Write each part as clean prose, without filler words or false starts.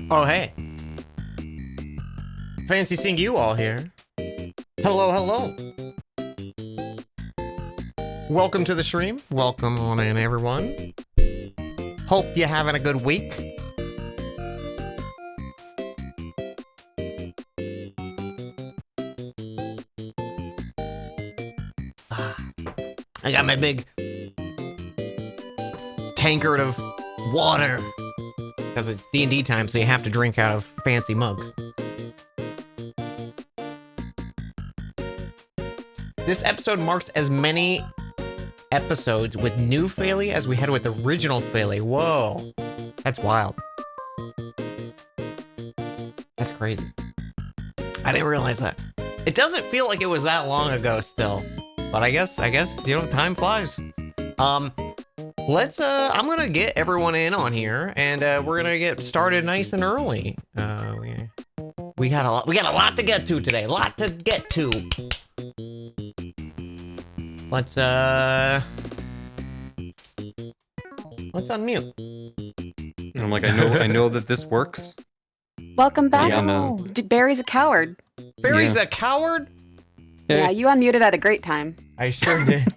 Oh, hey. Fancy seeing you all here. Hello, hello. Welcome to the stream. Welcome on in, everyone. Hope you're having a good week. I got my big tankard of water. Because it's D&D time, so you have to drink out of fancy mugs. This episode marks as many episodes with new Phaley as we had with original Phaley. Whoa. That's wild. That's crazy. I didn't realize that. It doesn't feel like it was that long ago still. But I guess, you know, time flies. I'm gonna get everyone in on here, and we're gonna get started nice and early. We got a lot to get to today. Let's unmute. And I'm like, I know that this works. Welcome back. Yeah, no. Barry's a coward. Barry's a coward? Yeah, you unmuted at a great time. I sure did.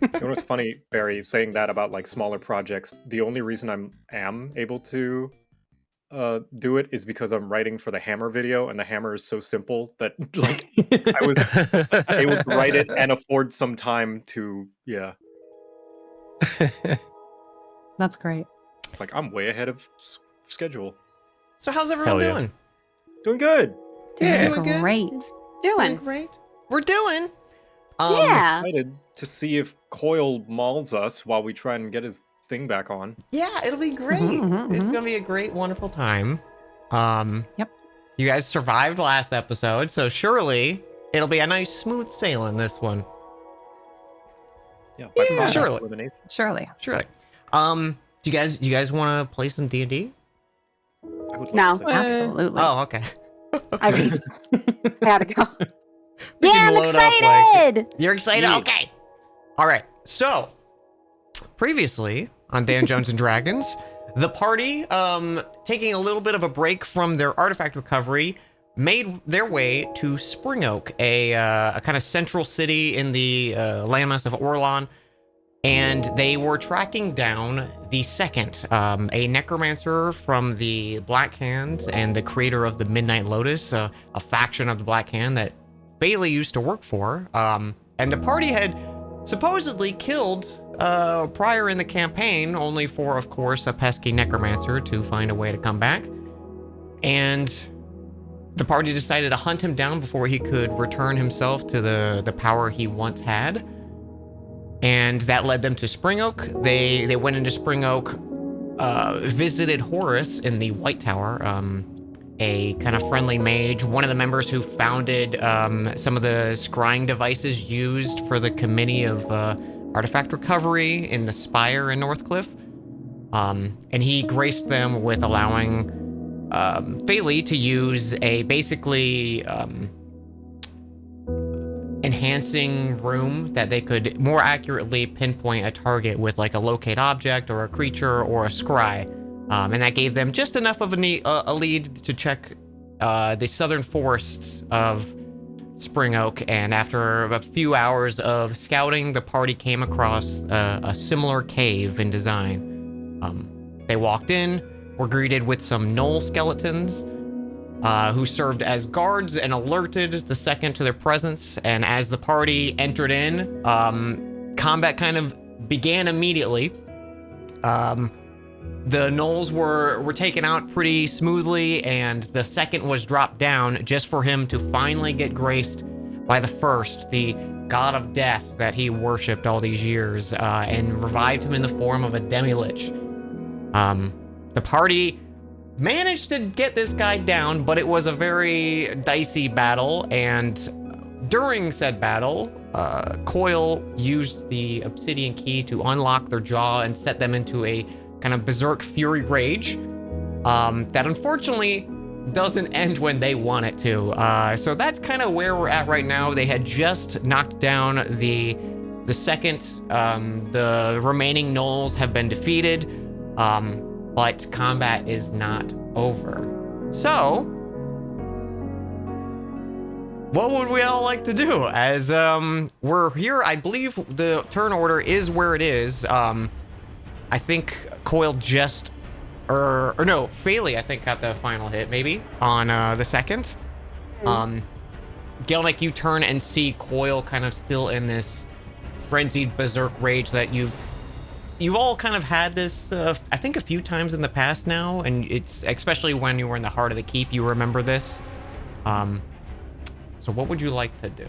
You know what's funny, Barry, saying that about like smaller projects, the only reason am able to do it is because I'm writing for the Hammer video, and the Hammer is so simple that like I was able to write it and afford some time to That's great. It's like I'm way ahead of schedule. So how's everyone Hell yeah. doing? Doing good. Doing good? Great. Doing. Great. We're doing. Yeah. Excited to see if Coil mauls us while we try and get his thing back on. Yeah, it'll be great. It's gonna be a great, wonderful time. Yep. You guys survived last episode, so surely it'll be a nice smooth sailing this one. Yeah, by process surely. elimination. Surely. Surely. Do you guys want to play some D&D? I would love No. to play. Absolutely. Oh, okay. I had to go. We Yeah, can I'm load up, like- excited. You're excited? Yeah. Okay. All right. So, previously on Dan Jones and Dragons, the party, taking a little bit of a break from their artifact recovery, made their way to Spring Oak, a kind of central city in the landmass of Orlon, and they were tracking down the Second, a necromancer from the Black Hand and the creator of the Midnight Lotus, a faction of the Black Hand that Bailey used to work for. And the party had supposedly killed prior in the campaign, only for, of course, a pesky necromancer to find a way to come back. And the party decided to hunt him down before he could return himself to the power he once had. And that led them to Spring Oak. They went into Spring Oak, visited Horus in the White Tower, a kind of friendly mage, one of the members who founded some of the scrying devices used for the Committee of Artifact Recovery in the Spire in Northcliff. And he graced them with allowing Feli to use a basically enhancing room that they could more accurately pinpoint a target with like a locate object or a creature or a scry. And that gave them just enough of a lead to check the southern forests of Spring Oak. And after a few hours of scouting, the party came across a similar cave in design. They walked in, were greeted with some gnoll skeletons, who served as guards and alerted the second to their presence. And as the party entered in, combat kind of began immediately. The gnolls were taken out pretty smoothly, and the second was dropped down just for him to finally get graced by the first, the god of death that he worshipped all these years, and revived him in the form of a demi-lich. The party managed to get this guy down, but it was a very dicey battle, and during said battle, Coil used the Obsidian Key to unlock their jaw and set them into a kind of berserk fury rage that unfortunately doesn't end when they want it to. So that's kind of where we're at right now. They had just knocked down the second. The remaining gnolls have been defeated, but combat is not over. So what would we all like to do? As we're here, I believe the turn order is where it is. I think Coil just, or no, Feli, I think, got the final hit, maybe, on the second. Gelnick, you turn and see Coil kind of still in this frenzied berserk rage that you've all kind of had this, I think, a few times in the past now, and it's, especially when you were in the heart of the keep, you remember this. So what would you like to do?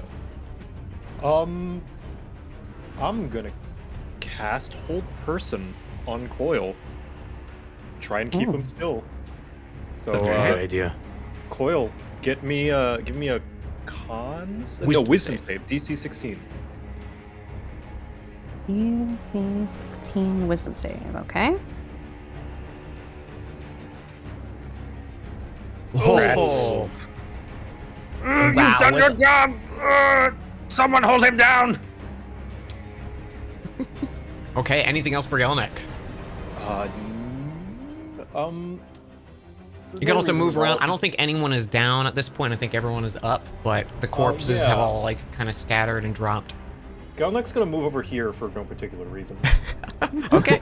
I'm gonna cast Hold Person on Coil. Try and keep him still. So That's a good idea. Coil, give me a wisdom save. DC 16. DC 16 wisdom save, okay. Oh. You've Wow, done your what- job! Someone hold him down! Okay, anything else for Gelnick? You can also move around. I don't think anyone is down at this point. I think everyone is up, but the corpses have yeah. all like kind of scattered and dropped. Gelnick's gonna move over here for no particular reason. Okay.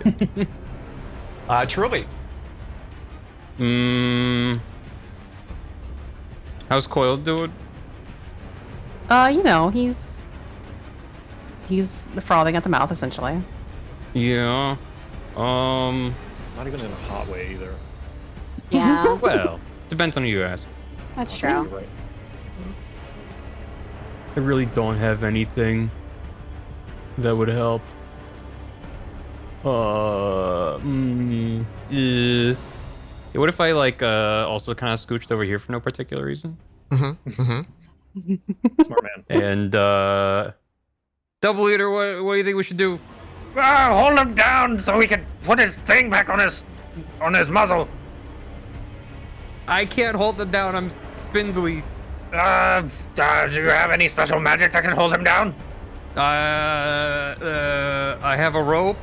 Trilby. How's Coil doing? You know, he's frothing at the mouth, essentially. Yeah. Not even in a hot way either. Yeah, Well, depends on who you ask. that's You're true. right. I really don't have anything that would help. What if I like also kind of scooched over here for no particular reason? Mm-hmm. Smart man. And double leader, what do you think we should do? Hold him down so he can put his thing back on his muzzle. I can't hold them down. I'm spindly. Do you have any special magic that can hold him down? I have a rope.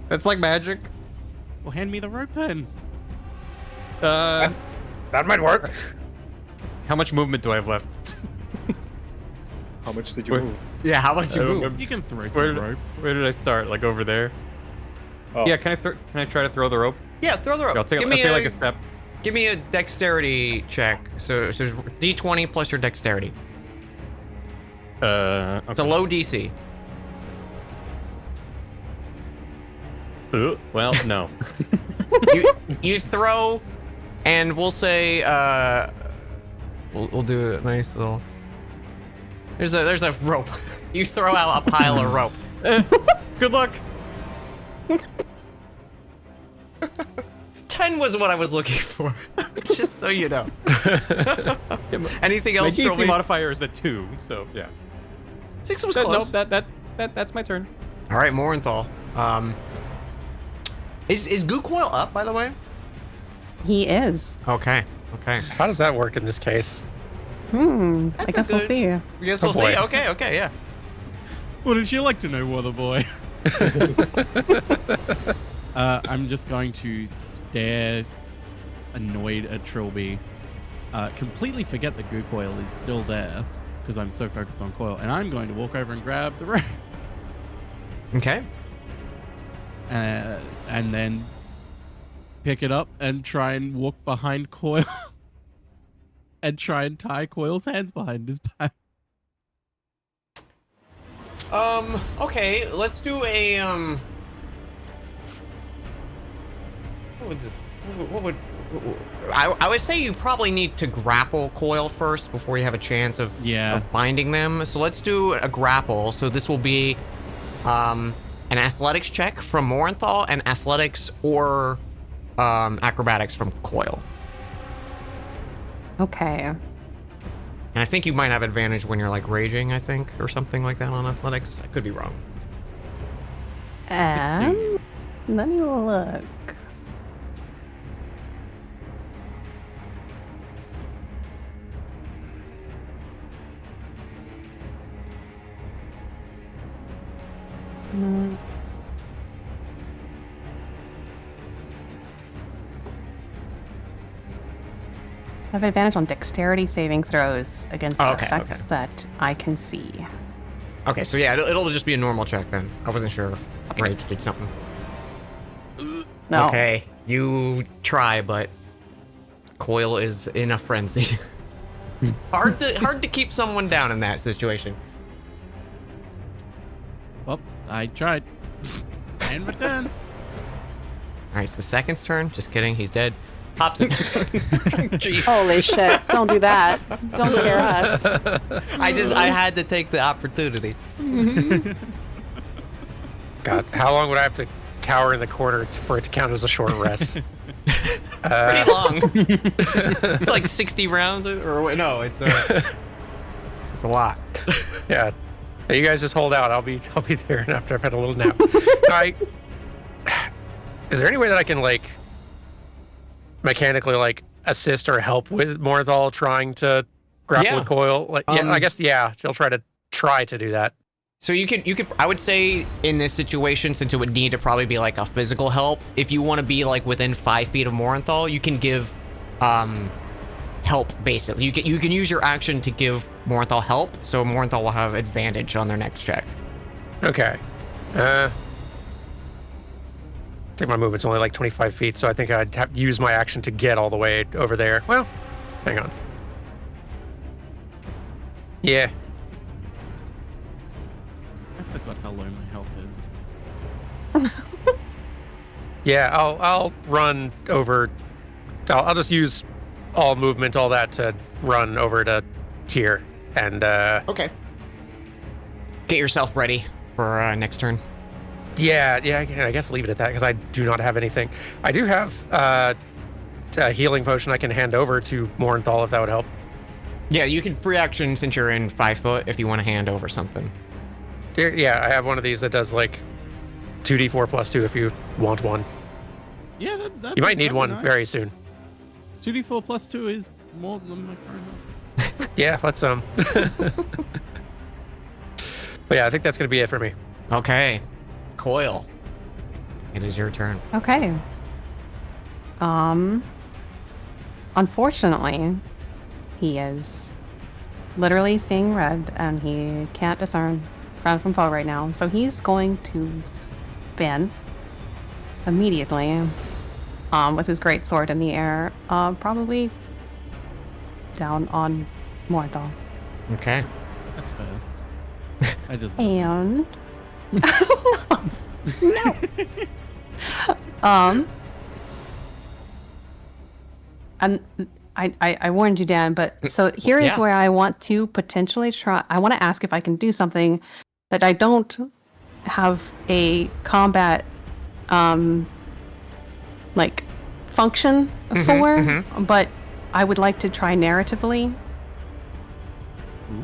That's like magic. Well, hand me the rope then. Uh, That might work. how much movement do I have left? How much did you Where- move? Yeah, how about you I don't move? remember. You can throw Where, some rope. where did I start? Like over there? Oh. Yeah, can I try to throw the rope? Yeah, throw the rope. I'll take give me like a step. Give me a dexterity check. So D20 plus your dexterity. Okay. It's a low DC. Well, no. You throw And we'll say, we'll do a nice little. There's a rope. You throw out a pile of rope. Good luck. 10 was what I was looking for. Just so you know. Anything My else? DC Trophy? modifier is a 2, so yeah. 6 was Nope, close. that's my turn. All right, Morenthal. Is Goo Coil up, by the way? He is. Okay. How does that work in this case? I That's a guess we'll good- see. Guess Oh, we'll see. boy. Okay, yeah. Wouldn't you like to know, Weatherboy? I'm just going to stare annoyed at Trilby. Completely forget that Goo Coil is still there because I'm so focused on Coil. And I'm going to walk over and grab the rope. Okay. And then pick it up and try and walk behind Coil. And try and tie Coil's hands behind his back. Okay, let's do a, what would, I would say you probably need to grapple Coil first before you have a chance of binding them. So let's do a grapple. So this will be, an athletics check from Morenthal and athletics or, acrobatics from Coil. Okay. And I think you might have advantage when you're like raging, I think, or something like that on athletics. I could be wrong. 16. Let me look. I have advantage on dexterity saving throws against effects that I can see. Okay, so yeah, it'll just be a normal check then. I wasn't sure if rage did something. No. Okay, you try, but Coil is in a frenzy. hard to keep someone down in that situation. Well, I tried. And return. All right, it's the second's turn. Just kidding, he's dead. Pops it. Holy shit. Don't do that. Don't scare us. I had to take the opportunity. God, how long would I have to cower in the corner for it to count as a short rest? Pretty long. It's like 60 rounds, or wait, no, it's a lot. Yeah. You guys just hold out. I'll be there after I've had a little nap. Is there any way that I can like mechanically like assist or help with Morenthal trying to grapple with Coil? Like, yeah, I guess she'll try to do that. So you could I would say in this situation, since it would need to probably be like a physical help, if you want to be like within 5 feet of Morenthal, you can give help basically. You can use your action to give Morenthal help, so Morenthal will have advantage on their next check. Okay. I think my movement's only like 25 feet, so I think I'd have to use my action to get all the way over there. Well, hang on. Yeah. I forgot how low my health is. Yeah, I'll run over. I'll just use all movement, all that to run over to here, and Okay. Get yourself ready for next turn. yeah, I guess leave it at that because I do not have anything. I do have a healing potion I can hand over to Morenthal if that would help. Yeah, you can free action since you're in 5 foot if you want to hand over something. Yeah, I have one of these that does like 2d4 plus 2 if you want one. Yeah, You might need one nice. very soon. 2d4 plus 2 is more than my current health. Yeah, let's But yeah, I think that's gonna be it for me. Okay. Coil. It is your turn. Okay. Unfortunately, he is literally seeing red and he can't discern friend from foe right now. So he's going to spin immediately with his great sword in the air, probably down on Morenthal. Okay. That's fair. I just. And And I warned you, Dan, but so here is Yeah. where I want to potentially try. I want to ask if I can do something that I don't have a combat, like function for, but I would like to try narratively.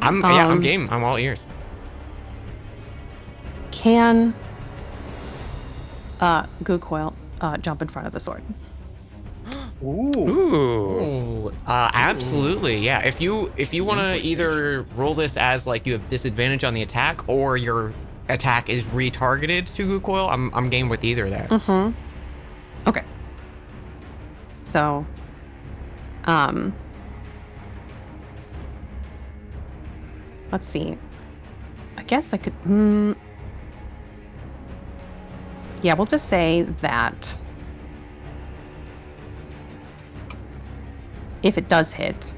I'm game. I'm all ears. Can Goocoil jump in front of the sword? Ooh. Absolutely. Yeah. If you want to either roll this as like you have disadvantage on the attack or your attack is retargeted to Goocoil, I'm game with either there. Okay. So, let's see. I guess I could. Yeah, we'll just say that if it does hit,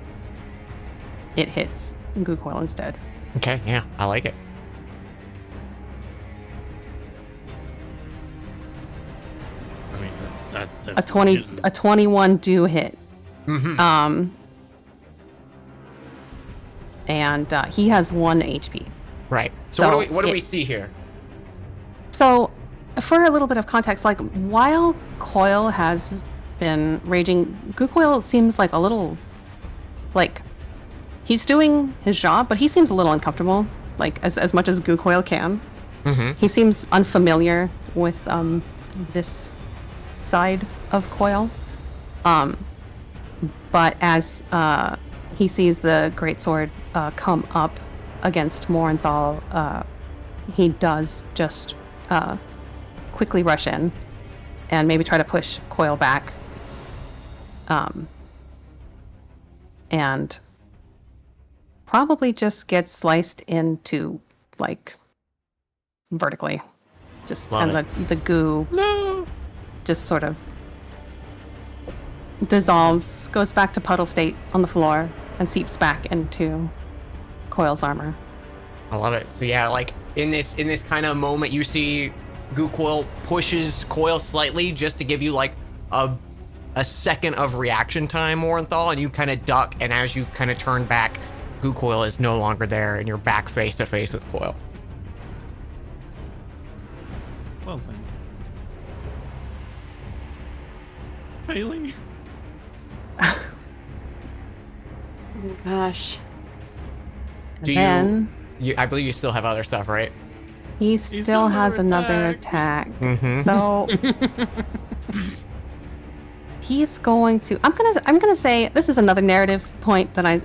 it hits Goocoil instead. Okay. Yeah, I like it. I mean, that's A 20, a 21 do hit. And he has 1 HP. Right. So, So what do we see here? So, for a little bit of context, like while Coil has been raging, Goocoil seems like a little, like, he's doing his job, but he seems a little uncomfortable, like as much as Goocoil can. He seems unfamiliar with this side of Coil. But as he sees the greatsword come up against Morinthal, he does just quickly rush in and maybe try to push Coil back. And probably just get sliced into, like, vertically. Just, Love and the goo just sort of dissolves, goes back to puddle state on the floor, and seeps back into Coil's armor. I love it. So yeah, like in this kind of moment, you see Goocoil pushes Coil slightly just to give you like a second of reaction time, Morinthal, and you kind of duck. And as you kind of turn back, Goocoil is no longer there, and you're back face to face with Coil. Well then. Failing. Oh gosh. Do And then I believe you still have other stuff, right? he still still has another another attack. So he's going to. I'm gonna say this is another narrative point that I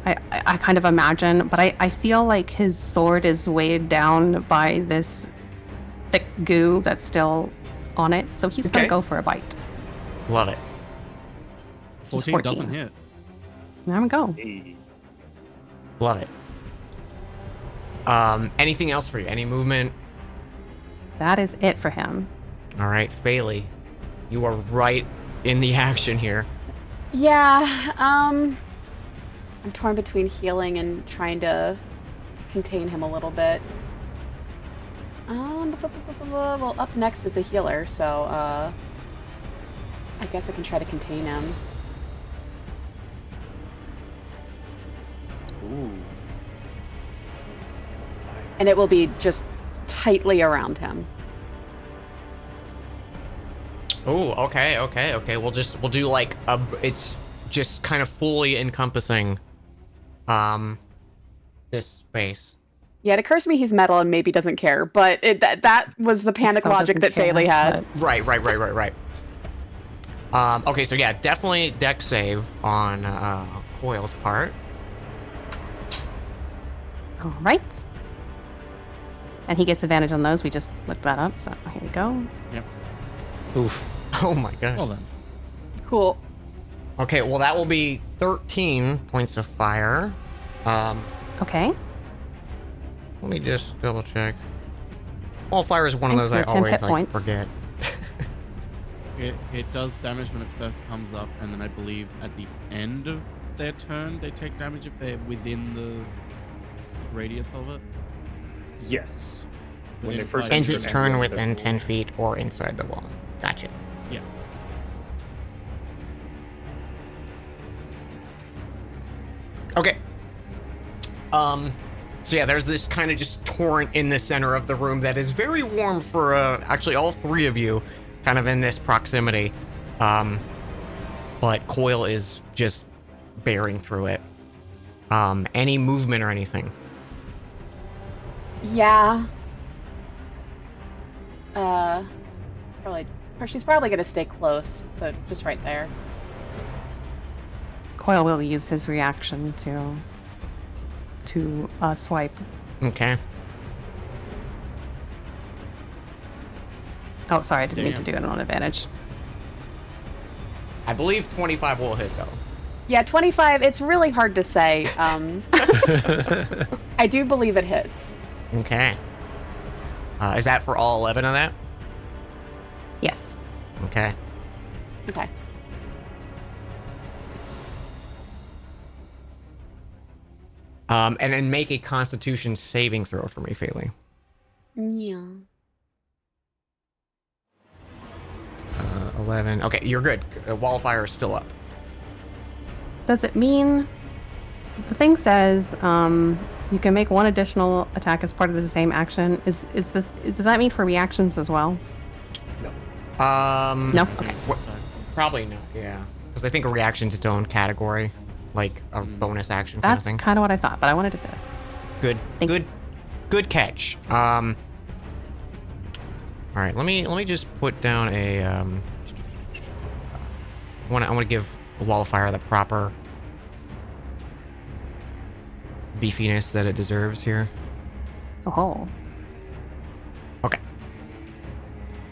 kind of imagine, but I feel like his sword is weighed down by this thick goo that's still on it. So he's gonna Okay. go for a bite. Love it. 14 14. doesn't hit. There we go. Love it. Anything else for you? Any movement? That is it for him. All right, Phaley, you are right in the action here. Yeah, I'm torn between healing and trying to contain him a little bit. Well, up next is a healer, so I guess I can try to contain him. Ooh. And it will be just tightly around him. Oh, okay. We'll do like it's just kind of fully encompassing this space. Yeah, it occurs to me he's metal and maybe doesn't care, but that was the panic Still logic that doesn't care, Phaley had. but- Right. Okay, so yeah, definitely deck save on Coil's part. All right. And he gets advantage on those. We just looked that up. So here we go. Oof. Oh my gosh. Well then. Cool. Okay, well that will be 13 points of fire. Okay. Let me just double check. All fire is one of Thanks those I for 10 always hit like points. forget. It does damage when it first comes up, and then I believe at the end of their turn they take damage if they're within the radius of it. Yes. When they Within first five Ends enter its the turn area, within they're- 10 feet or inside the wall. Gotcha. Yeah. Okay. So yeah, there's this kind of just torrent in the center of the room that is very warm for actually all three of you, kind of in this proximity. But Coil is just bearing through it. Any movement or anything? Yeah. Probably. Or she's probably gonna stay close, so just right there. Coil will use his reaction to swipe. Okay. Oh, sorry, I didn't mean Damn. to do it on advantage. I believe 25 will hit though. Yeah, 25. It's really hard to say. I do believe it hits. Okay. Is that for all 11 of that? Yes. Okay. Okay. And then make a Constitution saving throw for me, Faylee. Yeah. 11. Okay, you're good. Wall of Fire is still up. Does it mean the thing says you can make one additional attack as part of the same action? Is this does that mean for reactions as well? No. Okay. Probably not. Yeah, because I think a reaction's its own category, like a bonus action kind of That's thing. kind of what I thought, but I wanted to. Good. Thank you. Good catch. All right. Let me just put down a. I want to give Wall of Fire the proper beefiness that it deserves here. Oh. Okay.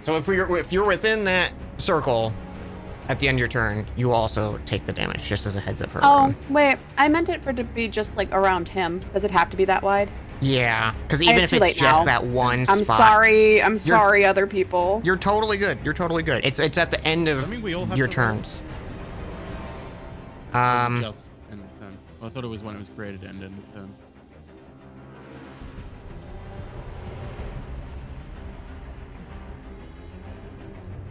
So if you're within that circle at the end of your turn, you also take the damage, just as a heads up for Oh, everyone. wait. I meant it for it to be just like around him. Does it have to be that wide? Yeah, because even it's if too it's late just now. that one I'm spot. sorry. I'm sorry, other people. You're totally good. You're totally good. It's at the end of I mean, we all have your to roll? turns. Just end of turn. I thought it was when it was created and end of turn.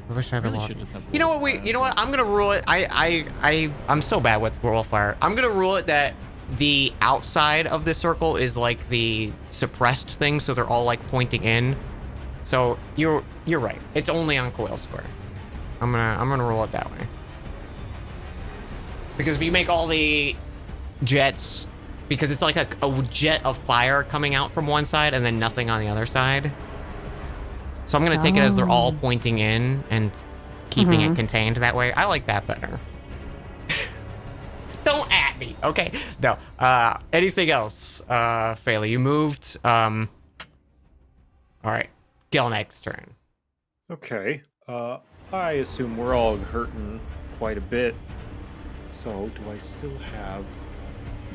I wish I had the Really law. should just have You know Wall what? of Fire. You know what? I'm gonna rule it. I'm so bad with Wall of Fire. I'm gonna rule it that the outside of the circle is like the suppressed thing, so they're all like pointing in. So you're right. It's only on Coil Square. I'm gonna rule it that way. Because if you make all the jets, because it's like a jet of fire coming out from one side and then nothing on the other side. So I'm gonna take it as they're all Oh. pointing in and keeping it Mhm. contained that way. I like that better. Don't at me, okay? No. Anything else? Faylee, you moved. All right. Gelnek's turn. Okay. I assume we're all hurting quite a bit. So, do I still have...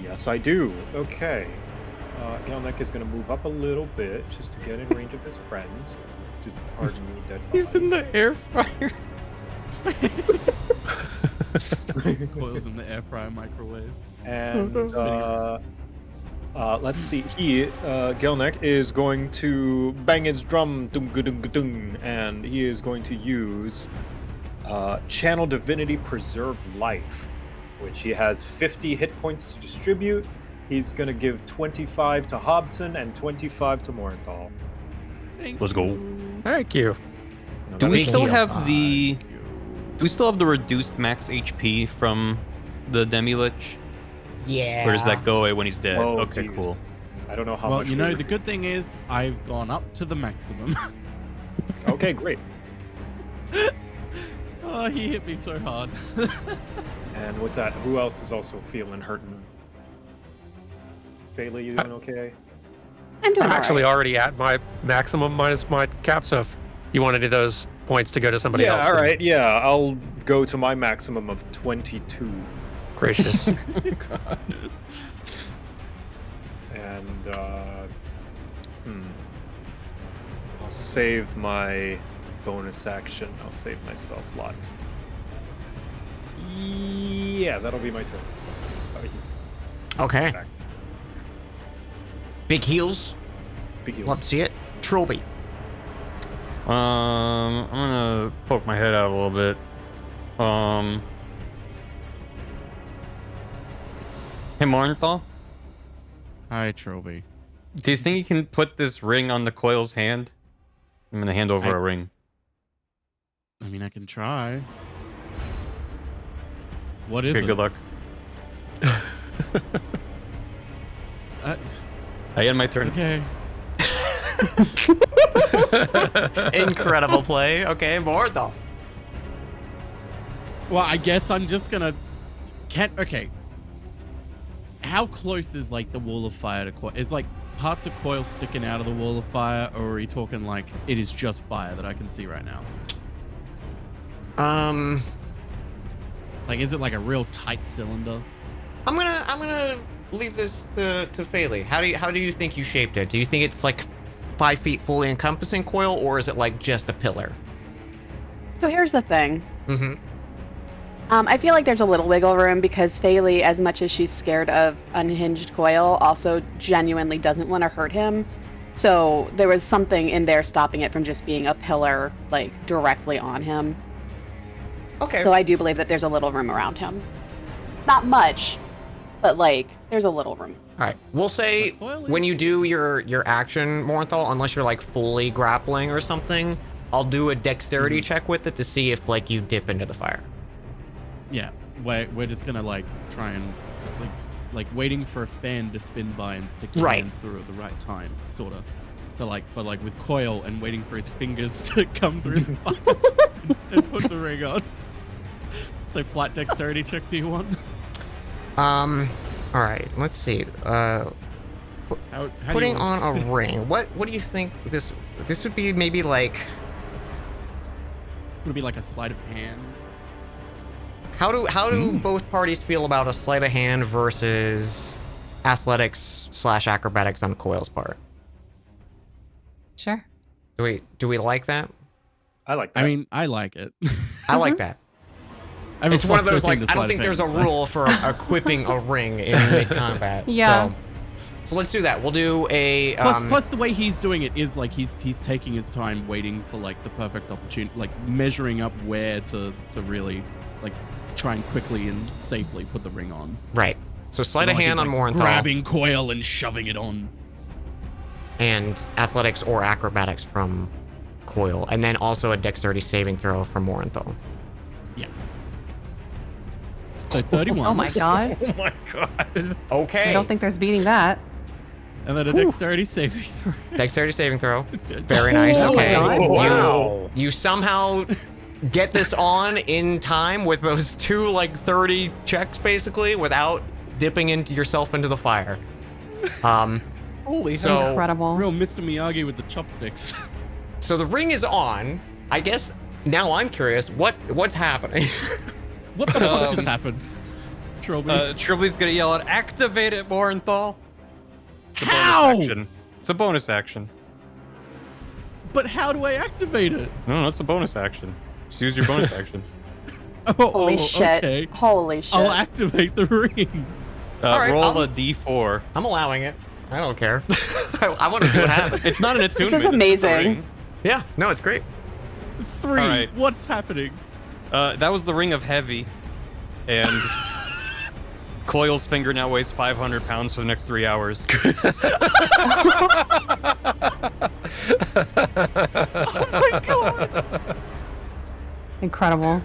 Yes, I do. Okay. Gelnek is going to move up a little bit just to get in range of his friends. Just pardon me, dead He's body. in the air fryer. Coils in the air fryer microwave. And Spinning let's see. Gelnek is going to bang his drum, dung, and he is going to use Channel Divinity Preserve Life, which he has 50 hit points to distribute. He's going to give 25 to Hobson and 25 to Morenthal. Let's go. Thank you. Now Do that we is- Big still heal. have the? Do we still have the reduced max HP from the Demi-Lich? Yeah. Or does that go away when he's dead? Oh, Okay, geez. cool. I don't know how Well, much. you know, we- the good thing is I've gone up to the maximum. Okay, great. Oh, he hit me so hard. And with that, who else is also feeling hurting? Faylee, you doing okay? I'm doing I'm all actually right. already at my maximum minus my cap, so if you want any of those points to go to somebody Yeah, else. all then right. Yeah, I'll go to my maximum of 22. Gracious. And I'll save my bonus action. I'll save my spell slots. Yeah, that'll be my turn. He's Okay. back. Big heals. Big heals. Love to see it. Trilby. I'm gonna poke my head out a little bit. Hey, Mornthal, Hi, Trilby. do you think you can put this ring on the Coil's hand? I'm gonna hand over I- a ring. I mean, I can try. What is Okay, it? good luck. I end my turn. Okay. Incredible play. Okay, Morthal. Well, I guess I'm just gonna. Okay. How close is like the wall of fire to Coil? Is like parts of Coil sticking out of the wall of fire, or are we talking like it is just fire that I can see right now? Like, is it like a real tight cylinder? I'm gonna leave this to Faley. How do you think you shaped it? Do you think it's like 5 feet fully encompassing Coil, or is it like just a pillar? So here's the thing. Mm-hmm. I feel like there's a little wiggle room because Faley, as much as she's scared of unhinged Coil, also genuinely doesn't want to hurt him. So there was something in there stopping it from just being a pillar, like, directly on him. Okay. So I do believe that there's a little room around him. Not much, but, like, there's a little room. All right. We'll say The Coil when is- you do your action, Morthal, unless you're like fully grappling or something, I'll do a dexterity check with it to see if like you dip into the fire. Yeah. We're just gonna like try and like waiting for a fan to spin by and stick your Right. hands through at the right time, sort of. To like, but like with Coil and waiting for his fingers to come through the fire and put the ring on. So flat dexterity check, do you want? All right. Let's see. How do Putting you on want- a ring. What do you think this would be? Maybe like Would it be like a sleight of hand? how do both parties feel about a sleight of hand versus athletics/acrobatics on Coil's part? Sure. Do we like that? I like that. I mean, I like it. I like that. I have a It's one of plus those 13 like to I don't sleight think of there's a hand, so- rule for equipping a ring in mid combat. Yeah. So let's do that. We'll do a Plus the way he's doing it is like he's taking his time waiting for like the perfect opportunity, like measuring up where to really like try and quickly and safely put the ring on. right. So sleight of Like, hand he's, on like, Morenthal grabbing Coil and shoving it on. and athletics or acrobatics from Coil, and then also a dexterity saving throw from Morenthal. Yeah. So 31. Oh my god. Oh my god. Okay. I don't think there's beating that. And then a dexterity saving throw. Dexterity saving throw. Very nice. Oh my Okay. God. Wow. You somehow get this on in time with those two like 30 checks basically without dipping into yourself into the fire. Holy So- Incredible. Real Mr. Miyagi with the chopsticks. So the ring is on. I guess now I'm curious what's happening. What the fuck just happened? Trilby. Trilby's gonna yell out, "Activate it, Morenthal!" It's a How? bonus action. It's a bonus action. But how do I activate it? No, it's a bonus action. Just use your bonus action. Holy shit. Okay. Holy shit. I'll activate the ring. All right, Roll I'll- a d4. I'm allowing it. I don't care. I want to see what happens. It's not an attunement. is it's just a amazing. ring. Yeah, no, it's great. 3. All right. What's happening? That was the Ring of Heavy, and Coil's finger now weighs 500 pounds for the next 3 hours. Oh my god! Incredible.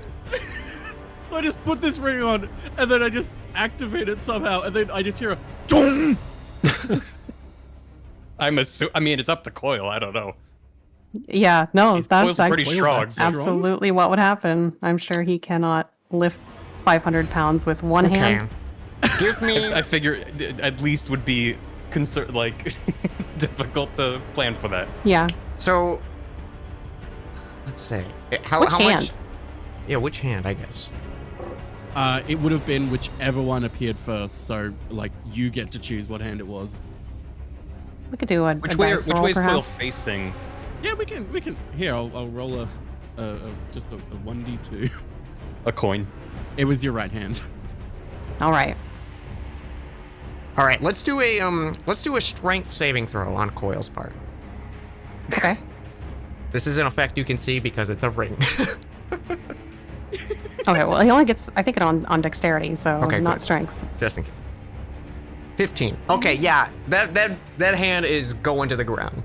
So I just put this ring on, and then I just activate it somehow, and then I just hear a dong. I mean, it's up to Coil. I don't know. Yeah, no, Coil's that's pretty actually strong. absolutely what would happen. I'm sure he cannot lift 500 pounds with one Okay. hand. Give me. I figure it at least would be difficult to plan for that. Yeah. So, let's see. How Which how hand? much? Yeah, which hand? I guess. It would have been whichever one appeared first, so like you get to choose what hand it was. We could do a Which a way? dice Which roll, way is Coil perhaps. facing? Yeah, we can. Here, I'll roll just a 1d2. A coin. It was your right hand. All right. All right, let's do a strength saving throw on Coil's part. Okay. This is an effect you can see because it's a ring. Okay. Well, he only gets, I think, it on dexterity, so Okay, not good. strength. Just in case. 15. Okay, yeah. That hand is going to the ground.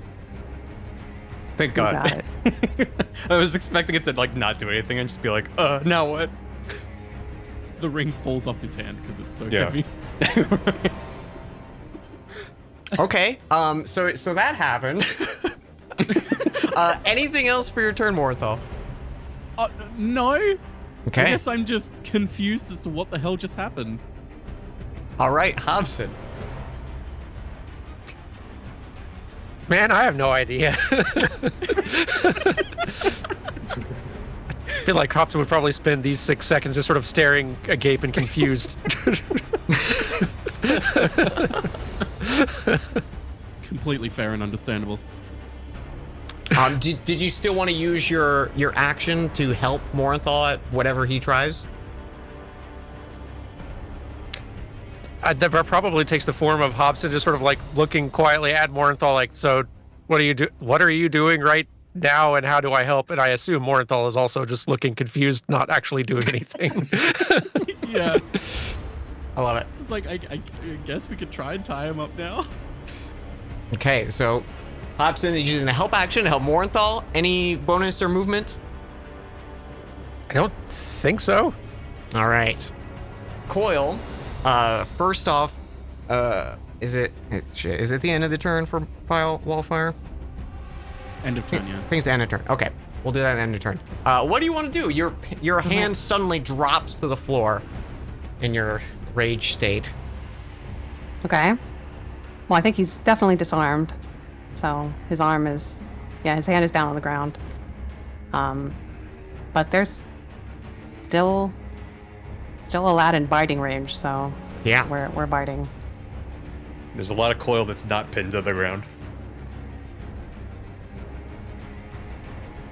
Thank You God. got it. I was expecting it to like not do anything and just be like, now what? The ring falls off his hand because it's so Yeah. heavy. Okay. So that happened. Anything else for your turn, Morthal? No. I Okay. guess I'm just confused as to what the hell just happened. All right, Hobson. Man, I have no idea. I feel like Hobson would probably spend these 6 seconds just sort of staring agape and confused. Completely fair and understandable. Did you still want to use your action to help Morenthal at whatever he tries? That probably takes the form of Hobson just sort of like looking quietly at Morenthal, like, so what are you doing right now, and how do I help? And I assume Morenthal is also just looking confused, not actually doing anything. Yeah. I love it. It's like, I guess we could try and tie him up now. Okay, so Hobson is using the help action to help Morenthal. Any bonus or movement? I don't think so. All right. Coil, first off, is it the end of the turn for Wildfire? End of turn, yeah. I think it's the end of turn. Okay, we'll do that at the end of turn. What do you want to do? Your hand suddenly drops to the floor in your rage state. Okay. Well, I think he's definitely disarmed. So his arm is, his hand is down on the ground. But there's still Aladdin biting range, so Yeah. we're biting. There's a lot of coil that's not pinned to the ground.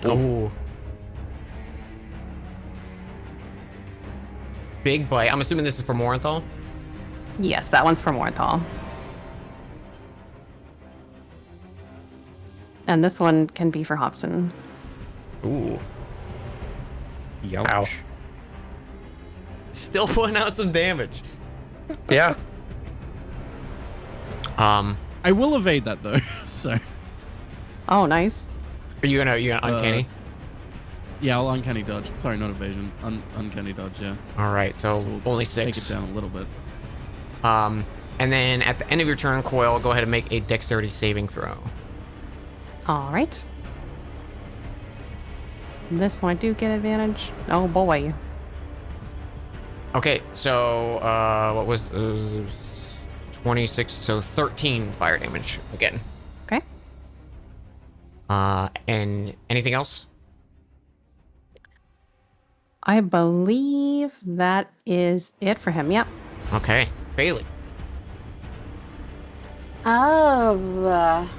Ooh. Big bite. I'm assuming this is for Morenthal. Yes, that one's for Morenthal. And this one can be for Hobson. Ooh. Ow. Still pulling out some damage. Yeah. I will evade that though, so. Oh, nice. Are you gonna uncanny? Yeah, I'll uncanny dodge. Sorry, not evasion. Uncanny dodge, yeah. All right, so we'll only take 6. it down a little bit. And then at the end of your turn, Coil, go ahead and make a dexterity saving throw. All right. This one I do get advantage. Oh boy. Okay, so what was 26? So 13 fire damage again. Okay. And anything else? I believe that is it for him. Yep. Okay, Bailey. Oh,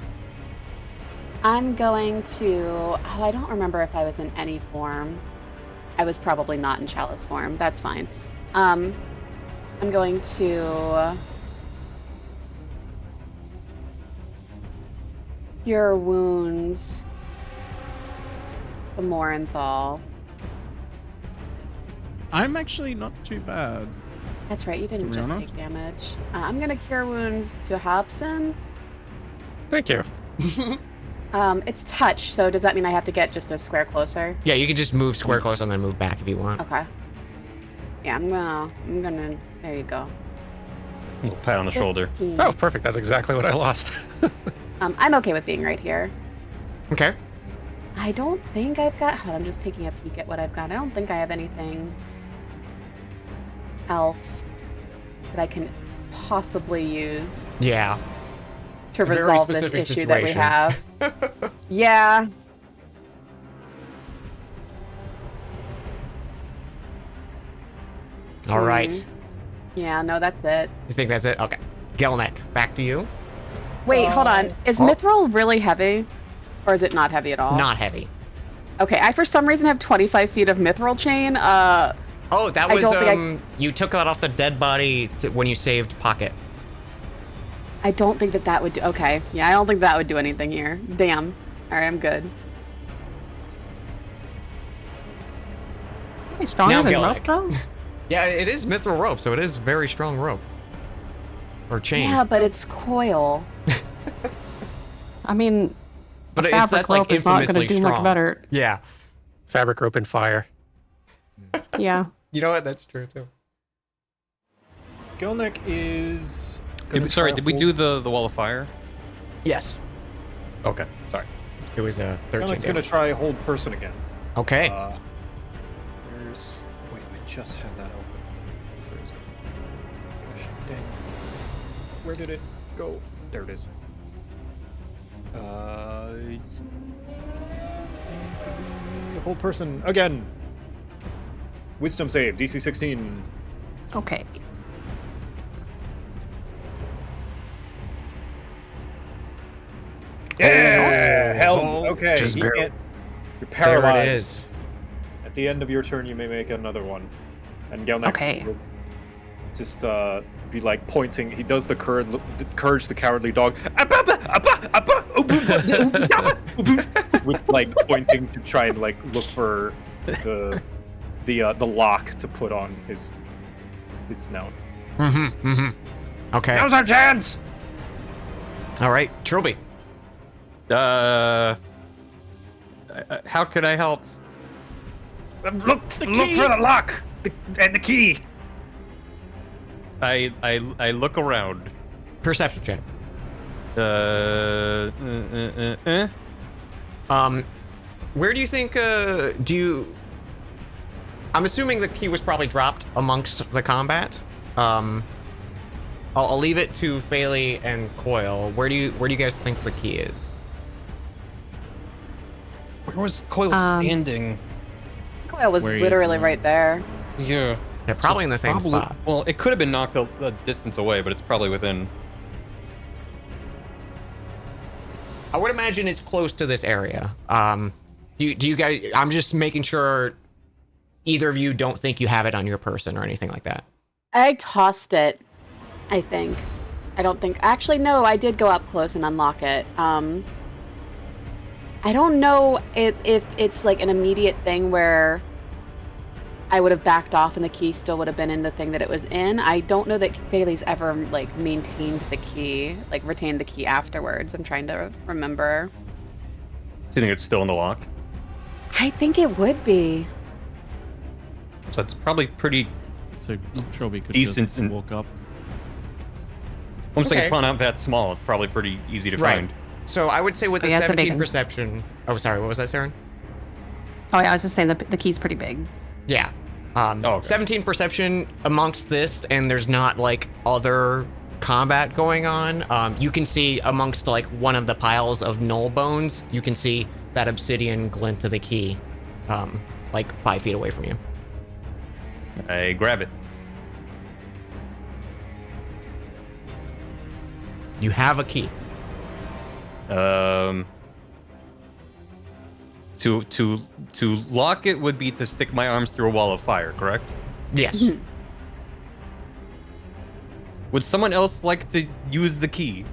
I'm going to. Oh, I don't remember if I was in any form. I was probably not in Chalice form. That's fine. I'm going to Cure Wounds the Morenthal. I'm actually not too bad. That's right, you didn't To just Rihanna? take damage. I'm gonna Cure Wounds to Hobson. Thank you. It's touch, so does that mean I have to get just a square closer? Yeah, you can just move square close and then move back if you want. Okay. Yeah, I'm gonna. There you go. A little pat on the shoulder. 15. Oh, perfect. That's exactly what I lost. I'm okay with being right here. Okay. I don't think I've got. Hold on, I'm just taking a peek at what I've got. I don't think I have anything else that I can possibly use Yeah. to It's a very resolve this specific issue that we situation. have. Yeah. All right. Yeah, no, that's it. You think that's it? Okay. Gelnek, back to you. Wait, hold on. Is Oh. Mithril really heavy? Or is it not heavy at all? Not heavy. Okay, I for some reason have 25 feet of Mithril chain. Oh, that I was don't think you took that off the dead body when you saved Pocket. I don't think that would do. Okay, yeah, I don't think that would do anything here. Damn. All right, I'm good. He's stronger Now than Gillick. rope though. Yeah, it is mithril rope, so it is very strong rope. or chain. Yeah, but it's coil. I mean, But the it's- fabric that's, like, rope is not going infamously to do strong. much better. Yeah. Fabric rope and fire. Yeah. You know what? That's true too. Gelnick is. Did we do the wall of fire? Yes. Okay, sorry. It was a 13 Gelnick's gonna damage. try hold person again. Okay. There's. Wait, I just had that open. Where is it? Gosh dang. Where did it go? There it is. Hold person again. Wisdom save, DC 16. Okay. Yeah, held. Okay, Just barely. you're there paralyzed. it is. At the end of your turn, you may make another one. And Gelnick Okay. will just be like pointing. He does the courage the cowardly dog. With like pointing to try and like look for the lock to put on his snout. Okay. Now's our chance! All right, Trilby. How could I help? Look for the lock and the key. I look around. Perception check. Uh, Where do you think? I'm assuming the key was probably dropped amongst the combat. I'll leave it to Phaley and Coil. Where do you guys think the key is? Where was Coil standing? Coil was Where he is literally now. right there. Yeah. Yeah, probably in the same spot. Well, it could have been knocked a distance away, but it's probably within. I would imagine it's close to this area. Do you guys? I'm just making sure either of you don't think you have it on your person or anything like that. I tossed it, I think. I don't think... Actually, no, I did go up close and unlock it. I don't know if it's like an immediate thing where I would have backed off and the key still would have been in the thing that it was in. I don't know that Bailey's ever like maintained the key, like retained the key afterwards. I'm trying to remember. Do you think it's still in the lock? I think it would be. So it's probably pretty. So Trilby could Decent just and- walk up. I'm saying Okay. it's not that small. It's probably pretty easy to Right. find. So I would say with Oh, a yeah, it's a big 17 one. perception. Oh, sorry. What was that, Saren? Oh, yeah, I was just saying the key's pretty big. Yeah. Okay. 17 perception amongst this, and there's not like other combat going on. You can see amongst like one of the piles of null bones, you can see that obsidian glint of the key, like 5 feet away from you. I grab it. You have a key. To lock it would be to stick my arms through a wall of fire, correct? Yes. Would someone else like to use the key?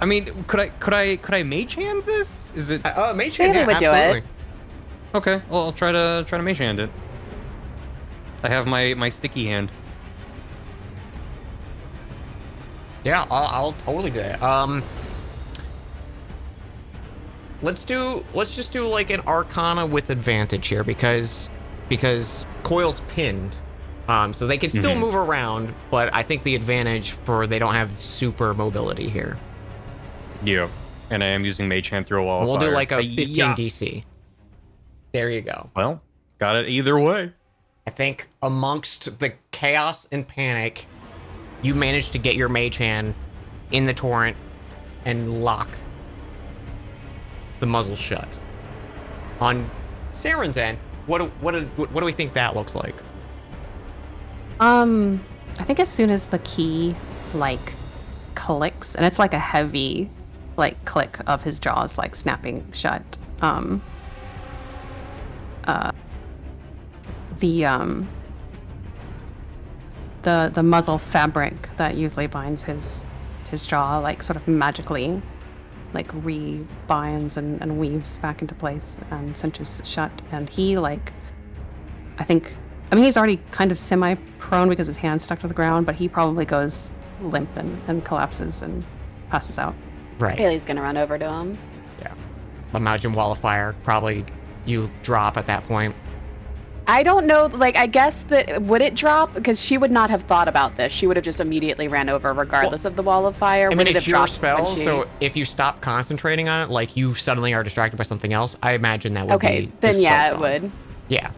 I mean, could I mage hand this? Is it Mage Bailey hand, would do it. absolutely. okay? Well, I'll try to mage hand it. I have my sticky hand. Yeah, I'll totally do that. Let's just do like an Arcana with advantage here because Coil's pinned. So they can still move around, but I think the advantage for they don't have super mobility here. Yeah, and I am using mage hand through a wall of We'll fire. do like a 15 Yeah. DC. There you go. Well, got it either way. I think amongst the chaos and panic, you managed to get your mage hand in the torrent and lock the muzzle shut. On Saren's end, what do we think that looks like? I think as soon as the key like clicks, and it's like a heavy like click of his jaws like snapping shut. The muzzle fabric that usually binds his jaw like sort of magically like rebinds and weaves back into place and cinches shut, and he like I think I mean, he's already kind of semi-prone because his hand's stuck to the ground, but he probably goes limp and collapses and passes out. Right. Haley's gonna run over to him. Imagine Wall of Fire. Probably you drop at that point. I don't know, like, I guess that, would it drop? Because she would not have thought about this. She would have just immediately ran over regardless of the wall of fire. I mean, Would it it's have your dropped spell, when she- so if you stop concentrating on it, like you suddenly are distracted by something else, I imagine that would Okay, be. then the yeah, spell's it gone. would. Yeah.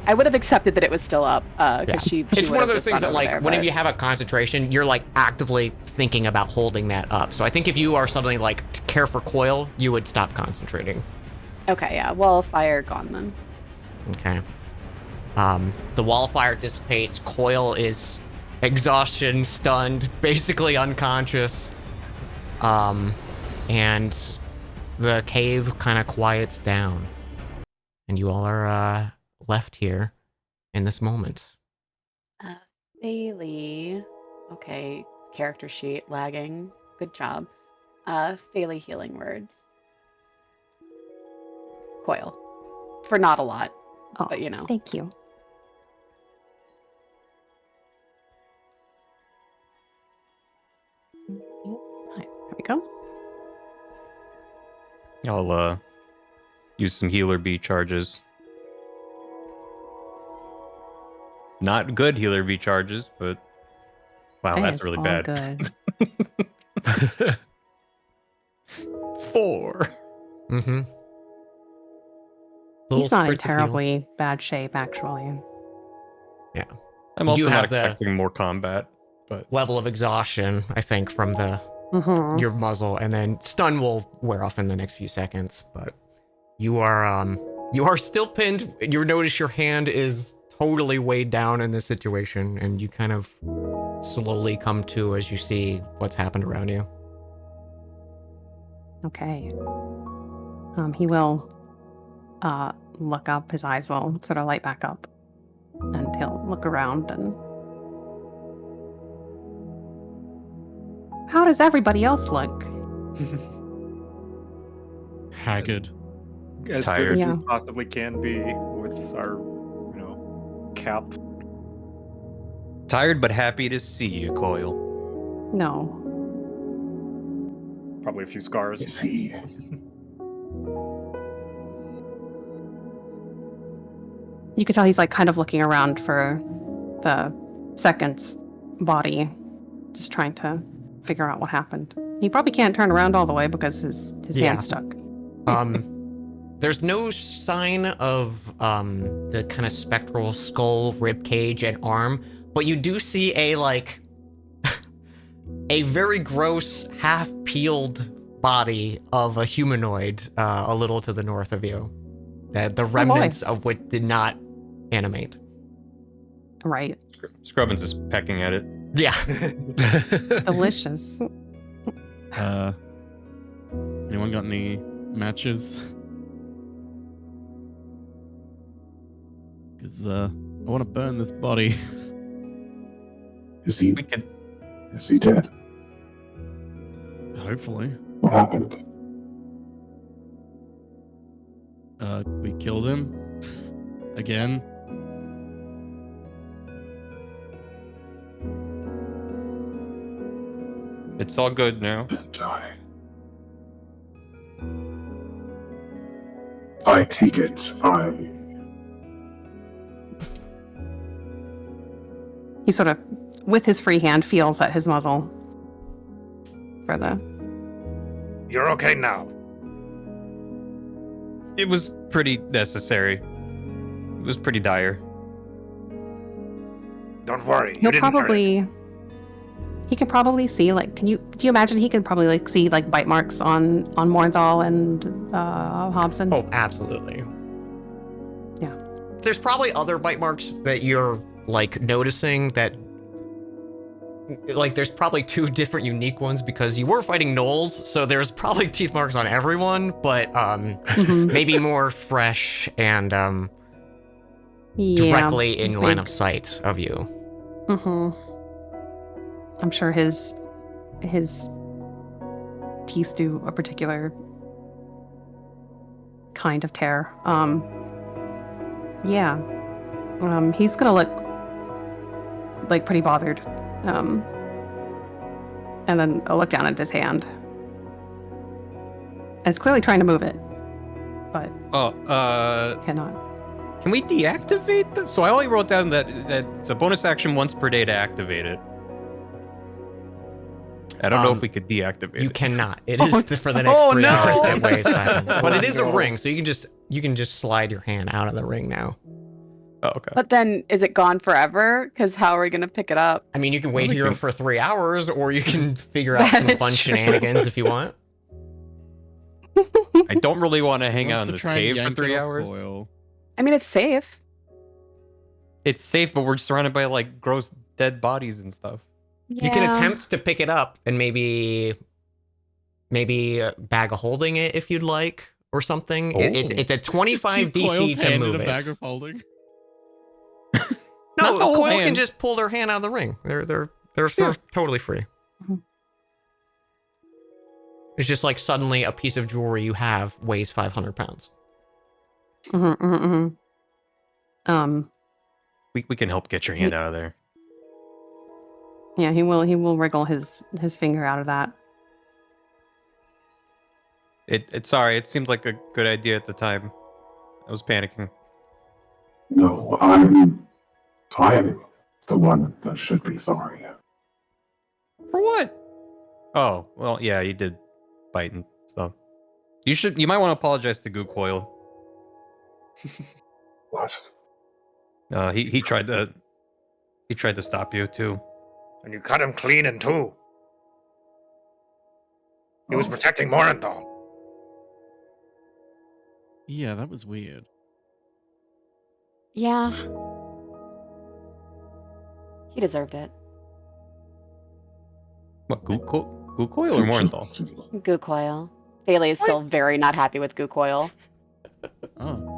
I would have accepted that it was still up, because Yeah. she It's would one of have those just things run that, over like, there, whenever but- you have a concentration, you're like actively thinking about holding that up. So I think if you are suddenly like to care for Coil, you would stop concentrating. Okay, yeah, wall of fire gone then. Okay. The wall of fire dissipates. Coil is exhaustion, stunned, basically unconscious. And the cave kind of quiets down. And you all are left here in this moment. Bailey. Okay, character sheet lagging. Good job. Bailey healing words. Coil. For not a lot, Oh, but you know. thank you. There we go. I'll use some healer bee charges. Not good healer bee charges, but wow, Hey, that's it's really all bad. good. 4. Mm-hmm. He's not in terribly bad shape, actually. I'm You also do not have the- expecting more combat, but Level of exhaustion, I think, from the Mm-hmm. your muzzle, and then stun will wear off in the next few seconds, but you are still pinned. You notice your hand is totally weighed down in this situation, and you kind of slowly come to as you see what's happened around you. Okay. He will look up, his eyes will sort of light back up, and he'll look around and... How does everybody else look? Haggard. As Tired. good as Yeah. we possibly can be with our, cap. tired but happy to see you, Coil. No. Probably a few scars. Is he? You could tell he's like kind of looking around for the second's body, just trying to figure out what happened. He probably can't turn around all the way because his Yeah. hand's stuck. There's no sign of the kind of spectral skull, rib cage, and arm, but you do see a like a very gross, half-peeled body of a humanoid a little to the north of you. The remnants of what did not animate. Right. Scrubbins is pecking at it. Yeah. Delicious. Anyone got any matches? Because I want to burn this body. Is he? We could. Is he dead? Hopefully. What happened? We killed him. Again. It's all good now. And I take it. He sort of, with his free hand, feels at his muzzle for the... You're okay now. It was pretty necessary. It was pretty dire. Don't worry. You He'll didn't hurt him. probably... He can probably see, like, do you imagine he can probably, like, see, like, bite marks on Mornthal and Hobson? Oh, absolutely. Yeah. There's probably other bite marks that you're like noticing that like there's probably 2 different unique ones because you were fighting gnolls, so there's probably teeth marks on everyone, but Mhm. maybe more fresh and Yeah. directly in line big. of sight of you. Mm-hmm. I'm sure his teeth do a particular kind of tear. Yeah. He's gonna look like pretty bothered. And then I'll look down at his hand. And it's clearly trying to move it, but cannot. Can we deactivate them? So I only wrote down that it's a bonus action once per day to activate it. I don't know if we could deactivate You it. cannot. It is for the next 3 no. hours that weighs 500. But it is a no. ring, so you can just slide your hand out of the ring now. Oh, okay. But then, is it gone forever? Because how are we gonna pick it up? I mean, you can wait we here could- for 3 hours, or you can figure out some That fun is true. shenanigans if you want. I don't really want to hang Wants out in to this try and cave for yank 3 it off hours. Coil. I mean, it's safe. It's safe, but we're surrounded by like gross dead bodies and stuff. You can attempt to pick it up and maybe bag of holding it if you'd like, or something. It's a 25 Keep Coil's DC to hand in move a bag it. of holding. No, Not the whole Coil can hand. just pull their hand out of the ring. They're Sure. totally free. Mhm. It's just like suddenly a piece of jewelry you have weighs 500 pounds. We can help get your hand out of there. Yeah, he will wriggle his finger out of that. Sorry, it seemed like a good idea at the time. I was panicking. No, I'm the one that should be sorry. For what? Oh, well, yeah, you did bite and stuff. You might want to apologize to Goo Coil. What? He tried to stop you too. And you cut him clean in two. He was protecting Morenthal. Yeah, that was weird. Yeah. He deserved it. What, Goo Coil or Morenthal? Goo Coil. Bailey is still very not happy with Goo Coil. Oh.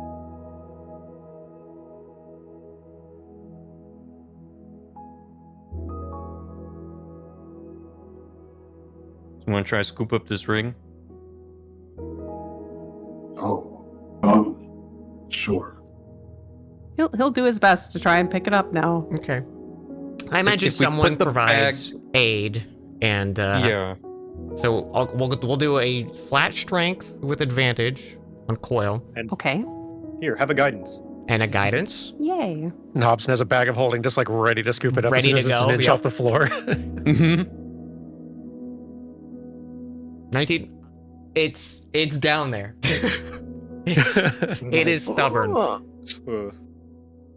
So you want to try to scoop up this ring? Oh, sure. He'll do his best to try and pick it up now. Okay. I imagine if we someone put the provides aid, and Yeah. so we'll do a flat strength with advantage on Coil Okay. Here, have a guidance. and a guidance. Yay. And Hobson has a bag of holding, just like ready to scoop it up Ready as to soon as it's go, an inch yep. off the floor. Mm-hmm. 19. It's down there. It is stubborn. Uh,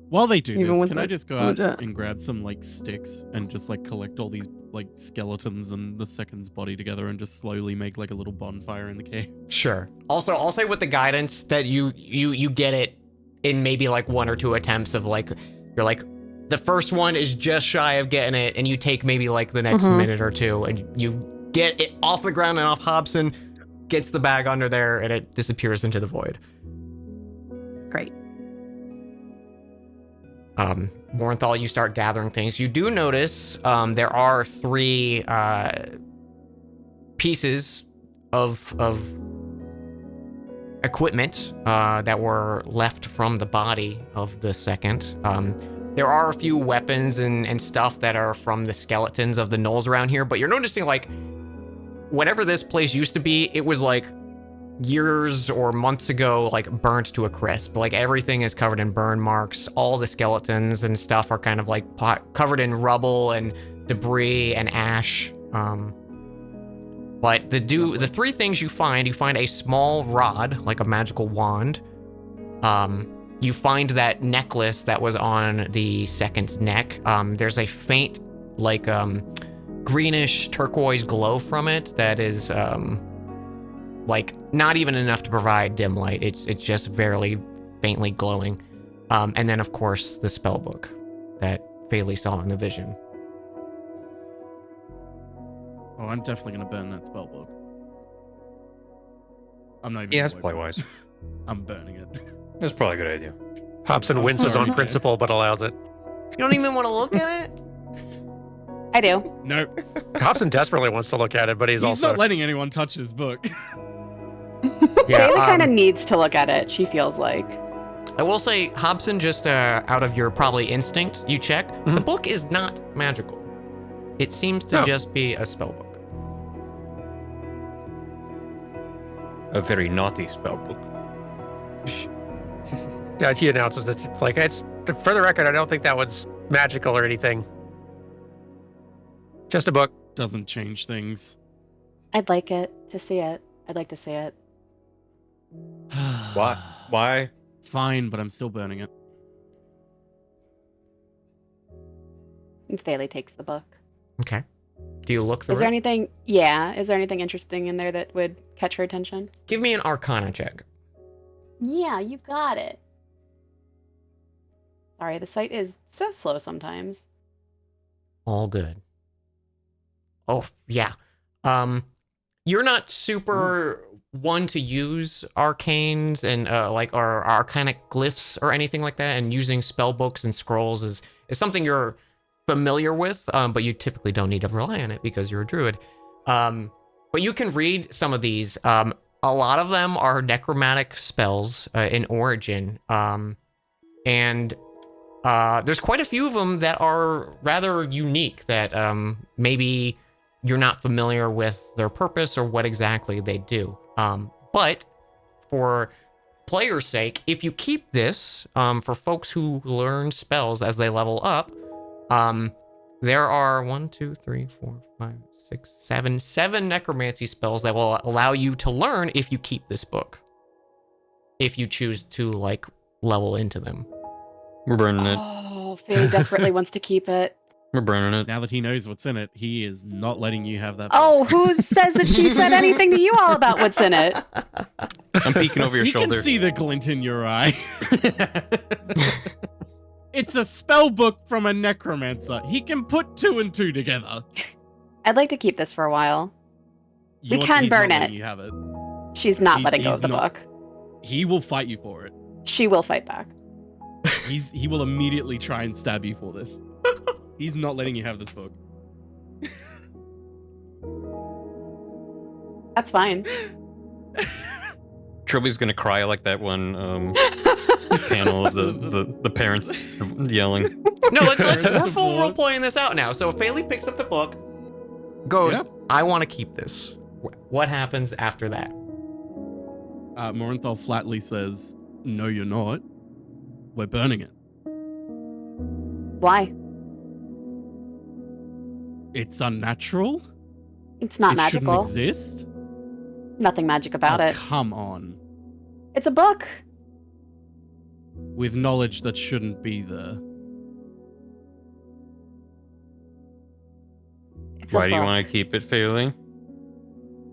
While they do Even this, with can I the- just go with out the- and grab some like sticks and just like collect all these like skeletons and the second's body together and just slowly make like a little bonfire in the cave? Sure. Also, I'll say with the guidance that you get it in maybe like 1 or 2 attempts of like you're like the first one is just shy of getting it, and you take maybe like the next minute or 2, and you get it off the ground and off. Hobson gets the bag under there, and it disappears into the void. Great. Morenthal, you start gathering things. You do notice there are 3 pieces of equipment that were left from the body of the second. There are a few weapons and stuff that are from the skeletons of the gnolls around here, but you're noticing like whatever this place used to be, it was like years or months ago, like burnt to a crisp. Like everything is covered in burn marks. All the skeletons and stuff are kind of like covered in rubble and debris and ash. But the 3 things you find a small rod, like a magical wand. You find that necklace that was on the second's neck. There's a faint, like greenish turquoise glow from it that is like not even enough to provide dim light. It's just very faintly glowing. And then of course the spell book that Phaley saw in the vision. Oh, I'm definitely gonna burn that spell book. I'm not even. Yeah, that's gonna probably worry wise. about it. I'm burning it. That's probably a good idea. Hobson I'm winces sorry, on man. principle, but allows it. You don't even want to look at it? I do. Nope. Hobson desperately wants to look at it, but he's He's also not letting anyone touch his book. Yeah. Bailey kind of needs to look at it, she feels like. I will say, Hobson, just out of your probably instinct, you check. The Mhm. book is not magical. It seems to Oh. just be a spell book. A very naughty spell book. Yeah, he announces that it's like it's for the record. I don't think that one's magical or anything. Just a book. Doesn't change things. I'd like it to see it. I'd like to see it. Why? Why? Fine, but I'm still burning it. And Faylee takes the book. Okay. Do you look through Is there it? anything? Yeah. Is there anything interesting in there that would catch her attention? Give me an Arcana check. Yeah, you got it. Sorry, the site is so slow sometimes. All good. Oh, yeah. You're not super one to use arcanes and or arcanic glyphs or anything like that, and using spell books and scrolls is something you're familiar with, but you typically don't need to rely on it because you're a druid. But you can read some of these. A lot of them are necromantic spells in origin, and there's quite a few of them that are rather unique that maybe you're not familiar with their purpose or what exactly they do. But for players' sake, if you keep this, for folks who learn spells as they level up, there are 7 necromancy spells that will allow you to learn if you keep this book. If you choose to like level into them. We're burning it. Oh, Faye desperately wants to keep it. We're burning it. Now that he knows what's in it, he is not letting you have that. Oh, who says that she said anything to you all about what's in it? I'm peeking over your You shoulder. can see the glint in your eye. It's a spell book from a necromancer. He can put 2 and 2 together. I'd like to keep this for a while. You We can he's not burn letting it. You have it. She's not He's- letting go he's of the not- book. He will fight you for it. She will fight back. He will immediately try and stab you for this. He's not letting you have this book. That's fine. Trilby's gonna cry like that one panel of the parents yelling. No, we're Parents full divorce. role playing this out now. So if Faylee picks up the book, goes, Yeah. I want to keep this. What happens after that? Morinthal flatly says, "No, you're not. We're burning it. Why? It's unnatural. It's not it magical. shouldn't exist. Nothing magic about Oh, it. Come on. It's a book. With knowledge that shouldn't be there. It's Why a do you book. want to keep it, Failing?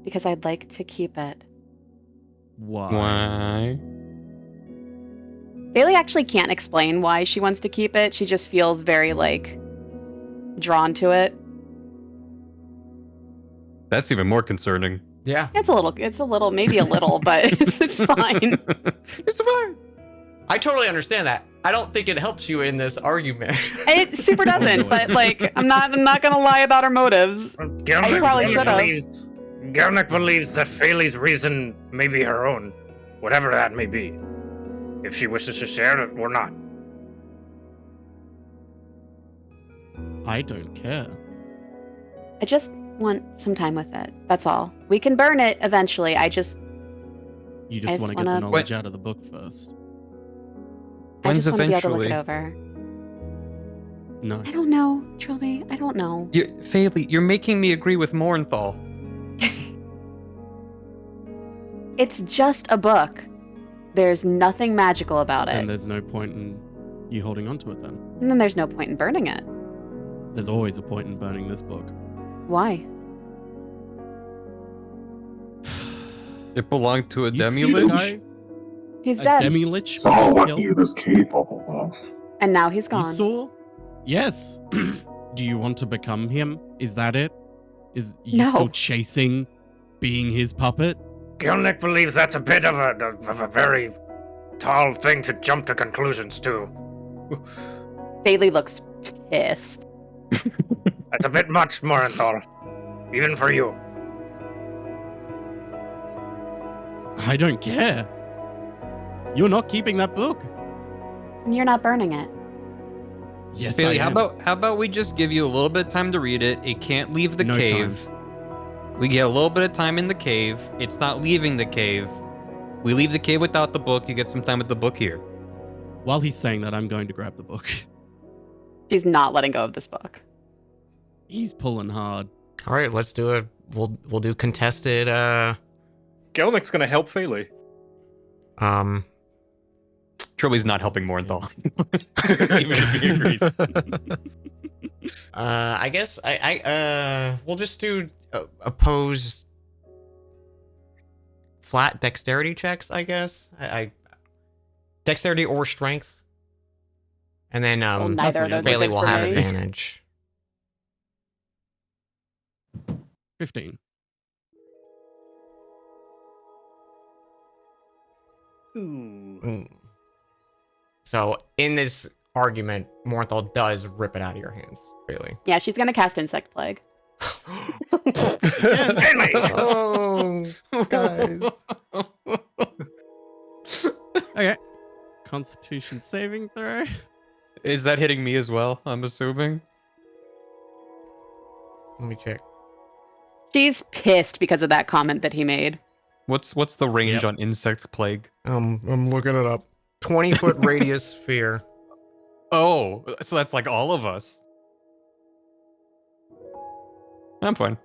Because I'd like to keep it. Why? Why? Bailey actually can't explain why she wants to keep it. She just feels very, like, drawn to it. That's even more concerning. Yeah. It's a little, maybe a little, but it's fine. It's fine. I totally understand that. I don't think it helps you in this argument. It super doesn't, but, like, I'm not gonna lie about her motives. I probably should have. Gelnick believes that Faylee's reason may be her own, whatever that may be. If she wishes to share it or not. I don't care. I just want some time with it. That's all. We can burn it eventually. You I just just want to get wanna- the knowledge out of the book first. When's just want to be able to look it eventually? over. No. I don't know, Trilby. I don't know. Faylee, you're making me agree with Morinthal. It's just a book. There's nothing magical about it. And there's no point in you holding on to it then. And then there's no point in burning it. There's always a point in burning this book. Why? It belonged to a You see the demi-lich? guy? He's A dead. demi-lich we Saw just what killed? he was capable of. And now he's You gone. saw? Yes. Do you want to become him? Is that it? Is you No. still chasing being his puppet? Gelnick believes that's a bit of a very tall thing to jump to conclusions to. Bailey looks pissed. That's a bit much, Morinthal. Even for you. I don't care. You're not keeping that book. And you're not burning it. Yes, Bailey, I how am. about we just give you a little bit of time to read it? It can't leave the No cave. We get a little bit of time in the cave. It's not leaving the cave. We leave the cave without the book. You get some time with the book here. While he's saying that, I'm going to grab the book. She's not letting go of this book. He's pulling hard. All right, let's do it. We'll do contested. Gelnick's gonna help Feli. Trilby's not helping Morenthal. Even if he agrees. I guess we'll just do opposed flat dexterity checks. I guess I dexterity or strength, and then Well, neither of those are Bailey good will for have me. advantage. 15. Mm. So in this argument, Morenthal does rip it out of your hands, Bailey. Yeah, she's gonna cast Insect Plague. Bailey! Oh, guys. Okay. Constitution saving throw. Is that hitting me as well? I'm assuming. Let me check. She's pissed because of that comment that he made. What's the range Yep. on insect plague? I'm looking it up. 20-foot radius sphere. Oh, so that's like all of us. I'm fine.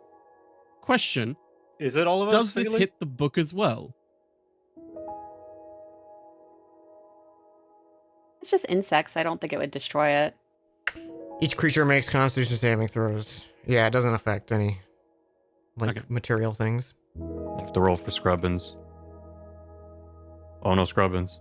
Question. Is it all of us? Does this Feli? hit the book as well? It's just insects. I don't think it would destroy it. Each creature makes Constitution saving throws. Yeah, it doesn't affect any Okay. material things. I have to roll for Scrubbins. Oh no, Scrubbins.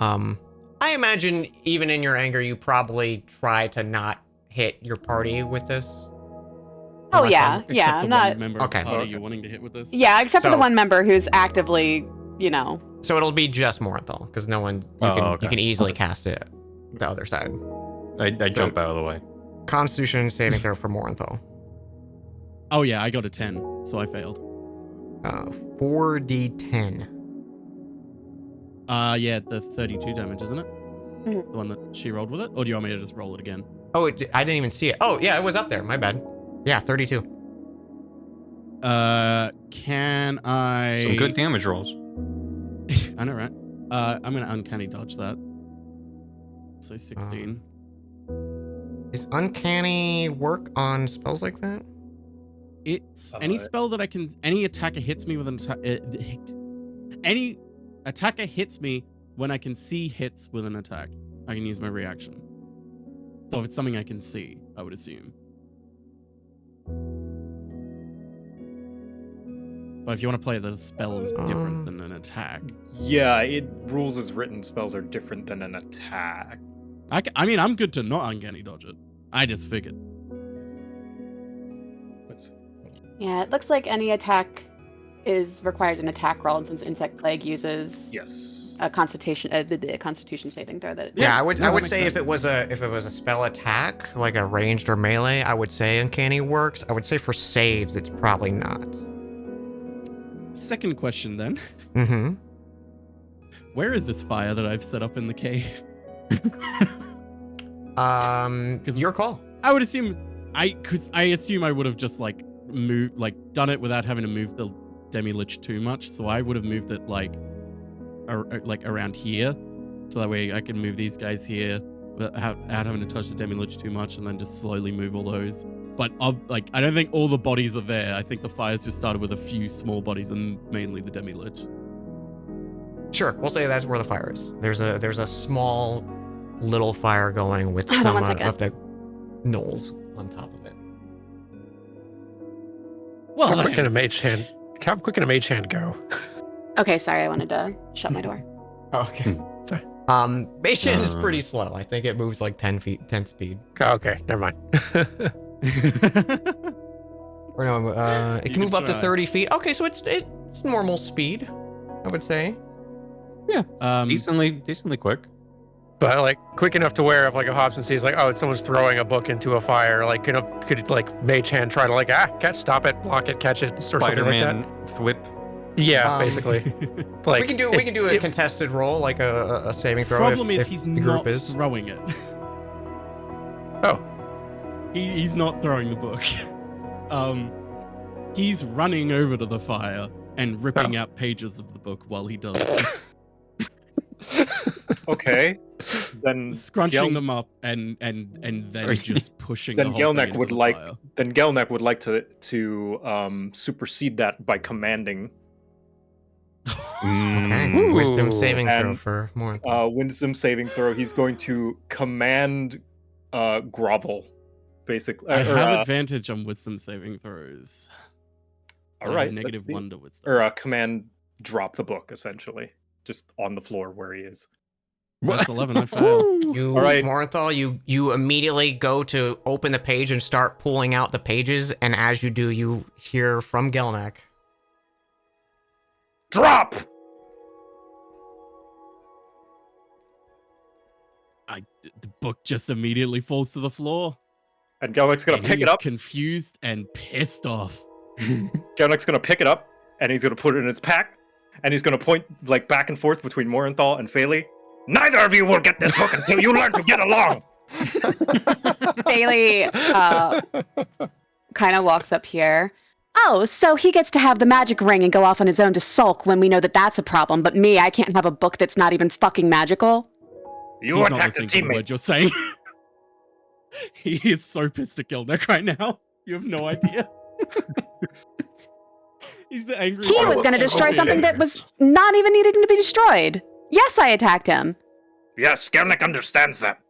I imagine even in your anger, you probably try to not hit your party with this. Oh Unless yeah, I'm- Except yeah. the I'm one not. member Okay. of the party Okay. you're wanting to hit with this? Yeah, except for the So- one member who's actively, you know. So it'll be just Morenthal, because no one Okay. you can easily cast it the other side. I jump out of the way. Constitution saving throw for Morenthal. Oh yeah, I got a 10, so I failed. 4d10. Yeah, the 32 damage, isn't it? Mhm. The one that she rolled with it? Or do you want me to just roll it again? Oh, I didn't even see it. Oh, yeah, it was up there. My bad. Yeah, 32. Can I... Some good damage rolls. I know, right? I'm gonna uncanny dodge that. So 16. Is uncanny work on spells like that? It's any spell that I can... Any attacker hits me with an attack... any attacker hits me when I can see hits with an attack. I can use my reaction. So if it's something I can see, I would assume. But if you want to play the spell is different than an attack. Yeah, rules as written spells are different than an attack. I mean, I'm good to not uncanny dodge it. I just figured. Let's Yeah, it looks like any attack requires an attack roll, and since Insect Plague uses yes. a Constitution saving throw, that Yeah, I would that I would makes say if sense. it was a spell attack, like a ranged or melee, I would say uncanny works. I would say for saves, it's probably not. Second question then. Mm-hmm. Where is this fire that I've set up in the cave? Your call. I would assume I assume I would have just like done it without having to move the demi-lich too much. So I would have moved it like around here, so that way I can move these guys here without having to touch the demi-lich too much, and then just slowly move all those. But I don't think all the bodies are there. I think the fires just started with a few small bodies and mainly the demi-lich. Sure, we'll say that's where the fire is. There's a small little fire going with Hold on some one second. of the knolls on top of it. Well, How quick can a mage hand? How quick can a mage hand go? Okay, sorry, I wanted to shut my door. Okay. Sorry. Mage Hand is pretty slow. I think it moves like 10 speed. Oh, okay, never mind. Or no, it You can move can up to try. 30 feet. Okay, so it's normal speed, I would say. Decently quick. But like quick enough to where if like a Hobson sees like, oh, someone's throwing a book into a fire, like could like mage hand try to like catch, stop it, block it, catch it, or something like that. Spider-Man thwip. Yeah, basically. Like we can do a contested roll, like a saving throw. Problem if is he's the not group is. throwing it. Oh. He's not throwing the book. He's running over to the fire and ripping out pages of the book while he does it. Okay. Then Scrunching them up and then just pushing then the whole thing Gelnek into would the like fire. then Gelnek would like to supersede that by commanding. Okay. Wisdom Ooh. saving throw And, for more. Wisdom saving throw. He's going to command grovel, basically. I have advantage on wisdom saving throws. All right. Negative let's see. 1 to wisdom. Or command drop the book, essentially, just on the floor where he is. That's 11. I failed. You, All right. Morenthal, you immediately go to open the page and start pulling out the pages, and as you do, you hear from Gelnek. Drop! The book just immediately falls to the floor. And Gelnek's gonna and pick he it is up. confused and pissed off. Gelnek's gonna pick it up, and he's gonna put it in his pack, and he's gonna point like back and forth between Morenthal and Phaley. Neither of you will get this book until you learn to get along. Bailey kind of walks up here. Oh, so he gets to have the magic ring and go off on his own to sulk when we know that that's a problem, but me, I can't have a book that's not even fucking magical? You He's not attacked a listening to the teammate. word you're saying. He is so pissed at Gelnek right now. You have no idea. He's the angry He one. was going to destroy so something that dangerous. was not even needing to be destroyed. Yes, I attacked him. Yes, Gelnek understands that.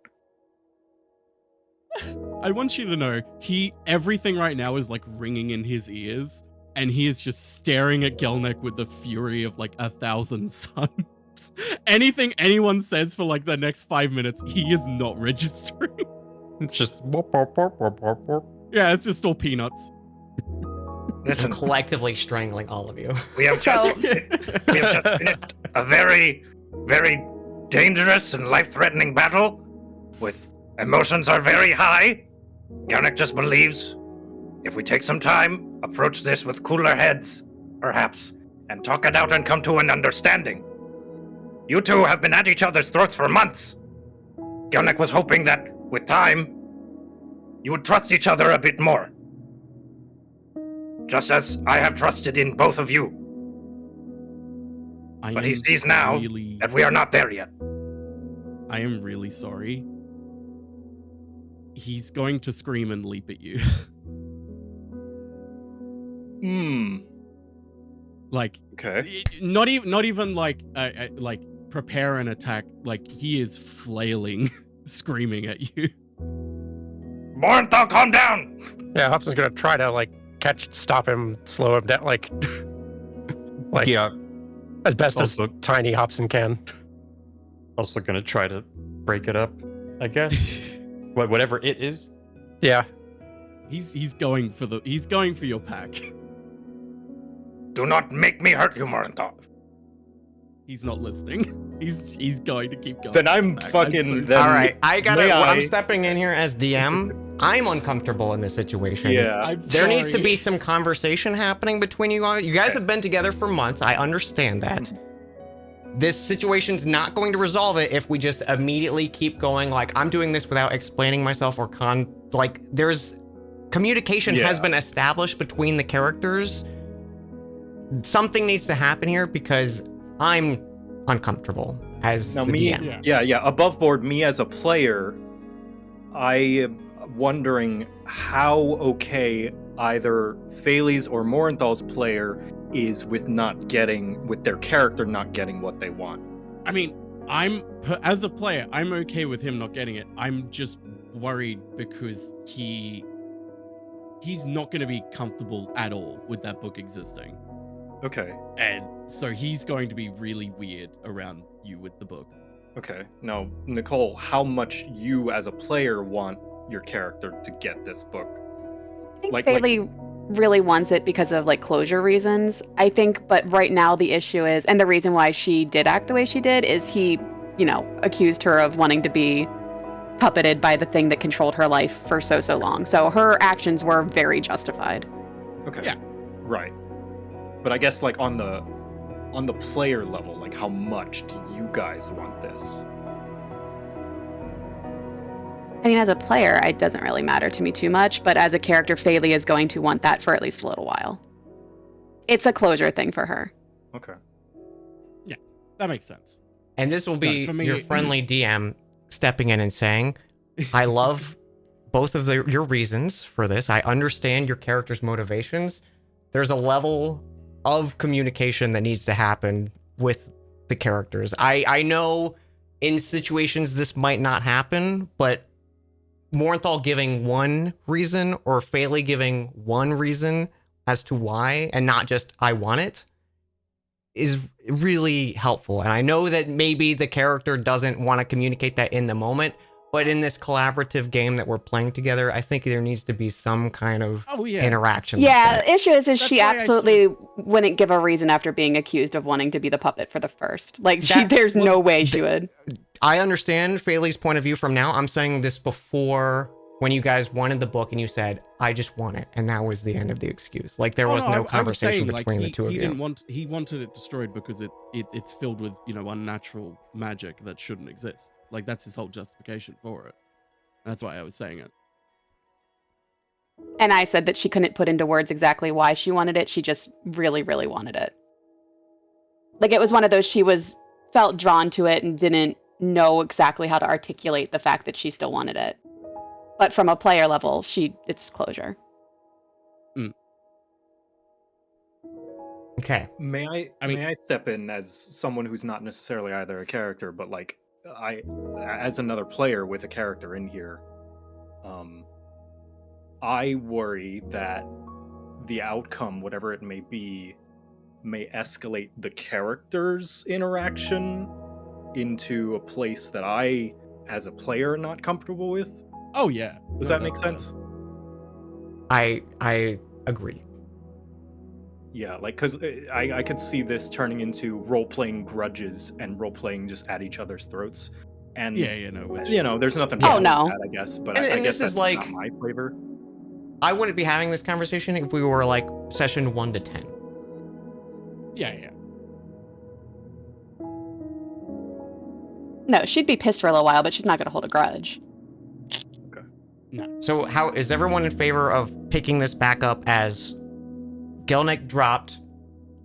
I want you to know, everything right now is like ringing in his ears, and he is just staring at Gelnek with the fury of like 1,000 suns. Anything anyone says for like the next 5 minutes, he is not registering. It's just whoop, whoop, whoop, whoop, whoop, whoop. Yeah, it's just all peanuts. Listen, Collectively strangling all of you. we have just finished a very, very dangerous and life-threatening battle. With emotions are very high. Gelnek just believes if we take some time, approach this with cooler heads, perhaps, and talk it out and come to an understanding. You two have been at each other's throats for months. Gelnek was hoping that, with time, you would trust each other a bit more. Just as I have trusted in both of you. But he sees now that we are not there yet. I am really sorry. He's going to scream and leap at you. Like, Okay. not even like prepare an attack. Like, he is flailing, screaming at you. Morenthal, calm down! Yeah, Hobson's gonna try to like stop him, slow him down, like Yeah, as best Also- as tiny Hobson can. also gonna try to break it up, I guess. Whatever it is. Yeah. He's going for your pack. Do not make me hurt you, Morenthal. He's not listening. He's going to keep going. Then I'm for the pack. fucking- so then- sorry. All right, may I'm I- stepping in here as DM. I'm uncomfortable in this situation. Yeah. I'm There needs to sorry. be some conversation happening between you all. You guys have been together for months. I understand that. This situation's not going to resolve it if we just immediately keep going like I'm doing this without explaining myself or there's communication has Yeah. been established between the characters. Something needs to happen here because I'm uncomfortable as Now the me, DM. yeah. Above board, me as a player, I am wondering how okay either Phaley's or Morenthal's player is with their character not getting what they want. I mean, as a player, I'm okay with him not getting it. I'm just worried because he's not going to be comfortable at all with that book existing. Okay. And so he's going to be really weird around you with the book. Okay. Now, Nicole, how much you as a player want your character to get this book? I think Like- Bailey really wants it because of like closure reasons. I think, but right now the issue is, and the reason why she did act the way she did is he, accused her of wanting to be puppeted by the thing that controlled her life for so long. So her actions were very justified. Okay. Yeah. Right. But I guess like on the on the player level, like how much do you guys want this? I mean, as a player, it doesn't really matter to me too much, but as a character, Faylee is going to want that for at least a little while. It's a closure thing for her. Okay. Yeah, that makes sense. And this will be for me- your friendly DM stepping in and saying, I love both of your reasons for this. I understand your character's motivations. There's a level of communication that needs to happen with the characters. I know in situations this might not happen, but Morenthal giving one reason or Faylee giving one reason as to why and not just I want it is really helpful. And I know that maybe the character doesn't want to communicate that in the moment, but in this collaborative game that we're playing together, I think there needs to be some kind of interaction. Yeah, like the that. issue is That's she why I absolutely wouldn't give a reason after being accused of wanting to be the puppet for the first. Like, there's no way she would. I understand Faylee's point of view from now. I'm saying this before when you guys wanted the book and you said, I just want it. And that was the end of the excuse. Like there was no conversation between the two of you. He wanted it destroyed because it's filled with, unnatural magic that shouldn't exist. Like that's his whole justification for it. That's why I was saying it. And I said that she couldn't put into words exactly why she wanted it. She just really, really wanted it. Like it was one of those felt drawn to it and didn't know exactly how to articulate the fact that she still wanted it. But from a player level, it's closure. Okay. May I step in as someone who's not necessarily either a character, but like as another player with a character in here, I worry that the outcome, whatever it may be, may escalate the character's interaction into a place that I, as a player, am not comfortable with. Oh yeah. Does that make sense? I agree. Yeah, like, because I could see this turning into role-playing grudges and role-playing just at each other's throats. And, there's nothing wrong with that, I guess. But I guess that's not my flavor. I wouldn't be having this conversation if we were, like, session 1 to 10. Yeah. No, she'd be pissed for a little while, but she's not going to hold a grudge. Okay. No. So how is everyone in favor of picking this back up as Gelnick dropped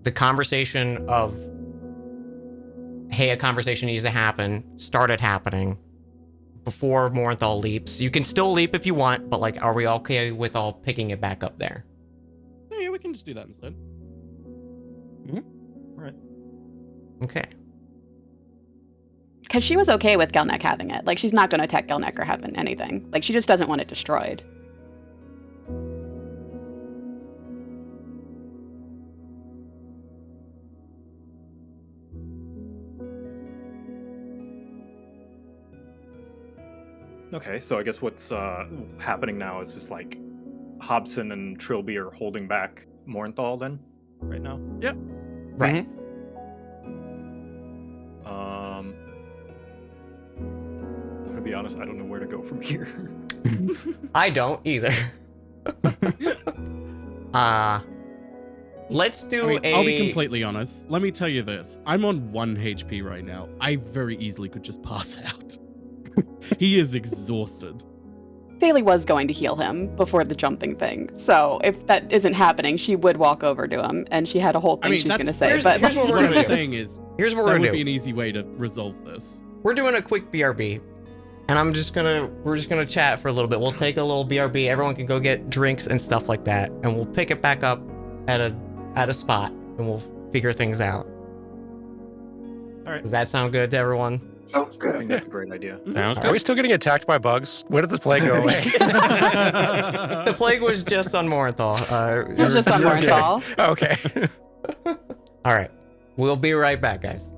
the conversation of, hey, a conversation needs to happen, started happening before Morenthal leaps. You can still leap if you want, but like, are we okay with all picking it back up there? Yeah, we can just do that instead. All right. Okay. Because she was okay with Gelnick having it. Like, she's not going to attack Gelnick or having anything. Like, she just doesn't want it destroyed. Okay, so I guess what's happening now is just like Hobson and Trilby are holding back Morenthal then, right now? Yep. Right. I'm gonna be honest, I don't know where to go from here. I don't either. Let's do I'll be completely honest. Let me tell you this. I'm on 1 HP right now. I very easily could just pass out. He is exhausted. Faylee was going to heal him before the jumping thing. So if that isn't happening, she would walk over to him, and she had a whole thing she's going to say. here's But what we're gonna I'm do. saying is, Here's what that we're would gonna be do. an easy way to resolve this. We're doing a quick BRB, and we're just gonna chat for a little bit. We'll take a little BRB. Everyone can go get drinks and stuff like that, and we'll pick it back up at a spot, and we'll figure things out. All right. Does that sound good to everyone? Sounds I think good. that's a great idea. Sounds Are we still getting attacked by bugs? When did the plague go away? The plague was just on Morenthal. it was just on you're good. Morenthal. Okay. All right. We'll be right back, guys.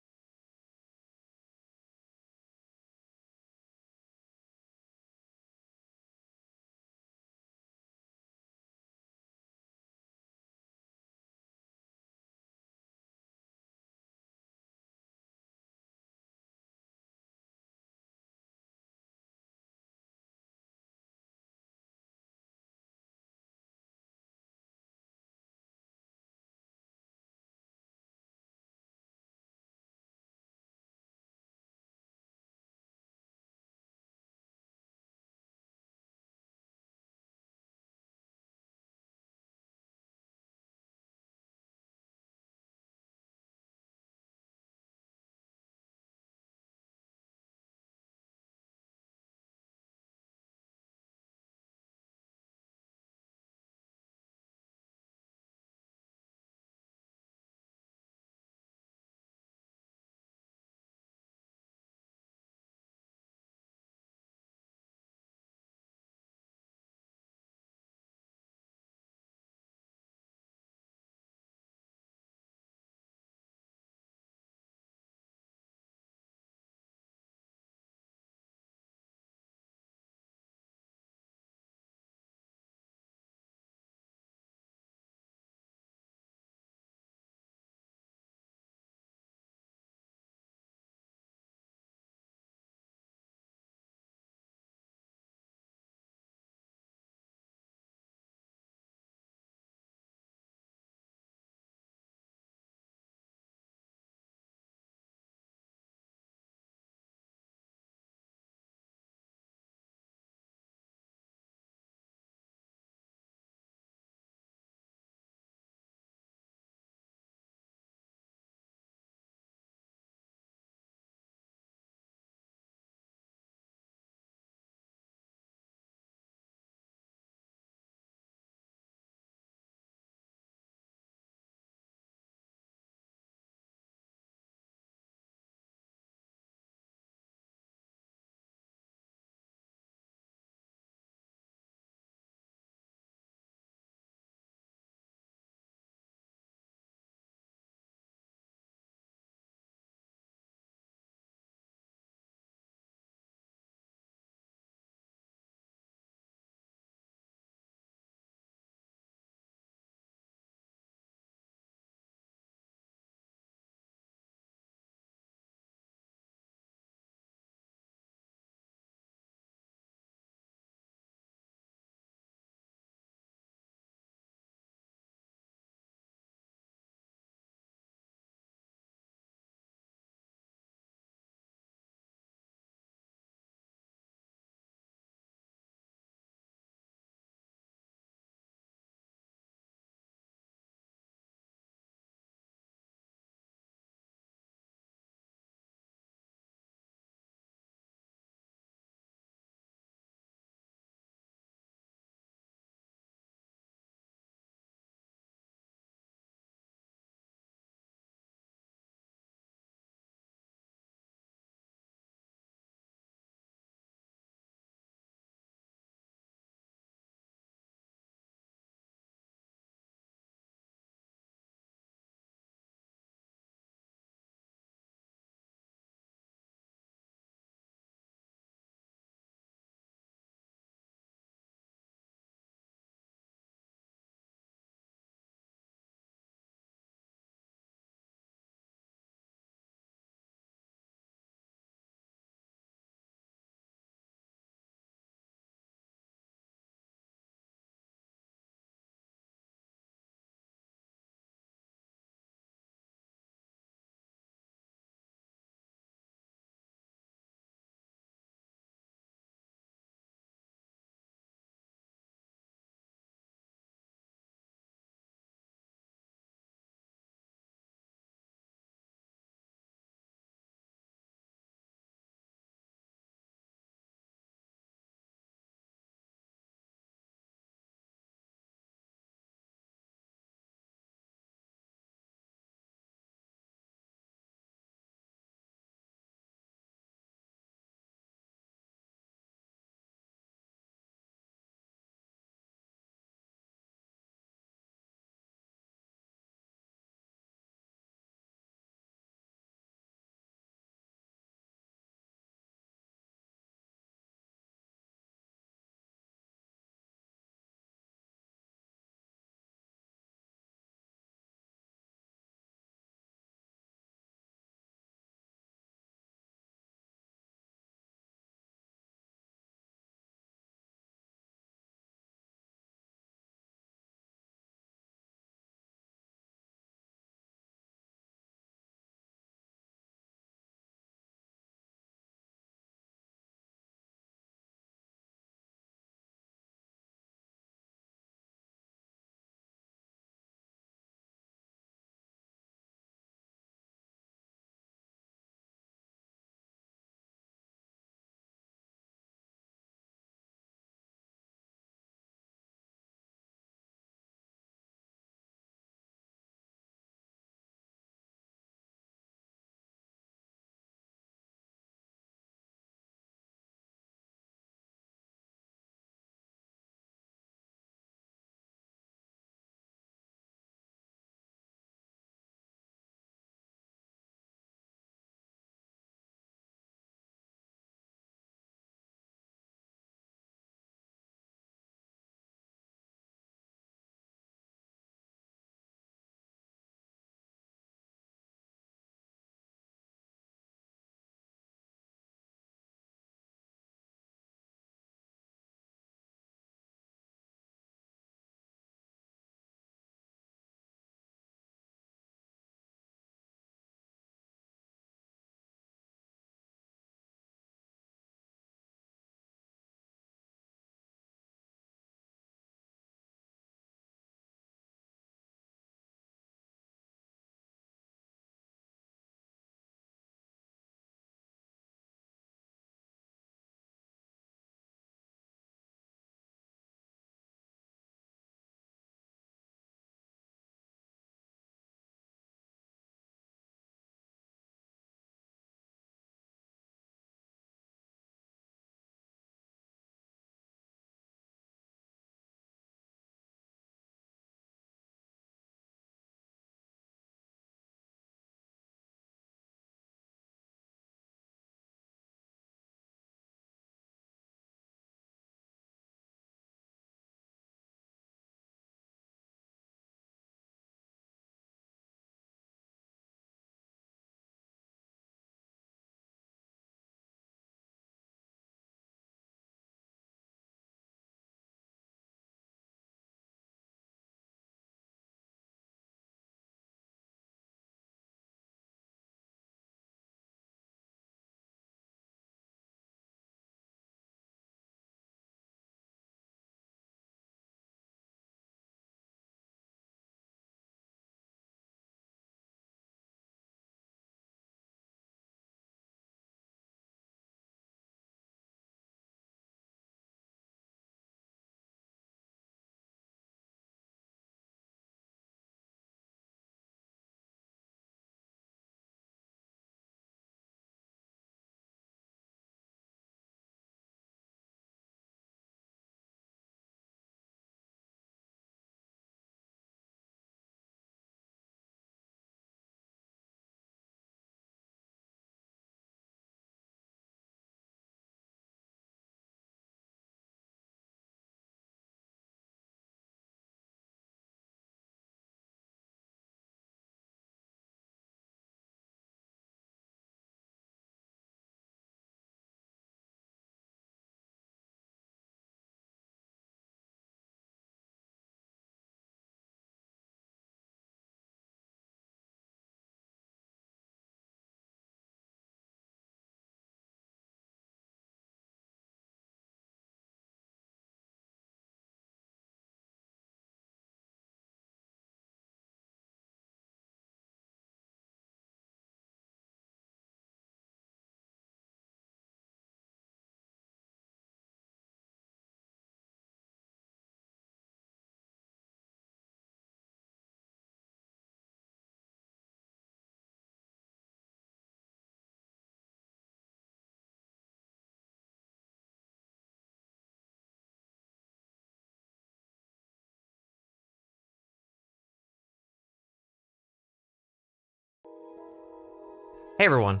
Hey everyone,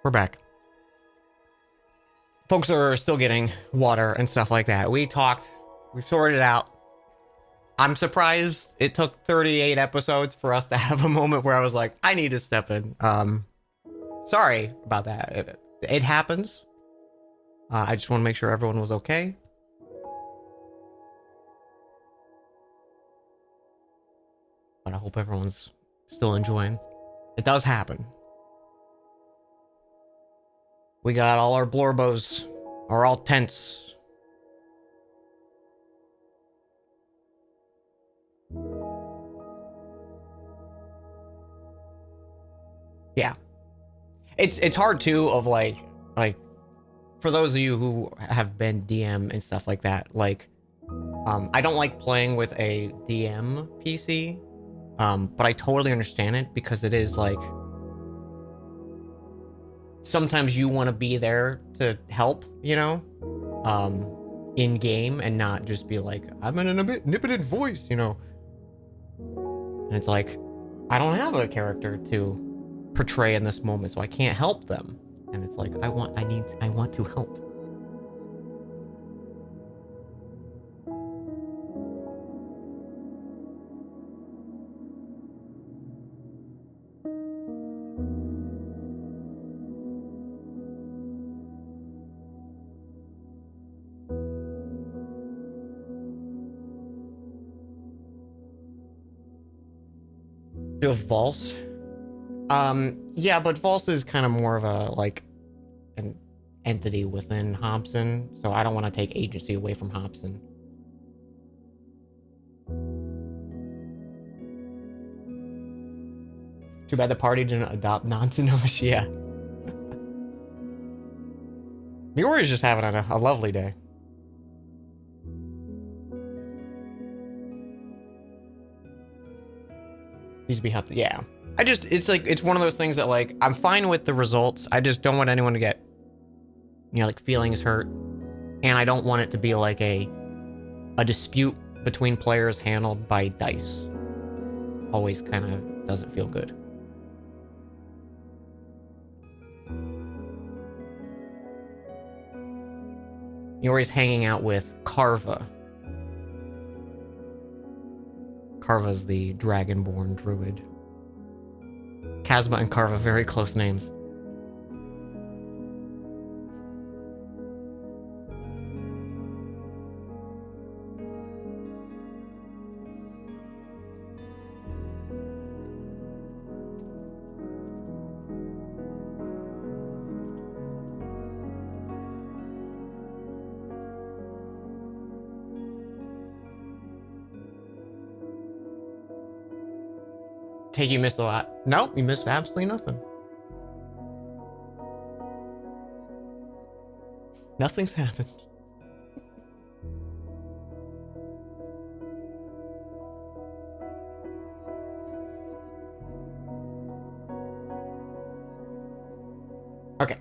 we're back. Folks are still getting water and stuff like that. We talked, we've sorted it out. I'm surprised it took 38 episodes for us to have a moment where I was like, I need to step in. Sorry about that. It happens. I just want to make sure everyone was okay. But I hope everyone's still enjoying. It does happen. We got all our blorbos are all tense. Yeah. It's hard too of like for those of you who have been DM and stuff like that, like I don't like playing with a DM PC. But I totally understand it because it is like sometimes you want to be there to help, you know, in game and not just be like, I'm in an omnipotent voice, you know. And it's like, I don't have a character to portray in this moment, so I can't help them. And it's like, I want to help. Do a Valse? Yeah, but Valse is kind of more of a, like, an entity within Hobson, so I don't want to take agency away from Hobson. Too bad the party didn't adopt Nansunomish, yeah. Miori is just having a lovely day. Needs to be helped. Yeah. It's one of those things that, like, I'm fine with the results. I just don't want anyone to get, you know, like, feelings hurt. And I don't want it to be like a dispute between players handled by dice. Always kind of doesn't feel good. Miori's hanging out with Carva. Carva's the dragonborn druid. Kazma and Carva, very close names. Take, you missed a lot. Nope, you missed absolutely nothing. Nothing's happened. Okay.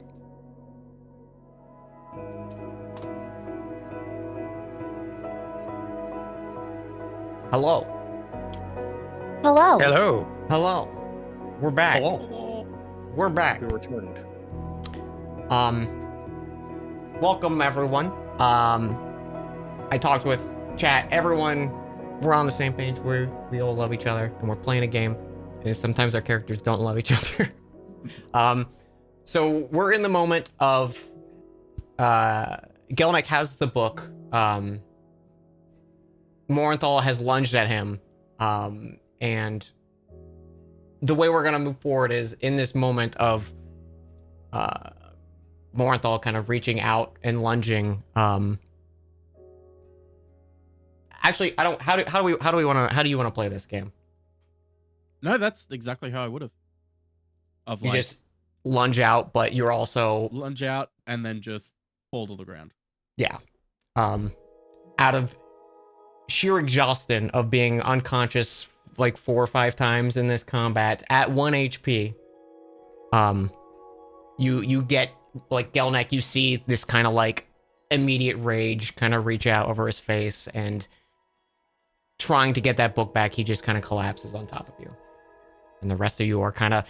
Hello. Hello. Hello. Hello. We're back. Hello. We're back. We returned. Welcome everyone. I talked with chat. Everyone, we're on the same page. We all love each other and we're playing a game. And sometimes our characters don't love each other. So we're in the moment of Gelnick has the book. Morenthal has lunged at him. And the way we're gonna move forward is in this moment of Morenthal kind of reaching out and lunging. Actually, I don't. How do you want to play this game? No, that's exactly how I would have. Of You like just lunge out, but you're also lunge out and then just fall to the ground. yeah, out of sheer exhaustion of being unconscious like 4 or 5 times in this combat at 1 HP. You get like Gelnick, you see this kind of like immediate rage kind of reach out over his face, and trying to get that book back, he just kind of collapses on top of you. And the rest of you are kind of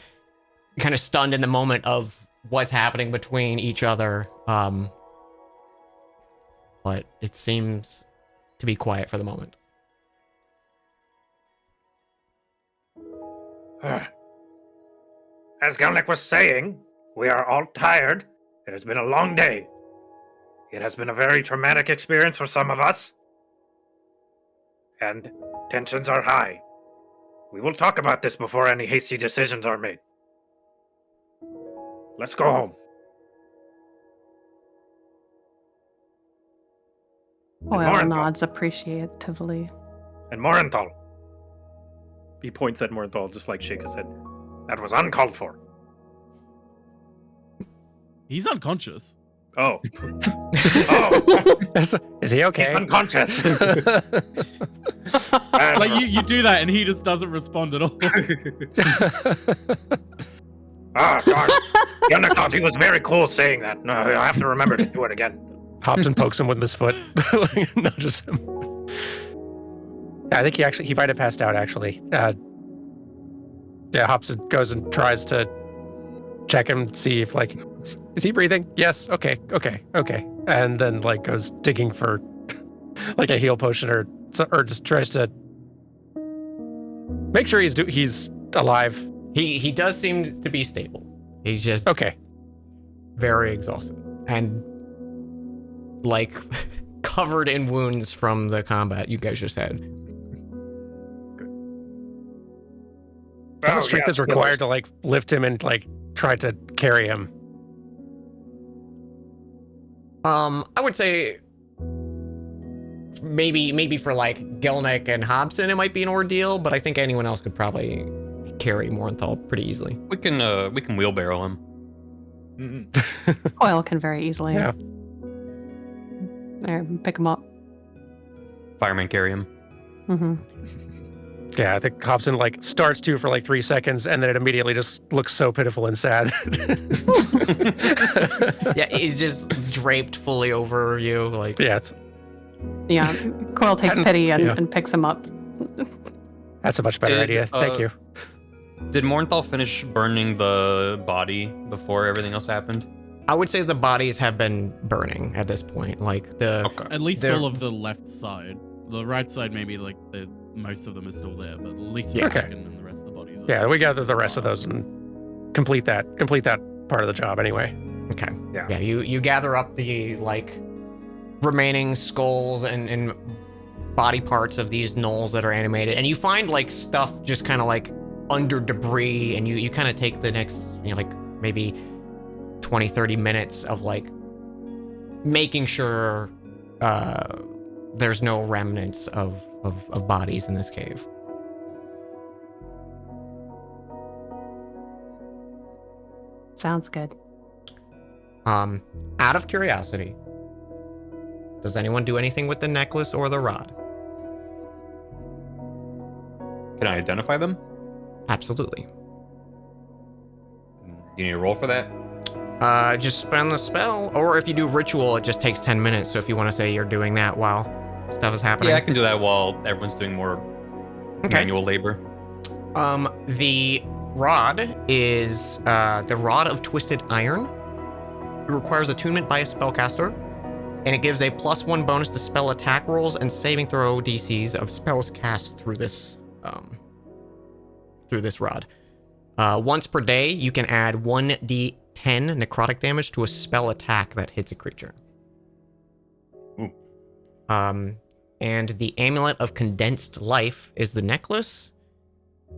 kind of stunned in the moment of what's happening between each other. But it seems to be quiet for the moment. As Gelnick was saying, we are all tired. It has been a long day. It has been a very traumatic experience for some of us. And tensions are high. We will talk about this before any hasty decisions are made. Let's go home. Coil Morinthal. nods appreciatively. And Morinthal, He points at Morinthal, just like shakes his head. that was uncalled for. He's unconscious. Oh, Oh, Is he he's okay? unconscious. Like you do that and he just doesn't respond at all. Ah, darn. Gelnick, he was very cool saying that. No, I have to remember to do it again. Hobson pokes him with his foot, nudges him. I think he might have passed out actually. Yeah, Hobson goes and tries to check him, see if like, is he breathing? Yes. Okay. And then like goes digging for like a heal potion or just tries to make sure he's alive. He does seem to be stable. He's just Okay. very exhausted and like covered in wounds from the combat you guys just had. How Oh, much strength yes, is required yes. to like lift him and like try to carry him? I would say maybe for like Gelnick and Hobson it might be an ordeal, but I think anyone else could probably carry Morinthal pretty easily. We can wheelbarrow him. mhm. Coil can very easily. Yeah. There, pick him up. Fireman carry him. Mm-hmm. Yeah, I think Hobson like starts to for like 3 seconds, and then it immediately just looks so pitiful and sad. Yeah, he's just draped fully over you, like Yeah, Yeah, Coil takes Hadn't- pity yeah. and picks him up. that's a much better Did, idea. Thank you. Did Morinthal finish burning the body before everything else happened? I would say the bodies have been burning at this point. Like the Okay. At least They're- all of the left side. The right side, maybe like most of them are still there, but at least the Yeah. Okay. second and the rest of the bodies. Yeah, we gather the rest of those and complete that part of the job anyway. okay, Yeah. you gather up the like remaining skulls and body parts of these gnolls that are animated, and you find like stuff just kind of like under debris, and you kind of take the next like maybe 20-30 minutes of like making sure there's no remnants of bodies in this cave. Sounds good. Out of curiosity, does anyone do anything with the necklace or the rod? Can I identify them? Absolutely. You need a roll for that? Just spend the spell, or if you do ritual, it just takes 10 minutes. So if you want to say you're doing that while stuff is happening. Yeah, I can do that while everyone's doing more Okay. manual labor. The rod is the Rod of Twisted Iron. It requires attunement by a spellcaster, and it gives a +1 bonus to spell attack rolls and saving throw DCs of spells cast through this rod. Once per day, you can add 1d10 necrotic damage to a spell attack that hits a creature. Ooh. And the Amulet of Condensed Life is the necklace.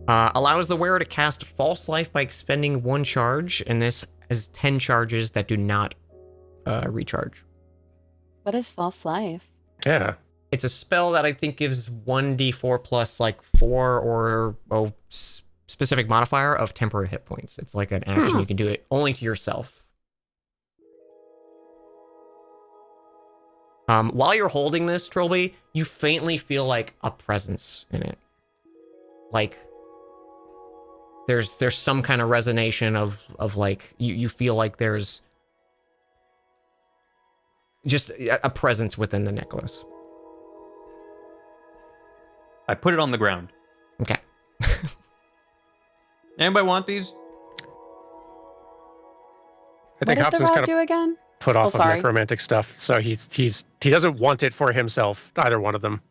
Allows the wearer to cast False Life by expending 1 charge, and this has 10 charges that do not recharge. What is false life? Yeah. It's a spell that I think gives 1d4 plus like 4 or specific modifier of temporary hit points. It's like an action. You can do it only to yourself. While you're holding this, Trilby, you faintly feel like a presence in it. Like there's some kind of resonation of like you feel like there's just a presence within the necklace. I put it on the ground. Okay. Anybody want these? I think what did the Hobson's rod kind of do again? put off Oh, of sorry. necromantic stuff, so he doesn't want it for himself. Either one of them.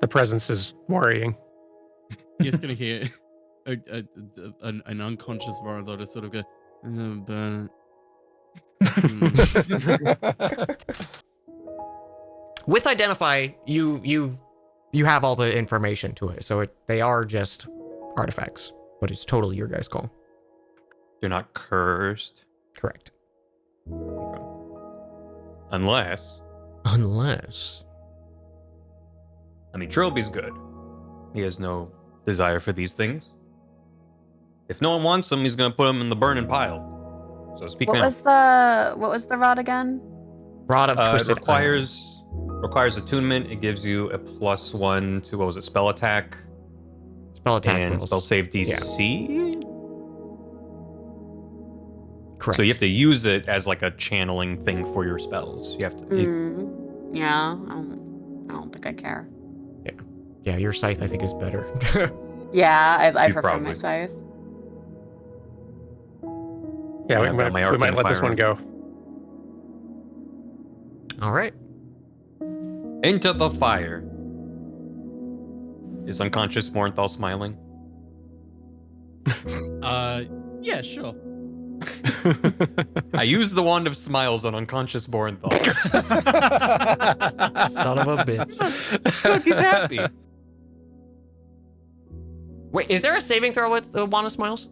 The presence is worrying. You're just gonna hear an unconscious Moronthal just sort of go, burn it. With identify, you have all the information to it, so they are just artifacts, but it's totally your guys' call. They're not cursed. Correct. Okay. Unless, Unless I mean, Trilby's good. He has no desire for these things. If no one wants them, he's gonna put them in the burning pile. So speak What now. was the rod again? Rod of It Twisted requires attunement. It gives you a +1 to, what was it, spell attack spell attack and rolls. spell save DC. Correct. So you have to use it as like a channeling thing for your spells. You have to. Yeah, I don't think I care. Yeah, your scythe I think is better. Yeah, I You prefer my probably- scythe. Yeah, I've got my we might arcane let this fire one go. All right. Into the fire. Is unconscious Morenthal smiling? Yeah, sure. I used the wand of smiles on unconscious Morenthal. Son of a bitch. Look, he's happy. Wait, is there a saving throw with the Wand of Smiles?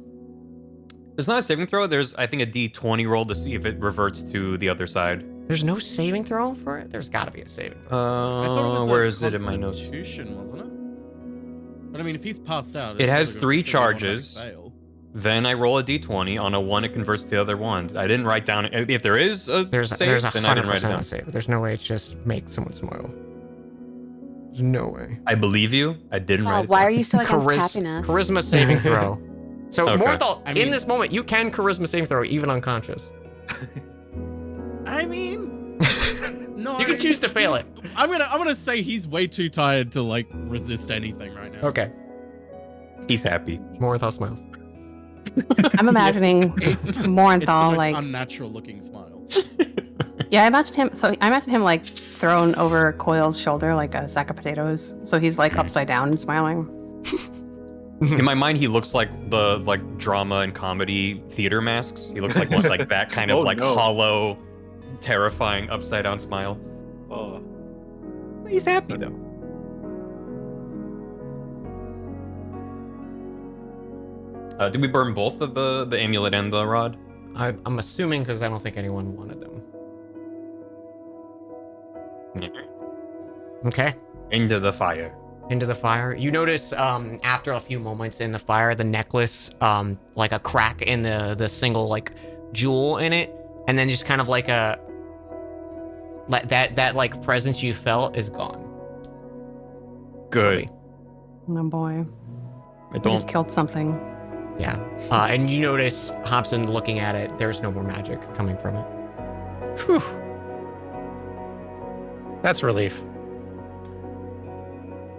There's not a saving throw. There's, I think, a D20 roll to see if it reverts to the other side. There's no saving throw for it? There's got to be a saving throw. I thought it was Where a is it in my notes? Constitution, wasn't it? But I mean, if he's passed out, It it's has sort of 3 because they automatic charges. fail. Then I roll a D20. On a 1, it converts to the other wand. I didn't write down if there is a There's save, a then I didn't write it 100% down. save. There's no way it's just make someone smile. There's no way. I believe you. I didn't Oh, write it why down. are you so against happiness? Charisma saving throw. So Okay. Morenthal, I in mean- this moment, you can charisma saving throw even unconscious. I mean, no. You can choose to fail it. I'm gonna say he's way too tired to like resist anything right now. Okay. He's happy. Morenthal smiles. I'm imagining It's the Morenthal most like unnatural looking smile. yeah, I imagine him like thrown over Coil's shoulder like a sack of potatoes. So he's like upside down and smiling. In my mind, he looks like the drama and comedy theater masks. He looks like one, like that kind of Oh, like no. hollow, terrifying upside down smile. Oh, He's happy though. Did we burn both of the amulet and the rod? I'm assuming because I don't think anyone wanted them. Okay. Into the fire. Into the fire. You notice after a few moments in the fire, the necklace, like a crack in the single like jewel in it, and then just kind of like a that like presence you felt is gone. Good. Oh boy. I He just don't. killed something. Yeah. And you notice Hobson looking at it. There's no more magic coming from it. Whew. That's relief.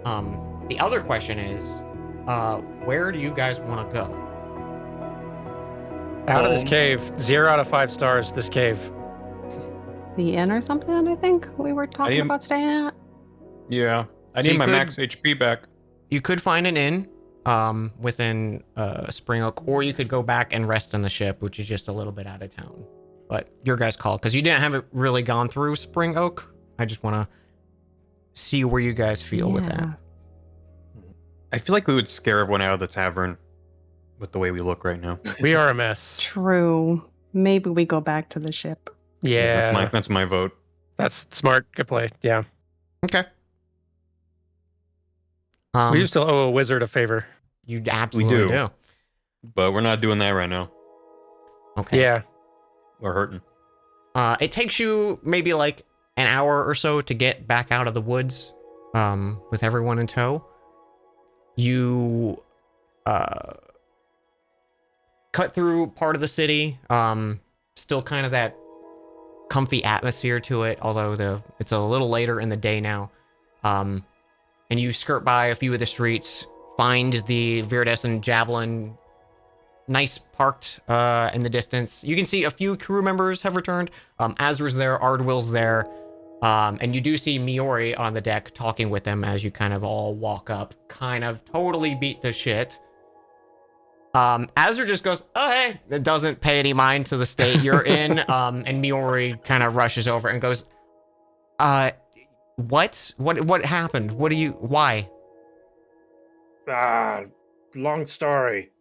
The other question is, where do you guys want to go? Out of this Home. cave. 0 out of 5 stars, this cave. The inn or something, I think we were talking am- about staying at. Yeah. I So need you my could- max HP back. You could find an inn within Spring Oak, or you could go back and rest on the ship, which is just a little bit out of town. But your guys' call, because you didn't have it really gone through Spring Oak. I just want to see where you guys feel with that. Yeah. I feel like we would scare everyone out of the tavern with the way we look right now. We are a mess. True. Maybe we go back to the ship. Yeah. That's my vote. That's smart. Good play. Yeah. Okay. We do still owe a wizard a favor. You absolutely do. But we're not doing that right now. Okay. Yeah. We're hurting. It takes you maybe like an hour or so to get back out of the woods, with everyone in tow. You cut through part of the city. Still kind of that comfy atmosphere to it, although it's a little later in the day now. And you skirt by a few of the streets, find the Viridescent Javelin nice parked in the distance. You can see a few crew members have returned. Azra's there, Ardwill's there, and you do see Miori on the deck talking with them as you kind of all walk up, kind of totally beat to shit. Azra just goes, oh, hey, it doesn't pay any mind to the state you're in, and Miori kind of rushes over and goes, what happened? Why? Long story.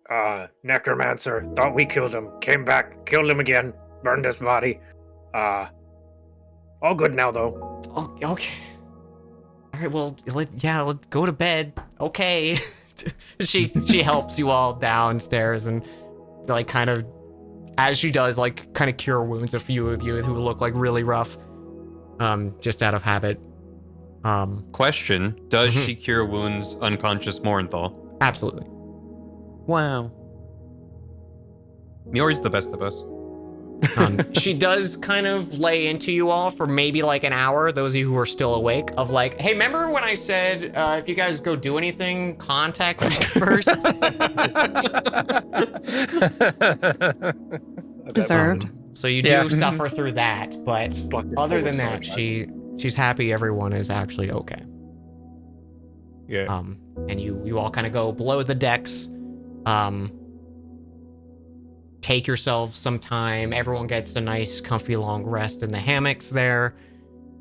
Necromancer thought we killed him, came back, killed him again, burned his body. All good now though. Oh, okay. All right, well, let's go to bed. Okay. she helps you all downstairs and like kind of, as she does, like kind of cure wounds a few of you who look like really rough, just out of habit. Question: does she cure wounds unconscious Morinthal? Absolutely. Wow. Miori's the best of us. She does kind of lay into you all for maybe like an hour, those of you who are still awake, of like, hey, remember when I said if you guys go do anything, contact me first? Deserved. So you do suffer through that, but other than that, she's happy everyone is actually okay. Yeah. And you all kind of go below the decks. Take yourselves some time. Everyone gets a nice, comfy, long rest in the hammocks there.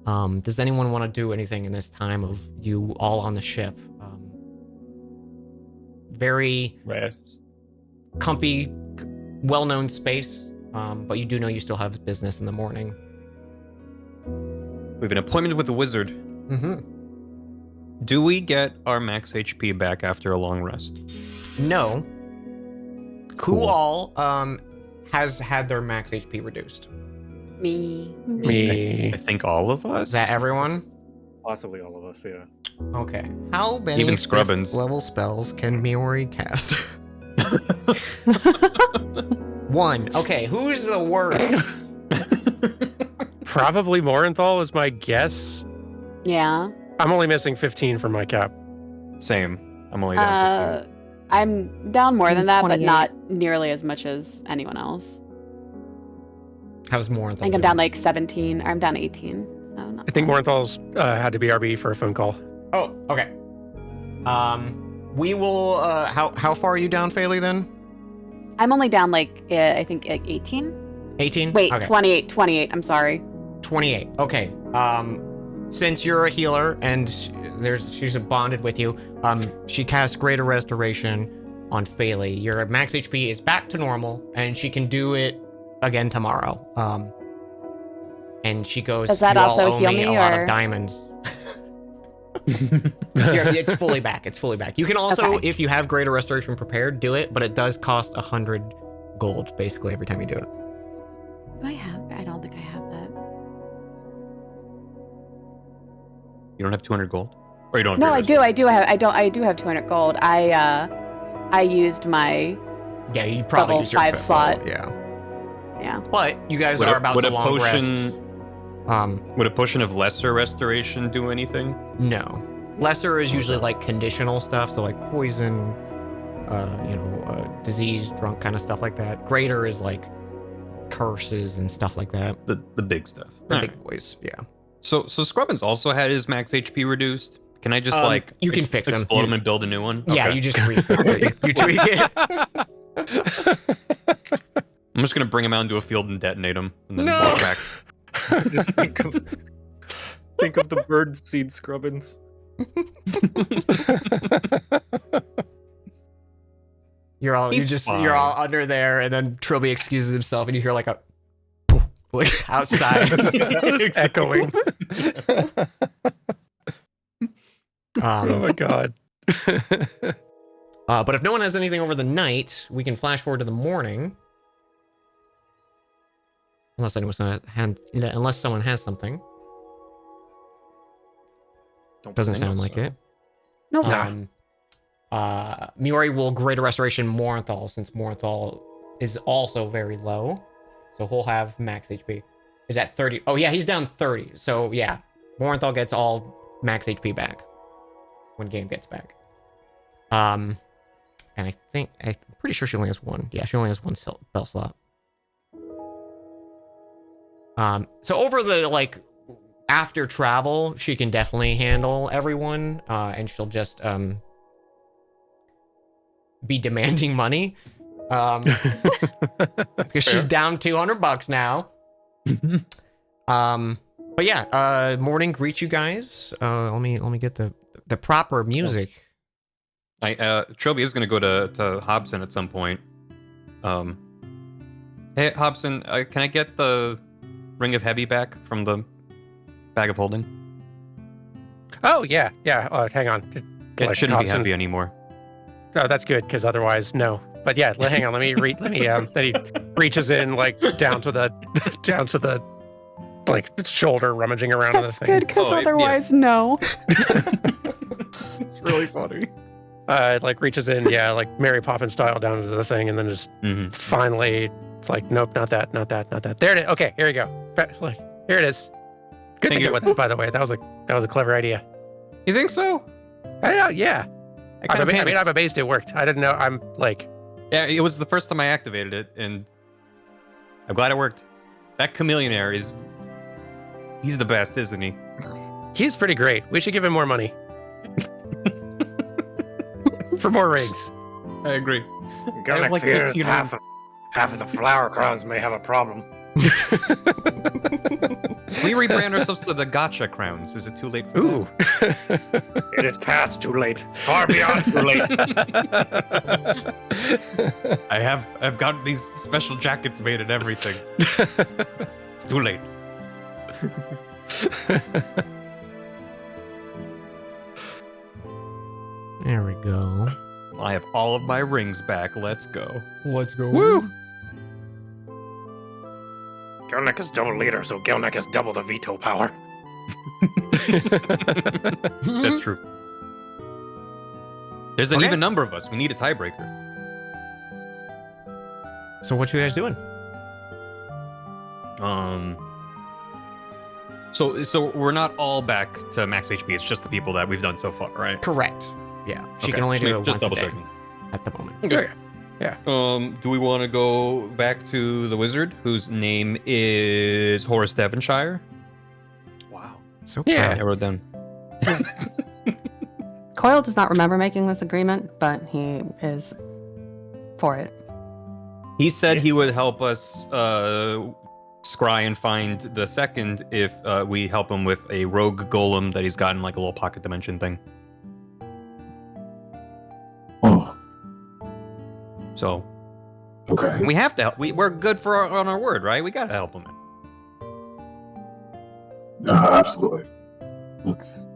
Does anyone want to do anything in this time of you all on the ship? Very comfy, well-known space, but you do know you still have business in the morning. We have an appointment with the wizard. Mm-hmm. Do we get our max HP back after a long rest? No. Cool. Who all has had their max HP reduced? Me. I think all of us. Is that everyone? Possibly all of us, yeah. Okay. How many Even fifth Scrubbins. level spells can Miori cast? 1. Okay, who's the worst? Probably Morinthal is my guess. Yeah. I'm only missing 15 from my cap. Same. I'm only down 15. I'm down more than that, but 28. not nearly as much as anyone else. How's more? I think I'm down like 17, or I'm down 18. So not I think bad. Morinthal's had to be RB for a phone call. Oh, okay. We will. How far are you down, Faley? Then I'm only down like I think like 18. 18. Wait, Okay. 28. I'm sorry. 28. Okay. Since you're a healer and she's bonded with you, she casts Greater Restoration on Faley. Your max HP is back to normal, and she can do it again tomorrow. And she goes, Does that "You also all owe heal me me, a lot or- of diamonds." It's fully back. It's fully back. You can also, Okay. if you have Greater Restoration prepared, do it, but it does cost 100 gold basically every time you do it. Do I have? I don't think I have that. You don't have 200 gold? Or you don't have No, Greater I do. I do have 200 gold. I used my Yeah, you probably Double use your 5 fifth slot. level, yeah. yeah. But you guys Would are a- about would to a long potion- rest. Would a potion of lesser restoration do anything? No. Lesser is usually like conditional stuff, so like poison, disease, drunk kind of stuff like that. Greater is like curses and stuff like that. The big stuff. The Alright. big boys, yeah. So Scrubbins also had his max HP reduced. Can I just you can fix him. explode You- him and build a new one? Yeah, Okay. you just refix it. You tweak it. I'm just gonna bring him out into a field and detonate him, and then No! walk back. Just think of the bird seed scrubbins. You're all He's you're all under there, and then Trilby excuses himself, and you hear like a like outside. Just echoing. Oh my god. But if no one has anything over the night, we can flash forward to the morning. Unless someone has something. Doesn't sound like it. Nope. Miori will Greater Restoration Morinthal, since Morinthal is also very low. So he'll have max HP. Is at 30. Oh yeah, he's down 30. So yeah, Morinthal gets all max HP back when game gets back. And And I'm pretty sure she only has one. Yeah, she only has one spell slot. So over the, like, after travel, she can definitely handle everyone, and she'll just, be demanding money. Because she's down $200 now. But yeah, Morning greets you guys. Let me get the proper music. Trilby is going to go to Hobson at some point. Hey, Hobson, can I get the Ring of Heavy back from the bag of holding? Oh, yeah. Hang on. It shouldn't be heavy anymore. Oh, that's good, because otherwise, no. But yeah, hang on. Let me then he reaches in, like, down to the like shoulder, rummaging around in the That's thing. good, because otherwise, no. It's really funny. Like reaches in, like Mary Poppins style down into the thing, and then just finally, it's like, nope, not that. There it is. Okay, here we go. Like, here it is. Good to get with that, by the way. That was a clever idea. You think so? Yeah. I'm amazed it worked. I didn't know. I'm like, yeah, it was the first time I activated it, and I'm glad it worked. That Chameleonaire he's the best, isn't he? He's pretty great. We should give him more money. For more rings. I agree. Garlic like fears 15 half of the flower crowns may have a problem. We rebrand ourselves to the Gotcha Crowns. Is it too late for Ooh. It is past too late. Far beyond too late. I've got these special jackets made and everything. It's too late. There we go. I have all of my rings back. Let's go. Let's go. Woo! Gelnick is double leader, so Gelnick has double the veto power. That's true. There's an even number of us. We need a tiebreaker. So what you guys doing? So we're not all back to max HP. It's just the people that we've done so far, right? Correct. Yeah, she Okay, can only do it just once a double day checking. at the moment. Okay. Do we want to go back to the wizard, whose name is Horace Devonshire? Wow. So Yeah. I wrote down. Coyle does not remember making this agreement, but he is for it. He said he would help us scry and find the second if we help him with a rogue golem that he's got in like a little pocket dimension thing. Oh, So okay. we have to help. We're good on our word, right? We gotta help him. Absolutely. Let's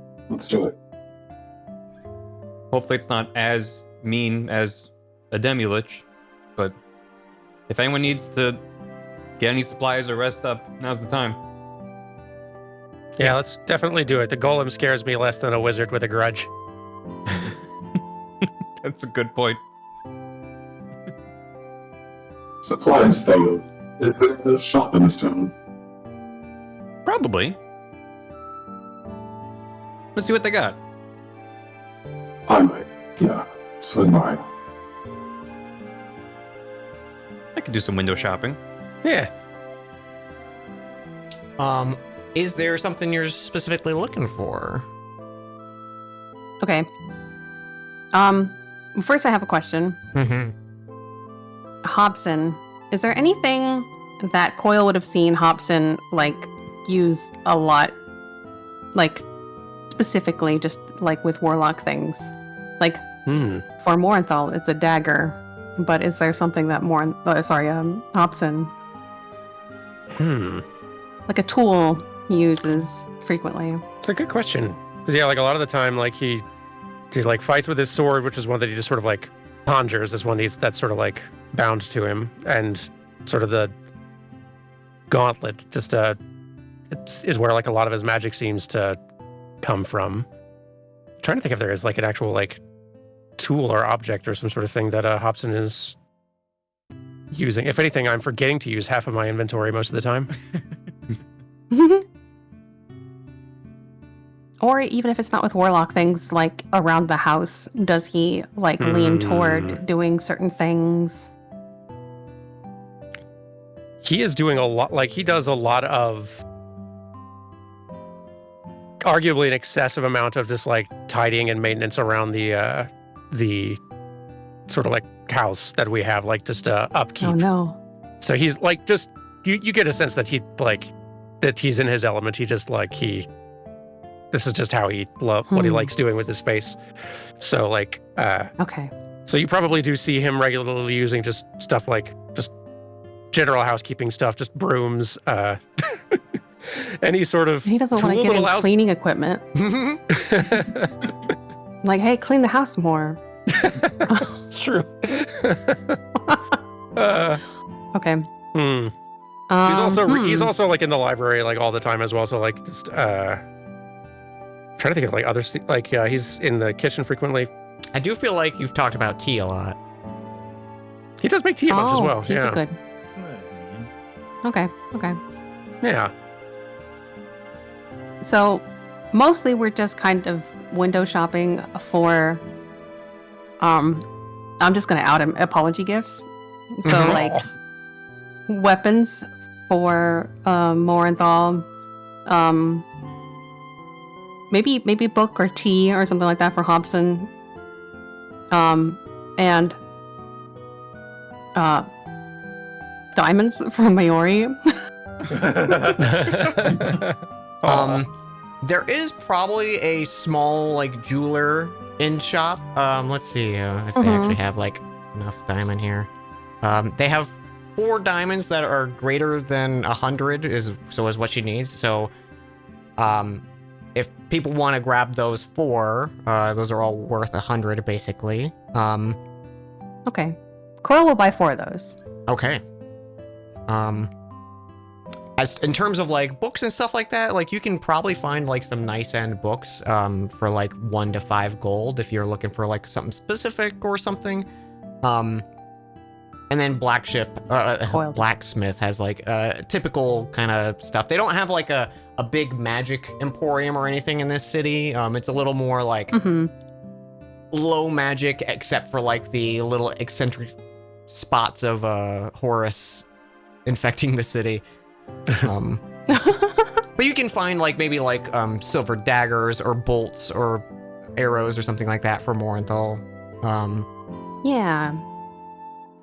do it. Hopefully it's not as mean as a Demilich, but if anyone needs to get any supplies or rest up, now's the time. Yeah, let's definitely do it. The golem scares me less than a wizard with a grudge. That's a good point. Supplies, though. Is there a shop in this town? Probably. Let's see what they got. I might. Yeah, so might. I could do some window shopping. Yeah. Is there something you're specifically looking for? Okay. First I have a question. Mm-hmm. Hobson, is there anything that Coyle would have seen Hobson like use a lot, like specifically just like with warlock things? Like for Morenthal, it's a dagger, but is there something that Hobson, like a tool he uses frequently? It's a good question. 'Cause, yeah, like a lot of the time, like he like fights with his sword, which is one that he just sort of like conjures. This one that's sort of like bound to him, and sort of the gauntlet just is where like a lot of his magic seems to come from. I'm trying to think if there is like an actual like tool or object or some sort of thing that Hobson is using. If anything, I'm forgetting to use half of my inventory most of the time. Or even if it's not with Warlock, things like around the house, does he like lean toward doing certain things? He is doing a lot. Like, he does a lot of arguably an excessive amount of just like tidying and maintenance around the sort of like house that we have, like just upkeep. Oh no. So he's like, just you get a sense that he's in his element. He just like this is just how he what he likes doing with his space. So like Okay. so you probably do see him regularly using just stuff like just general housekeeping stuff, just brooms, any sort of He doesn't want to tool get that in allows- cleaning equipment. Like, hey, clean the house more. It's true. Okay. He's also like in the library like all the time as well. So like just trying to think of like other like he's in the kitchen frequently. I do feel like you've talked about tea a lot. He does make tea a bunch as well. Tea's Yeah. good. Okay. Okay. Yeah. So mostly we're just kind of window shopping for I'm just gonna out him apology gifts. So like weapons for Morenthal, maybe book or tea or something like that for Hobson. And diamonds from Maori. There is probably a small like jeweler in shop. Let's see if they actually have like enough diamond here. They have 4 diamonds that are greater than 100 is what she needs. So, if people want to grab those 4, those are all worth 100 basically. Okay. Coral will buy 4 of those. Okay. As in terms of like books and stuff like that, like you can probably find like some nice end books for like 1 to 5 gold if you're looking for like something specific or something. And then Blacksmith has like typical kind of stuff. They don't have like a big magic emporium or anything in this city. It's a little more like low magic, except for like the little eccentric spots of Horus infecting the city. But you can find like maybe like silver daggers or bolts or arrows or something like that for Morenthal. Yeah.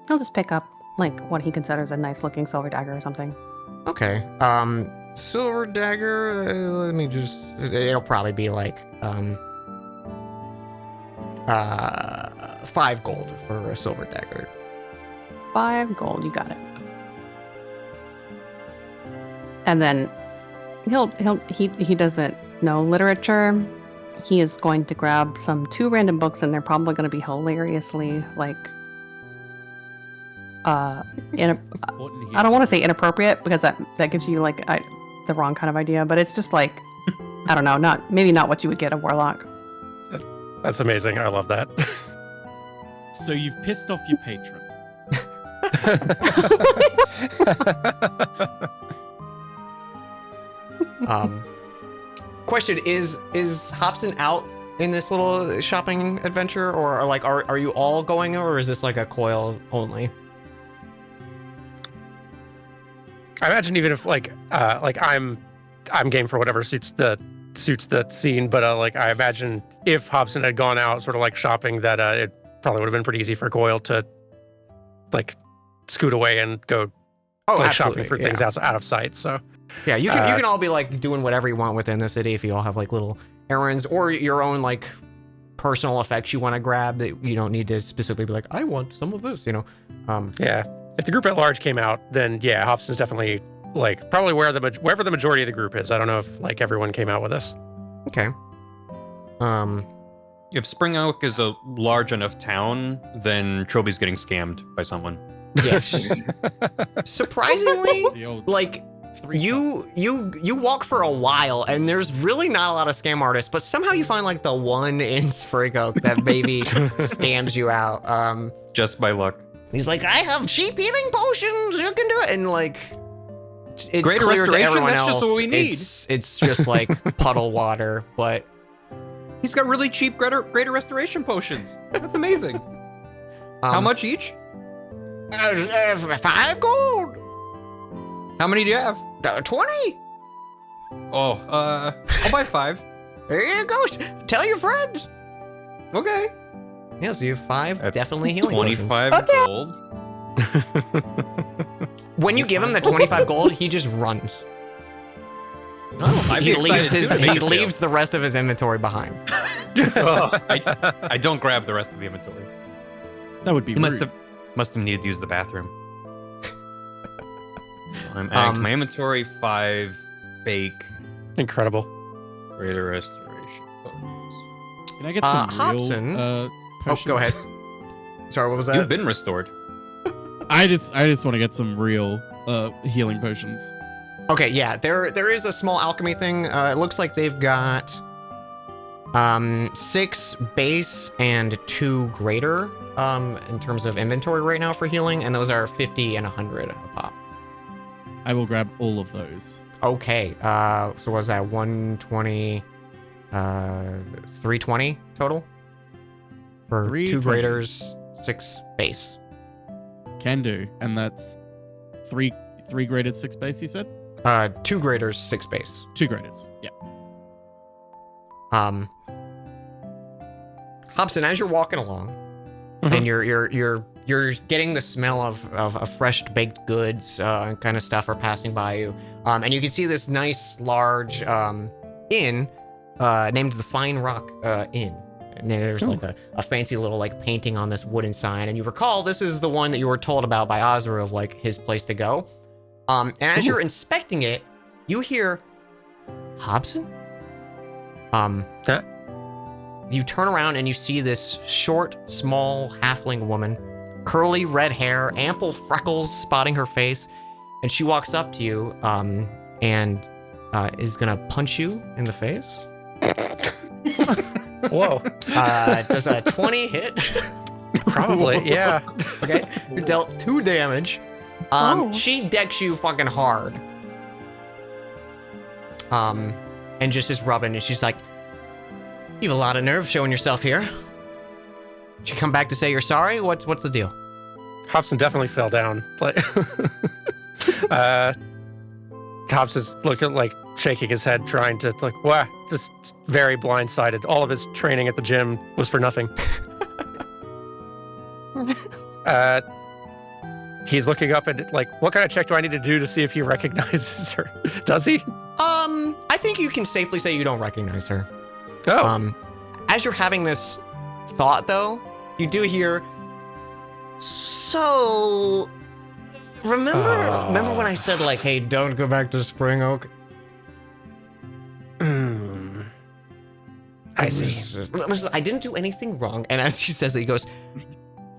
He'll just pick up like what he considers a nice looking silver dagger or something. Okay. Silver dagger, let me just, it'll probably be like 5 gold for a silver dagger. 5 gold, you got it. And then he doesn't know literature. He is going to grab 2 random books, and they're probably going to be hilariously like I don't want to say inappropriate because that gives you like the wrong kind of idea, but it's just like I don't know, maybe not what you would get a warlock. That's amazing. I love that. So you've pissed off your patron. Question is Hobson out in this little shopping adventure, or like are you all going, or is this like a Coil only? I imagine even if like I'm game for whatever suits the scene, but like I imagine if Hobson had gone out sort of like shopping, that it probably would have been pretty easy for Coil to like scoot away and go shopping for things out of sight. So yeah, you can all be like doing whatever you want within the city if you all have like little errands or your own like personal effects you want to grab that you don't need to specifically be like, I want some of this, you know. Yeah. If the group at large came out, then yeah, Hobson's definitely like probably wherever the majority of the group is. I don't know if like everyone came out with us. Okay. If Spring Oak is a large enough town, then Trilby's getting scammed by someone. Yes. Surprisingly, The old like 3 you walk for a while and there's really not a lot of scam artists, but somehow you find like the one in Spring Oak that maybe scams you out. Just by luck. He's like, I have sheep healing potions, you can do it, and like it's Greater clear to restoration, everyone that's else. just what we need. It's just like puddle water, but He's got really cheap greater restoration potions. That's amazing. How much each? 5 gold. How many do you have? 20. Oh, I'll buy 5. There you go. Tell your friends. Okay. Yeah, so you have 5 That's definitely healing 25 Okay. gold. potions. When you give him the 25 gold, he just runs. Oh, I'd be He leaves excited his too to make he a sale. leaves the rest of his inventory behind. I don't grab the rest of the inventory. That would be He rude. must have needed to use the bathroom. I'm adding to my inventory 5 bake Incredible. greater restoration potions. Can I get some Hobson? real Oh, potions? go ahead. Sorry, what was that? You've been restored. I just want to get some real healing potions. Okay, yeah, there is a small alchemy thing. It looks like they've got 6 base and 2 greater in terms of inventory right now for healing, and those are 50 and 100 a pop. I will grab all of those. Okay, so was that 120, 320 total for 2 320. graders, 6 base. Can do, and that's three graded 6 base. You said 2 graders, 6 base. 2 graders. Yeah. Hobson, as you're walking along, Mhm. and you're getting the smell of fresh baked goods and kind of stuff are passing by you, and you can see this nice large inn named the Fine Rock Inn. And there's like a fancy little like painting on this wooden sign, and you recall this is the one that you were told about by Ozra of like his place to go. And as you're inspecting it, you hear Hobson. You turn around and you see this short, small halfling woman, curly red hair, ample freckles spotting her face, and she walks up to you and is gonna punch you in the face. Whoa. Does a 20 hit? Probably, yeah. Okay, you dealt 2 damage. She decks you fucking hard. And just is rubbing, and she's like, "You have a lot of nerve showing yourself here. Did you come back to say you're sorry? What's the deal?" Hobson definitely fell down. Like, Hobson's looking like shaking his head, trying to like, wow, just very blindsided. All of his training at the gym was for nothing. He's looking up and like, what kind of check do I need to do to see if he recognizes her? Does he? I think you can safely say you don't recognize her. Oh, As you're having this thought, though, you do hear. So, remember when I said like, "Hey, don't go back to Spring Oak"? I see. Listen, I didn't do anything wrong. And as she says it, he goes,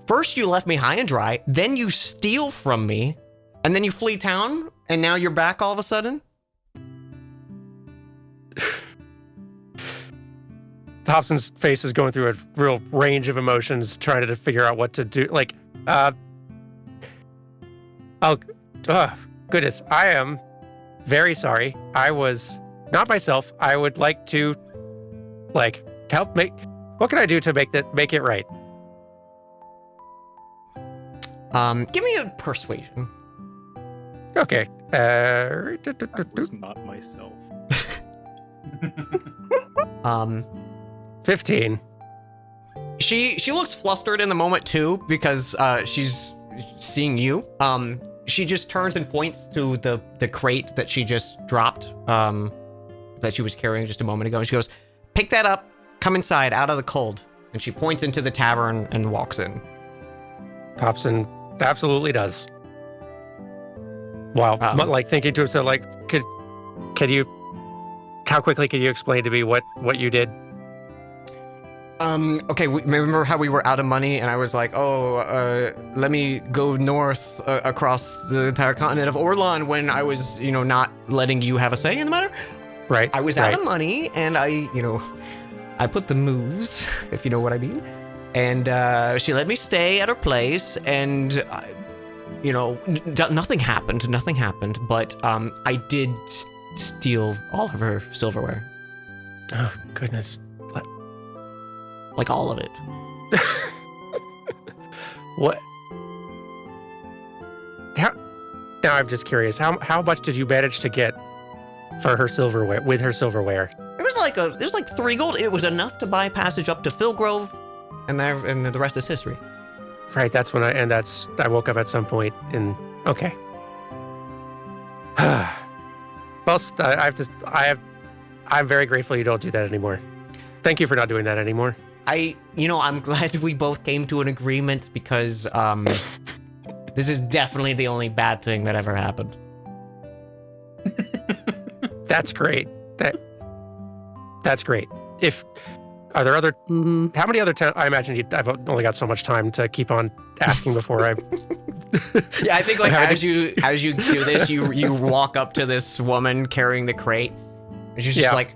"First you left me high and dry, then you steal from me, and then you flee town, and now you're back all of a sudden?" Hobson's face is going through a real range of emotions, trying to figure out what to do. Like, goodness, I am very sorry. I was not myself. I would like to, like, help make. What can I do to make it right? Give me a persuasion. Okay. I was not myself. 15. She looks flustered in the moment too because she's seeing you. She just turns and points to the crate that she just dropped, that she was carrying just a moment ago, and she goes, "Pick that up, come inside, out of the cold." And she points into the tavern and walks in. Hobson absolutely does. Wow. Like thinking to himself, like, could you? How quickly could you explain to me what you did? Okay, remember how we were out of money and I was like, let me go north across the entire continent of Orlan when I was, not letting you have a say in the matter? Right. I was out of money and I put the moves, if you know what I mean. And she let me stay at her place and nothing happened. Nothing happened. But I did steal all of her silverware. Oh, goodness. Like all of it. What? Now I'm just curious. How much did you manage to get for her silverware, with her silverware? It was like 3 gold. It was enough to buy passage up to Philgrove, and the rest is history. Right, that's when I woke up at some point and okay. Well, I'm very grateful you don't do that anymore. Thank you for not doing that anymore. I'm glad we both came to an agreement because this is definitely the only bad thing that ever happened. That's great. That's great. Are there other? How many other towns? I imagine I've only got so much time to keep on asking before I. Yeah, I think like as you do this, you walk up to this woman carrying the crate, and she's just like,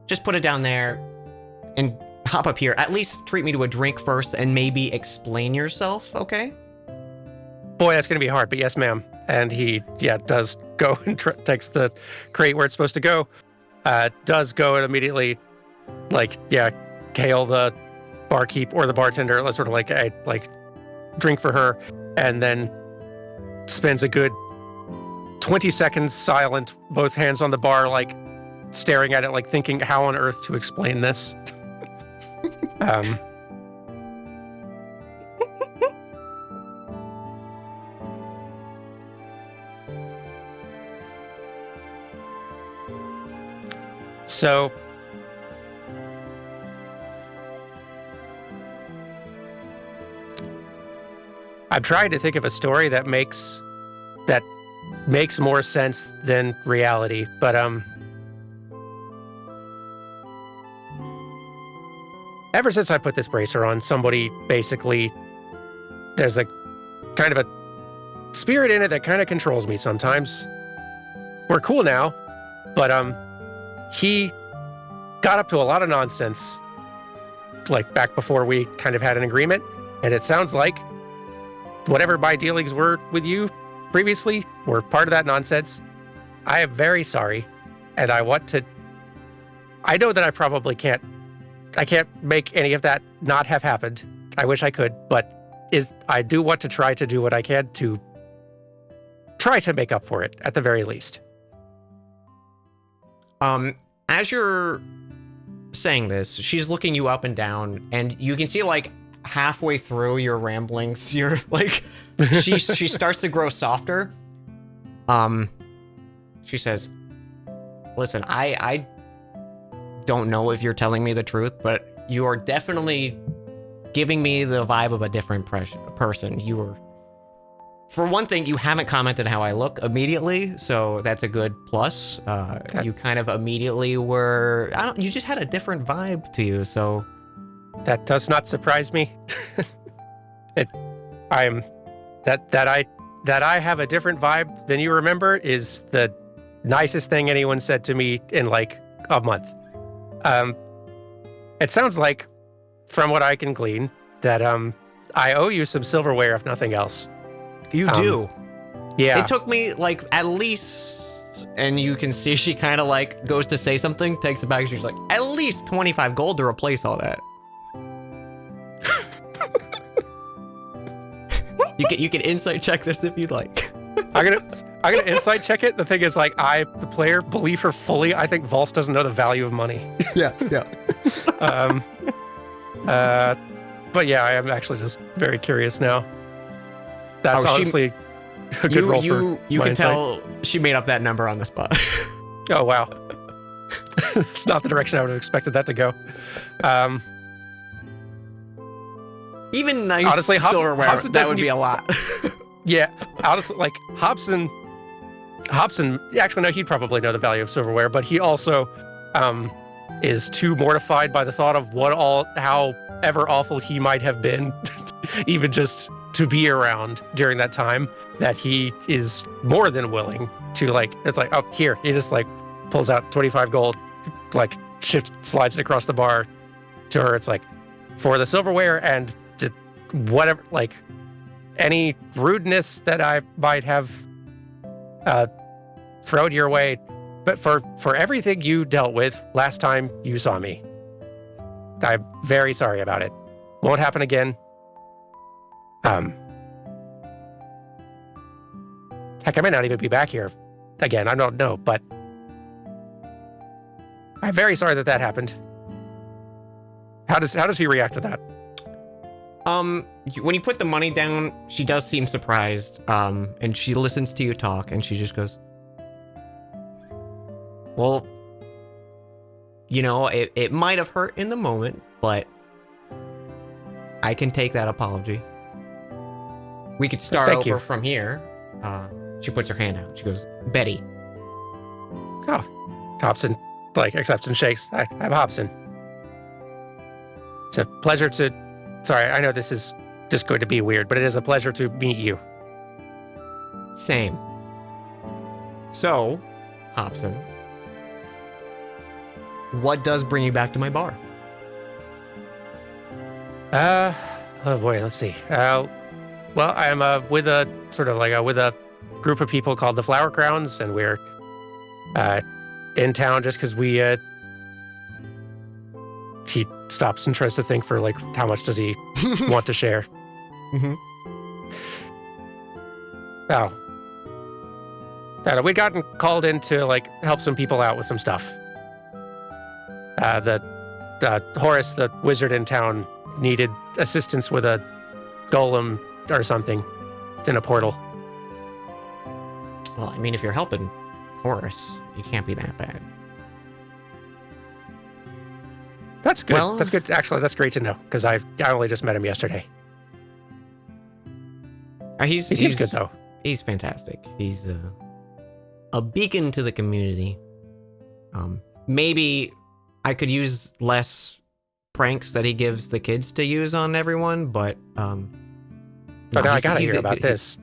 just put it down there, and hop up here. At least treat me to a drink first, and maybe explain yourself, okay? Boy, that's gonna be hard, but yes, ma'am. And he, does go and takes the crate where it's supposed to go. Does go and immediately, hail the barkeep or the bartender, sort of drink for her, and then spends a good 20 seconds silent, both hands on the bar, staring at it, thinking how on earth to explain this. So I'm trying to think of a story that makes more sense than reality, but ever since I put this bracer on, somebody basically, there's a kind of a spirit in it that kind of controls me sometimes. We're cool now, but he got up to a lot of nonsense, back before we kind of had an agreement, and it sounds like whatever my dealings were with you previously were part of that nonsense. I am very sorry, and I know that I probably can't make any of that not have happened. I wish I could, but I do want to try to do what I can to try to make up for it, at the very least. As you're saying this, she's looking you up and down, and you can see halfway through your ramblings, you're she starts to grow softer. She says, listen, I don't know if you're telling me the truth, but you are definitely giving me the vibe of a different person. You were, for one thing, you haven't commented how I look immediately, so that's a good plus. You kind of immediately were, you just had a different vibe to you, so. That does not surprise me. That I have a different vibe than you remember is the nicest thing anyone said to me in a month. It sounds like, from what I can glean, that I owe you some silverware, if nothing else. You do. Yeah. It took me at least, and you can see she kind of goes to say something, takes it back, she's like, at least 25 gold to replace all that. You can insight check this if you'd like. I'm gonna insight check it. The thing is, I, the player, believe her fully. I think Volst doesn't know the value of money. Yeah. But yeah, I am actually just very curious now. That's honestly a good roll for you my can insight. tell she made up that number on the spot. Oh wow, it's not the direction I would have expected that to go. Even nice honestly, silverware, Hobson that would be a lot. Yeah, honestly, Hobson. Actually, no, he'd probably know the value of silverware, but he also is too mortified by the thought of however awful he might have been, even just to be around during that time, that he is more than willing to it's oh, here, he just pulls out 25 gold, slides it across the bar to her. It's for the silverware and whatever, any rudeness that I might have thrown your way, but for everything you dealt with last time you saw me, I'm very sorry about it. Won't happen again. Heck, I may not even be back here again. I don't know, but I'm very sorry that happened. How does he react to that? When you put the money down, she does seem surprised, and she listens to you talk, and she just goes, well, you know, it might have hurt in the moment, but I can take that apology. We could start Thank over you. from here. She puts her hand out. She goes, Betty. Oh, Hobson, accepts and shakes. I'm Hobson. It's a pleasure to... Sorry, I know this is just going to be weird, but it is a pleasure to meet you. Same. So, Hobson, what does bring you back to my bar? Oh boy, let's see. Well, I'm with a sort of with a group of people called the Flower Crowns, and we're in town just because we. He stops and tries to think for how much does he want to share. Mm-hmm. Oh, we'd gotten called in to help some people out with some stuff. Horace, the wizard in town, needed assistance with a golem or something in a portal. Well, I mean, if you're helping Horace, you can't be that bad. That's good. Well- That's good. Actually, that's great to know because I only just met him yesterday. He He seems good though. He's fantastic. He's a beacon to the community. Maybe I could use less pranks that he gives the kids to use on everyone, but But now I gotta hear about this.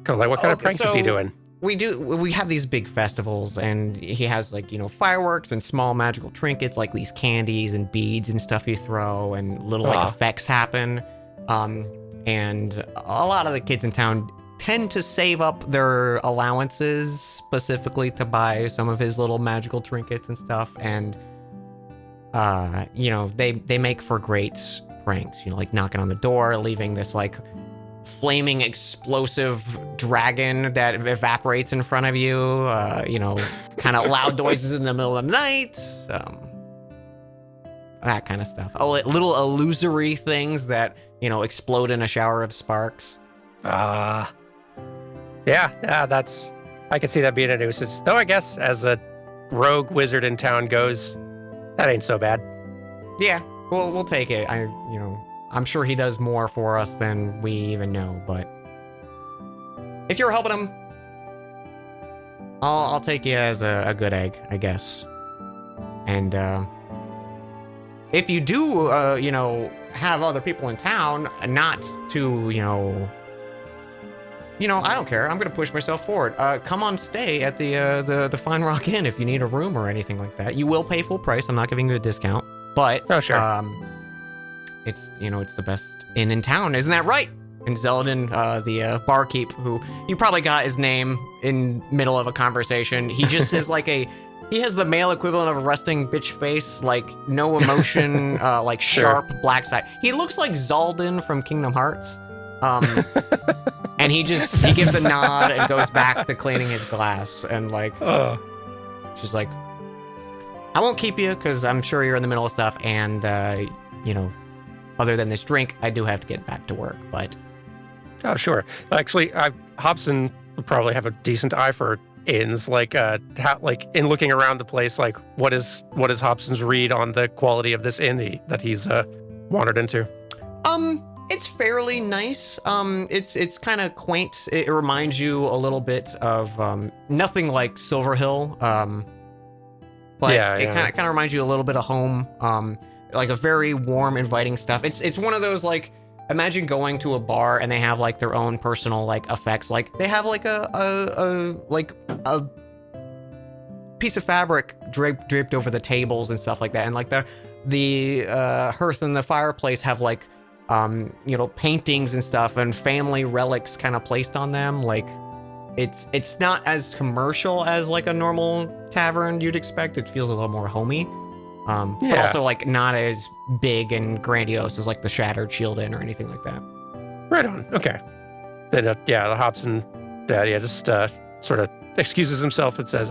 What kind of pranks is he doing? We have these big festivals, and he has fireworks and small magical trinkets like these candies and beads and stuff you throw, and little effects happen. And a lot of the kids in town tend to save up their allowances specifically to buy some of his little magical trinkets and stuff. And they make for great pranks, like knocking on the door, leaving this flaming explosive dragon that evaporates in front of you, kind of loud noises in the middle of the night, that kind of stuff. Little illusory things that explode in a shower of sparks. Yeah, that's... I could see that being a nuisance. Though I guess as a rogue wizard in town goes, that ain't so bad. Yeah, we'll take it. I'm sure he does more for us than we even know, but if you're helping him, I'll take you as a good egg, I guess. And if you do, have other people in town, not to, I don't care. I'm gonna push myself forward. Come on, stay at the Fine Rock Inn if you need a room or anything like that. You will pay full price. I'm not giving you a discount, but Oh, sure. it's it's the best inn in town, isn't that right? And Zeldin, the barkeep, who you probably got his name in middle of a conversation, he just has he has the male equivalent of a resting bitch face, no emotion, sharp black side. He looks like Zaldin from Kingdom Hearts. And he gives a nod and goes back to cleaning his glass, and she's like, I won't keep you because I'm sure you're in the middle of stuff, and other than this drink, I do have to get back to work, but... Oh, sure. Actually, Hobson would probably have a decent eye for inns, in looking around the place, what is Hobson's read on the quality of this inn that he's wandered into? It's fairly nice. It's kind of quaint. It reminds you a little bit of nothing like Silverhill, but it kind of reminds you a little bit of home. A very warm, inviting stuff. It's one of those imagine going to a bar and they have their own personal effects. They have a piece of fabric draped over the tables and stuff like that, and the hearth and the fireplace have paintings and stuff and family relics kind of placed on them. Like, it's not as commercial as like a normal tavern you'd expect. It feels a little more homey. But Yeah. also like not as big and grandiose as like the Shattered Shield Inn or anything like that. Right on. Okay. Then, the Hobson dad, just sort of excuses himself and says,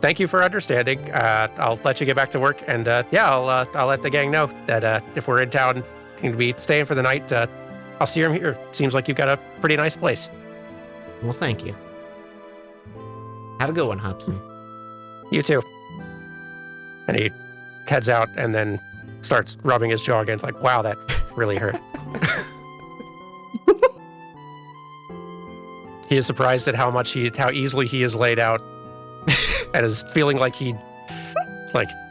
thank you for understanding. I'll let you get back to work, and I'll let the gang know that if we're in town, going to be staying for the night, I'll steer him here. Seems like you've got a pretty nice place. Well, thank you. Have a good one, Hobson. You too. And he heads out and then starts rubbing his jaw against, like, wow, that really hurt. He is surprised at how easily he is laid out, and is feeling like he,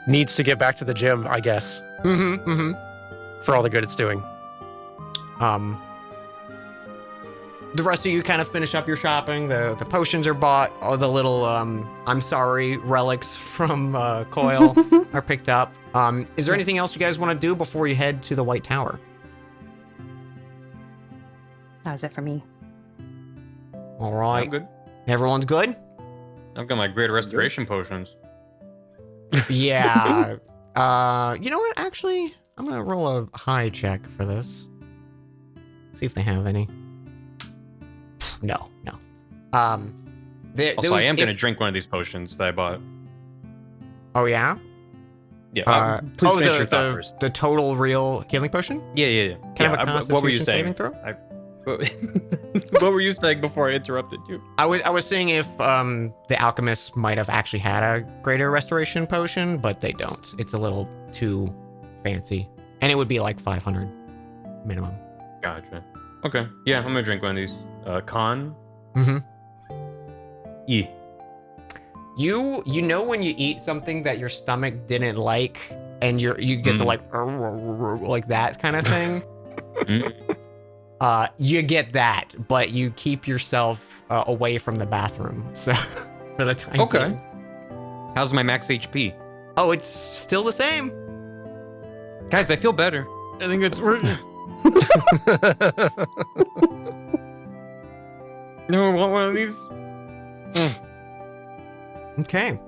needs to get back to the gym, I guess. For all the good it's doing. The rest of you kind of finish up your shopping. The potions are bought. All the little I'm sorry relics from Coil are picked up. Is there anything else you guys want to do before you head to the White Tower? That was it for me. All right. I'm good. Everyone's good? I've got my great restoration potions. Yeah. You know what? Actually, I'm gonna roll a high check for this. See if they have any. No. Also, I am going to drink one of these potions that I bought. Oh yeah. Yeah. Please finish your thought first. The total real healing potion. Yeah. Can I have a What were you Constitution saying? saving throw? What were you saying before I interrupted you? I was saying if the alchemists might have actually had a greater restoration potion, but they don't. It's a little too fancy, and it would be like 500 minimum. Gotcha. Okay. Yeah, I'm gonna drink one of these. Con. E. You know when you eat something that your stomach didn't like, and you get the like that kind of thing. You get that, but you keep yourself away from the bathroom. So for the time being. How's my max HP? Oh, it's still the same. Guys, I feel better. I think it's working. No, I want one of these. Okay.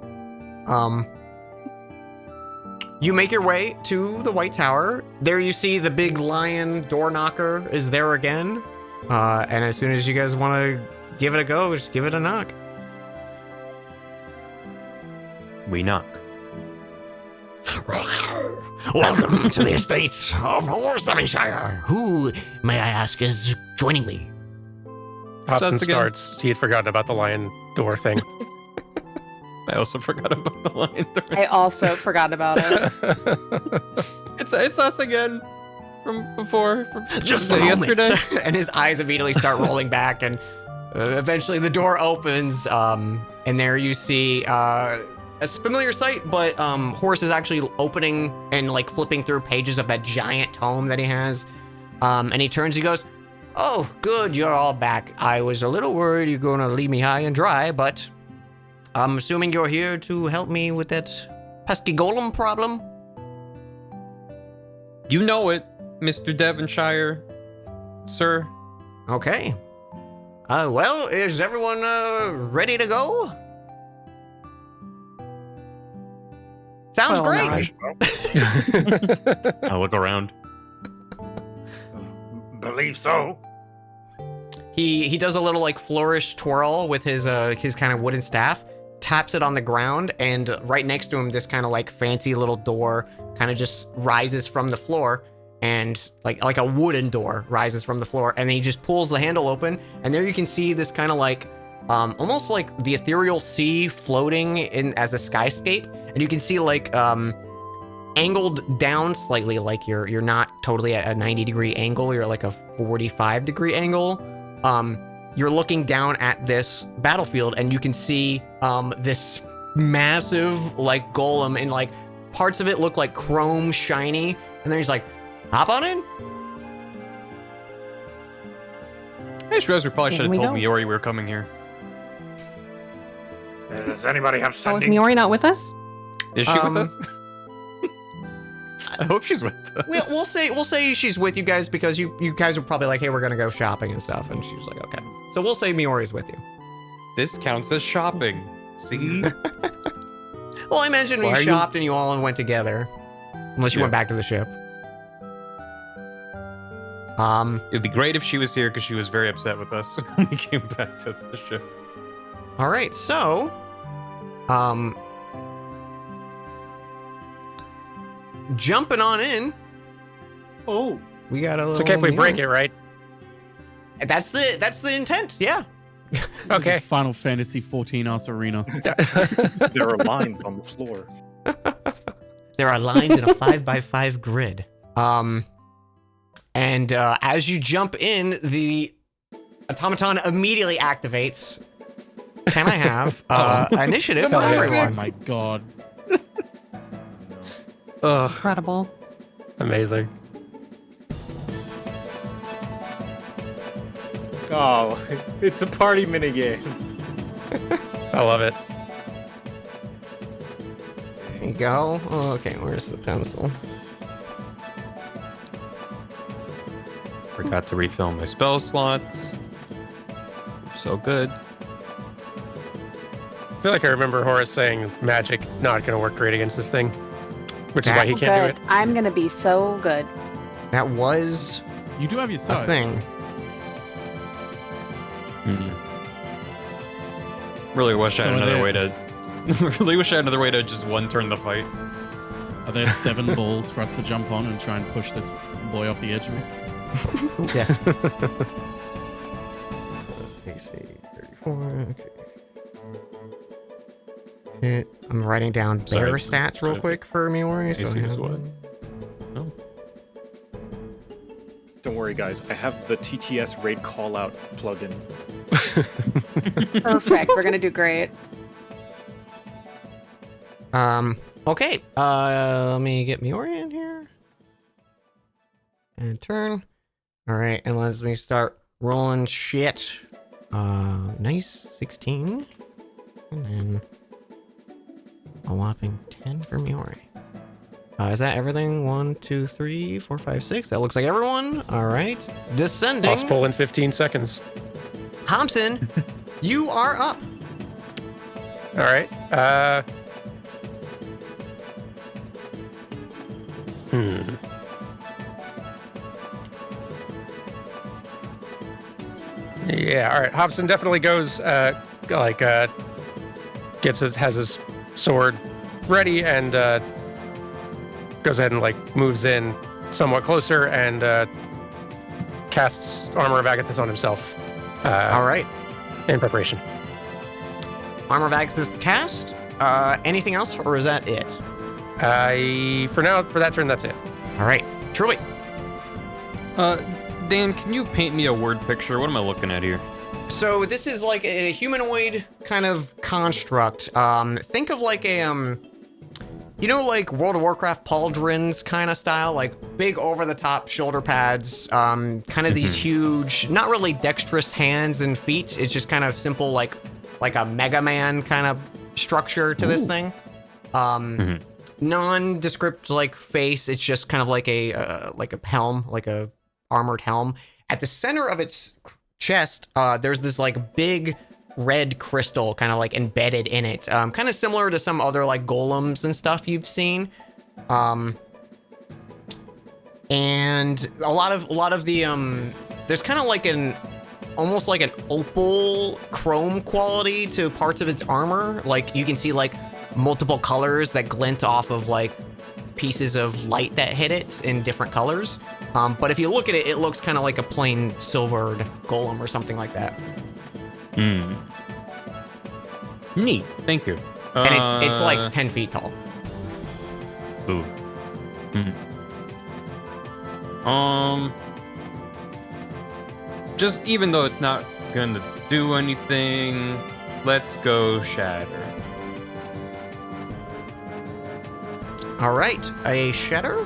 You make your way to the White Tower. There you see the big lion door knocker is there again. And as soon as you guys want to give it a go, just give it a knock. We knock. Welcome to the estates of Horse-Devonshire. Who, may I ask, is joining me? Hobson us again. starts. He had forgotten about the lion door thing. I also forgot about the line. I also forgot about it. It's us again from before. From Just was a it moment. yesterday. And his eyes immediately start rolling back, and eventually the door opens, and there you see a familiar sight, but Horse is actually opening and like flipping through pages of that giant tome that he has. And he turns, he goes, "Oh, good, you're all back. I was a little worried you're going to leave me high and dry, but I'm assuming you're here to help me with that pesky golem problem." You know it, Mr. Devonshire, sir. Okay. Well, is everyone ready to go? Sounds Well, great. I look around. Believe so. He does a little like flourish twirl with his kind of wooden staff, taps it on the ground, and right next to him, this kind of like fancy little door kind of just rises from the floor, and like a wooden door rises from the floor, and then he just pulls the handle open, and there you can see this kind of like almost like the ethereal sea floating in as a skyscape, and you can see like angled down slightly, like you're not totally at a 90-degree angle, you're at like a 45-degree angle. You're looking down at this battlefield, and you can see this massive like golem, and like parts of it look like chrome shiny, and then he's like, "Hop on in." I just realized we probably should have we told go. Miori we were coming here. Does anybody have Oh, is sending? Miori not with us? Is she with us? I hope she's with us. We'll say she's with you guys because you guys are probably like, hey, we're gonna go shopping and stuff, and she's like, okay. So we'll say Miori's with you. This counts as shopping. See? Well, I mentioned Why we are you- shopped and you all went together, unless you Yeah. went back to the ship. It'd be great if she was here because she was very upset with us when we came back to the ship. All right, so, jumping on in, Oh, we got a little. It's okay if we break Miori. it, right? That's the intent. Yeah. This Okay. is Final Fantasy 14 Us Arena. there are lines on the floor. There are lines in a 5x5 grid. And as you jump in, the automaton immediately activates. Can I have initiative for Hell yeah. Oh everyone? my god. Ugh, Incredible. amazing. Oh, it's a party minigame. I love it. There you go. Oh, okay, where's the pencil? Forgot to refill my spell slots. So good. I feel like I remember Horace saying magic not going to work great against this thing, which is why he can't do Good. it. I'm gonna be so good. That was You do have your a side. thing. Really wish I had So are another there- way to. Really wish I had another way to just one turn the fight. Are there 7 balls for us to jump on and try and push this boy off the edge of it? Yeah. AC 34. Okay. Hit. I'm writing down Sorry. bear stats real quick for Miori. So AC I is have what? them. Oh. Don't worry, guys. I have the TTS raid callout plugin. Perfect. We're gonna do great. Okay. Let me get Miori in here. And turn. All right, and let me start rolling shit. Nice 16. And then a whopping 10 for Miori. Is that everything? 1, 2, 3, 4, 5, 6. That looks like everyone. All right. Descending. Possible in 15 seconds. Thompson, you are up. All right. Yeah. All right. Hobson definitely goes. Has his sword ready and goes ahead and moves in somewhat closer and casts Armor of Agathis on himself. All right. In preparation. Armor of Agathis cast. Anything else, or is that it? For now, for that turn, that's it. All right. Truly. Dan, can you paint me a word picture? What am I looking at here? So this is like a humanoid kind of construct. Think of like a like World of Warcraft pauldrons kind of style, like big over-the-top shoulder pads, kind of these huge, not really dexterous hands and feet. It's just kind of simple, like a Mega Man kind of structure to this thing. Nondescript like face. It's just kind of like a helm, like a armored helm. At the center of its chest, there's this like big red crystal kind of like embedded in it, kind of similar to some other like golems and stuff you've seen, and a lot of the there's kind of like almost like an opal chrome quality to parts of its armor. Like you can see like multiple colors that glint off of like pieces of light that hit it in different colors, but if you look at it, it looks kind of like a plain silvered golem or something like that. Neat. Thank you. And it's like 10 feet tall. Ooh. Just even though it's not gonna do anything, let's go shatter. All right, a shatter.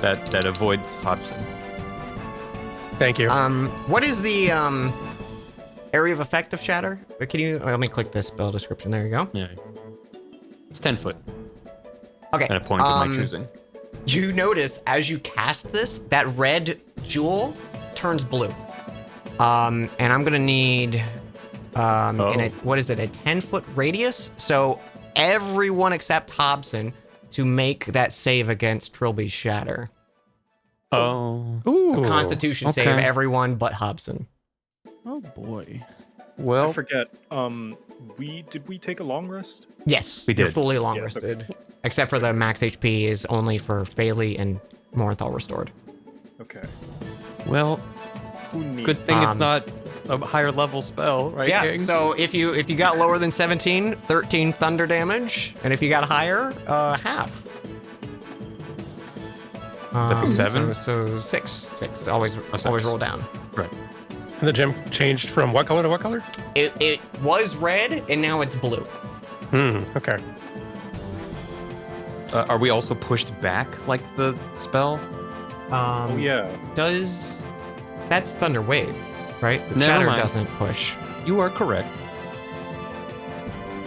That avoids Hobson. Thank you. What is the area of effect of shatter? Can you let me click this spell description? There you go. Yeah. It's 10 foot. Okay. And a point of my choosing. You notice as you cast this, that red jewel turns blue. And I'm gonna need what is it, a 10-foot radius? So everyone except Hobson to make that save against Trilby's Shatter. Oh. Ooh. So Constitution save okay. everyone but Hobson. Oh boy. Well, I forget. Did we take a long rest? Yes, We you're did. fully long Yeah, rested. Except for the max HP is only for Phaley and Morenthal restored. Okay. well, Who needs? good thing it's not a higher level spell, right, Yeah, King? so if you got lower than 17, 13 thunder damage, and if you got higher, half. That'd be 7? So 6. Always 6. always roll down. Right. And the gem changed from what color to what color? It was red and now it's blue. Okay. Are we also pushed back like the spell? Oh yeah. That's Thunder Wave, right? The Never Shatter mind. doesn't push. You are correct.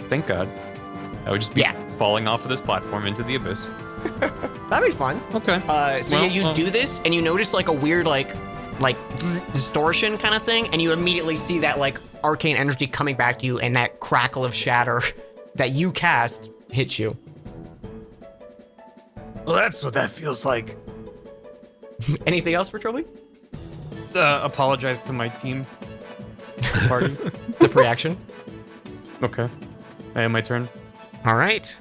Thank God. I would just be Yeah. falling off of this platform into the abyss. That'd be fun. Okay. So Well, yeah, you do this and you notice like a weird like distortion kind of thing, and you immediately see that like arcane energy coming back to you, and that crackle of shatter that you cast hits you. Well, that's what that feels like. Anything else for Trilby? Apologize to my team. Party. The free action. Okay. I have my turn. All right.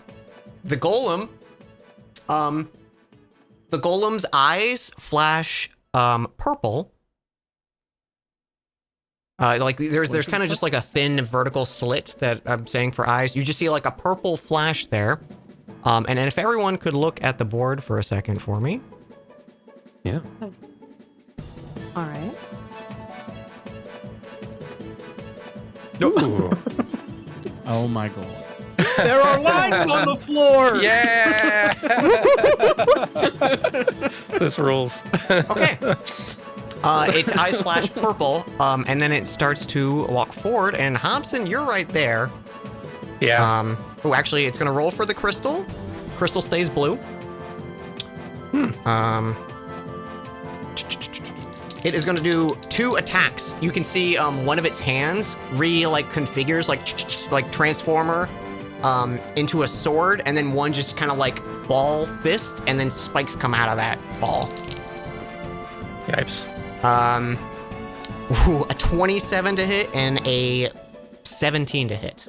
The golem. The golem's eyes flash purple. Like there's kind of just like a thin vertical slit that I'm saying for eyes. You just see like a purple flash there. And then if everyone could look at the board for a second for me. Yeah. All right. Ooh. Oh my god. There are lines on the floor. Yeah. This rules. Okay. Its eyes flash purple, and then it starts to walk forward. And Hobson, you're right there. Yeah. Oh, actually, it's gonna roll for the crystal. Crystal stays blue. It is gonna do 2 attacks. You can see one of its hands configures like transformer into a sword, and then one just kind of like ball fist, and then spikes come out of that ball. Yipes. A 27 to hit and a 17 to hit.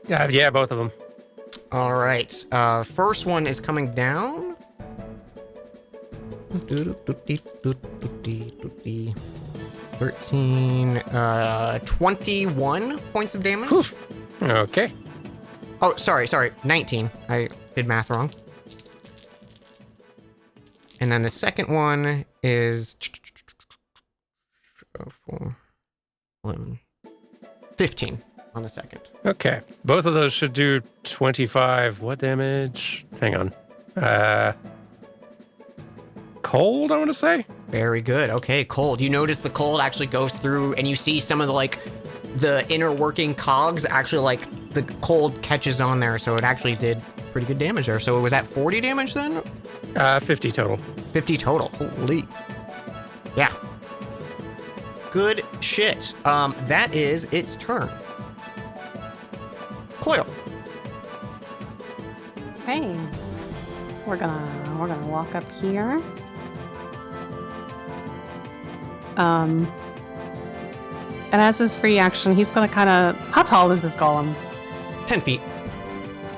Yeah, both of them. All right. First one is coming down. 13, 21 points of damage. Whew. Okay. Oh, sorry, 19. I did math wrong. And then the second one is 4, 11, 15 on the second. Okay. Both of those should do 25. What damage? Hang on. Cold, I want to say? Very good. Okay, cold. You notice the cold actually goes through, and you see some of the inner working cogs actually the cold catches on there, so it actually did pretty good damage there. So it was at 40 damage then? 50 total. 50 total. Holy. Yeah. Good shit. That is its turn. Coil. Okay. We're gonna walk up here. And as his free action, he's gonna kind of. How tall is this golem? 10 feet.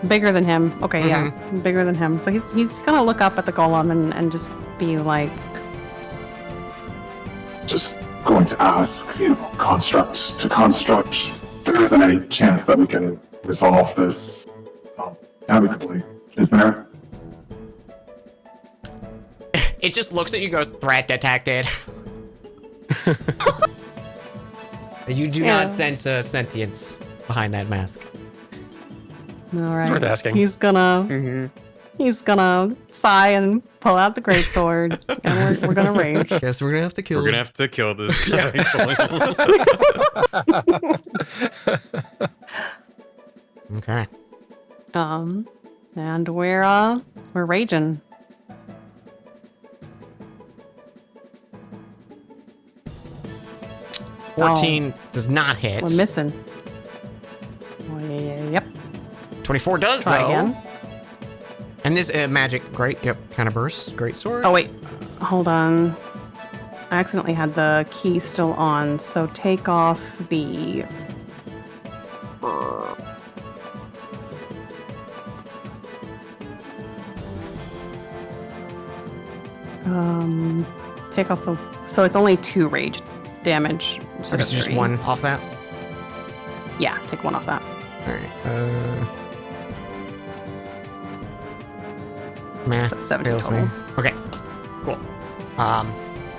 Bigger than him. Okay, yeah, bigger than him. So he's gonna look up at the golem and just be like, Just going to ask, construct to construct, if there isn't any chance that we can resolve this amicably, is there? It just looks at you and goes, threat detected. You do not sense a sentience behind that mask. all right. It's worth asking. He's gonna sigh and pull out the greatsword, and we're gonna rage. Guess we're gonna have to kill We're gonna have to kill this guy. Okay. And we're We're raging. Oh. 14 does not hit. We're missing. Yep. 24 does, Try though. again. And this magic, great, yep, kind of burst. Great sword. Oh, wait. Hold on. I accidentally had the key still on, so take off the... Take off the... So it's only 2 rage damage instead It's of just 3. 1 off that. Yeah, take 1 off that. All right. Math So 70 fails me. total. Okay, cool. All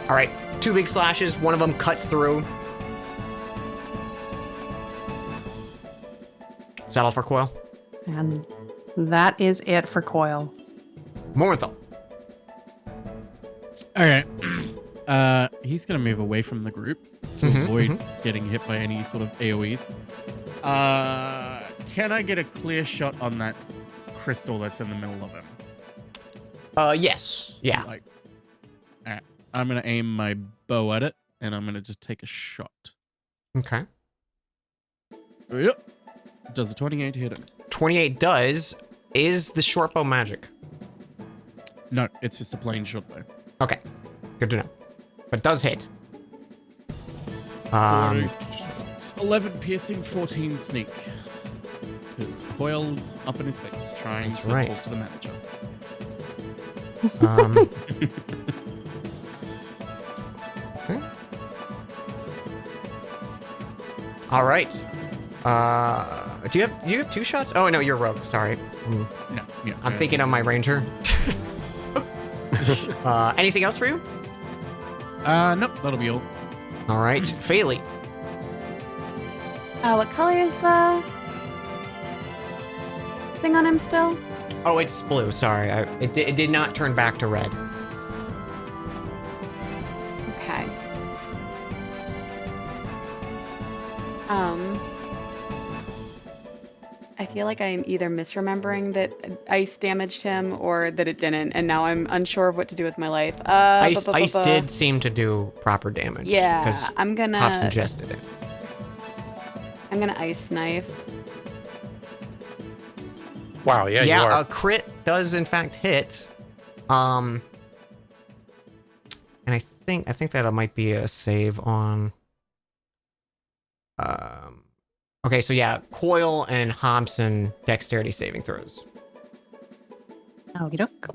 right, 2 big slashes. One of them cuts through. Is that all for Coil? And that is it for Coil. Morthal. All right. He's gonna move away from the group to avoid getting hit by any sort of AoEs. Can I get a clear shot on that crystal that's in the middle of him? Yes. Yeah. Like, all right. I'm gonna aim my bow at it, and I'm gonna just take a shot. Okay. Yep. Does a 28 hit him? 28 does. Is the short bow magic? No, it's just a plain shot bow. Okay. Good to know. But does hit. 11 piercing, 14 sneak. Because Coil's up in his face, trying That's to right. talk to the manager. Okay. All right. Do you have 2 shots? Oh no, you're rogue. Sorry. No, yeah. I'm thinking of my ranger. Anything else for you? Nope, that'll be all. All right, Phaley. What color is the thing on him still? Oh, it's blue. Sorry, it did not turn back to red. Okay. I feel like I'm either misremembering that ice damaged him or that it didn't, and now I'm unsure of what to do with my life. Ice did seem to do proper damage. Yeah, because I'm gonna. Hops ingested it. I'm gonna ice knife. Wow, yeah, you are. A crit does in fact hit. And I think that might be a save on. Okay, so yeah, Coil and Hobson dexterity saving throws. Okie doke.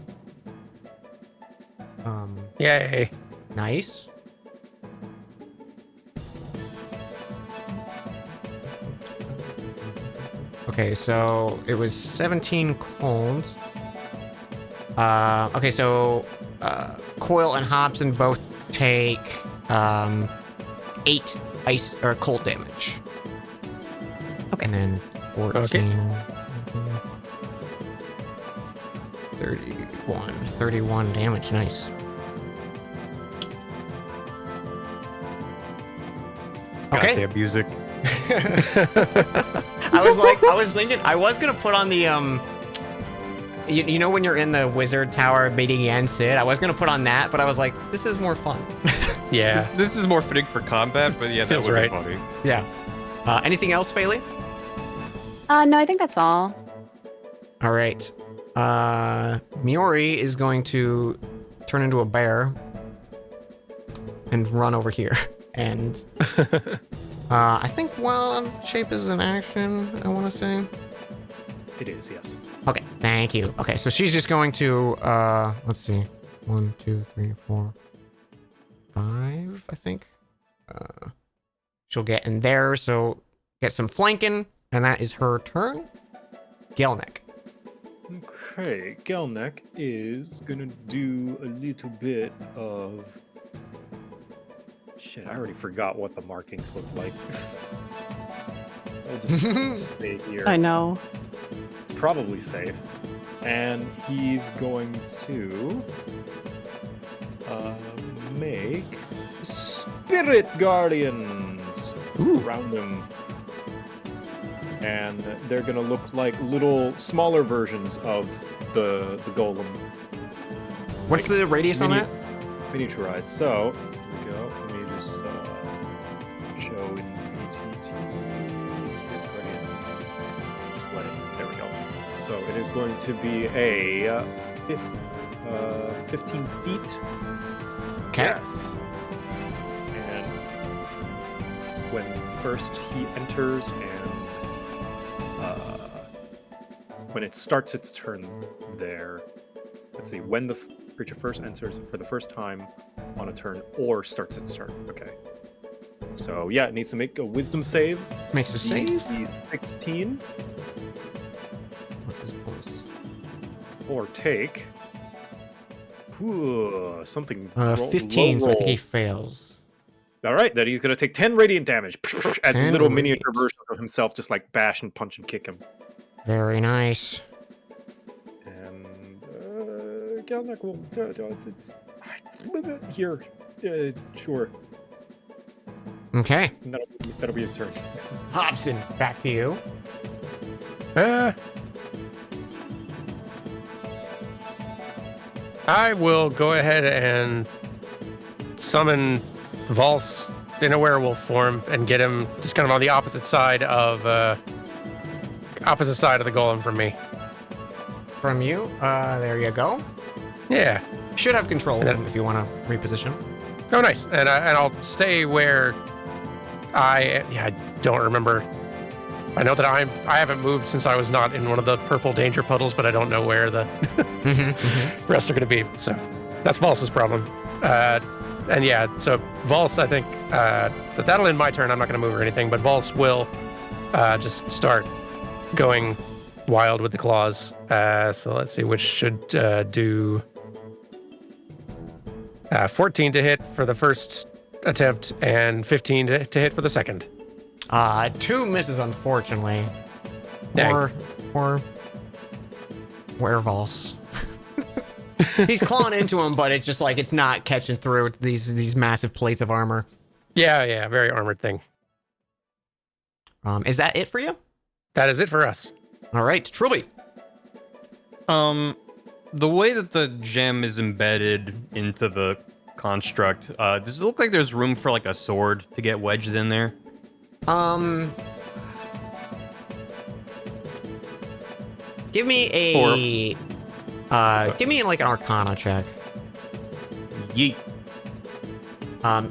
Yay. Nice. Okay, so it was 17 cold. Okay, so Coil and Hobson both take 8 ice or cold damage. Okay. And then 14. Okay. 31 damage. Nice. Okay. Goddamn music. I was thinking I was gonna put on the you know when you're in the wizard tower meeting Yan Sid, I was gonna put on that, but I was like, this is more fun. Yeah. This is more fitting for combat, but yeah, that Feels would right. be funny. Yeah. Anything else, Phaley? No, I think that's all. All right. Miori is going to turn into a bear and run over here. And I think wild shape is an action, I want to say. It is, yes. Okay, thank you. Okay, so she's just going to, let's see. 1, 2, 3, 4, 5, I think. She'll get in there, so get some flanking, and that is her turn. Gelnick. Okay, Gelneck is gonna do a little bit of... Shit, I already forgot what the markings look like. I'll just stay here. I know. It's probably safe. And he's going to make Spirit Guardians around him. and they're gonna look like little smaller versions of the golem. What's the radius on that? Miniaturized. So here we go. Let me just show in PTT's display. There we go. So it is going to be a 15 feet. Okay. Yes. And when first he enters and when it starts its turn there, let's see, when the creature first enters for the first time on a turn or starts its turn. Okay. So yeah, it needs to make a wisdom save. Makes a save. DC 16 What's his bonus? or take something. 15, low so I think he roll. fails. All right, then he's gonna take 10 radiant damage as 10 little miniature radiant. versions of himself just like bash and punch and kick him. Very nice. And Galnak will here. Sure. Okay. And that'll be his turn. Hobson, back to you. I will go ahead and summon Valse in a werewolf form and get him just kind of on the opposite side of the golem from me. From you. There you go. Yeah. Should have control of him if you want to reposition. Oh, nice. And I'll stay where I don't remember. I know that I haven't moved since I was not in one of the purple danger puddles, but I don't know where the rest are going to be. So that's Valse's problem. And yeah, so Valse, I think, so that'll end my turn. I'm not going to move or anything, but Valse will just start going wild with the claws. So let's see, which should do 14 to hit for the first attempt and 15 to hit for the second. 2 misses, unfortunately. Dang. Or werewolves. He's clawing into him, but it's just like it's not catching through with these massive plates of armor. Yeah, very armored thing. Is that it for you? That is it for us. All right, Trilby. The way that the gem is embedded into the construct, does it look like there's room for like a sword to get wedged in there? Give me give me like an Arcana check. Yeet.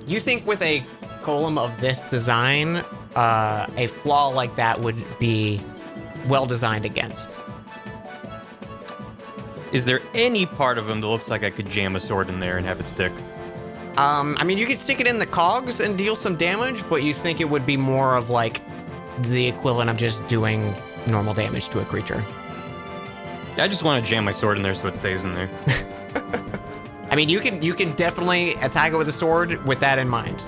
You think with a golem of this design, a flaw like that would be well designed against? Is there any part of him that looks like I could jam a sword in there and have it stick? I mean, you could stick it in the cogs and deal some damage, but you think it would be more of like the equivalent of just doing normal damage to a creature. I just want to jam my sword in there so it stays in there. I mean, you can definitely attack it with a sword with that in mind.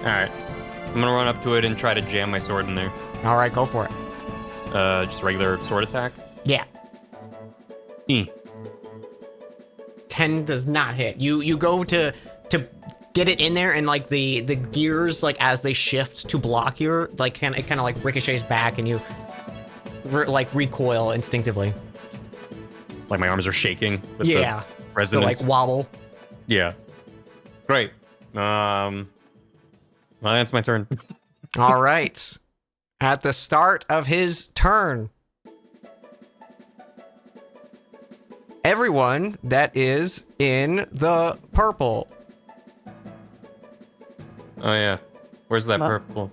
All right. I'm going to run up to it and try to jam my sword in there. All right, go for it. Just regular sword attack? Yeah. 10 does not hit. You go to get it in there, and like the gears, like as they shift to block your, like it kind of like ricochets back, and you like recoil instinctively. Like my arms are shaking with Yeah. the So resonance. like wobble. Yeah. Great. Well, that's my turn. All right. At the start of his turn, everyone that is in the purple. Oh, yeah. Where's that Well- purple?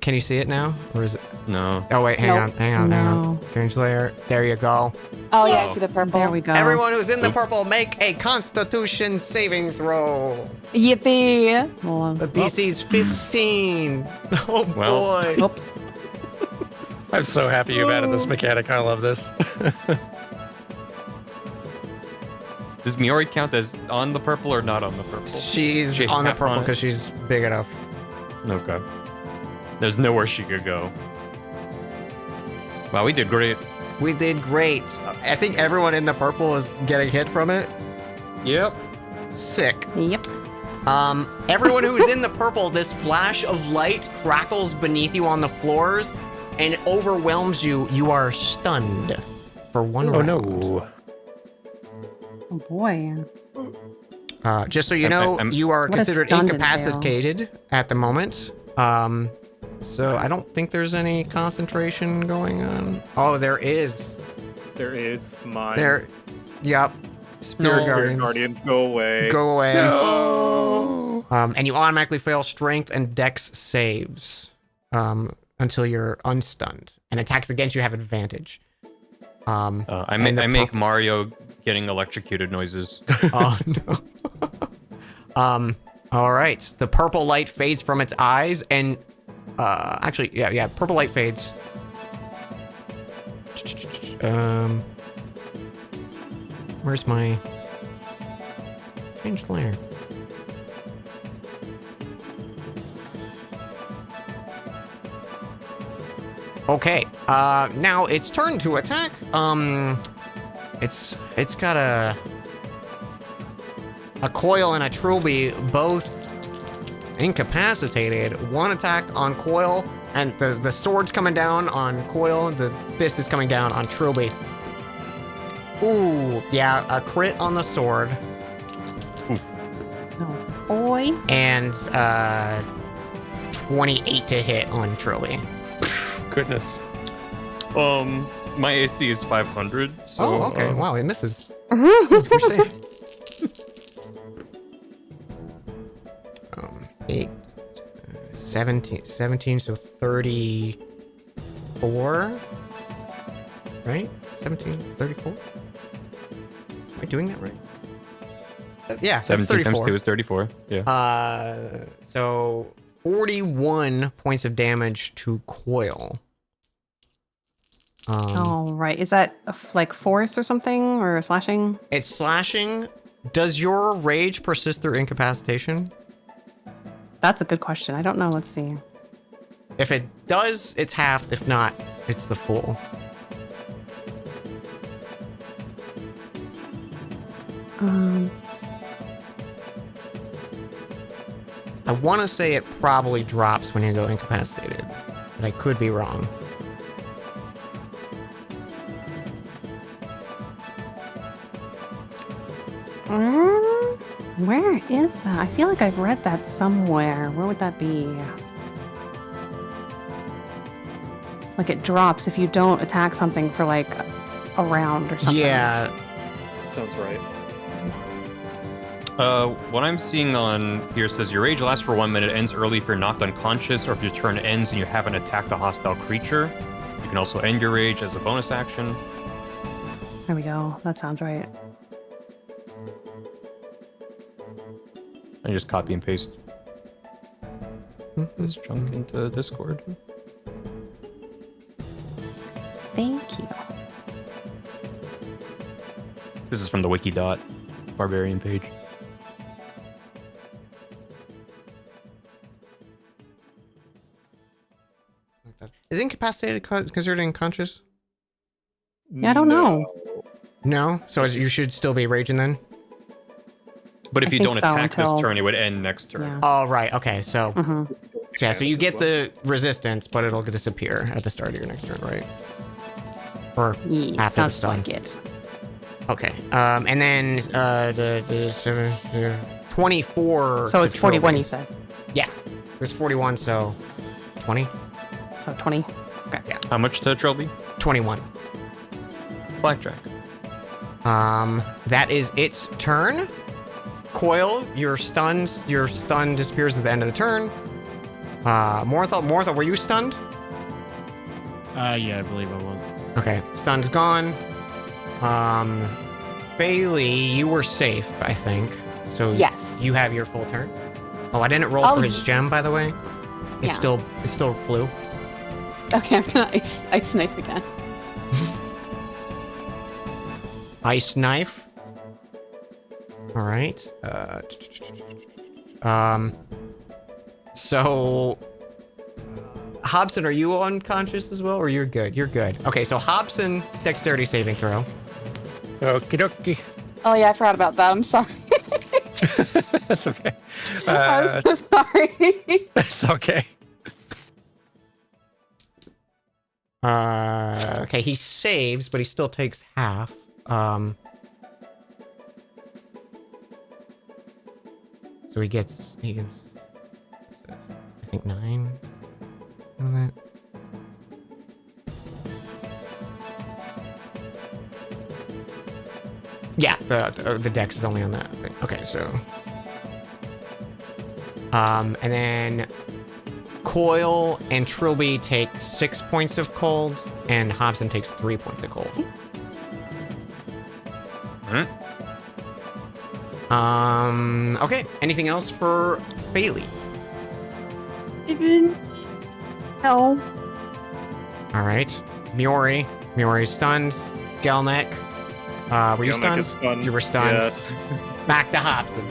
Can you see it now? Or is it? No. Oh, wait, hang Nope. on. No. Change layer. There you go. Oh yeah, I Oh. see the purple. There we go. Everyone who's in the Oop. purple, make a Constitution saving throw. Yippee! Hold The on. DC's 15. Oh Well. boy. Oops. I'm so happy you've added this mechanic. I love this. Does Miori count as on the purple or not on the purple? She's She on the half purple on it? because she's big enough. Okay. There's nowhere she could go. Wow, we did great. We did great. I think everyone in the purple is getting hit from it. Yep. Sick. Yep. Everyone who's in the purple, this flash of light crackles beneath you on the floors, and it overwhelms you. You are stunned for 1 Oh round. no. Oh boy. Just so you know, you are What does considered stunned entail? incapacitated at the moment. So I don't think there's any concentration going on. Oh, there is. There is mine. There. Yep. Spirit No. Guardians. Guardians, go away. Go away. No. And you automatically fail strength and dex saves until you're unstunned. And attacks against you have advantage. I and the make Mario getting electrocuted noises. Oh no. All right. The purple light fades from its eyes, and actually, yeah. Purple light fades. Where's my change layer? Okay. Now it's turn to attack. It's got a Coil and a Trilby, both incapacitated. One attack on Coil, and the sword's coming down on Coil. The fist is coming down on Trilby. Ooh, yeah, a crit on the sword, Oh boy. and 28 to hit on Trilby. Goodness. My AC is 500. So, Oh, okay. Wow, it misses. You're safe. 8, 17, so 34, right? 17, 34? Am I doing that right? Yeah, that's 17 times 34. 2 is 34. Yeah. So 41 points of damage to Coil. Oh, right. Is that like force or something, or slashing? It's slashing. Does your rage persist through incapacitation? That's a good question. I don't know. Let's see. If it does, it's halved. If not, it's the full. I want to say it probably drops when you go incapacitated, but I could be wrong. Where is that? I feel like I've read that somewhere. Where would that be? Like it drops if you don't attack something for like a round or something. Yeah, Sounds right. What I'm seeing on here says your rage lasts for 1 minute, ends early if you're knocked unconscious, or if your turn ends and you haven't attacked a hostile creature. You can also end your rage as a bonus action. There we go. That sounds right. I just copy and paste this chunk into Discord. Thank you. This is from the Wikidot Barbarian page. is incapacitated considered unconscious? Yeah, I don't know. No, so you should still be raging then. But if I you think don't so attack until- this turn, it would end next turn. Yeah. Oh, right. Okay, so Mm-hmm. yeah, so you get the resistance, but it'll disappear at the start of your next turn, right? Or Yeah, after the sounds stun. like it. Okay. And then the 24. So to it's 41, Trilby. you said. Yeah, it's 41, so 20, So 20. Okay. How much to Trilby? 21. Blackjack. That is its turn. Coil, your stun disappears at the end of the turn. Morthal, were you stunned? Yeah, I believe I was. Okay, stun's gone. Bailey, you were safe, I think. So Yes. you have your full turn. Oh, I didn't roll Oh, for his gem, by the way. It's Yeah. still blue. Okay, I'm gonna ice knife again. Ice knife. All right. So Hobson, are you unconscious as well, or you're good? You're good. Okay, so Hobson, dexterity saving throw. Okie dokie. Oh yeah, I forgot about that. I'm sorry. That's okay. I'm so sorry. That's okay. Okay, he saves, but he still takes half. So he gets I think 9 of that. Yeah, the dex is only on that thing. Okay, so and then Coil and Trilby take 6 points of cold, and Hobson takes 3 points of cold. Okay, anything else for Bailey? No. All right, Miori's stunned. Gelnek, were you Gelnek stunned? is stunned. You were stunned. Yes. Back to Hobson.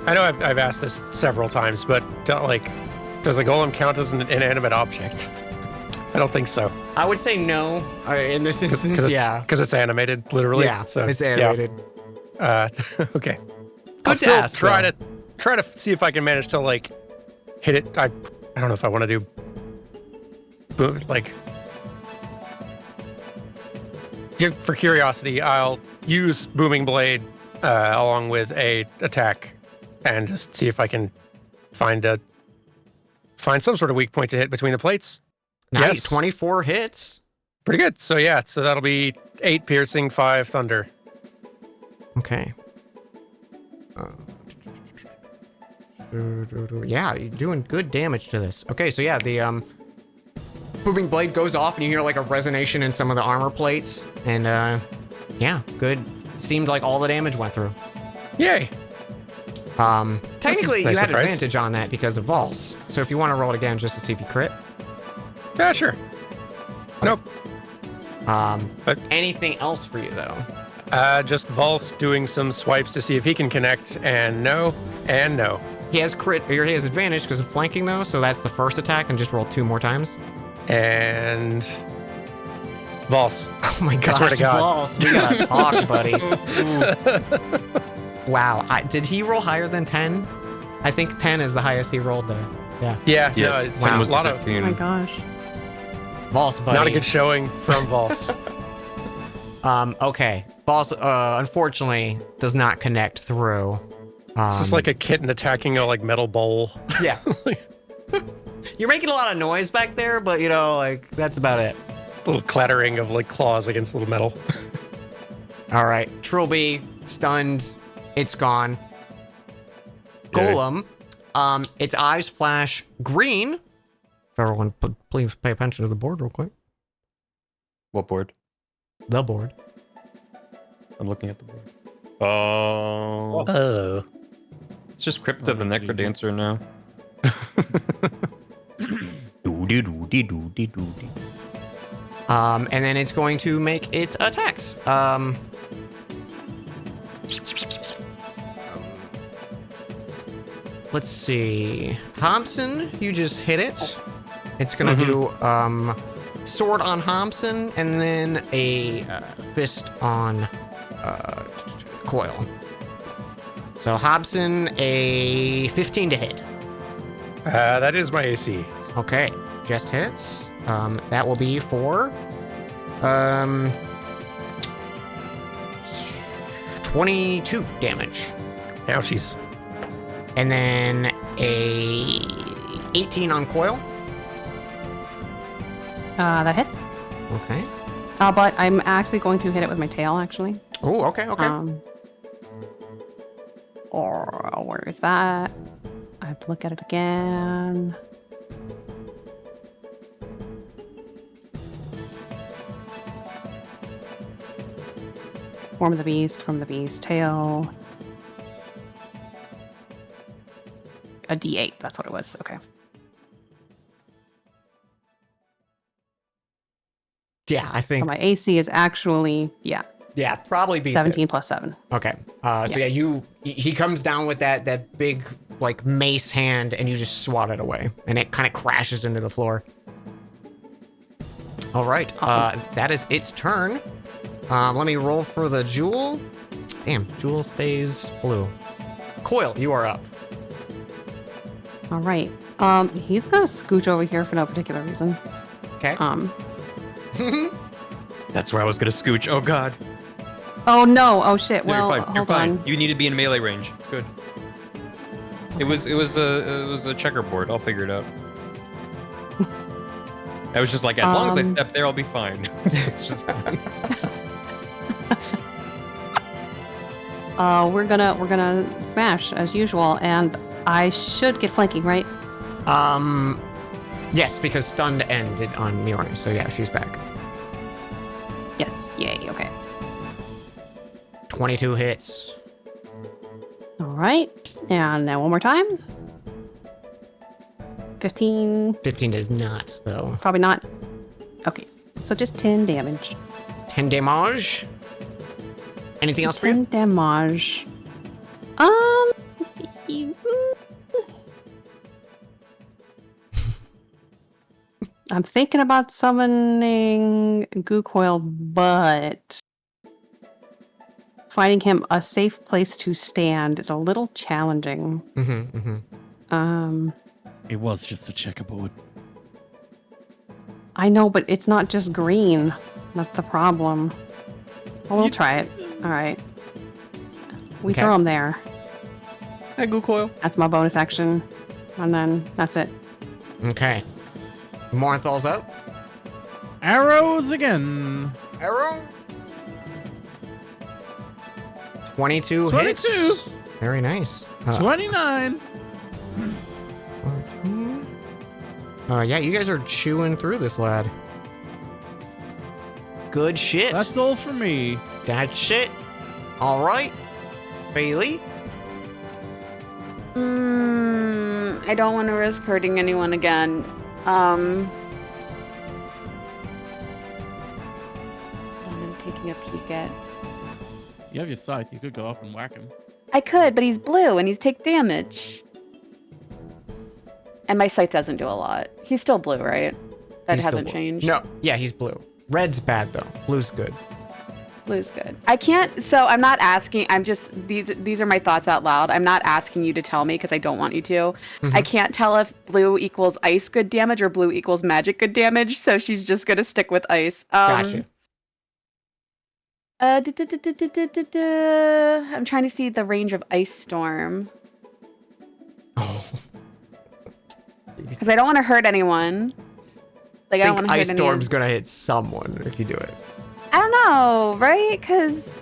I know I've asked this several times, but does the golem count as an inanimate object? I don't think so. I would say no in this instance. Yeah, because it's animated, literally. yeah, so it's animated. Yeah. Okay. Good I'll to still ask, try though. to see if I can manage to hit it. I don't know if I want to do for curiosity. I'll use Booming Blade along with a attack and just see if I can find some sort of weak point to hit between the plates. Nice, Yes. 24 hits. Pretty good. So yeah, so that'll be 8 piercing, 5 thunder. Okay. Yeah, you're doing good damage to this. Okay, so yeah, the booming blade goes off, and you hear like a resonation in some of the armor plates, and yeah, good. Seemed like all the damage went through. Yay! Technically, nice you had surprise. advantage on that because of Vols. So if you want to roll it again just to see if you crit. Yeah, sure. Nope. But- Anything else for you though? Just Volse doing some swipes to see if he can connect, and no. He has crit, or he has advantage because of flanking though, so that's the first attack, and just roll 2 more times. And Volse. Oh my gosh, swear to God. Vols, we gotta talk, buddy. Wow, did he roll higher than 10? I think 10 is the highest he rolled there. Yeah. Yeah, Yeah, no, it's wow. a was lot the of 15. Oh my gosh. Vols, buddy. not a good showing from Volse. Okay. Vols, unfortunately, does not connect through. It's just like a kitten attacking a metal bowl. Yeah. You're making a lot of noise back there, but that's about it. Little clattering of claws against little metal. All right. Trilby, stunned. It's gone. Golem, its eyes flash green. If everyone, please pay attention to the board real quick. What board? The board. I'm looking at the board. Oh. Oh. It's just Crypta the that's easy. Necrodancer now. Doody-doody-doody-doody. And then it's going to make its attacks. Let's see. Hobson, you just hit it. It's gonna do sword on Hobson, and then a fist on Coil. So Hobson, a 15 to hit. That is my AC. Okay, just hits. That will be for 22 damage. Ouchies. And then a 18 on Coil. That hits. Okay. But I'm actually going to hit it with my tail, actually. Oh, okay, okay. Or where is that? I have to look at it again. Form of the beast, tail. A D8, that's what it was. Okay. Yeah, I think. So my AC is actually, yeah, Probably beats 17 it. plus 7. Okay. So yeah, he comes down with that big mace hand, and you just swat it away, and it kind of crashes into the floor. All right. Awesome. That is its turn. Let me roll for the jewel. Damn, jewel stays blue. Coil, you are up. All right. He's gonna scooch over here for no particular reason. Okay. That's where I was gonna scooch. Oh god. Oh no! Oh shit! No, Well, you're fine. You're hold fine. on. You need to be in melee range. It's good. It was a checkerboard. I'll figure it out. I was just like, as long as I step there, I'll be fine. It's just- We're gonna smash as usual, and I should get flanking, right? Yes, because stunned ended on Miori, so yeah, she's back. Yes. Yay. Okay. 22 hits. All right. And now one more time. 15. 15 does not, though. Probably not. Okay. So just 10 damage. 10 damage. Anything else for 10 you? damage. You- I'm thinking about summoning Goo Coil, but finding him a safe place to stand is a little challenging. It was just a checkerboard. I know, but it's not just green. That's the problem. Well, we'll try it. All right. We Okay. throw him there. Hey, Goo Coil. That's my bonus action. And then that's it. Okay. Mornthal's up. Arrows again. Arrow. 22 hits. 22. Very nice. 29. Yeah, you guys are chewing through this, lad. Good shit. That's all for me. That shit. All right. Bailey. I don't want to risk hurting anyone again. I'm taking a peek at. You have your scythe. You could go up and whack him. I could, but he's blue and he's take damage. And my scythe doesn't do a lot. He's still blue, right? That He's still hasn't blue. changed. No. Yeah, he's blue. Red's bad, though. Blue's good. Blue's good. I can't. So I'm not asking. I'm just these are my thoughts out loud. I'm not asking you to tell me because I don't want you to. I can't tell if blue equals ice good damage or blue equals magic good damage. So she's just gonna stick with ice. Gotcha. I'm trying to see the range of ice storm Oh. because I don't want to hurt anyone. Like I don't want to hurt Ice anyone. Storm's gonna hit someone if you do it. I don't know, right? Because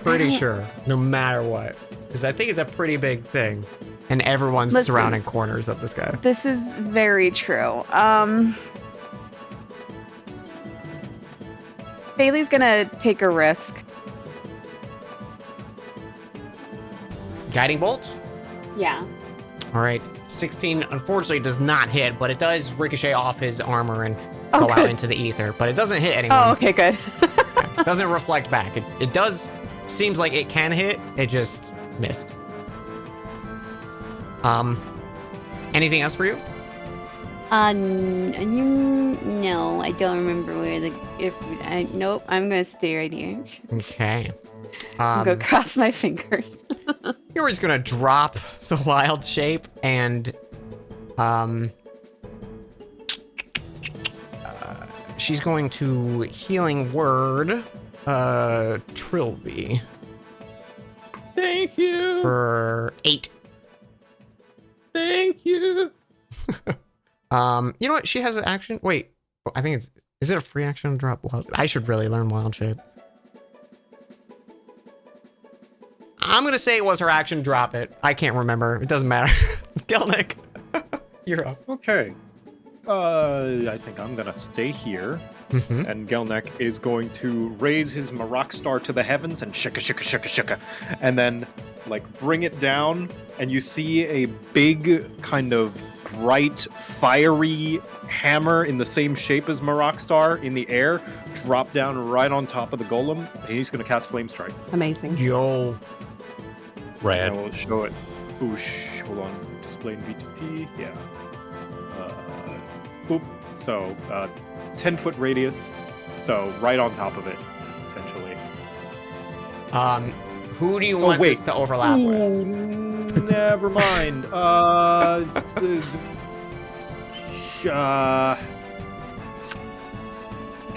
Pretty sure, no matter what. Because I think it's a pretty big thing. And everyone's Listen. surrounding corners of this guy. this is very true. Bailey's gonna take a risk. Guiding Bolt? Yeah. All right. 16 unfortunately does not hit, but it does ricochet off his armor and Oh, go out good. into the ether. But it doesn't hit anyone. Oh, okay, good. It doesn't reflect back. It does, seems like it can hit. It just missed. Anything else for you? No, I don't remember where nope, I'm gonna stay right here. Okay. I'm gonna cross my fingers. You're just gonna drop the wild shape and she's going to healing word Trilby Thank you. for 8. Thank you. You know what? She has an action. Wait, I think is it a free action to drop wild? I should really learn wild shape. I'm gonna say it was her action. Drop it. I can't remember. It doesn't matter. Gelnick, you're up. Okay. I think I'm gonna stay here. And Gelnek is going to raise his Marok star to the heavens and shika shika shika shika, and then like bring it down, and you see a big kind of bright fiery hammer in the same shape as Marok star in the air drop down right on top of the golem, and he's gonna cast Flame Strike. Amazing. Yo. Rad. And we'll show it. Oosh, hold on. Display in VTT. Yeah. Boop. So, 10-foot radius. So, right on top of it, essentially. Who do you want wait. this to overlap with? Never mind. Can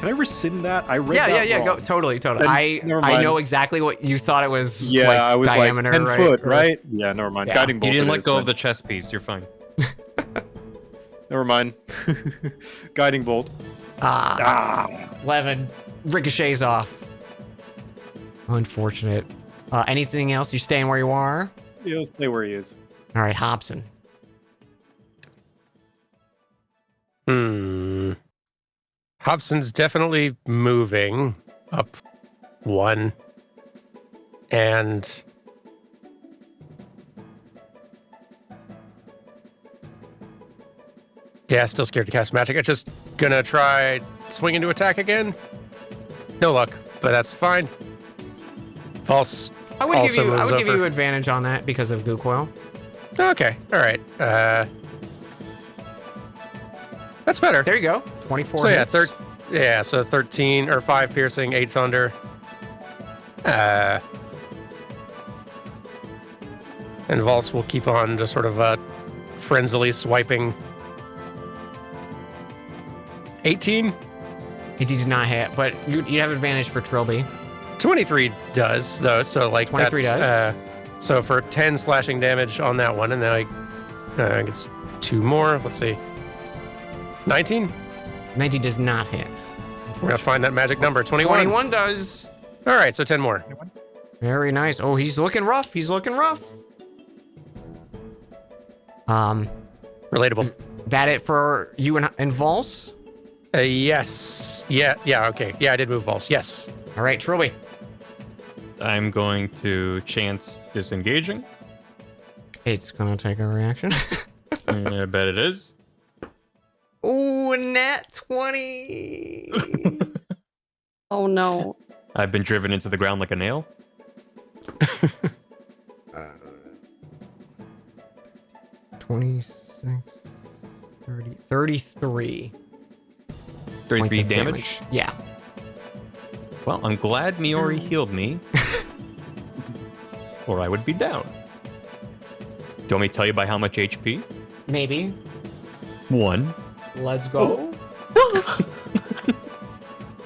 I rescind that? I read that Yeah. Go wrong. totally. Then I never I mind. know exactly what you thought it was. Yeah, like, I was diameter, like 10 right? foot, Or- right? Yeah, never mind. Yeah. Guiding You bolt. didn't it let is go then. of the chess piece. You're fine. Never mind. Guiding bolt. 11 ricochets off. Unfortunate. Anything else? You staying where you are? He'll stay where he is. All right, Hobson. Hobson's definitely moving up 1. And yeah, still scared to cast magic. I'm just gonna try swing into attack again. No luck, but that's fine. False. I would give also moves you over. advantage on that because of Goo Coil. Okay, all right. That's better. There you go. 24 So yeah, hits. so 13 or 5 piercing, 8 thunder. And Valse will keep on just sort of frenzily swiping. 18? It did not hit, but you have advantage for Trilby. 23 does though, so like 23 that's, so for 10 slashing damage on that one, and then I guess 2 more. Let's see. 19? 19 does not hit. We're gonna find that magic number. 21. 21 does. All right, so 10 more. Very nice. Oh, he's looking rough. Relatable. That it for you and Valse? Yes. Yeah. Okay. Yeah, I did move Valse. Yes. All right, Trilby. I'm going to chance disengaging. It's gonna take a reaction. I bet it is. Ooh, nat 20. Oh no. I've been driven into the ground like a nail. 26, 30, 33. 33 points of damage. Yeah. Well, I'm glad Miori healed me. Or I would be down. Do you want me to tell you by how much HP? Maybe. 1. Let's go.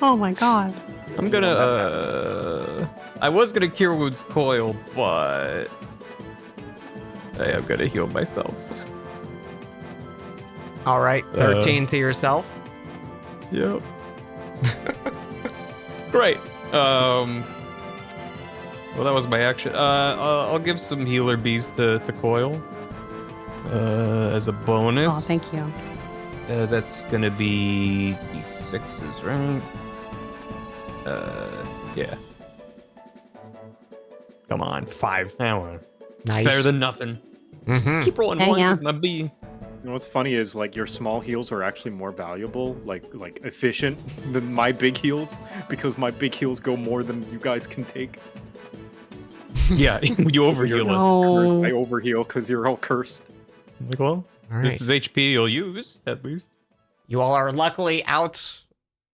Oh my god. I'm gonna, I was gonna Cure Wounds Coil, but I am gonna heal myself. All right, 13 to yourself. Yep. Great. Well, that was my action. I'll give some healer bees to Coil as a bonus. Oh, thank you. That's gonna be D6s, right? Yeah. Come on, 5. Nice. Better than nothing. Mm-hmm. Keep rolling Hey, ones yeah. with my bee. You know what's funny is like your small heals are actually more valuable, like efficient than my big heals, because my big heals go more than you guys can take. Yeah, you overheal us. No. I overheal because you're all cursed. Like, well, All this right. is HP you'll use, at least. You all are luckily out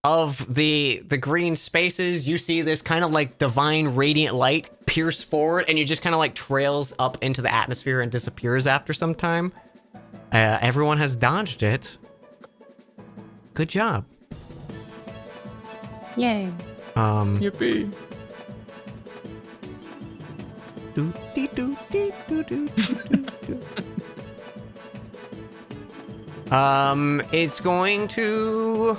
of the green spaces. You see this kind of like divine radiant light pierce forward, and you just kind of like trails up into the atmosphere and disappears after some time. Everyone has dodged it. Good job. Yay. Yippee. It's going to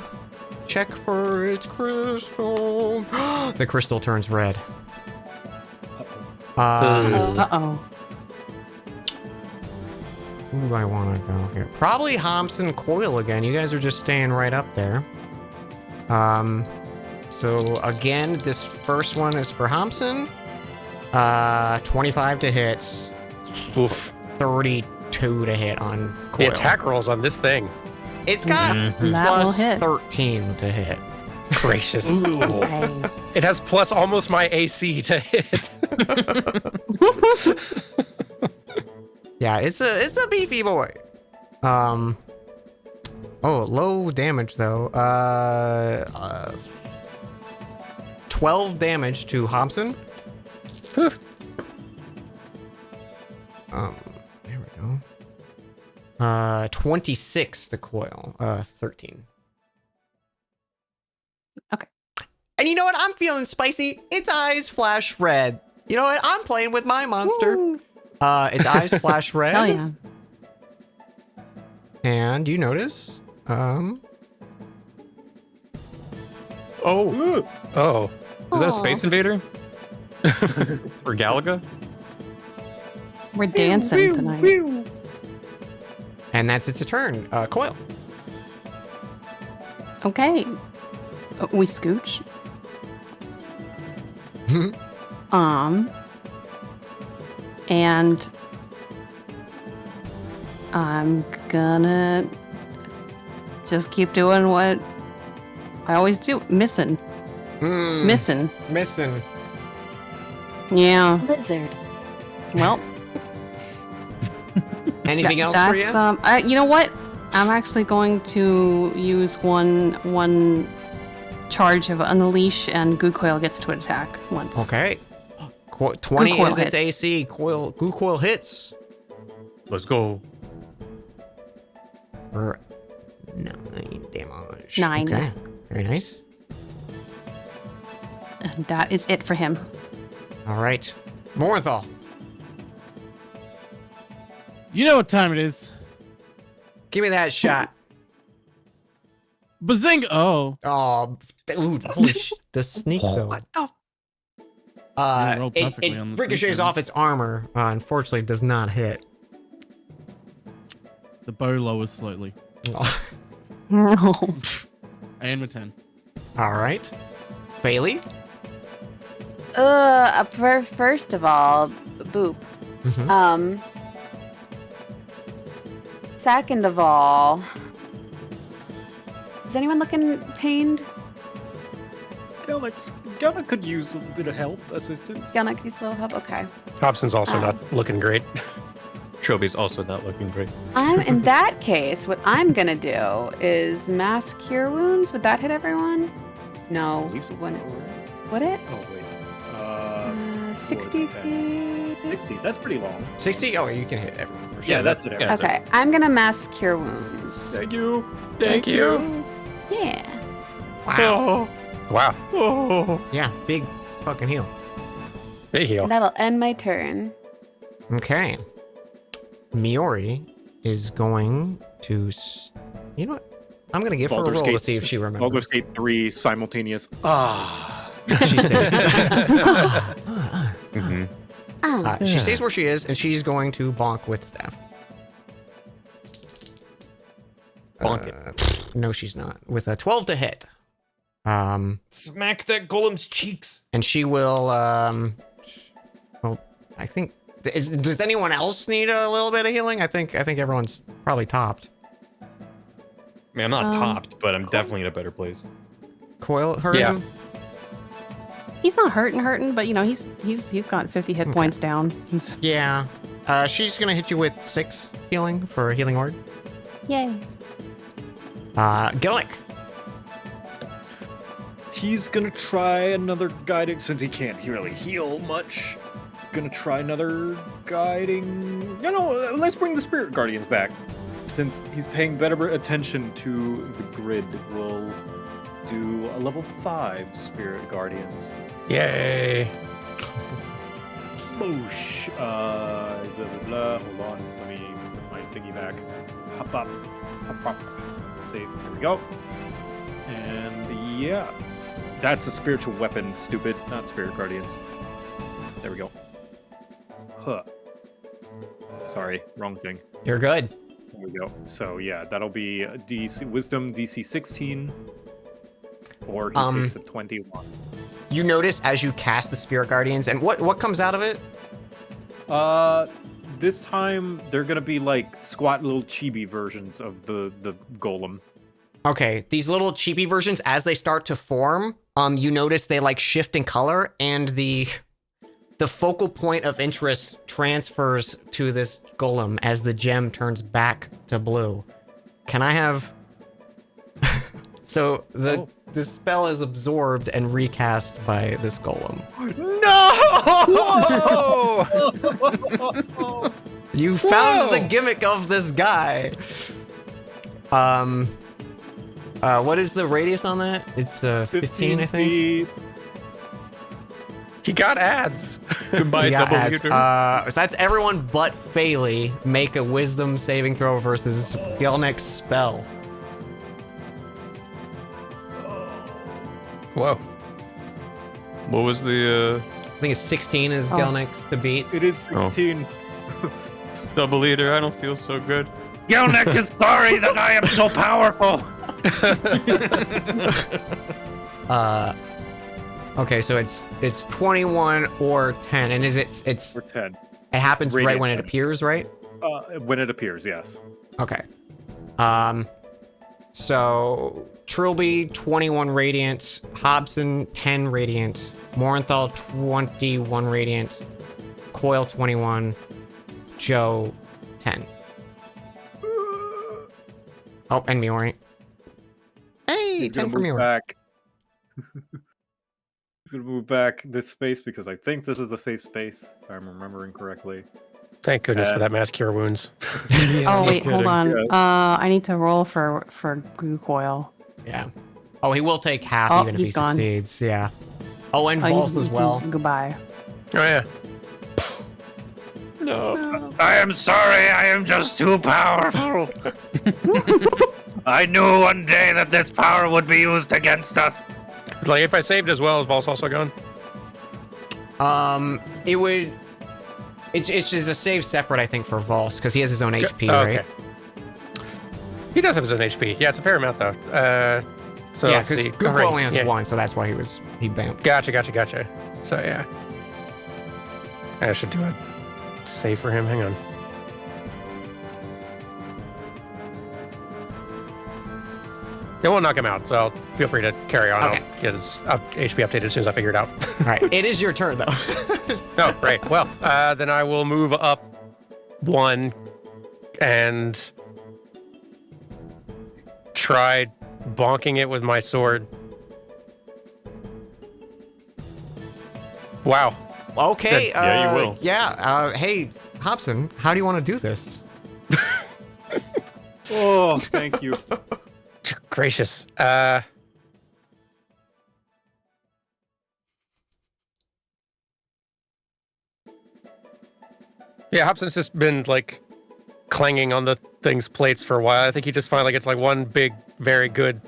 check for its crystal. The crystal turns red. Uh-oh. Who do I want to go here? Probably Hobson Coil again. You guys are just staying right up there. So again, this first one is for Hobson. 25 to hit. Oof. 32 to hit on Coil. The attack rolls on this thing. It's got Mhm. That will plus hit. 13 to hit. Gracious. Okay. It has plus almost my AC to hit. Yeah, it's a beefy boy. Oh, low damage though. 12 damage to Hobson. 26 the coil. 13. Okay. And you know what? I'm feeling spicy. Its eyes flash red. You know what? I'm playing with my monster. Its eyes flash red. Hell yeah. And you notice, Oh, Oh, is that a Aw. Space Invader? Or Galaga? We're dancing tonight. and that's its turn. Coil. Okay. We scooch. And I'm gonna just keep doing what I always do. Missing. Missing. Yeah. Lizard. Well, Anything else for you? You know what? I'm actually going to use one charge of Unleash, and Goo Coil gets to attack once. Okay. 20 Coil is its hits. AC. Goo Coil hits. Let's go. For 9 damage. 9. Okay. Very nice. And that is it for him. All right. Morenthal. You know what time it is. Give me that shot. Bazinga! Oh. Oh, dude. Holy the sneak, though. what the? You rolled It perfectly on the ricochets sneak, off its armor. Unfortunately, does not hit. The bow lowers slowly. Oh. No. And with 10. All right. Failey. First of all, boop. Mhm. Second of all, is anyone looking pained? Gelnick could use a bit of help, assistance. Yana, can you still help? Okay. Hobson's also not looking great. Trilby's also not looking great. In that case, what I'm gonna do is mass cure wounds. Would that hit everyone? No. Wouldn't. Would it? Oh wait. 60 feet. 60. That's pretty long. 60? Oh, you can hit everyone for sure. Yeah, that's it. Yeah. Okay, I'm gonna mass cure wounds. Thank you. Thank you. Yeah. Wow. Wow. Yeah, big fucking heal. Big heal. And that'll end my turn. Okay. Miori is going to... You know what? I'm going to give her a Baldur's roll to Gate- see if she remembers. Baldur's Gate 3 simultaneous. She stays. Mm-hmm. She stays where she is, and she's going to bonk with staff. Bonk it. Pfft, no, she's not. With a 12 to hit. Smack that golem's cheeks. And she will, well, I think, does anyone else need a little bit of healing? I think everyone's probably topped. I mean, I'm not topped, but I'm definitely in a better place. Coil hurt Yeah. him? He's not hurting, but you know, he's got 50 hit points down. Yeah. She's gonna hit you with 6 healing for a healing word. Yay. Gillick. He's gonna try another guiding, since he can't really heal much. Gonna try another guiding. Let's bring the Spirit Guardians back. Since he's paying better attention to the grid, we'll do a level 5 Spirit Guardians. Yay. Boosh. Blah, blah, blah. Hold on. Let me put my thingy back. Hop up. Hop up. Save. Here we go. And yes. That's a spiritual weapon, stupid. Not Spirit Guardians. There we go. Huh. Sorry, wrong thing. You're good. There we go. So yeah, that'll be DC Wisdom DC 16. Or he takes a 21. You notice as you cast the Spirit Guardians, and what comes out of it? This time they're gonna be like squat little chibi versions of the golem. Okay, these little cheapy versions, as they start to form, you notice they like shift in color, and the focal point of interest transfers to this golem as the gem turns back to blue. Can I have? So the spell is absorbed and recast by this golem. No! You found Whoa. the gimmick of this guy. What is the radius on that? It's 15, I think. feet. He got ads. Goodbye, Yeah, double as, meter. so that's everyone but Phaley. Make a wisdom saving throw versus Gelnick's spell. Whoa. What was the I think it's 16 is Oh. Gelnick's to beat. It is 16. double leader? I don't feel so good. Gelnick is sorry that I am so powerful. Okay, so it's 21 or 10, and it's Or 10. it happens right Radiant when it 10. appears, right? When it appears, yes. Okay. So Trilby 21 radiant, Hobson 10 radiant, Morenthal 21 radiant, Coil 21, Joe 10. Oh, and Mjorn. Hey, He's 10 gonna for move Mjorn. back. He's gonna move back this space because I think this is a safe space, if I'm remembering correctly. Thank goodness for that mass cure wounds. Oh wait, hold kidding. on. Yeah. I need to roll for goo coil. Yeah. Oh, he will take half Oh, even if he he's gone. succeeds. Yeah. Oh, and Oh, Vols as well. Goodbye. Oh yeah. No. I am sorry, I am just too powerful. I knew one day that this power would be used against us. Like if I saved as well, is Vols also gone? It would. It's just a save separate, I think, for Vols because he has his own HP, Oh, right? okay. He does have his own HP. Yeah, it's a fair amount though. So Yeah, let's because see. Gook All right, only has yeah. one, so that's why he bamped. Gotcha. So yeah. I should do a save for him. Hang on. It won't knock him out, so feel free to carry on. Okay. I'll get his HP updated as soon as I figure it out. All right, it is your turn though. Oh, right. Well, then I will move up one and try bonking it with my sword. Wow. Okay. Yeah, you will. Yeah. Hey, Hobson, how do you want to do this? Oh, thank you. Gracious. Yeah, Hobson's just been like clanging on the thing's plates for a while. I think he just finally gets like one big, very good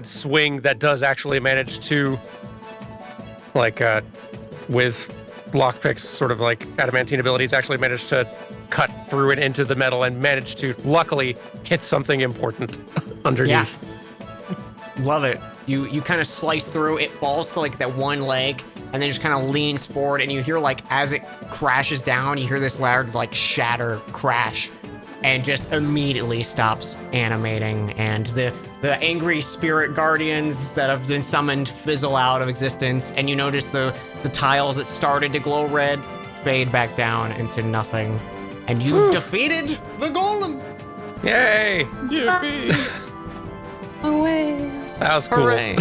swing that does actually manage to like with lockpicks sort of like adamantine abilities actually managed to cut through it into the metal and managed to luckily hit something important underneath. Love it. You kind of slice through. It falls to like that one leg, and then just kind of leans forward, and you hear like as it crashes down, you hear this loud like shatter crash, and just immediately stops animating, and the angry spirit guardians that have been summoned fizzle out of existence, and you notice the tiles that started to glow red fade back down into nothing, and you've defeated the golem. Yay! Away. That was cool. Hooray.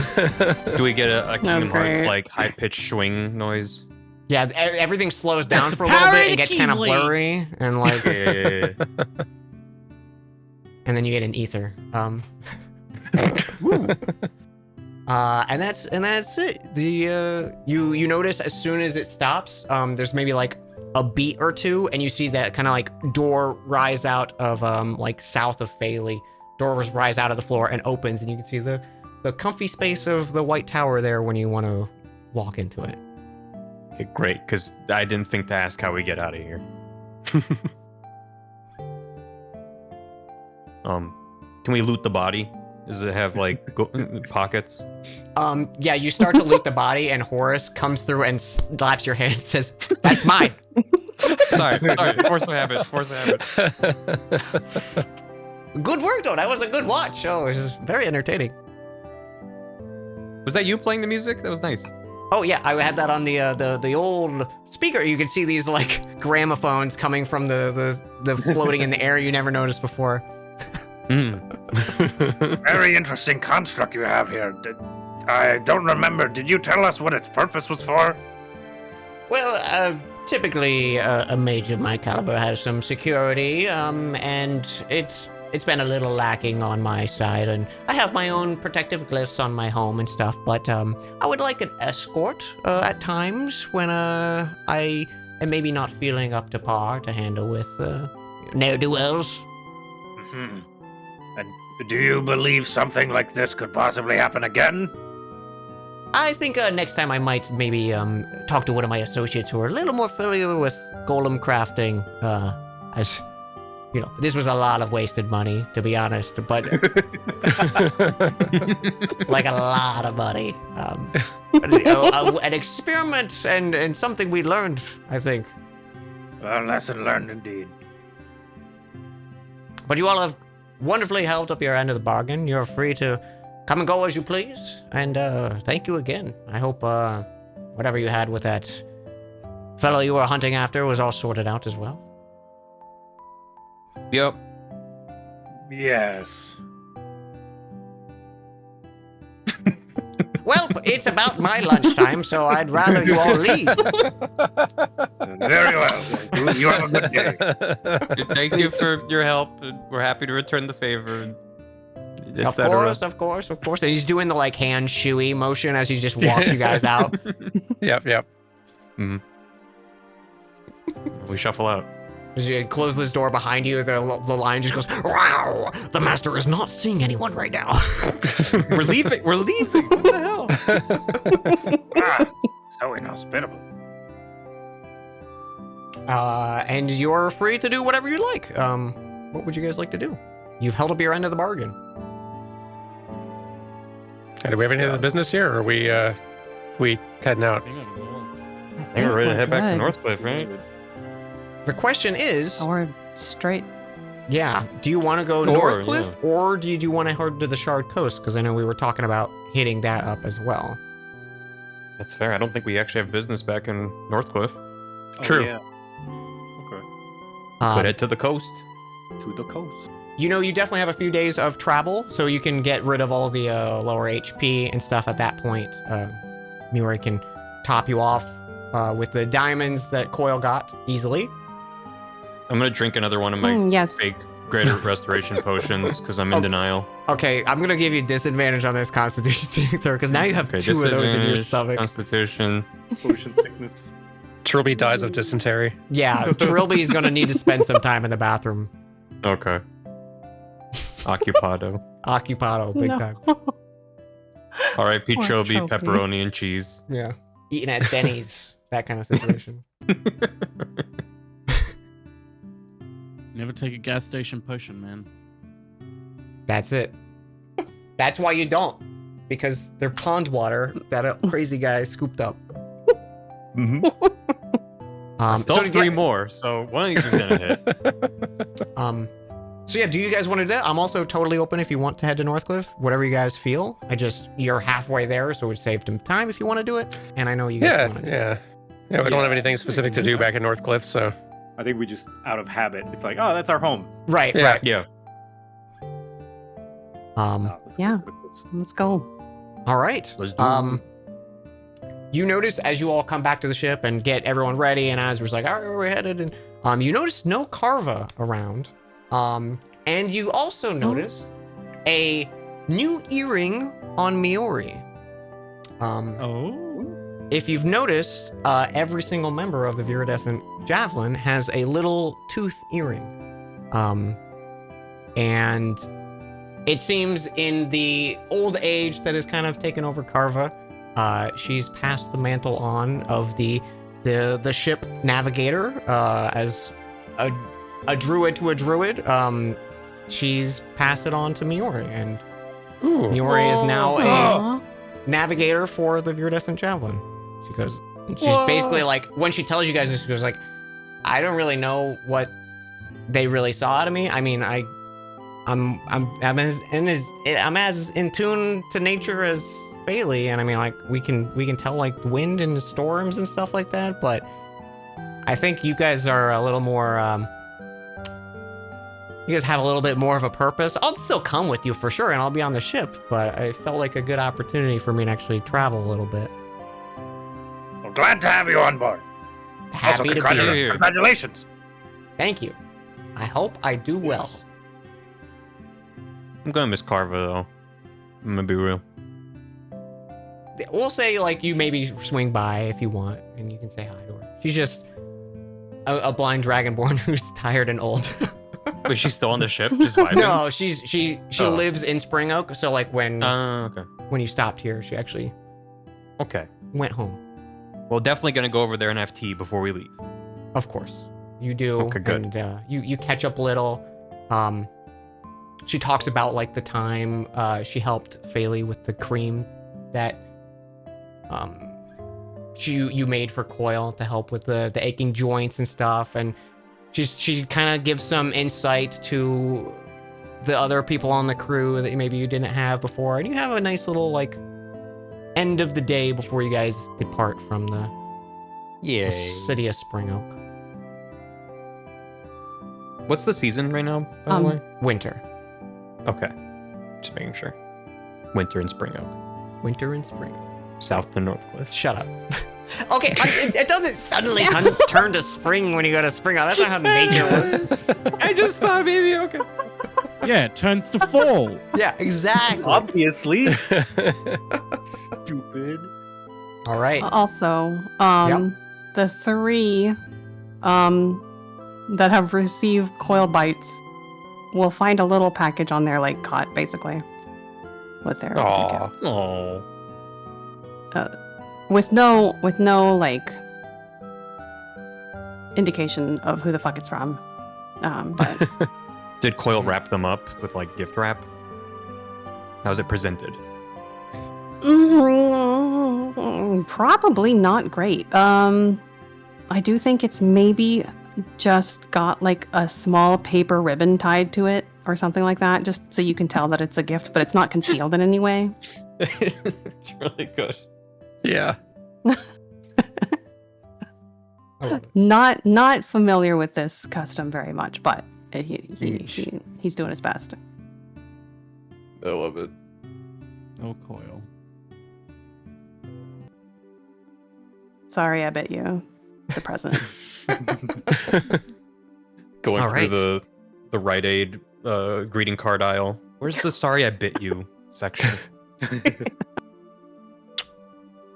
Do we get a Kingdom Hearts great. like high pitched swing noise? Yeah, everything slows down the for a little power bit. of It the gets kind of Keyblade. blurry, and like, Yeah. and then you get an ether. And that's it. The you notice as soon as it stops, there's maybe like a beat or two, and you see that kind of like door rise out of like south of Phaley. Doors rise out of the floor and opens, and you can see the comfy space of the White Tower there when you want to walk into it. Okay, great, because I didn't think to ask how we get out of here. Can we loot the body? Does it have like pockets? Yeah, you start to loot the body, and Horace comes through and slaps your hand and says, "That's mine." Sorry, force of habit. Good work, though. That was a good watch. Oh, it was just very entertaining. Was that you playing the music? That was nice. Oh yeah, I had that on the old speaker. You can see these like gramophones coming from the floating in the air you never noticed before. Very interesting construct you have here. I don't remember. Did you tell us what its purpose was for? Well, typically a mage of my caliber has some security, and it's been a little lacking on my side, and I have my own protective glyphs on my home and stuff, but I would like an escort at times when I am maybe not feeling up to par to handle with ne'er-do-wells. Hmm. And do you believe something like this could possibly happen again? I think next time I might maybe talk to one of my associates who are a little more familiar with golem crafting, as you know, this was a lot of wasted money, to be honest, but like a lot of money. An experiment and something we learned, I think. A lesson learned indeed. But you all have wonderfully held up your end of the bargain. You're free to come and go as you please, and thank you again. I hope whatever you had with that fellow you were hunting after was all sorted out as well. Yep. Yes. Well, it's about my lunchtime, so I'd rather you all leave. Very well. You have a good day. Thank you for your help. We're happy to return the favor. Of course. And he's doing the like hand shooey motion as he just walks you guys out. Yep. Mm-hmm. We shuffle out. As you close this door behind you, the lion just goes, "Wow! The master is not seeing anyone right now." We're leaving. What the hell? So inhospitable. And you're free to do whatever you like. What would you guys like to do? You've held up your end of the bargain. Hey, do we have any other business here, or are we heading out? I think that was all. I think we're ready to head back to good. Northcliff, right? The question is, Or straight. yeah, do you want to go Northcliff, or do you want to head to the Shard Coast? Because I know we were talking about hitting that up as well. That's fair. I don't think we actually have business back in Northcliff. True. Yeah. Okay. Could head to the coast. To the coast. You know, you definitely have a few days of travel, so you can get rid of all the lower HP and stuff at that point. Muri can top you off with the diamonds that Coil got easily. I'm gonna drink another one of my Yes. fake greater restoration potions because I'm in denial. Okay, I'm gonna give you disadvantage on this Constitution saving throw because now you have Okay, two of those in your disadvantage, stomach. Constitution. Potion sickness. Trilby dies of dysentery. Yeah, Trilby is gonna need to spend some time in the bathroom. Okay. Occupado. Occupado, big No. time. R.I.P. Poor Trilby, Trilby. pepperoni and cheese. Yeah, eating at Denny's, that kind of situation. Never take a gas station potion, man. That's it. That's why you don't, because they're pond water that a crazy guy scooped up. Mm-hmm. So Still to three get- more, so one of these is gonna hit. So yeah, do you guys want to do that? I'm also totally open if you want to head to Northcliff, whatever you guys feel. You're halfway there, so it would save some time if you want to do it. And I know you guys want to. Yeah. We don't have anything specific to do back in Northcliff, so I think we just, out of habit, it's like, oh, that's our home. Right, Yeah. right. Yeah. Let's Yeah. go to the coast. Let's go. All right. Let's do You notice as you all come back to the ship and get everyone ready, and Azra's like, all right, where are we headed? And you notice no Carva around. And you also notice a new earring on Miori. Oh. If you've noticed, every single member of the Viridescent Javelin has a little tooth earring. And it seems in the old age that has kind of taken over Carva, she's passed the mantle on of the ship navigator as a druid to a druid. She's passed it on to Miori, and ooh. Miori is now a Aw. navigator for the Viridescent Javelin. She's basically like, when she tells you guys this, she goes like, I don't really know what they really saw out of me. I mean, I'm as in tune to nature as Bailey, and I mean, like, we can tell like wind and storms and stuff like that, but I think you guys are a little more you guys have a little bit more of a purpose. I'll still come with you for sure, and I'll be on the ship, but I felt like a good opportunity for me to actually travel a little bit. Well, glad to have you on board. Also, Happy to be here. congratulations. Thank you. I hope I do well. I'm gonna miss Carver though. I'm gonna be real. We'll say like you maybe swing by if you want, and you can say hi to her. She's just a blind dragonborn who's tired and old. Wait, she's still on the ship, just vibing? No, she Oh. lives in Spring Oak. So like when Okay. you stopped here, she actually Okay. went home. Well, definitely gonna go over there and have tea before we leave. Of course, you do. Okay, good. And you catch up a little. She talks about like the time she helped Faley with the cream that you made for Coil to help with the aching joints and stuff, and she kind of gives some insight to the other people on the crew that maybe you didn't have before, and you have a nice little like end of the day before you guys depart from the Yeah. city of Spring Oak. What's the season right now, by the way? Winter. Okay. Just making sure. Winter and Spring Oak. Winter and spring. South to Northcliff. Shut up. Okay, it doesn't suddenly turn to spring when you go to Spring Oak. That's not how nature works. I just thought maybe, okay. Yeah, it turns to fall. Yeah, exactly. Obviously. Stupid. All right. Also, the 3 that have received coil bites will find a little package on their like cot, basically, with their Aw. gift. Oh. with no like indication of who the fuck it's from. But Did Coil wrap them up with like gift wrap? How's it presented? probably not great. I do think it's maybe just got like a small paper ribbon tied to it or something like that, just so you can tell that it's a gift, but it's not concealed in any way. It's really good. Yeah. Not familiar with this custom very much, but he's doing his best. I love it. Oh, Coil. Sorry, I bet you the present. Going All through right. the Rite Aid greeting card aisle. Where's the sorry I bit you section?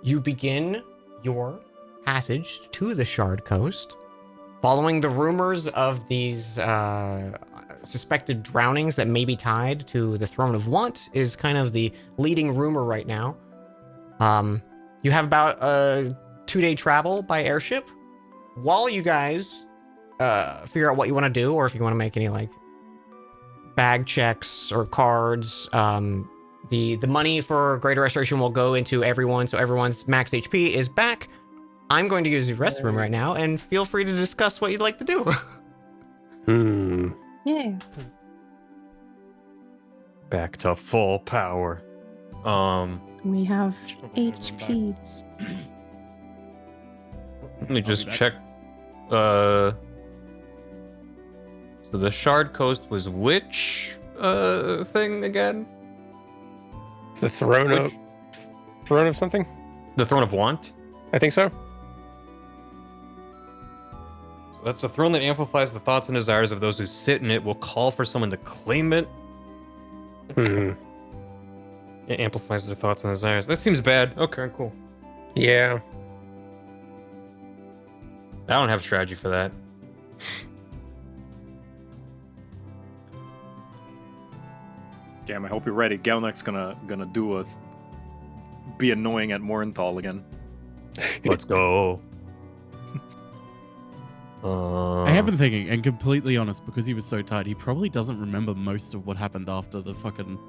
You begin your passage to the Shard Coast, following the rumors of these suspected drownings that may be tied to the Throne of Want is kind of the leading rumor right now. You have about a 2-day travel by airship. While you guys figure out what you want to do, or if you want to make any like bag checks or cards, the money for Greater Restoration will go into everyone, so everyone's max HP is back. I'm going to use the restroom right now, and feel free to discuss what you'd like to do. Yeah. Back to full power. We have HPs. Let me just back. check. So the Shard Coast was which thing again? The throne of something? The Throne of Want? I think so. So that's a throne that amplifies the thoughts and desires of those who sit in it, will call for someone to claim it. Hmm. It amplifies their thoughts and desires. That seems bad. Okay, cool. Yeah. I don't have a strategy for that. Damn, I hope you're ready. Galnek's gonna be annoying at Morenthal again. Let's go. I have been thinking, and completely honest, because he was so tired, he probably doesn't remember most of what happened after the fucking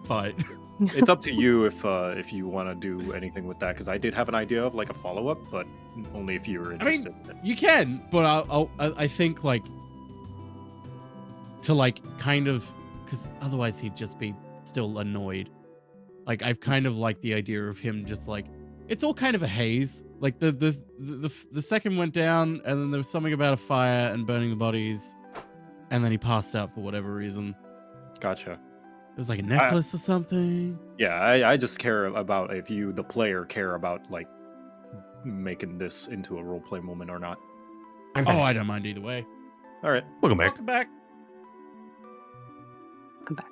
fight. It's up to you if you want to do anything with that, because I did have an idea of like a follow-up, but only if you were I mean, interested. You can, but I think like to like kind of, because otherwise he'd just be still annoyed. Like I've kind of liked the idea of him just like, it's all kind of a haze. Like the second went down, and then there was something about a fire and burning the bodies, and then he passed out for whatever reason. Gotcha. It was like a necklace or something. Yeah, I just care about if you, the player, care about like making this into a roleplay moment or not. I'm Oh, back. I don't mind either way. All right. Welcome back. Welcome back. Come back.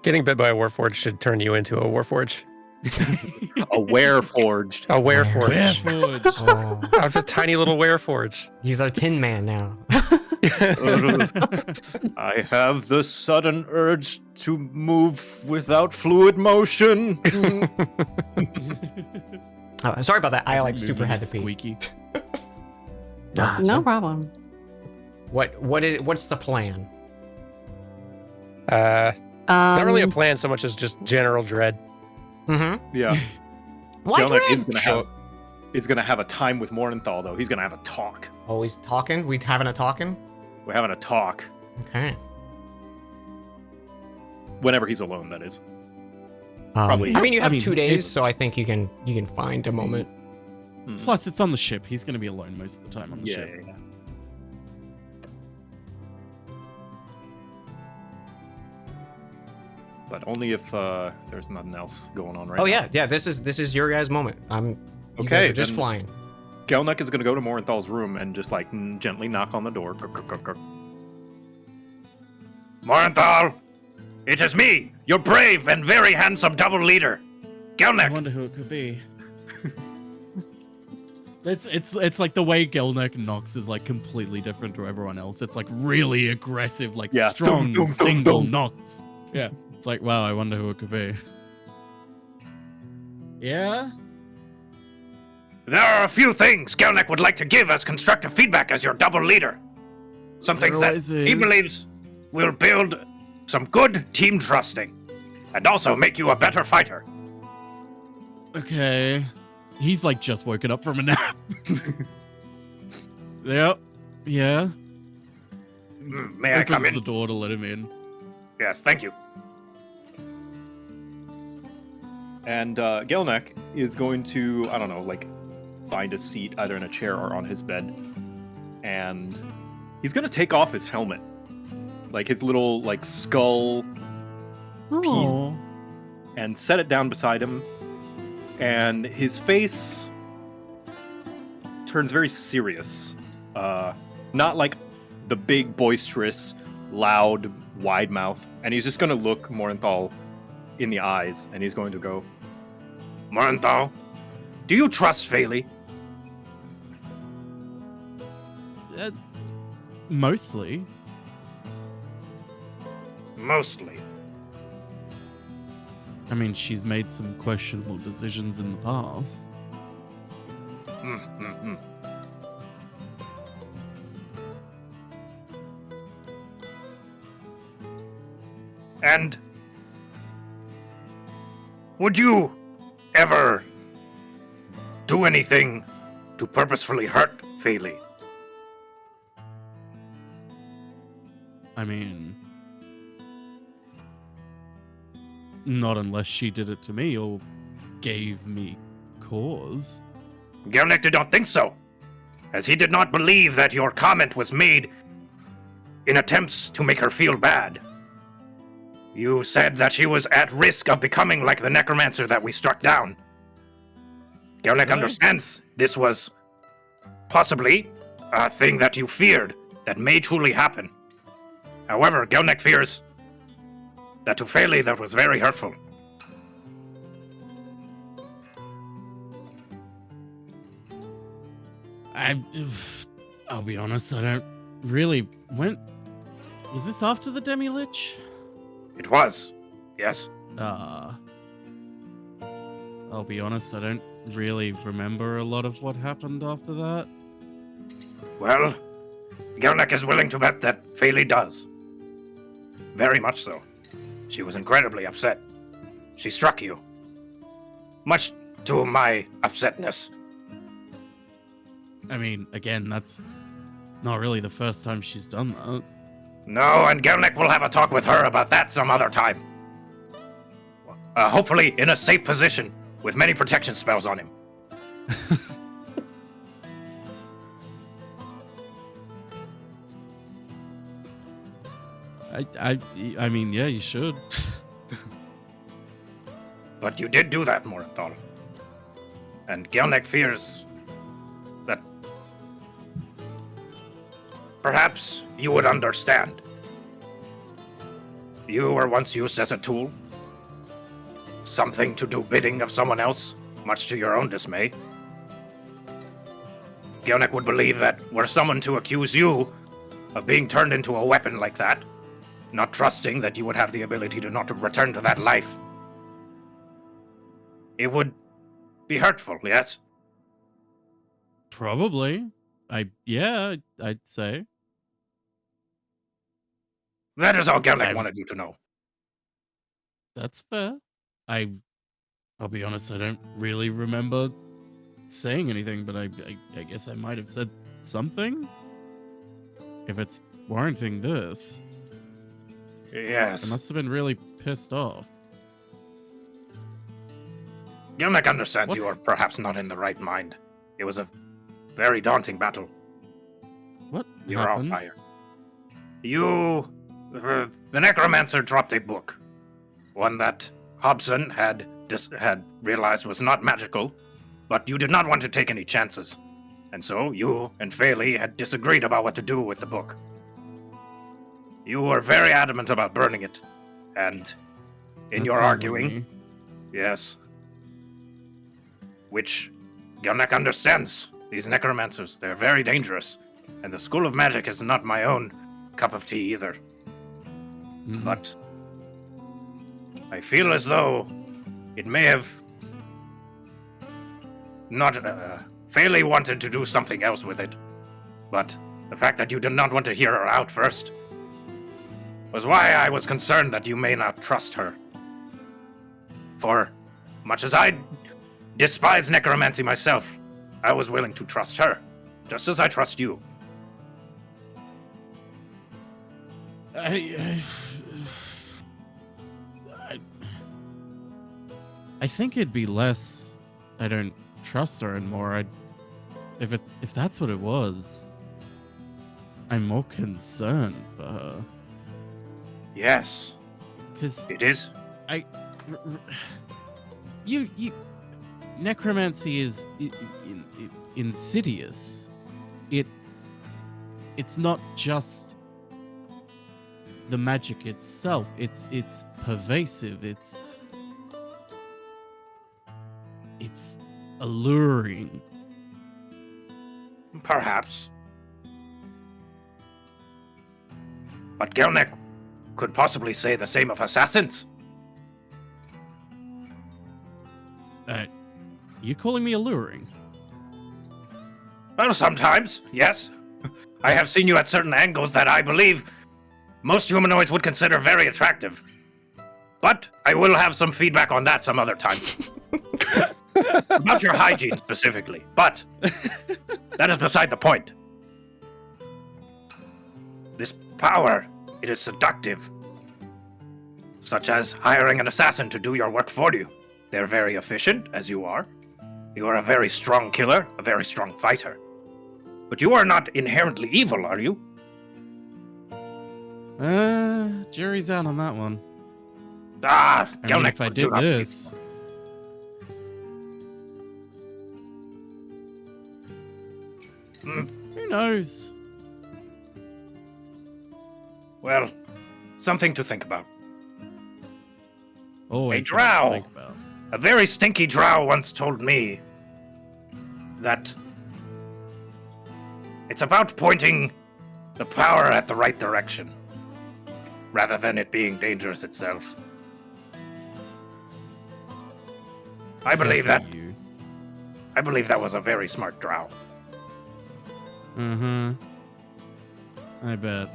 Getting bit by a Warforged should turn you into a Warforged. A Wereforged. A Wereforged. Wereforged. Oh, I was a tiny little Wereforged. he's our Tin Man now. I have the sudden urge to move without fluid motion. Sorry about that. I like Moving super had is to pee. squeaky. No problem. What's the plan? Not really a plan so much as just general dread. Mm-hmm. Yeah. Why Gelnick dread? is gonna have a time with Mornenthal though. He's gonna have a talk. Always talking. We having a talking. We're having a talk. Okay. Whenever he's alone, that is. Probably. I mean, you have I mean, 2 days, it's- so I think you can find a moment. Hmm. Plus, it's on the ship. He's going to be alone most of the time on the Yeah, ship. yeah, yeah. But only if there's nothing else going on right Oh now. yeah. This is your guys' moment. You Okay, guys are just then- flying. Gelnick is gonna go to Morenthal's room and just like gently knock on the door. Morenthal, it is me, your brave and very handsome double leader, I Gelnick. wonder who it could be. It's like the way Gelnick knocks is like completely different to everyone else. It's like really aggressive, like Yeah. strong Dum, dum, dum, single dum. knocks. Yeah. It's like, wow, I wonder who it could be. Yeah? There are a few things Gelnick would like to give as constructive feedback as your double leader. Some things There that always he is. believes will build some good team trusting and also make you a better fighter. Okay. He's like just woken up from a nap. Yep. Yeah. May I come Opens in? the door to let him in. Yes, thank you. And Gelnick is going to, I don't know, like find a seat either in a chair or on his bed, and he's gonna take off his helmet, like his little like skull, Oh. and set it down beside him, and his face turns very serious. Not like the big, boisterous, loud, wide mouth, and he's just gonna look Morenthal in the eyes, and he's going to go, Morenthal, do you trust Feli? Mostly. Mostly. I mean, she's made some questionable decisions in the past. Mm. And would you ever do anything to purposefully hurt Feli? I mean, not unless she did it to me or gave me cause. Gelnick did not think so, as he did not believe that your comment was made in attempts to make her feel bad. You said that she was at risk of becoming like the necromancer that we struck down. Gelnick Really? understands this was possibly a thing that you feared that may truly happen. However, Gelnick fears that to Feli that was very hurtful. I'll be honest, I don't really. Was this after the Demi-Lich? It was, yes. I'll be honest, I don't really remember a lot of what happened after that. Well, Gelnick is willing to bet that Feli does. Very much so. She was incredibly upset. She struck you. Much to my upsetness. I mean, again, that's not really the first time she's done that. No, and Gelnick will have a talk with her about that some other time. Hopefully in a safe position, with many protection spells on him. I mean, yeah, you should. But you did do that, Morenthal. And Gelnek fears that perhaps you would understand. You were once used as a tool, something to do bidding of someone else, much to your own dismay. Gelnek would believe that were someone to accuse you of being turned into a weapon like that, not trusting that you would have the ability to not return to that life, it would be hurtful, yes? Probably. Yeah, I'd say. That is all Gelnek wanted you to know. That's fair. I'll be honest, I don't really remember saying anything, but I guess I might have said something. If it's warranting this, I Yes. must have been really pissed off. Gelnek understands What? you are perhaps not in the right mind. It was a very daunting battle. What Your happened? outlier. The necromancer dropped a book, one that Hobson had realized was not magical, but you did not want to take any chances, and so you and Faley had disagreed about what to do with the book. You were very adamant about burning it, and in That your sounds like arguing, me. yes, which Gelnek understands. These necromancers, they're very dangerous, and the School of Magic is not my own cup of tea either. Mhm. But I feel as though it may have not. Faley wanted to do something else with it, but the fact that you did not want to hear her out first was why I was concerned that you may not trust her. For much as I despise necromancy myself, I was willing to trust her, just as I trust you. I think it'd be less I don't trust her and more if that's what it was, I'm more concerned for her. Yes, Because it is. you necromancy is insidious. It's not just the magic itself. It's pervasive. It's alluring. Perhaps. But Gelnek could possibly say the same of assassins. You calling me alluring? Well, sometimes, yes. I have seen you at certain angles that I believe most humanoids would consider very attractive. But I will have some feedback on that some other time. About your hygiene specifically. But that is beside the point. This power, it is seductive. Such as hiring an assassin to do your work for you. They're very efficient, as you are. You are a very strong killer, a very strong fighter. But you are not inherently evil, are you? Jury's out on that one. Ah, I mean, Gelnek if I would do did not- this, who knows? Well, something to think about. Always A something to drow. think about. A very stinky drow once told me that it's about pointing the power at the right direction, rather than it being dangerous itself. I believe that. You. I believe that was a very smart drow. Mm-hmm. I bet.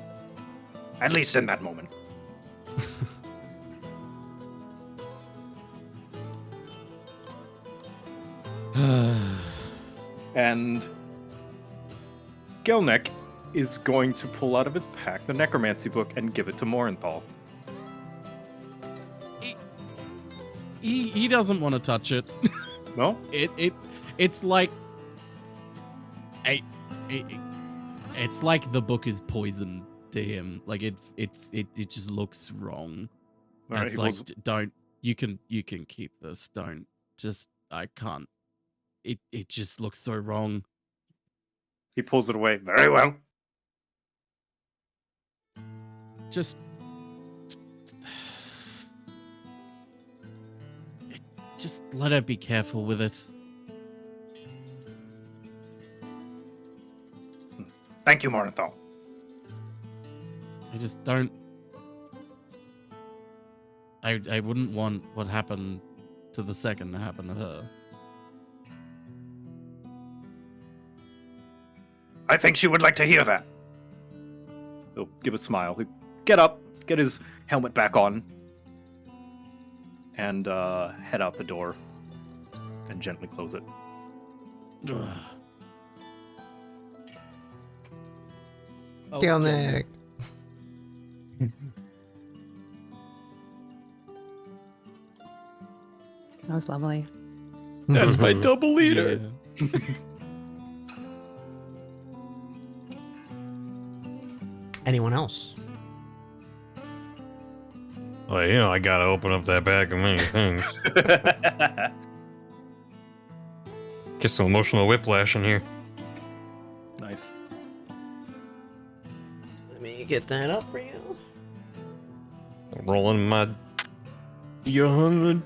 At least in that moment. And Gelnek is going to pull out of his pack the necromancy book and give it to Morenthal. He doesn't want to touch it. No? It's like it's like the book is poison to him. Like it just looks wrong. All right, It's he like pulls- don't you can keep this. Don't just I can't it just looks so wrong. He pulls it away. Very well. Just just let her be careful with it. Thank you, Morinthal. I just don't. I wouldn't want what happened to the second to happen to her. I think she would like to hear that. He'll give a smile. He'll get up, get his helmet back on, and head out the door and gently close it. Ugh. Kill Nick. That was lovely. That's my double leader. Yeah. Anyone else? Well, I gotta open up that bag of many things. Get some emotional whiplash in here. Nice. Let me get that up for you. Rolling my D100.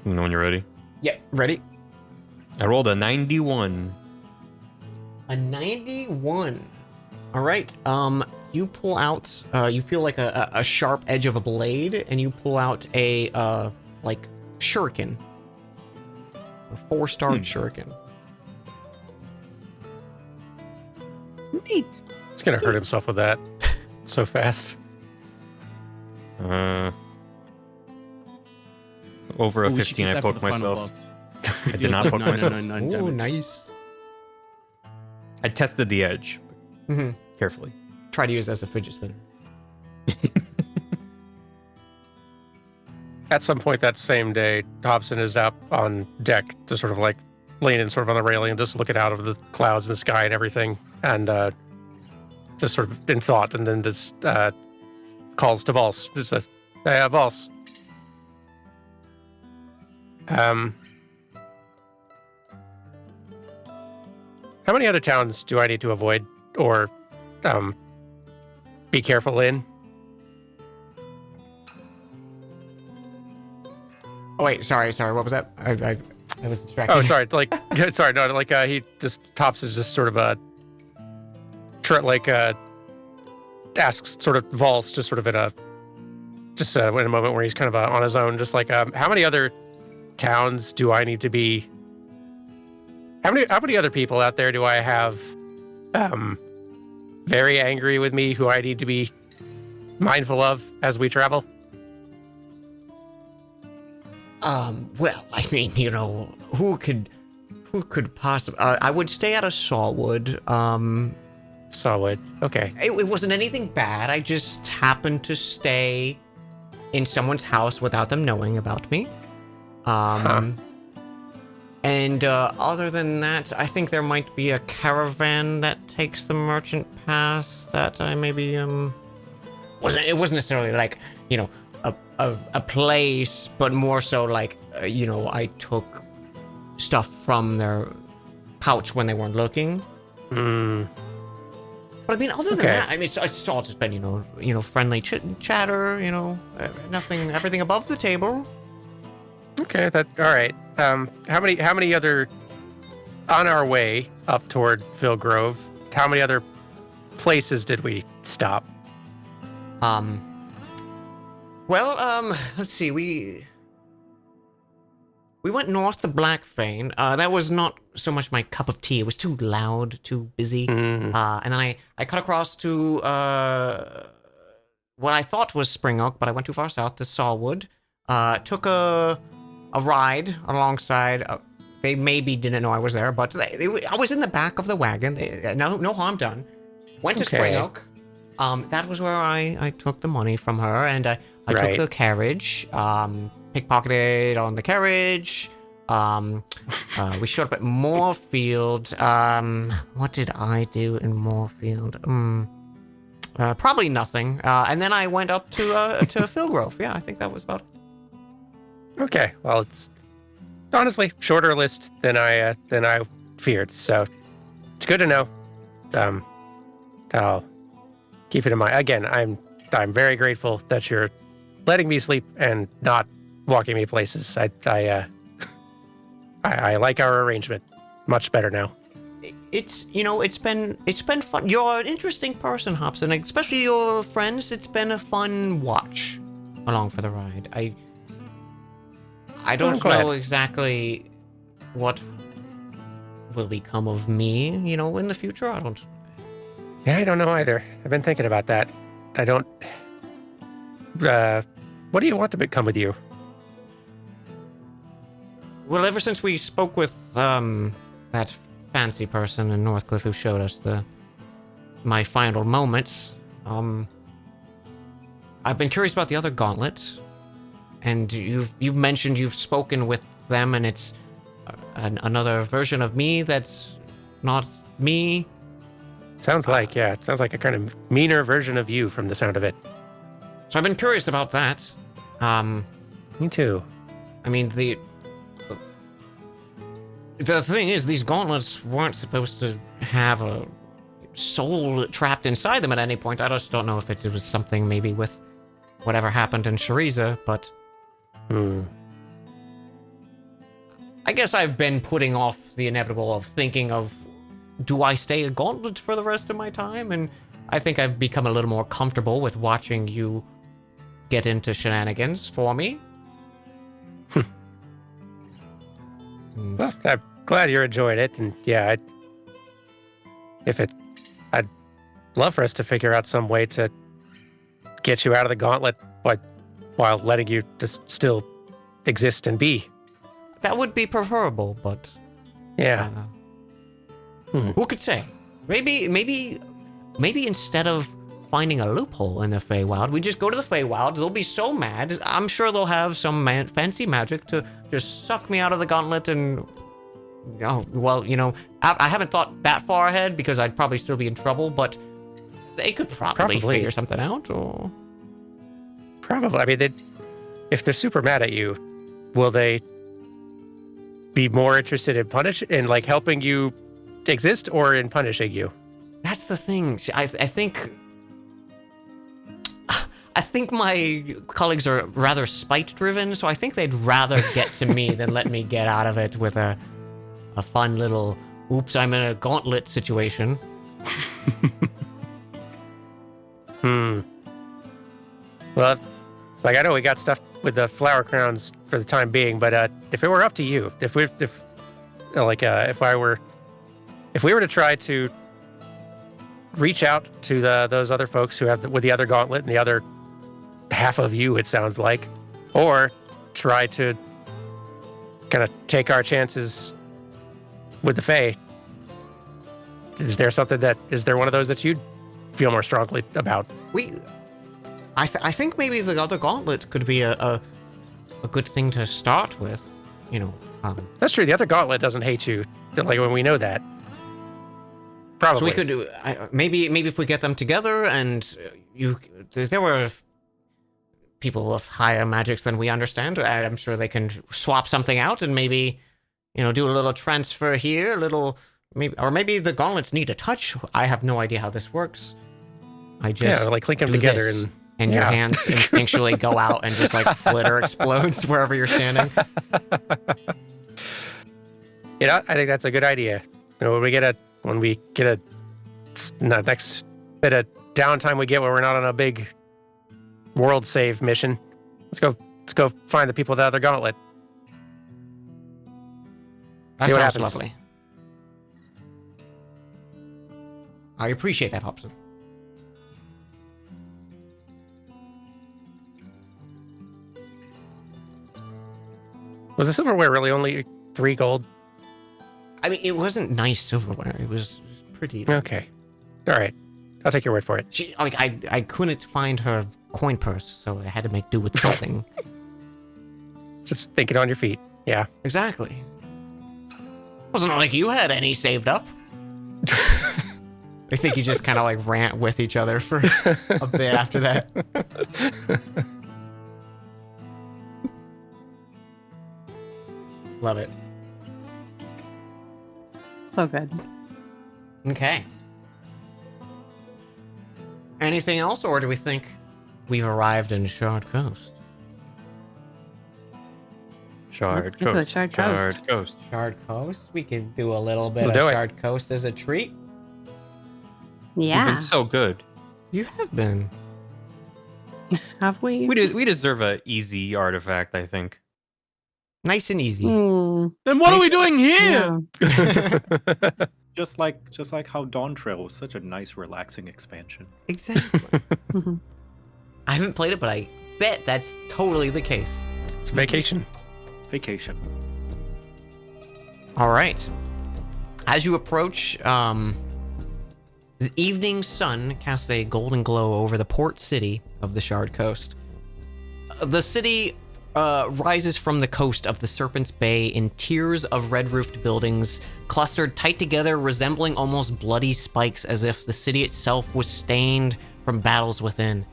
You know when you're ready? Yep, ready? I rolled a 91. A 91. All right. You pull out. You feel like a sharp edge of a blade, and you pull out a like shuriken, a 4-star shuriken. Neat. He's gonna hurt himself with that so fast. Over a Oh, we should 15, keep I that for poked the final myself. boss. I did not poke myself. 999 Ooh, damage. nice. I tested the edge Mm-hmm. carefully. Try to use it as a fidget spinner. At some point that same day, Hobson is up on deck, just sort of like leaning sort of on the railing and just looking out of the clouds and the sky and everything, and just sort of in thought, and then just calls to Vals. Just says, "Hey, Vals. How many other towns do I need to avoid or be careful in?" Oh wait, sorry. What was that? I was distracted. Oh, sorry. Like, sorry. No, like he just Tops is just sort of asks sort of Vals just sort of in a moment where he's kind of on his own. Just like, how many other towns do I need to be? How many other people out there do I have very angry with me who I need to be mindful of as we travel? Well, I mean, who could possibly? I would stay out of Sawwood. Solid. Okay. It wasn't anything bad. I just happened to stay in someone's house without them knowing about me. And other than that, I think there might be a caravan that takes the merchant pass that I maybe it wasn't necessarily like a place, but more so like I took stuff from their pouch when they weren't looking. Hmm. But I mean, other than that, I mean, it's all just been friendly chatter, nothing, everything above the table. Okay, all right. How many other on our way up toward Phil Grove? How many other places did we stop? Well, let's see. We went north to Blackfane. That was not so much my cup of tea. It was too loud, too busy. And then I cut across to what I thought was Spring Oak, but I went too far south to Sawwood. Took a ride alongside. They maybe didn't know I was there, but I was in the back of the wagon. No harm done. Went to Spring Oak. That was where I took the money from her, and I took the carriage. Pickpocketed on the carriage. We showed up at Moorfield. What did I do in Moorfield? Probably nothing. And then I went up to Philgrove. Yeah, I think that was about it. Okay, well, it's honestly shorter list than I feared. So it's good to know. I'll keep it in mind. Again, I'm very grateful that you're letting me sleep and not walking me places. I like our arrangement much better now. It's been fun. You're an interesting person, Hobson, especially your friends. It's been a fun watch along for the ride. I don't know exactly what will become of me, in the future. Yeah, I don't know either. I've been thinking about that. I don't. What do you want to become with you? Well, ever since we spoke with that fancy person in Northcliffe who showed us my final moments, I've been curious about the other gauntlets, and you've mentioned you've spoken with them, and it's another version of me that's not me. Sounds like a kind of meaner version of you from the sound of it. So I've been curious about that. Me too. I mean, the thing is, these gauntlets weren't supposed to have a soul trapped inside them at any point. I just don't know if it was something maybe with whatever happened in Shariza, but I guess I've been putting off the inevitable of thinking of, do I stay a gauntlet for the rest of my time? And I think I've become a little more comfortable with watching you get into shenanigans for me. Well, I'm glad you're enjoying it, and yeah, I'd love for us to figure out some way to get you out of the gauntlet, while letting you just still exist and be. That would be preferable, but yeah. Who could say? Maybe instead of finding a loophole in the Feywild, we just go to the Feywild. They'll be so mad. I'm sure they'll have some fancy magic to just suck me out of the gauntlet and... I haven't thought that far ahead because I'd probably still be in trouble, but they could probably figure something out, or... Probably. I mean, if they're super mad at you, will they be more interested in helping you exist or in punishing you? That's the thing. See, I think my colleagues are rather spite-driven, so I think they'd rather get to me than let me get out of it with a fun little, oops, I'm in a gauntlet situation. Well, I know we got stuff with the flower crowns for the time being, but if it were up to you, if we were to try to reach out to those other folks who have with the other gauntlet and the other half of you, it sounds like, or try to kind of take our chances with the Fae, is there one of those that you'd feel more strongly about? I think maybe the other gauntlet could be a good thing to start with, That's true. The other gauntlet doesn't hate you, when we know that. Probably. So we could do maybe if we get them together, and there were people with higher magics than we understand. I'm sure they can swap something out and maybe do a little transfer here, maybe the gauntlets need a touch. I have no idea how this works. I just link them together and your hands instinctually go out and just glitter explodes wherever you're standing. I think that's a good idea. When we get a next bit of downtime we get where we're not on a big world save mission, let's go find the people of the other gauntlet. That See what sounds happens. lovely. I appreciate that, Hobson. Was the silverware really only 3 gold? I mean, it wasn't nice silverware. It was pretty. Okay. All right. I'll take your word for it. I couldn't find her coin purse, so I had to make do with something. Just thinking on your feet. Yeah. Exactly. Wasn't like you had any saved up. I think you just kind of rant with each other for a bit after that. Love it. So good. Okay. Anything else, or do we think we've arrived in Shard Coast? Let's get to the Shard Coast. Shard Coast. Shard Coast? We could do a little bit We'll of do it. Shard Coast as a treat. You've Yeah. been so good. You have been. Have we? We deserve a easy artifact, I think. Nice and easy. Hmm, Then what are we doing here? yeah. Just like how Dawn Trail was such a nice, relaxing expansion. Exactly. Mhm. I haven't played it, but I bet that's totally the case. It's vacation. Vacation. All right. As you approach, the evening sun casts a golden glow over the port city of the Shard Coast. The city rises from the coast of the Serpent's Bay in tiers of red-roofed buildings, clustered tight together, resembling almost bloody spikes, as if the city itself was stained from battles within.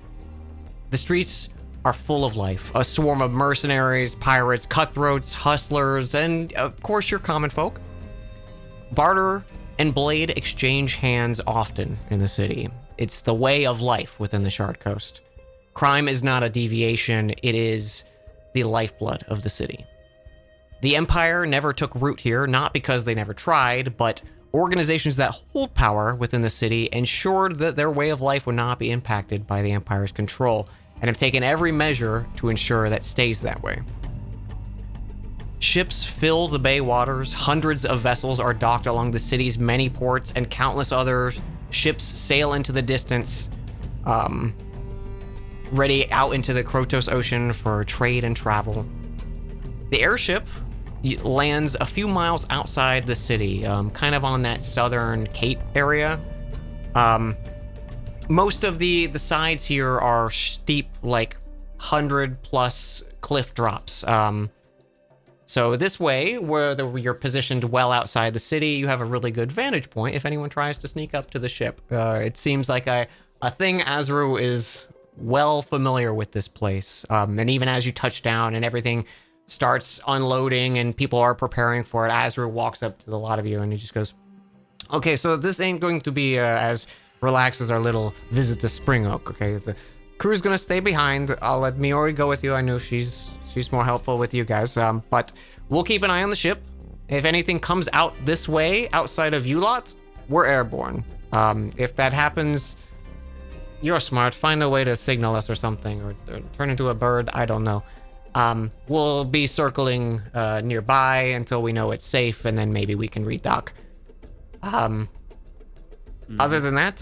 The streets are full of life. A swarm of mercenaries, pirates, cutthroats, hustlers, and of course your common folk. Barter and blade exchange hands often in the city. It's the way of life within the Shard Coast. Crime is not a deviation, it is the lifeblood of the city. The Empire never took root here, not because they never tried, but organizations that hold power within the city ensured that their way of life would not be impacted by the Empire's control, and have taken every measure to ensure that stays that way. Ships fill the bay waters, hundreds of vessels are docked along the city's many ports, and countless other ships sail into the distance, ready out into the Krotos Ocean for trade and travel. The airship lands a few miles outside the city, kind of on that southern cape area. Most of the sides here are steep, like 100+ cliff drops. So this way, where you're positioned well outside the city, you have a really good vantage point if anyone tries to sneak up to the ship. It seems like a thing Azru is well familiar with this place. And even as you touch down and everything starts unloading and people are preparing for it, Azru walks up to the lot of you and he just goes, okay, so this ain't going to be as relaxed as our little visit to Spring Oak, okay? The crew's gonna stay behind. I'll let Miori go with you. I know she's more helpful with you guys, but we'll keep an eye on the ship. If anything comes out this way outside of you lot, we're airborne. If that happens, you're smart. Find a way to signal us or something, or turn into a bird. I don't know. We'll be circling nearby until we know it's safe, and then maybe we can redock. Other than that,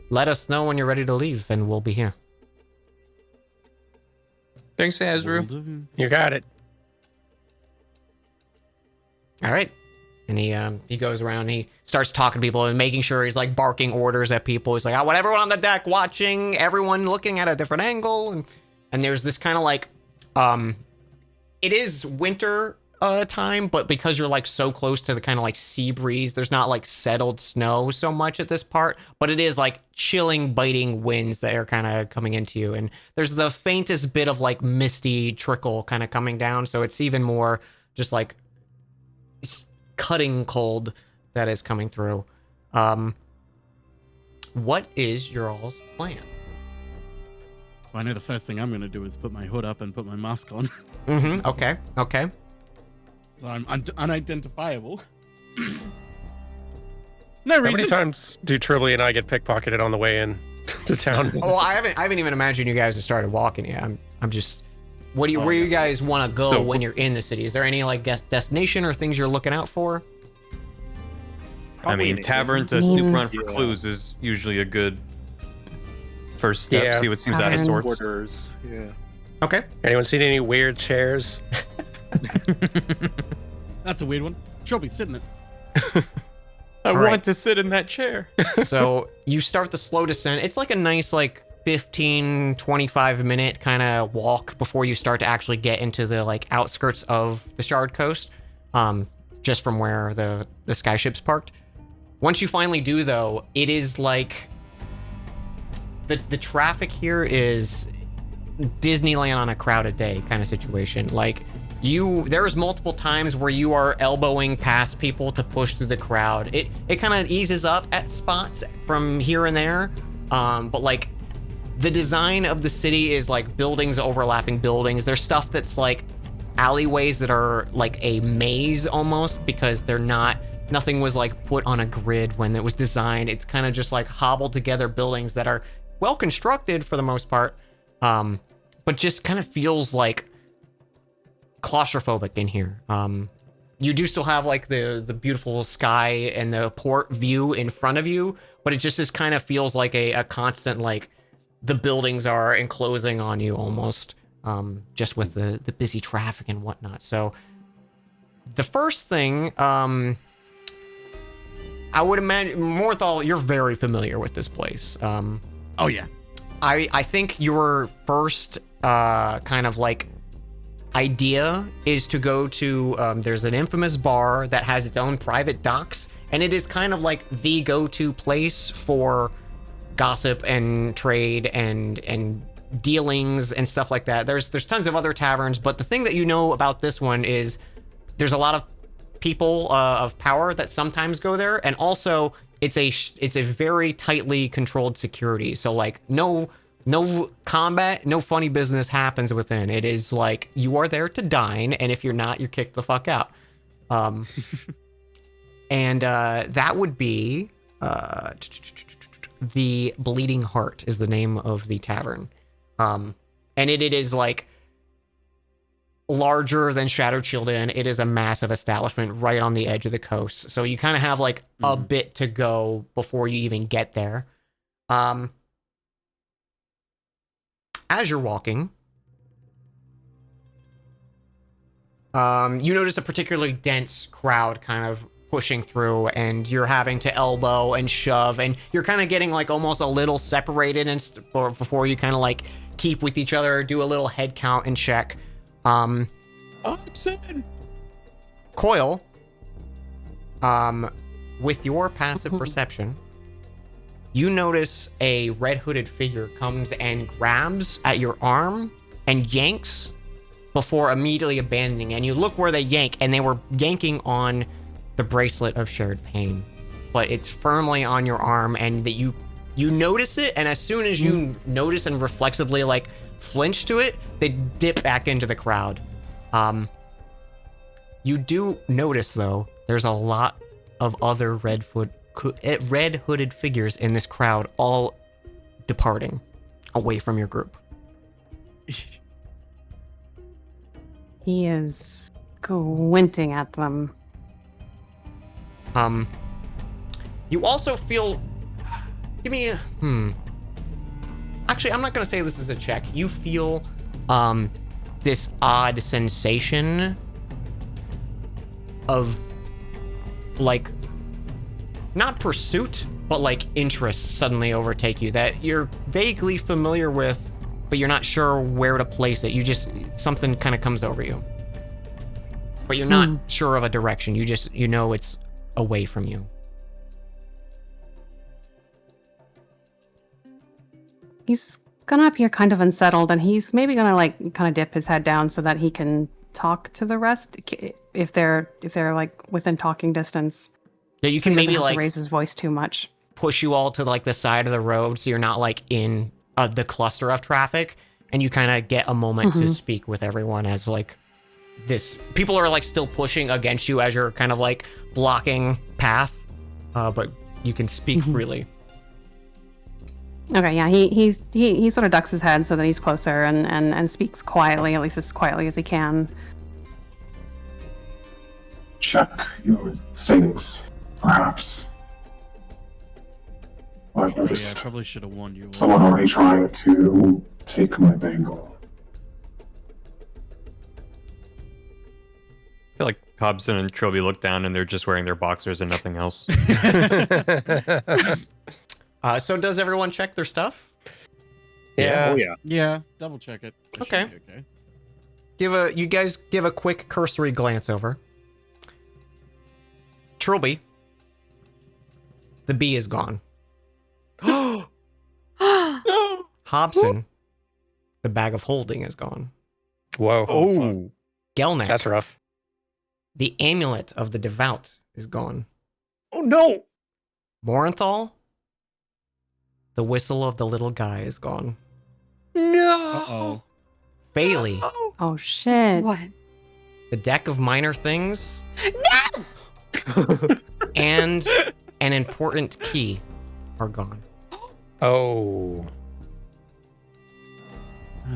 let us know when you're ready to leave, and we'll be here. Thanks, Azru. You got it. All right. And he goes around, he starts talking to people and making sure he's like barking orders at people. He's like, I want everyone on the deck watching, everyone looking at a different angle. And there's this kind of like, it is winter time, but because you're like so close to the kind of like sea breeze, there's not like settled snow so much at this part, but it is like chilling, biting winds that are kind of coming into you. And there's the faintest bit of like misty trickle kind of coming down. So it's even more just like cutting cold that is coming through. What is your all's plan? Well, I know the first thing I'm going to do is put my hood up and put my mask on. Okay. So I'm unidentifiable. No How reason. many times do Tribly and I get pickpocketed on the way in to town? Oh, I haven't even imagined you guys have started walking yet. I'm just, where you guys want to go So- when you're in the city? Is there any like destination or things you're looking out for? I mean, Probably tavern to snoop around for clues is usually a good first step. Yeah. See what seems out of Tavern. sorts. Orders. Yeah. Okay. Anyone seen any weird chairs? That's a weird one. She'll be sitting it. I All want right. to sit in that chair. So you start the slow descent. It's like a nice like 15, 25 minute kind of walk before you start to actually get into the like outskirts of the Shard Coast, just from where the skyship's parked. Once you finally do though, it is like the traffic here is Disneyland on a crowded day kind of situation. Like there's multiple times where you are elbowing past people to push through the crowd. It kind of eases up at spots from here and there, but like the design of the city is like buildings overlapping buildings. There's stuff that's like alleyways that are like a maze almost, because nothing was like put on a grid when it was designed. It's kind of just like hobbled together buildings that are well constructed for the most part, but just kind of feels like claustrophobic in here. You do still have like the beautiful sky and the port view in front of you, but it just kind of feels like a constant, like the buildings are enclosing on you almost, just with the busy traffic and whatnot. So the first thing, I would imagine, Morthal, you're very familiar with this place. Oh yeah. I think your first kind of like idea is to go to, there's an infamous bar that has its own private docks, and it is kind of like the go-to place for gossip and trade and dealings and stuff like that. There's tons of other taverns, but the thing that you know about this one is there's a lot of people of power that sometimes go there, and also it's a very tightly controlled security. So like no combat, no funny business happens within. It is like you are there to dine, and if you're not, you're kicked the fuck out. And that would be the Bleeding Heart is the name of the tavern. And it is like larger than Shattered Shield Inn. It is a massive establishment right on the edge of the coast. So you kind of have like a bit to go before you even get there. As you're walking, you notice a particularly dense crowd kind of pushing through, and you're having to elbow and shove, and you're kind of getting like almost a little separated before you kind of like keep with each other, do a little head count and check. Coil, with your passive perception, you notice a red hooded figure comes and grabs at your arm and yanks before immediately abandoning. And you look where they yank, and they were yanking on the bracelet of shared pain, but it's firmly on your arm, and that you notice it, and as soon as you notice and reflexively like flinch to it, they dip back into the crowd. You do notice though, there's a lot of other red hooded figures in this crowd, all departing away from your group. He is squinting at them. You also feel, give me a, actually, I'm not gonna say this is a check. You feel, this odd sensation of, like, not pursuit, but like interest suddenly overtake you that you're vaguely familiar with, but you're not sure where to place it. Something kind of comes over you, but you're not sure of a direction. You know it's away from you. He's gonna appear kind of unsettled, and he's maybe gonna like kind of dip his head down so that he can talk to the rest if they're like within talking distance. Yeah, you So can he doesn't maybe have to like raise his voice too much. push you all to like the side of the road, so you're not like in the cluster of traffic, and you kind of get a moment to speak with everyone as like this. People are like still pushing against you as you're kind of like blocking path, but you can speak freely. Okay, yeah, he sort of ducks his head so that he's closer and speaks quietly, at least as quietly as he can. Check your things, perhaps. I've Yeah, I noticed probably should have warned you. someone already trying to take my bangle. I feel like Hobson and Trilby look down and they're just wearing their boxers and nothing else. So does everyone check their stuff? Yeah. Oh yeah. Yeah, double check it. It should Okay. be okay. You guys give a quick cursory glance over. Trilby, the bee is gone. Hobson, the bag of holding is gone. Whoa. Oh. Gelnet, That's rough. the amulet of the devout is gone. Oh no! Morenthal, the whistle of the little guy is gone. Uh-oh. Phaley, Oh shit. What? the deck of minor things, and an important key are gone. Oh.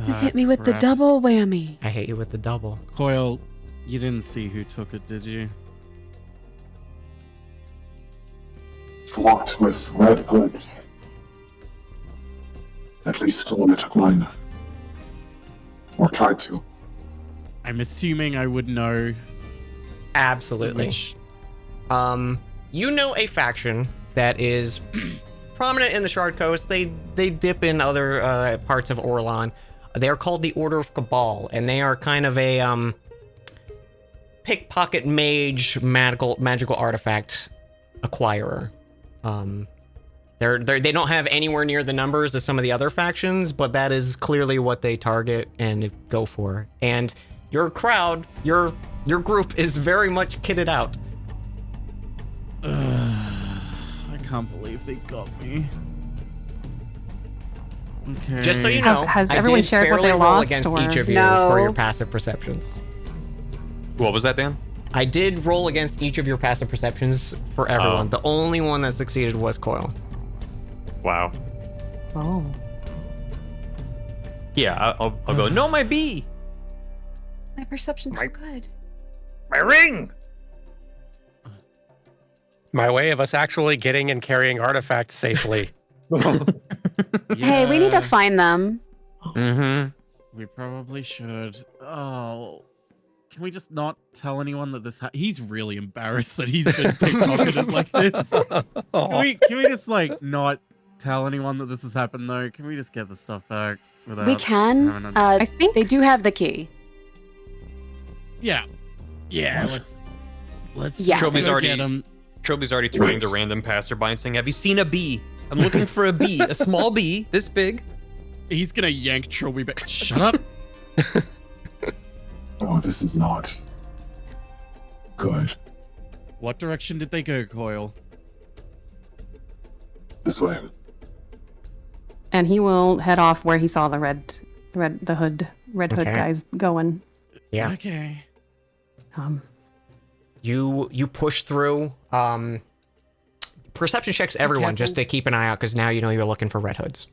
You hit me with the crap. double whammy. I hit you with the double. Coil, you didn't see who took it, did you? It's locked with red hoods. At least the one that took mine. Or tried to. I'm assuming I would know Absolutely. which. You know a faction that is prominent in the Shard Coast. They dip in other parts of Orlan. They are called the Order of Cabal, and they are kind of a pickpocket mage magical artifact acquirer. They don't have anywhere near the numbers as some of the other factions, but that is clearly what they target and go for. And your crowd, your group is very much kitted out. I can't believe they got me. Okay. Just so you know, Has I everyone did shared what fairly they roll lost, against or- each of you No. for your passive perceptions. What was that, Dan? I did roll against each of your passive perceptions for everyone. The only one that succeeded was Coil. Wow. Oh. Yeah, I'll go. No, my bee. My perception's so Right. good. My ring! My way of us actually getting and carrying artifacts safely. Hey, we need to Yeah, find them. Mm-hmm. We probably should. Oh. Can we just not tell anyone that this he's really embarrassed that he's been pickpocketed like this. Can we just like not tell anyone that this has happened though? Can we just get the stuff back without We can. having a- I think They do have the key. Yeah. Yeah, let's Yeah. Trophy's go already- get 'em. Troby's already turning to random passerby and saying, "Have you seen a bee? I'm looking for a bee, a small bee, this big." He's gonna yank Trilby back. Shut up. Oh, this is not good. What direction did they go, Coil? This way. and he will head off where he saw the red hood Okay. guys going. Yeah. Okay. You push through. Perception checks everyone just to keep an eye out because now you know you're looking for red hoods.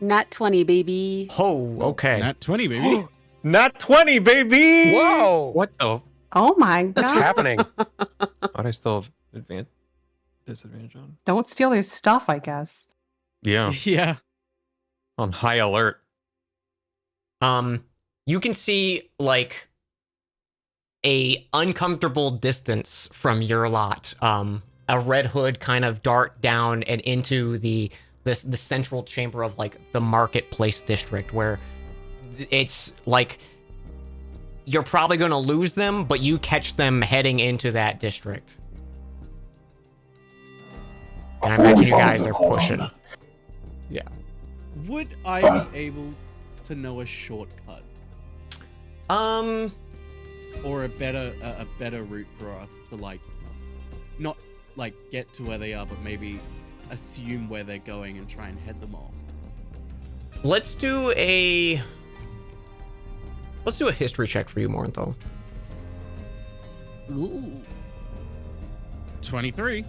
Nat 20, baby. Oh, okay. Nat 20, baby. Not 20, baby! Whoa! What the? Oh my god. What's happening? What I still have disadvantage on? Don't steal their stuff, I guess. Yeah, Yeah. on high alert. You can see like a uncomfortable distance from your lot. A red hood kind of dart down and into the central chamber of like the marketplace district where it's like you're probably going to lose them, but you catch them heading into that district. And I imagine you guys are pushing. Yeah. Would I be able to know a shortcut or a better route for us to like not like get to where they are, but maybe assume where they're going and try and head them off? Let's do a history check for you, Morenthal. Ooh. 23.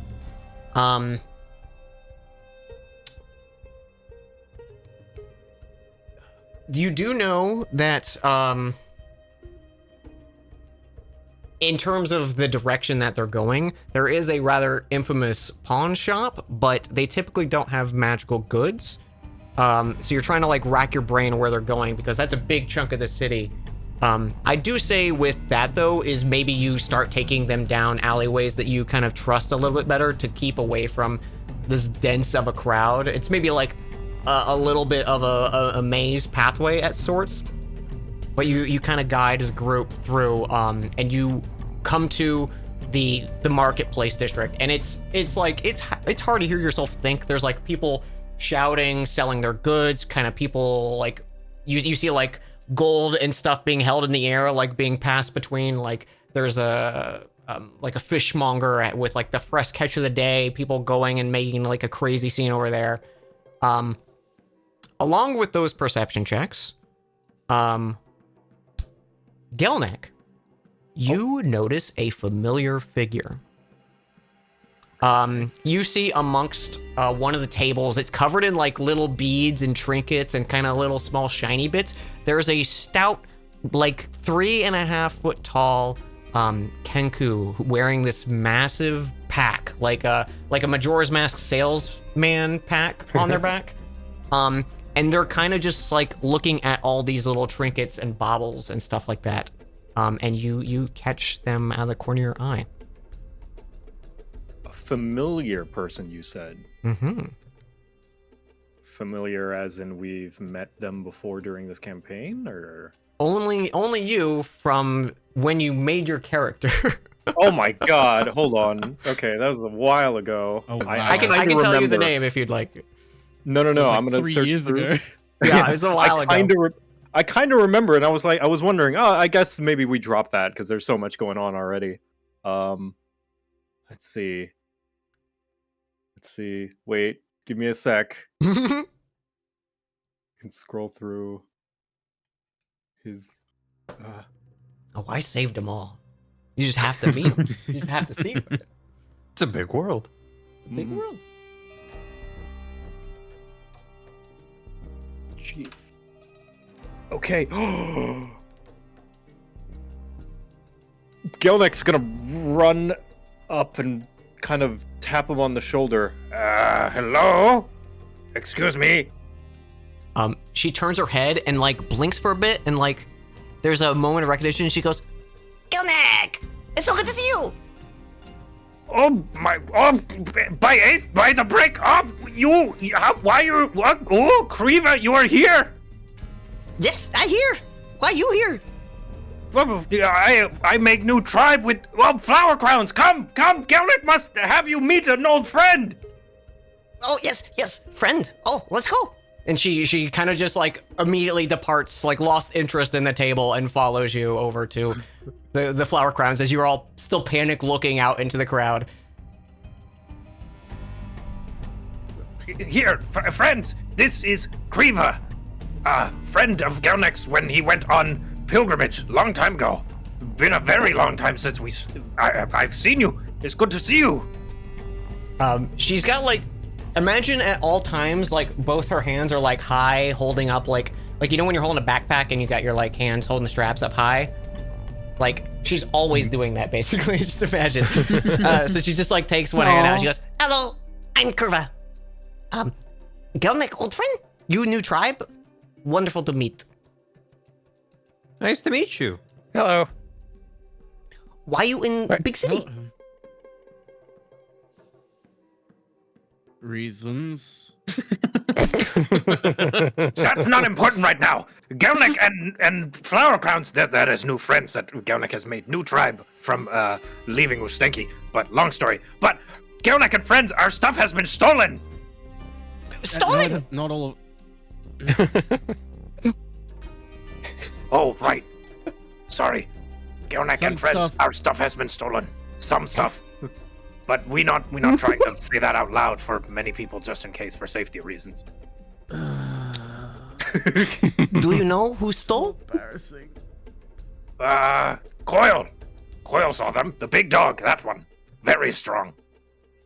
You do know that in terms of the direction that they're going, there is a rather infamous pawn shop, but they typically don't have magical goods. So you're trying to like rack your brain where they're going because that's a big chunk of the city. I do say with that though is maybe you start taking them down alleyways that you kind of trust a little bit better to keep away from this dense of a crowd. It's maybe like a little bit of a maze pathway at sorts, but you kind of guide the group through, and you come to the marketplace district, and it's hard to hear yourself think. There's like people shouting, selling their goods, kind of people like you see like gold and stuff being held in the air, like being passed between, like there's a fishmonger with like the fresh catch of the day, people going and making like a crazy scene over there. Along with those perception checks, Gelnick, you notice a familiar figure. You see amongst one of the tables, it's covered in like little beads and trinkets and kind of little small shiny bits. There's a stout, like 3.5 foot tall Kenku wearing this massive pack, like a Majora's Mask salesman pack on their back. And they're kind of just like looking at all these little trinkets and baubles and stuff like that. And you catch them out of the corner of your eye. Familiar person, you said. Mm-hmm. Familiar as in we've met them before during this campaign, or only you from when you made your character. Oh my god, hold on. Okay, that was a while ago. Oh, wow. I can tell you the name if you'd like. No, It was like I'm gonna 3 search years through. ago. Yeah, it was a while ago. I kind of remember, and I was wondering. Oh, I guess maybe we dropped that because there's so much going on already. Let's see. Wait, give me a sec. Can scroll through his. Oh, I saved them all. You just have to meet them. You just have to see them. It's a big world. Big world. Chief. Okay. Gelnick's gonna run up and kind of tap him on the shoulder. Hello? Excuse me? She turns her head and like blinks for a bit, and like there's a moment of recognition. She goes, "Gelnick, it's so good to see you." Oh, my, by the brick, why you, what, oh, Kriva, you are here? Yes, I hear. Why you here? I make new tribe with, flower crowns, come, Gelnick must have you meet an old friend. Oh, yes, friend. Oh, let's go. And she kind of just like immediately departs, like lost interest in the table, and follows you over to the flower crowns as you're all still panic looking out into the crowd. Here, friends, this is Kriva, a friend of Gelnick's when he went on pilgrimage long time ago. Been a very long time since I've seen you. It's good to see you. She's got like, imagine at all times, like both her hands are like high, holding up like you know when you're holding a backpack and you got your like hands holding the straps up high? Like she's always doing that basically, just imagine. So she just like takes one hand out, she goes, "Hello, I'm Curva. Gelnick, old friend, you new tribe? Wonderful to meet. Nice to meet you. Hello. Why you in big city?" Reasons. That's not important right now. Gelnick and Flower Crowns, that is new friends that Gelnick has made. New tribe from leaving Ustenki. But long story. But Gelnick and friends, our stuff has been stolen. Stolen? Not all of. Oh, right. Sorry. Gelnick Some and friends, stuff. our stuff has been stolen. Some stuff. But we not trying to say that out loud for many people, just in case, for safety reasons. Do you know who stole? Embarrassing. Coil. Coil saw them. The big dog, that one. Very strong.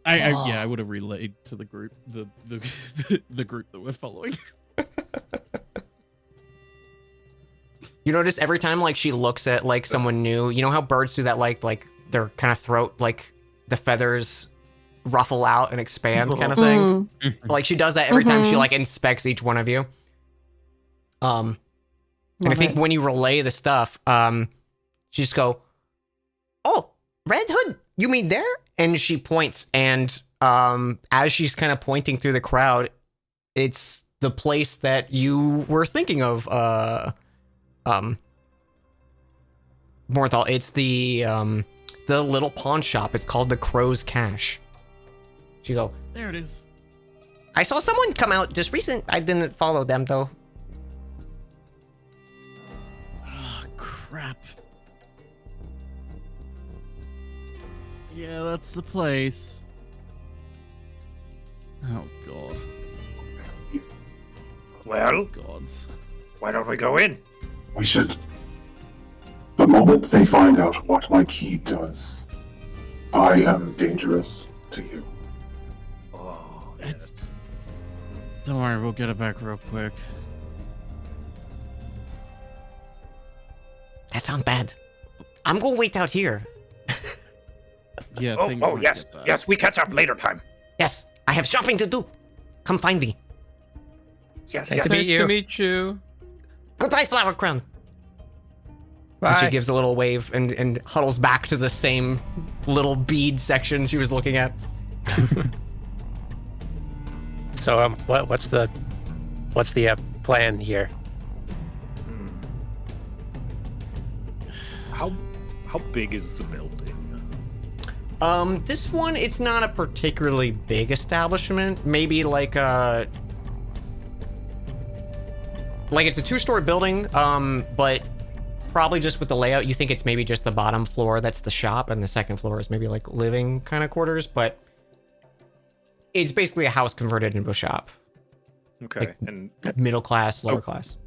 I would have relayed to the group the group that we're following. You notice every time like she looks at like someone new, you know how birds do that like their kind of throat, like the feathers ruffle out and expand kind of thing? Like she does that every time she like inspects each one of you. And I think when you relay the stuff, she just go, "Oh, Red Hood, you mean there?" And she points, and as she's kind of pointing through the crowd, it's the place that you were thinking of, Morthal. It's the little pawn shop. It's called the Crow's Cash. She go, There it is. "I saw someone come out just recent. I didn't follow them though." crap. Yeah, that's the place. Oh god. Well, Gods. why don't we go in? We should. The moment they find out what my key does, I am dangerous to you. Oh, It's. Don't worry, we'll get it back real quick. That sounds bad. I'm gonna wait out here. Yeah, Oh, things oh might yes, get bad. yes, we catch up later time. Yes, I have shopping to do. Come find me. Yes, Nice yes. to meet Nice you. to meet you. Goodbye, Flower Crown. And Bye. she gives a little wave and huddles back to the same little bead section she was looking at. So what's the plan here? How big is the building? This one, it's not a particularly big establishment. Maybe like it's a 2-story building, but probably just with the layout, you think it's maybe just the bottom floor that's the shop, and the second floor is maybe like living kind of quarters, but it's basically a house converted into a shop. Okay, Like- and Middle class, lower Oh. class.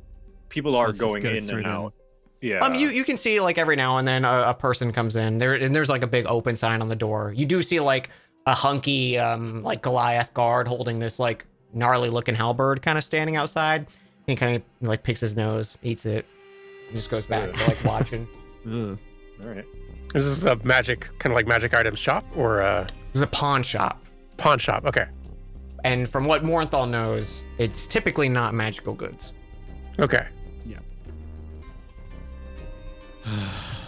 people are Let's just going go in straight and in. out. Yeah. You can see like every now and then a person comes in there, and there's like a big open sign on the door. You do see like a hunky like Goliath guard holding this like gnarly looking halberd kind of standing outside. He kind of like picks his nose, eats it, and just goes back to like watching. Ugh. All right. Is this a magic kind of like magic items shop or a There's a pawn shop, pawn shop? Okay. and from what Morenthal knows, it's typically not magical goods. Okay.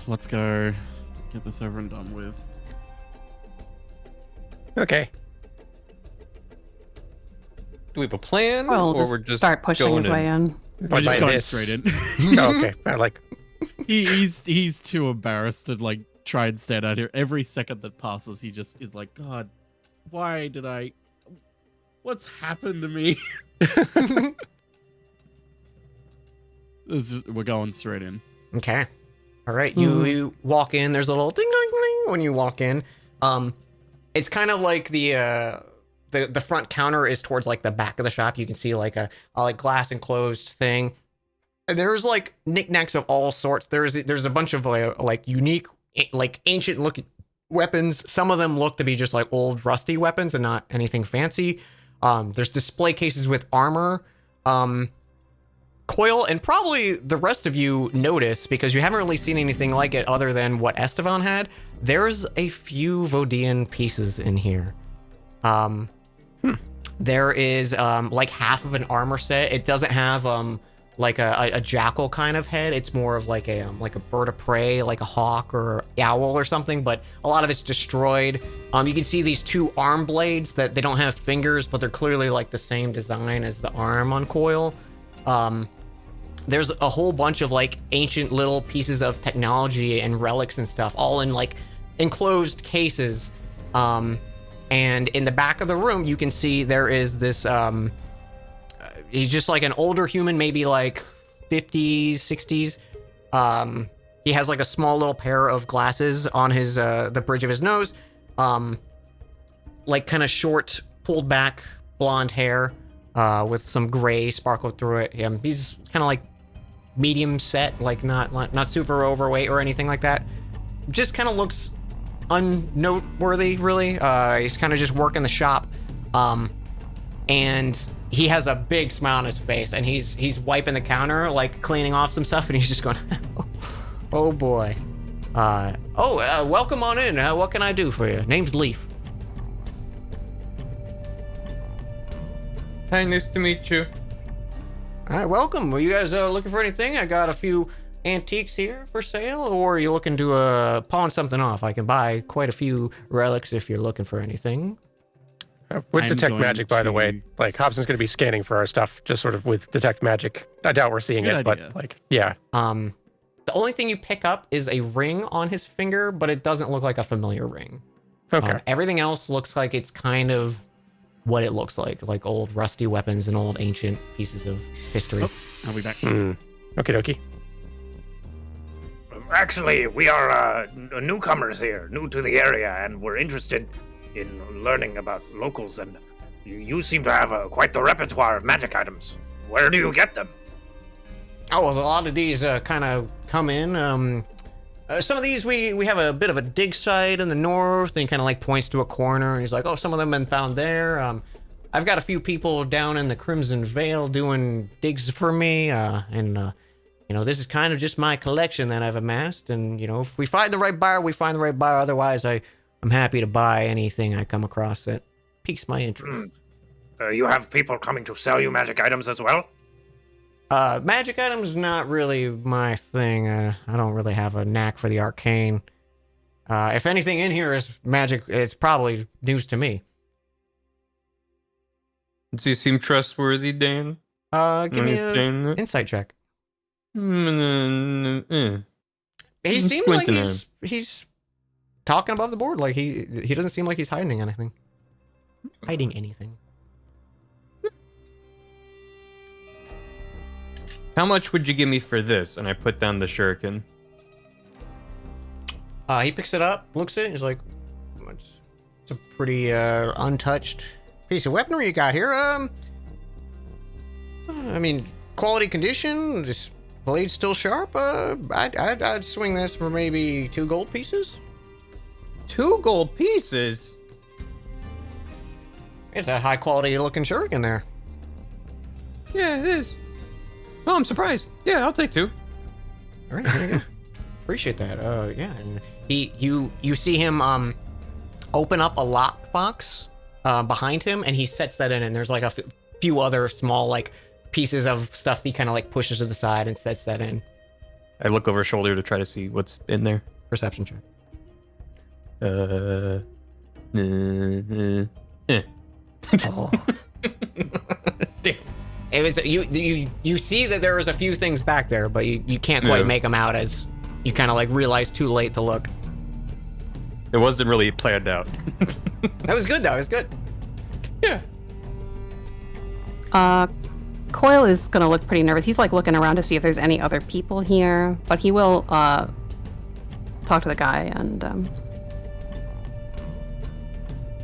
Let's go get this over and done with. Okay. Do we have a plan, Well, or just we're just start pushing going his way in. We're By just going this- straight in. Oh, okay. I like. he's too embarrassed to like try and stand out here. Every second that passes, he just is like, God, why did I? What's happened to me? We're going straight in. Okay. All right. You walk in. There's a little ding ding ding when you walk in. It's kind of like the front counter is towards like the back of the shop. You can see like a like glass enclosed thing. And there's like knickknacks of all sorts. There's a bunch of like unique, like ancient looking weapons. Some of them look to be just like old rusty weapons and not anything fancy. There's display cases with armor. Coil, and probably the rest of you notice, because you haven't really seen anything like it other than what Estevan had, there's a few Vodian pieces in here. There is like half of an armor set. It doesn't have like a jackal kind of head. It's more of like a bird of prey, like a hawk or owl or something, but a lot of it's destroyed. You can see these 2 arm blades that they don't have fingers, but they're clearly like the same design as the arm on Coil. There's a whole bunch of like ancient little pieces of technology and relics and stuff, all in like enclosed cases. And in the back of the room, you can see there is this, he's just like an older human, maybe like 50s, 60s. He has like a small little pair of glasses on his, the bridge of his nose. Like kind of short, pulled back blonde hair, with some gray sparkle through it. He's kind of like medium set, like not super overweight or anything like that. Just kind of looks unnoteworthy, really. He's kind of just working the shop, and he has a big smile on his face, and he's wiping the counter, like cleaning off some stuff, and he's just going, "Oh boy, welcome on in. What can I do for you? Name's Leaf." Hi, nice to meet you. All right, welcome. Were you guys looking for anything? I got a few antiques here for sale, or are you looking to pawn something off? I can buy quite a few relics if you're looking for anything. With I'm detect going magic, by the way, to like Hobson's going to be scanning for our stuff, just sort of with detect magic. I doubt we're seeing Good it, idea. but like, yeah. The only thing you pick up is a ring on his finger, but it doesn't look like a familiar ring. Okay. Everything else looks like it's kind of what it looks like old rusty weapons and old ancient pieces of history. Oh, I'll be back. Okie dokie. Actually, we are newcomers here, new to the area, and we're interested in learning about locals. And you seem to have quite the repertoire of magic items. Where do you get them? Oh, well, a lot of these kind of come in. Some of these we have a bit of a dig site in the north, and he kind of like points to a corner. And he's like, "Oh, some of them been found there." I've got a few people down in the Crimson Vale doing digs for me, and this is kind of just my collection that I've amassed. And if we find the right buyer, we find the right buyer. Otherwise, I'm happy to buy anything I come across that piques my interest. You have people coming to sell you magic items as well? Magic items not really my thing. I don't really have a knack for the arcane. If anything in here is magic, it's probably news to me. Does he seem trustworthy, Dan? Give me an insight check. He seems like he's talking above the board. Like he doesn't seem like he's hiding anything. How much would you give me for this? And I put down the shuriken. He picks it up, looks at it, he's like, it's a pretty untouched piece of weaponry you got here. I mean, quality condition, just blade still sharp. I'd swing this for maybe 2 gold pieces. 2 gold pieces? It's a high quality looking shuriken there. Yeah, it is. Oh, I'm surprised. Yeah, I'll take 2. All right, there you go. Appreciate that. Yeah, and you see him open up a lockbox behind him, and he sets that in, and there's like a few other small like pieces of stuff that he kind of like pushes to the side and sets that in. I look over his shoulder to try to see what's in there. Perception check. Oh. Damn. It was you see that there was a few things back there, but you can't quite make them out as you kind of like realize too late to look. It wasn't really planned out. That was good though. It was good. Yeah. Coil is gonna look pretty nervous. He's like looking around to see if there's any other people here, but he will talk to the guy and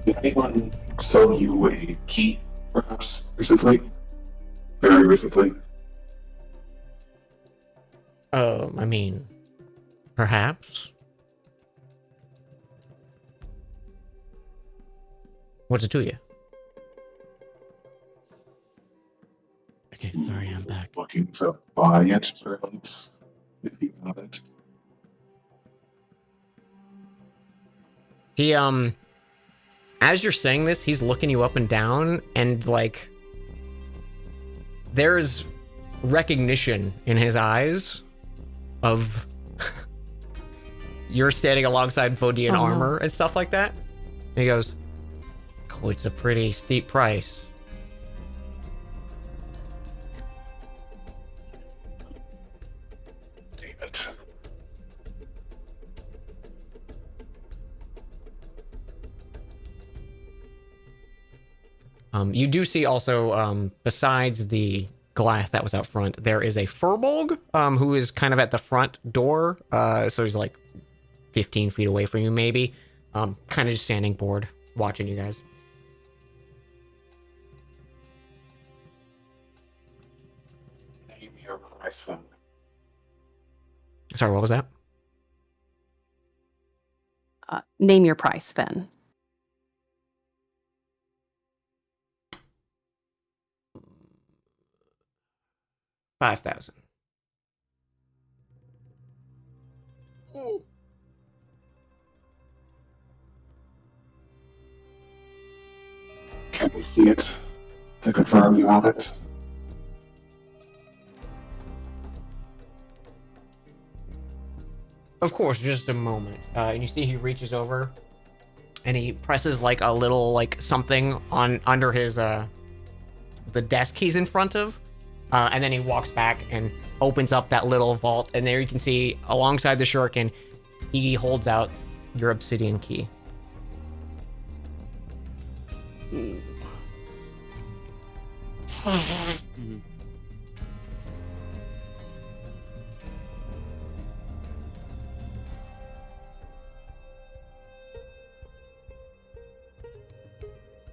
Did anyone sell you a key, perhaps, recently? Very recently? I mean, perhaps. What's it to you? Okay, sorry, I'm back. Looking to buy it, perhaps, if you have it. He as you're saying this, he's looking you up and down, and like there's recognition in his eyes of you're standing alongside Vodian armor and stuff like that. And he goes, "Oh, it's a pretty steep price." Damn it. You do see also, besides the glass that was out front, there is a Furbolg, who is kind of at the front door. So he's like 15 feet away from you, maybe. Kind of just standing bored, watching you guys. Name your price then. Sorry, what was that? name your price then. $5,000. Can we see it to confirm you have it? Of course, just a moment. And you see he reaches over and he presses like a little like something on under his the desk he's in front of. And then he walks back and opens up that little vault, and there you can see alongside the shuriken, he holds out your obsidian key.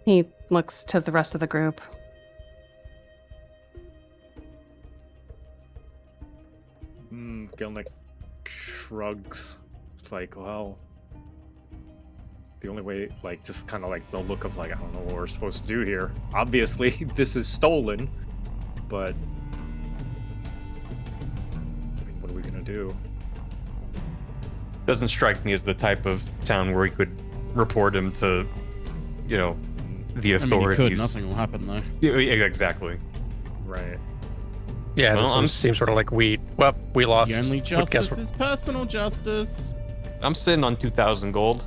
He looks to the rest of the group. Gilnick shrugs. It's like, well, the only way, like, just kind of like the look of like, I don't know what we're supposed to do here. Obviously, this is stolen, but I mean, what are we gonna do? Doesn't strike me as the type of town where we could report him to, you know, the I mean, authorities. you could. Nothing will happen though. Yeah, exactly. Right. Yeah, Well, this seems sort of like we lost. The only but guess justice what? is personal justice. I'm sitting on 2,000 gold.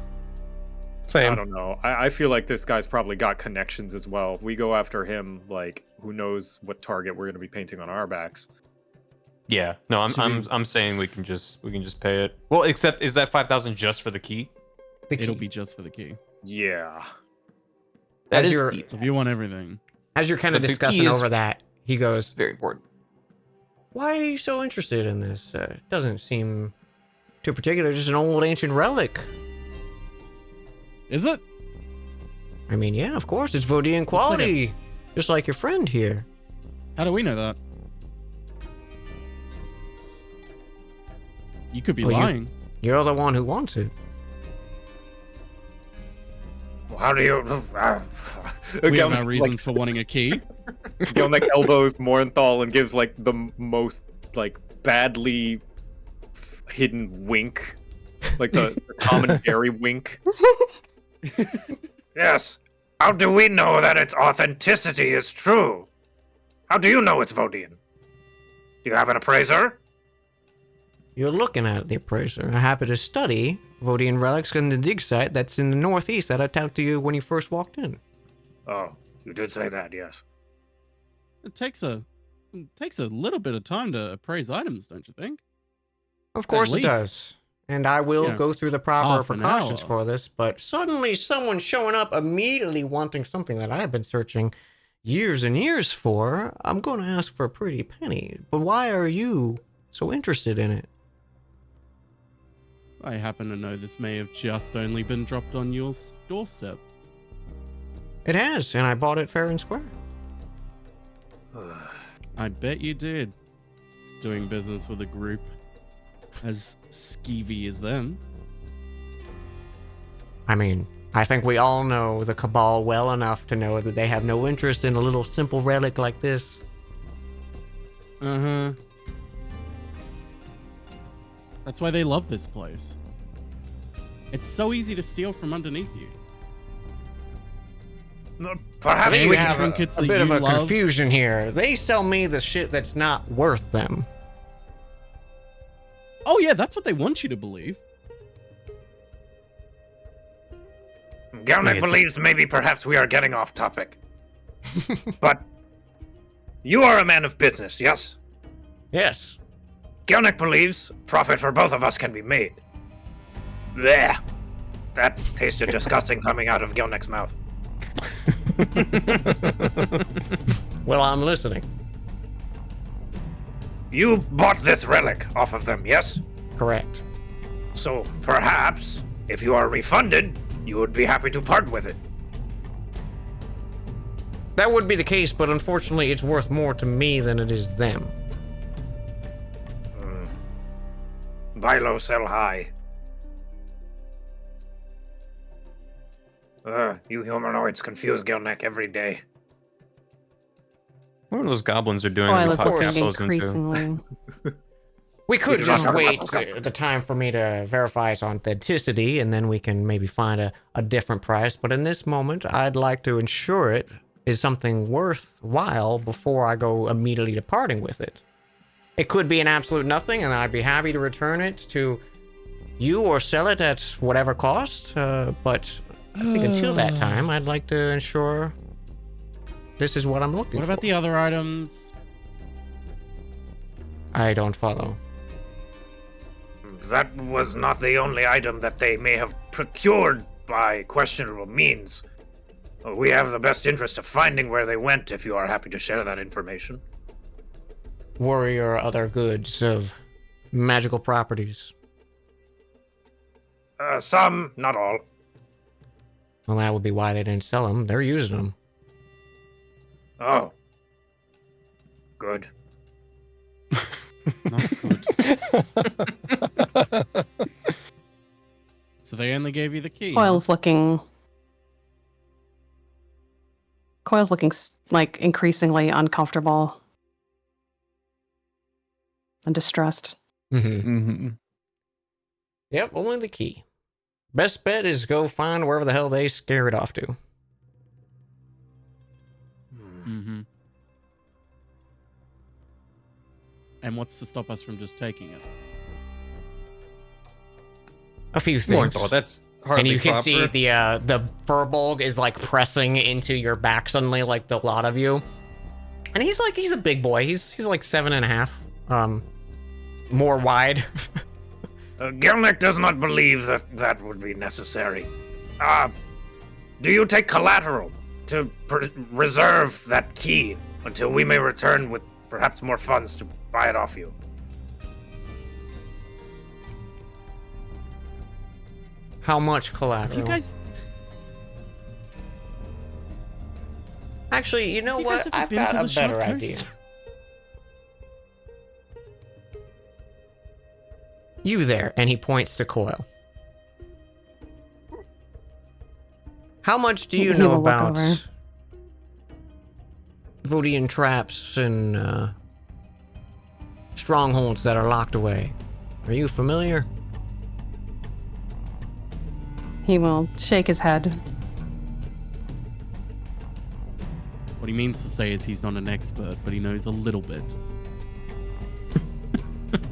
Same. I don't know. I feel like this guy's probably got connections as well. If we go after him, like, who knows what target we're gonna be painting on our backs. Yeah. No, I'm saying we can just pay it. Well, except is that 5,000 just for the key? The It'll key. be just for the key. Yeah. That As is you're- steep. So if you want everything, As you're kind of But the key discussing is- over that, he goes, Very important. "Why are you so interested in this? It doesn't seem too particular. Just an old ancient relic." is it? I mean, yeah, of course, it's Vodian quality, just like your friend here. How do we know that? You could be Well, you- lying. You're the one who wants it. How do you? We have Gilnick's our reasons for wanting a key. Gilnick elbows Morenthal and gives like the most like badly hidden wink, like the commentary wink. Yes. How do we know that its authenticity is true? How do you know it's Vodian? Do you have an appraiser? You're looking at the appraiser. I happen to study Vodian relics in the dig site that's in the northeast that I talked to you when you first walked in. Oh, you did say that, yes. It takes a little bit of time to appraise items, don't you think? Of course it least, does. And I will yeah, go through the proper half an precautions hour. for this, but suddenly someone showing up immediately wanting something that I've been searching years and years for, I'm going to ask for a pretty penny. But why are you so interested in it? I happen to know this may have just only been dropped on your doorstep. It has, and I bought it fair and square. I bet you did. Doing business with a group as skeevy as them. I mean, I think we all know the Cabal well enough to know that they have no interest in a little simple relic like this. Uh-huh. That's why they love this place. It's so easy to steal from underneath you. I Perhaps think Maybe we you have think a, it's a that bit of you a love- confusion here. They sell me the shit that's not worth them. Oh yeah, that's what they want you to believe. Galnick It's a- believes maybe perhaps we are getting off topic. But you are a man of business, yes? Yes. Galnick believes profit for both of us can be made. Blech. That tasted disgusting coming out of Gilnick's mouth. Well, I'm listening. You bought this relic off of them, yes? Correct. So perhaps, if you are refunded, you would be happy to part with it. That would be the case, but unfortunately, it's worth more to me than it is them. Buy low, sell high. You humanoids confuse Gilneck every day. What are those goblins are doing? Oh, I in the was course. looking capsules into? increasingly. We could do not just have a wait backup. the time for me to verify its authenticity, and then we can maybe find a different price. But in this moment, I'd like to ensure it is something worthwhile before I go immediately departing with it. It could be an absolute nothing, and I'd be happy to return it to you or sell it at whatever cost. But I think until that time, I'd like to ensure this is what I'm looking What for. about the other items? I don't follow. That was not the only item that they may have procured by questionable means. We have the best interest of finding where they went if you are happy to share that information. Warrior or other goods of magical properties. Some, not all. Well, that would be why they didn't sell them. They're using them. Oh. Good. Not good. So they only gave you the key. Coil's looking like increasingly uncomfortable and distressed. Mm-hmm. Yep, only the key. Best bet is go find wherever the hell they scare it off to. Mm-hmm. And what's to stop us from just taking it? A few things. Mornthal, that's hardly And you can proper. see the Furbolg is like pressing into your back suddenly, like the lot of you. And he's a big boy. He's like 7.5, more wide. Gelnick does not believe that would be necessary. Do you take collateral to reserve that key until we may return with perhaps more funds to buy it off you? How much If collateral? you guys, Actually, you know you guys what? ever I've been got to a the Shark better Coast? idea. You there, and he points to Coil. How much do you He know will look about over. Vodian traps and strongholds that are locked away? Are you familiar? He will shake his head. what he means to say is he's not an expert, but he knows a little bit.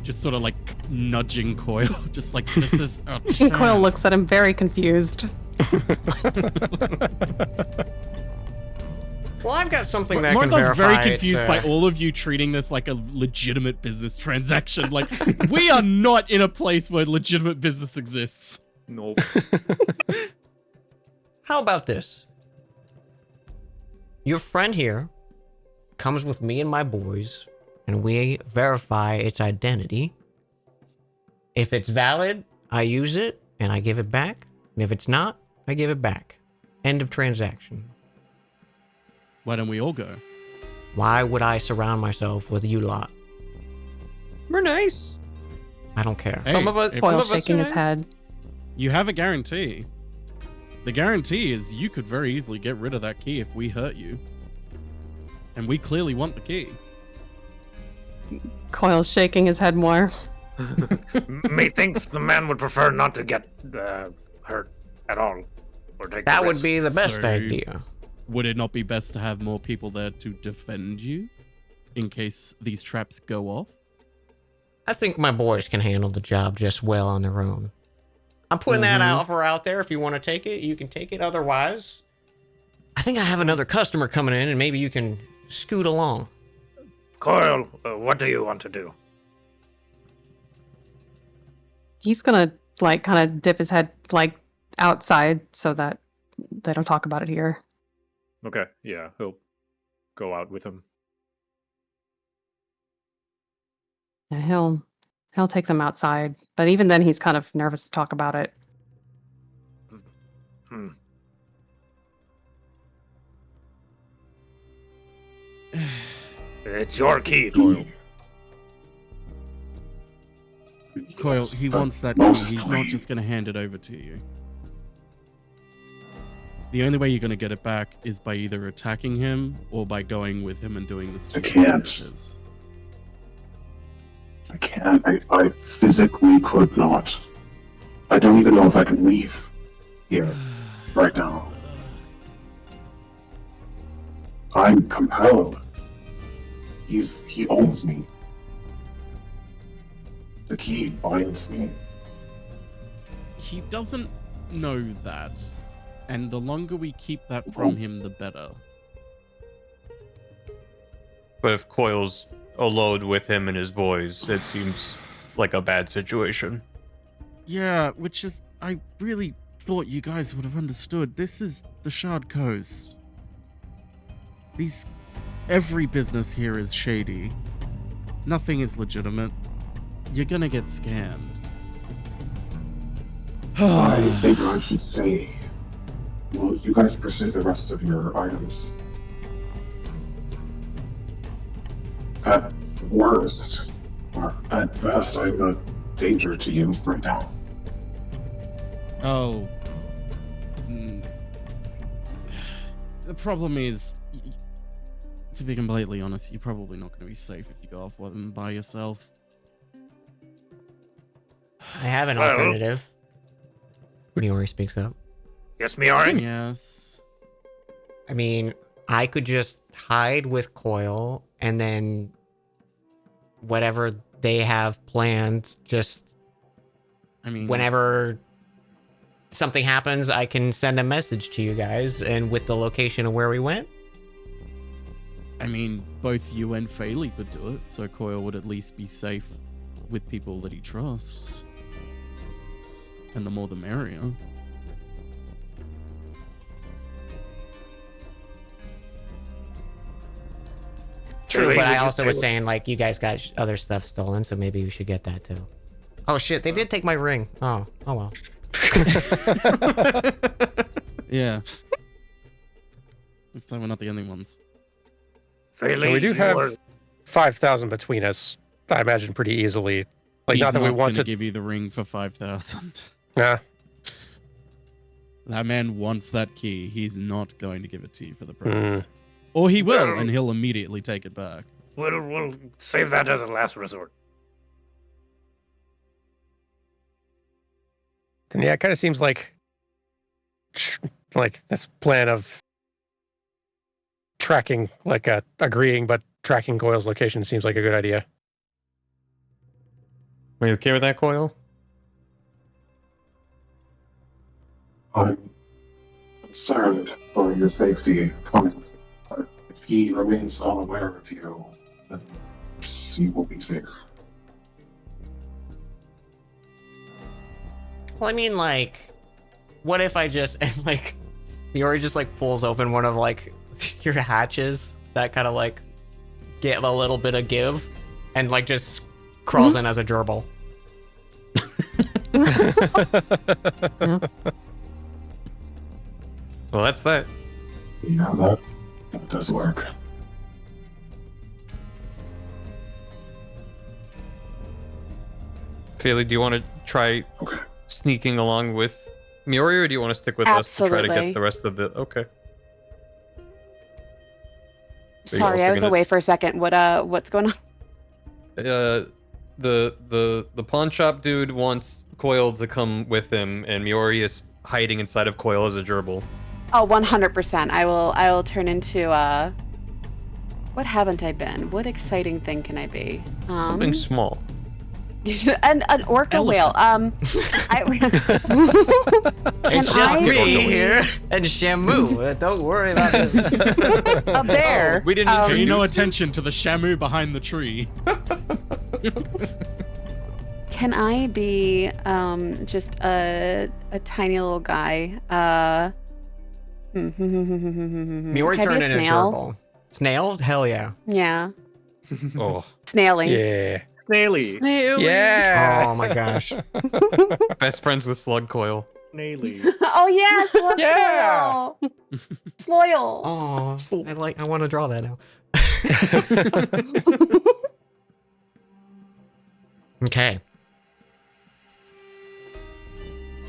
Just sort of like nudging Coil, just like this is. A Coil looks at him very confused. Well, I've got something that can Morthal's verify. very confused by all of you treating this like a legitimate business transaction. Like, we are not in a place where legitimate business exists. Nope. How about this? Your friend here comes with me and my boys, and we verify its identity. If it's valid, I use it and I give it back. And if it's not, I give it back. End of transaction. Why don't we all go? Why would I surround myself with you lot? We're nice. I don't care. Hey, Some of us. if- some Coil of us shaking are his nice. head. You have a guarantee. The guarantee is you could very easily get rid of that key if we hurt you. And we clearly want the key. Coil's shaking his head more. Methinks the man would prefer not to get hurt at all, or take That the would risk. be the best So- idea. Would it not be best to have more people there to defend you in case these traps go off? I think my boys can handle the job just well on their own. I'm putting that offer out there. If you want to take it, you can take it. Otherwise, I think I have another customer coming in, and maybe you can scoot along. Coil, what do you want to do? He's gonna like kind of dip his head like outside so that they don't talk about it here. Okay, yeah, he'll go out with him. Yeah, he'll take them outside, but even then he's kind of nervous to talk about it. Hmm. It's your key, Coil. Coil, Yes, he but wants that key. He's not mostly- just going to hand it over to you. The only way you're going to get it back is by either attacking him or by going with him and doing the stupid can't. businesses. I can't. I physically could not. I don't even know if I can leave here right now. I'm compelled. He owns me. The key binds me. He doesn't know that. And the longer we keep that from him, the better. But if Coil's alone with him and his boys, it seems like a bad situation. Yeah, which is, I really thought you guys would have understood. This is the Shard Coast. Every business here is shady. Nothing is legitimate. You're gonna get scammed. I think I should say will you guys pursue the rest of your items? At worst, or at best, I'm a danger to you right now. Oh. The problem is, to be completely honest, you're probably not going to be safe if you go off one by yourself. I have an alternative. Miori speaks up. Yes, Miori? Yes. I mean, I could just hide with Coil, and then whatever they have planned, just I mean, whenever something happens, I can send a message to you guys, and with the location of where we went. I mean, both you and Faley could do it, so Coil would at least be safe with people that he trusts. And the more the merrier. True, Really? but I Would you also say was what- saying, like, you guys got other stuff stolen, so maybe we should get that too. Oh shit, they did take my ring. Oh well. Yeah. Looks like we're not the only ones. Failing, And we do you have are- 5,000 between us, I imagine, pretty easily. Like, He's not that we not want gonna to. give you the ring for 5,000. Nah. That man wants that key. He's not going to give it to you for the price. Or he will, Well- and he'll immediately take it back. We'll save that as a last resort. Then yeah, it kind of seems like this plan of tracking, like agreeing but tracking Coil's location seems like a good idea. Are you okay with that, Coil? I'm concerned for your safety coming with him. But if he remains unaware of you, then he will be safe. Well, I mean, like, what if I just, and like, Miori just like pulls open one of like your hatches that kind of like give a little bit of give, and like just crawls in as a gerbil. Well, that's that. Yeah, that does work. Faley, do you want to try Okay. sneaking along with Miori, or do you want to stick with us to try to Absolutely. get the rest of the? Okay. Are you Sorry, also I was gonna- away for a second. What's going on? The pawn shop dude wants Coil to come with him, and Miori is hiding inside of Coil as a gerbil. Oh, 100%. I will turn into what haven't I been? What exciting thing can I be? Something small. an orca whale. And Can just I me be here and Shamu. Don't worry about it. a bear? we didn't Pay introduce no you. attention to the Shamu behind the tree. Can I be just a tiny little guy? Miori Can I be turned a into a snail? gerbil. Snail? Hell yeah. Yeah, Oh, snaily. Yeah. Snaily. Yeah. Oh my gosh. best friends with Slug Coil. Snaily. Oh yes, Yeah. Sloyal. Oh, I want to draw that now. Okay.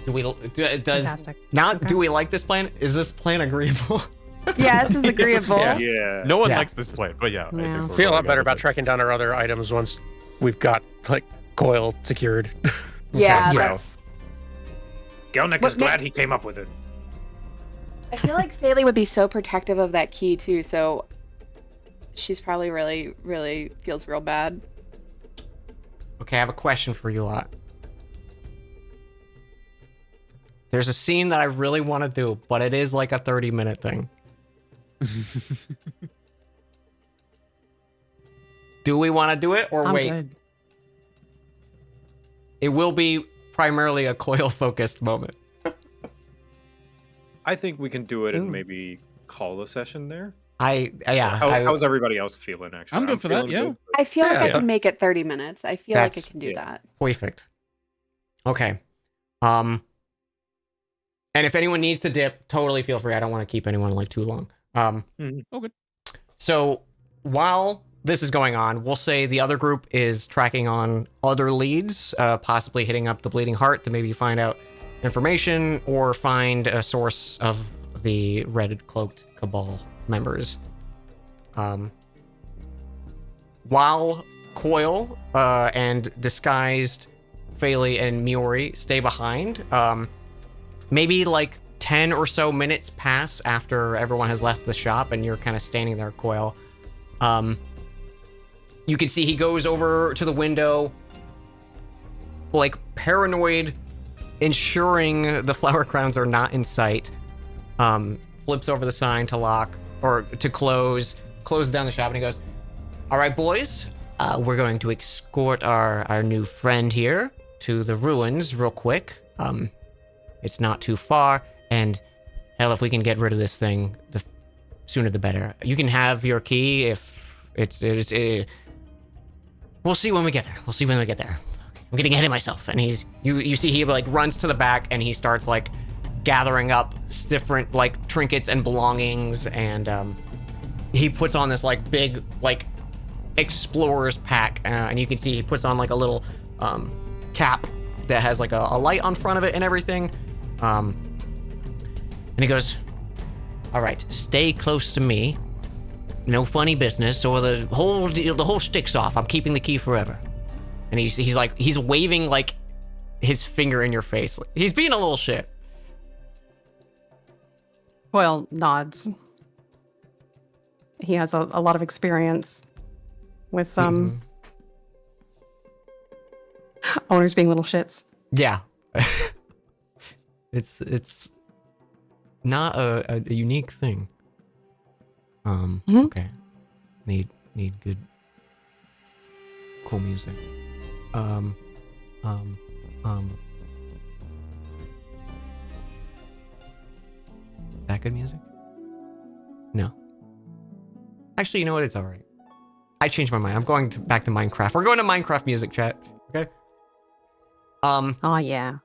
Do we Fantastic. now? Okay. Do we like this plan? Is this plan agreeable? Yeah, this is agreeable. Yeah. Yeah. No one Yeah. likes this play, but yeah. Yeah. think we're Feel a lot going better with about it. tracking down our other items once we've got like Coil secured. Yeah, Okay. that's. Gelnick What is glad he came up with it. I feel like Faley would be so protective of that key too, so she's probably really, really feels real bad. Okay, I have a question for you lot. There's a scene that I really want to do, but it is like a 30-minute thing. Do we want to do it or I'm wait? good. It will be primarily a Coil-focused moment. I think we can do it and Ooh. maybe call the session there. Yeah. How's everybody else feeling? Actually, I'm good for that, feeling yeah. good. I feel like I Yeah. can make it 30 minutes. I feel like I That's- can do yeah. that. Perfect. Okay. And if anyone needs to dip, totally feel free. I don't want to keep anyone like too long. Oh, good. So while this is going on, we'll say the other group is tracking on other leads, possibly hitting up the Bleeding Heart to maybe find out information or find a source of the Red Cloaked Cabal members. While Coil and disguised Phaley and Miori stay behind, maybe like 10 or so minutes pass after everyone has left the shop and you're kind of standing there, Coil. You can see he goes over to the window, like paranoid, ensuring the flower crowns are not in sight. Flips over the sign to lock or to closes down the shop, and he goes, "All right, boys, we're going to escort our new friend here to the ruins real quick. It's not too far, and hell, if we can get rid of this thing, the sooner the better. You can have your key if it's we'll see when we get there. We'll see when we get there. Okay. I'm getting ahead of myself." And you see he like runs to the back and he starts like gathering up different like trinkets and belongings, and he puts on this like big like explorer's pack, and you can see he puts on like a little cap that has like a light on front of it and everything. And he goes, "All right, stay close to me. No funny business, or the whole stick's off. I'm keeping the key forever." And he's waving like his finger in your face. He's being a little shit. Coil nods. He has a lot of experience with owners being little shits. Yeah. It's not a unique thing. Okay. Need good cool music. Is that good music? No. Actually, you know what? It's all right. I changed my mind. I'm going back to Minecraft. We're going to Minecraft music chat. Okay. Oh yeah.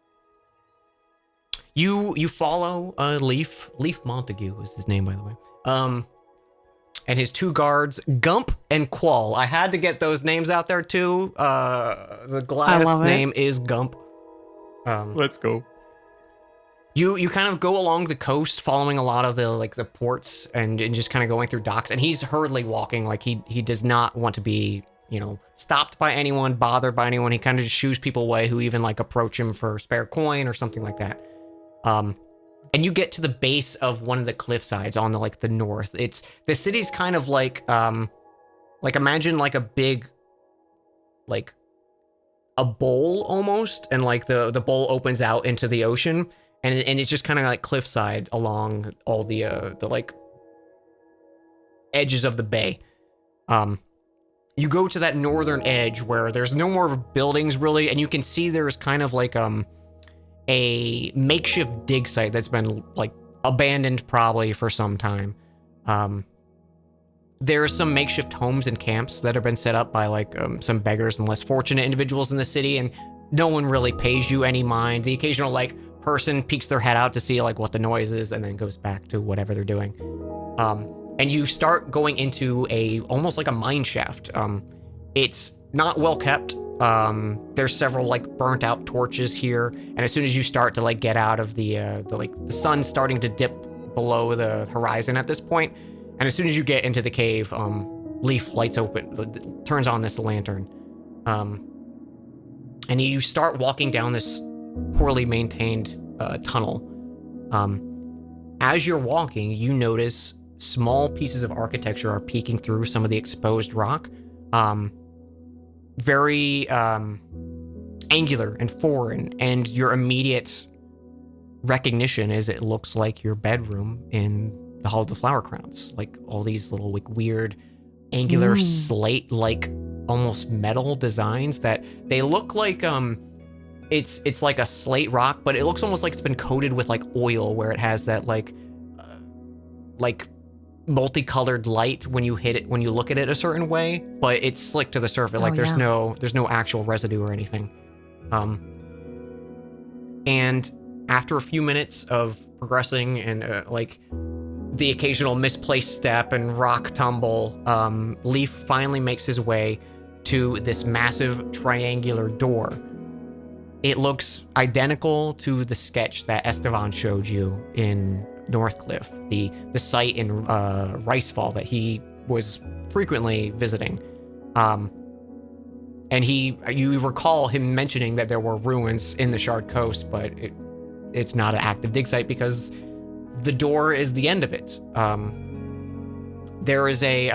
You follow Leaf Montague is his name, by the way. And his two guards, Gump and Qual. I had to get those names out there too. The Gladys name is Gump. Let's go. You kind of go along the coast, following a lot of the ports and just kind of going through docks. And he's hurriedly walking, like he does not want to be, stopped by anyone, bothered by anyone. He kind of just shoos people away who even like approach him for spare coin or something like that. And you get to the base of one of the cliff sides on the north. The city's kind of like imagine like a big, like a bowl almost, and like the bowl opens out into the ocean, and it's just kind of like cliffside along all the like edges of the bay. You go to that northern edge where there's no more buildings really, and you can see there's kind of like a makeshift dig site that's been like abandoned probably for some time. There's some makeshift homes and camps that have been set up by like some beggars and less fortunate individuals in the city, and no one really pays you any mind. The occasional like person peeks their head out to see like what the noise is and then goes back to whatever they're doing. And you start going into almost like a mine shaft. It's not well kept. There's several like burnt out torches here, and as soon as you start to like get out of the sun's starting to dip below the horizon at this point, and as soon as you get into the cave, Leaf lights open, turns on this lantern, and you start walking down this poorly maintained tunnel. As you're walking, you notice small pieces of architecture are peeking through some of the exposed rock. Very angular and foreign, and your immediate recognition is it looks like your bedroom in the Hall of the Flower Crowns. Like all these little like weird angular slate like almost metal designs that they look like it's like a slate rock, but it looks almost like it's been coated with like oil, where it has that like multicolored light when you hit it, when you look at it a certain way, but it's slick to the surface. Like there's no actual residue or anything. And after a few minutes of progressing and like the occasional misplaced step and rock tumble, Leaf finally makes his way to this massive triangular door. It looks identical to the sketch that Estevan showed you in Northcliff, the site in Ricefall that he was frequently visiting. And you recall him mentioning that there were ruins in the Shard Coast, but it's not an active dig site because the door is the end of it. There is the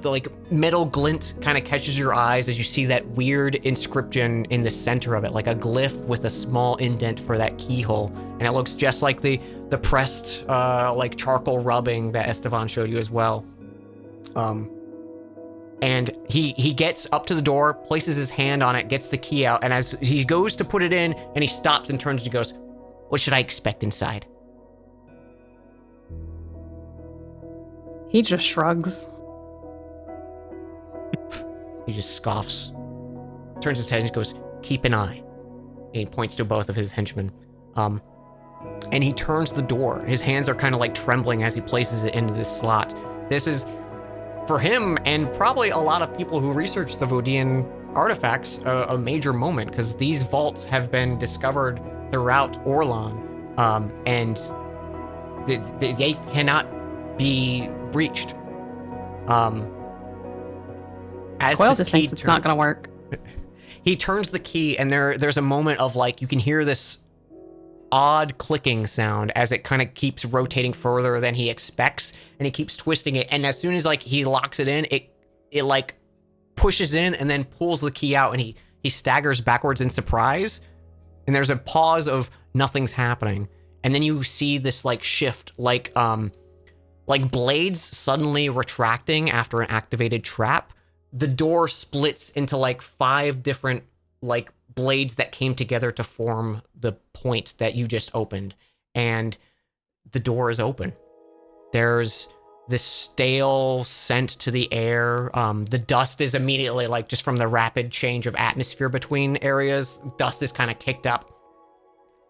like metal glint kind of catches your eyes as you see that weird inscription in the center of it, like a glyph with a small indent for that keyhole, and it looks just like the pressed like charcoal rubbing that Estevan showed you as well. And he gets up to the door, places his hand on it, gets the key out, and as he goes to put it in, and he stops and turns and goes, "What should I expect inside?" He just shrugs. He just scoffs, turns his head and goes, "Keep an eye." And he points to both of his henchmen. And he turns the door. His hands are kind of like trembling as he places it into this slot. This is, for him and probably a lot of people who research the Vodian artifacts, a major moment, because these vaults have been discovered throughout Orlan, and they cannot be breached. As Coil this just key thinks it's not turns- going to work. He turns the key, and there's a moment of like, you can hear this odd clicking sound as it kind of keeps rotating further than he expects, and he keeps twisting it, and as soon as like he locks it in, it like pushes in and then pulls the key out, and he staggers backwards in surprise, and there's a pause of nothing's happening, and then you see this like shift, like blades suddenly retracting after an activated trap. The door splits into like 5 different like blades that came together to form the point that you just opened, and the door is open. There's this stale scent to the air. The dust is immediately, like, just from the rapid change of atmosphere between areas, dust is kind of kicked up.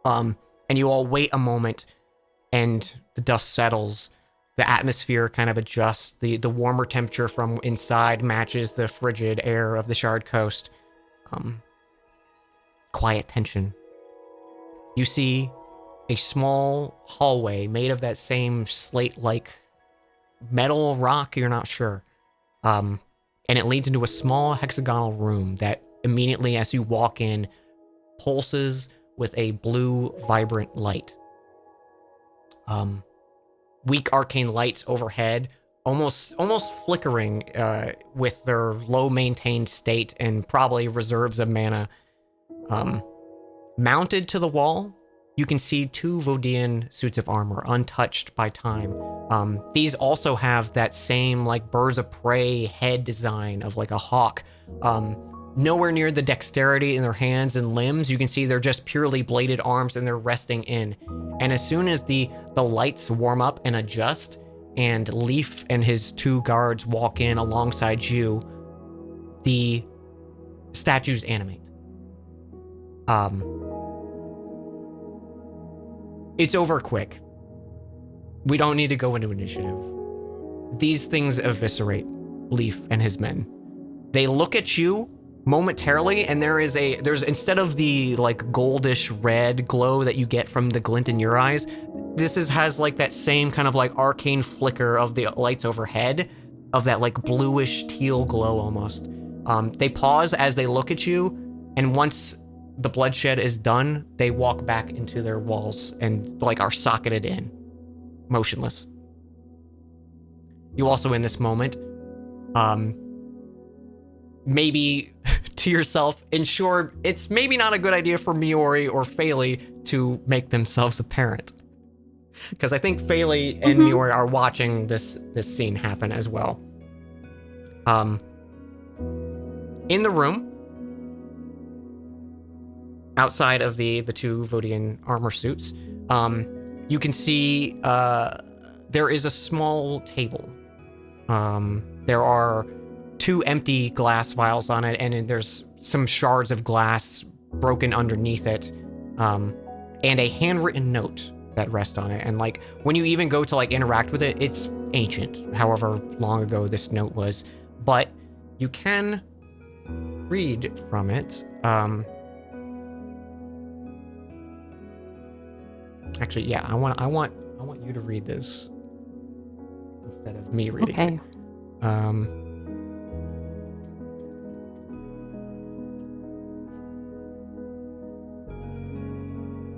And you all wait a moment, and the dust settles. The atmosphere kind of adjusts. The warmer temperature from inside matches the frigid air of the Shard Coast. Quiet tension. You see a small hallway made of that same slate-like metal rock, you're not sure. And it leads into a small hexagonal room that immediately, as you walk in, pulses with a blue, vibrant light. Weak arcane lights overhead, almost flickering with their low-maintained state and probably reserves of mana. Mounted to the wall, you can see 2 Vodian suits of armor, untouched by time. These also have that same, like, birds of prey head design of, like, a hawk. Nowhere near the dexterity in their hands and limbs. You can see they're just purely bladed arms, and they're resting in. And as soon as the lights warm up and adjust, and Leaf and his 2 guards walk in alongside you, the statues animate. It's over quick. We don't need to go into initiative. These things eviscerate Leaf and his men. They look at you momentarily, and there's instead of the like goldish red glow that you get from the glint in your eyes, this has like that same kind of like arcane flicker of the lights overhead, of that like bluish teal glow almost. They pause as they look at you, and once the bloodshed is done, they walk back into their walls and like are socketed in, motionless. You also, in this moment, maybe to yourself, ensure it's maybe not a good idea for Miori or Phaley to make themselves apparent. Because I think Phaley and Miori are watching this scene happen as well. In the room, outside of the 2 Vodian armor suits, you can see there is a small table. There are 2 empty glass vials on it, and there's some shards of glass broken underneath it, and a handwritten note that rests on it. And like when you even go to like interact with it, it's ancient, however long ago this note was, but you can read from it. Actually, yeah, I want you to read this instead of me reading Okay. it.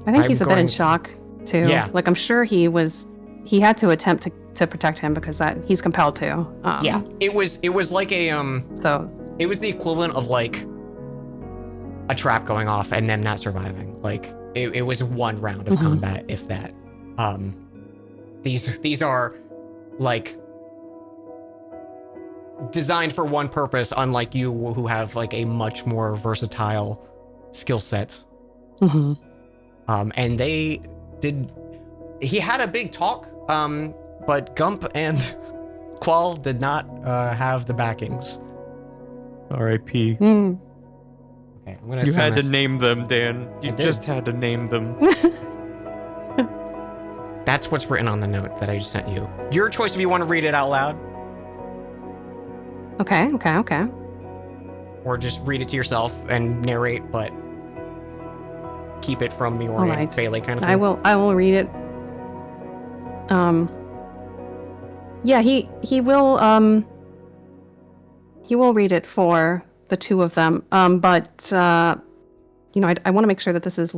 I think I'm he's a bit in going- shock too. Yeah. Like I'm sure he had to attempt to protect him because that he's compelled to. Yeah, it was like a So it was the equivalent of like a trap going off and them not surviving. Like it was one round of Mhm. combat, if that. These are like designed for one purpose, unlike you who have like a much more versatile skill set. mhm. And they did. He had a big talk, but Gump and Qual did not have the backings. R.I.P. Mm. Okay, I'm gonna You send had this. to name them, Dan. You I did. just had to name them. That's what's written on the note that I just sent you. Your choice if you want to read it out loud, Okay. or just read it to yourself and narrate, but keep it from your All right. Bailey kind of thing. I will read it. Yeah, he will read it for the two of them. But I want to make sure that this is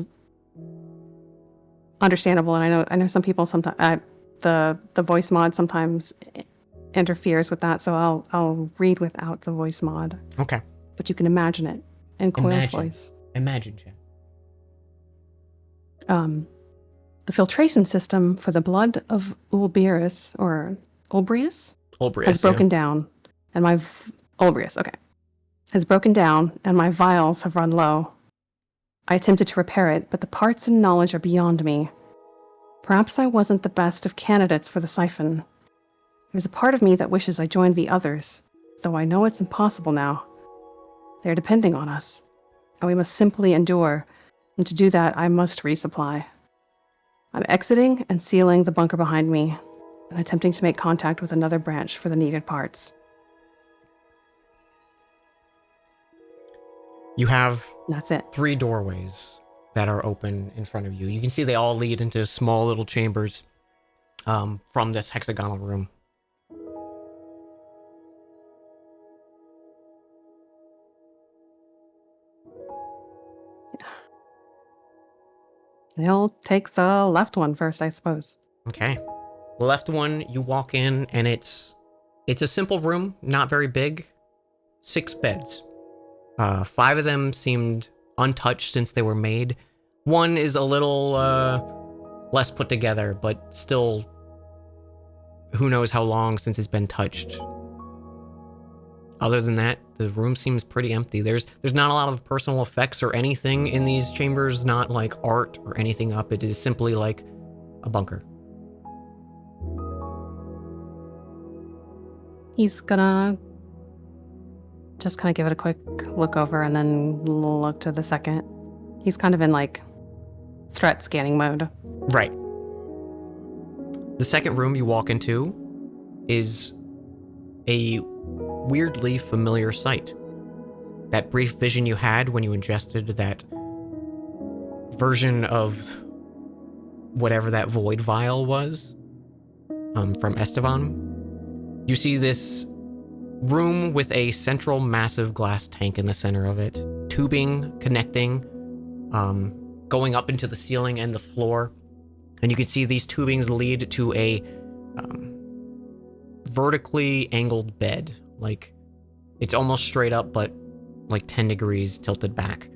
understandable, and I know some people sometimes the voice mod sometimes interferes with that, so I'll read without the voice mod. Okay. But you can imagine it in Coil's Imagine. voice. Imagine, Jen. The filtration system for the blood of Ulbrius Ulbrius, has broken down, and my Ulbrius, okay, has broken down, and my vials have run low. I attempted to repair it, but the parts and knowledge are beyond me. Perhaps I wasn't the best of candidates for the siphon. There's a part of me that wishes I joined the others, though I know it's impossible now. They're depending on us, and we must simply endure, and to do that, I must resupply. I'm exiting and sealing the bunker behind me, and attempting to make contact with another branch for the needed parts. You have That's it. 3 doorways that are open in front of you. You can see they all lead into small little chambers from this hexagonal room. They'll take the left one first, I suppose. Okay. The left one, you walk in and it's a simple room, not very big. 6 beds. 5 of them seemed untouched since they were made. One is a little less put together, but still who knows how long since it's been touched. Other than that, the room seems pretty empty. There's not a lot of personal effects or anything in these chambers, not like art or anything up. It is simply like a bunker. He's gonna just kind of give it a quick look over and then look to the second. He's kind of in like threat scanning mode. Right. The second room you walk into is a weirdly familiar sight. That brief vision you had when you ingested that version of whatever that void vial was from Estevan. You see this room with a central massive glass tank in the center of it, tubing connecting, going up into the ceiling and the floor. And you can see these tubings lead to a vertically angled bed. Like, it's almost straight up, but like 10 degrees tilted back.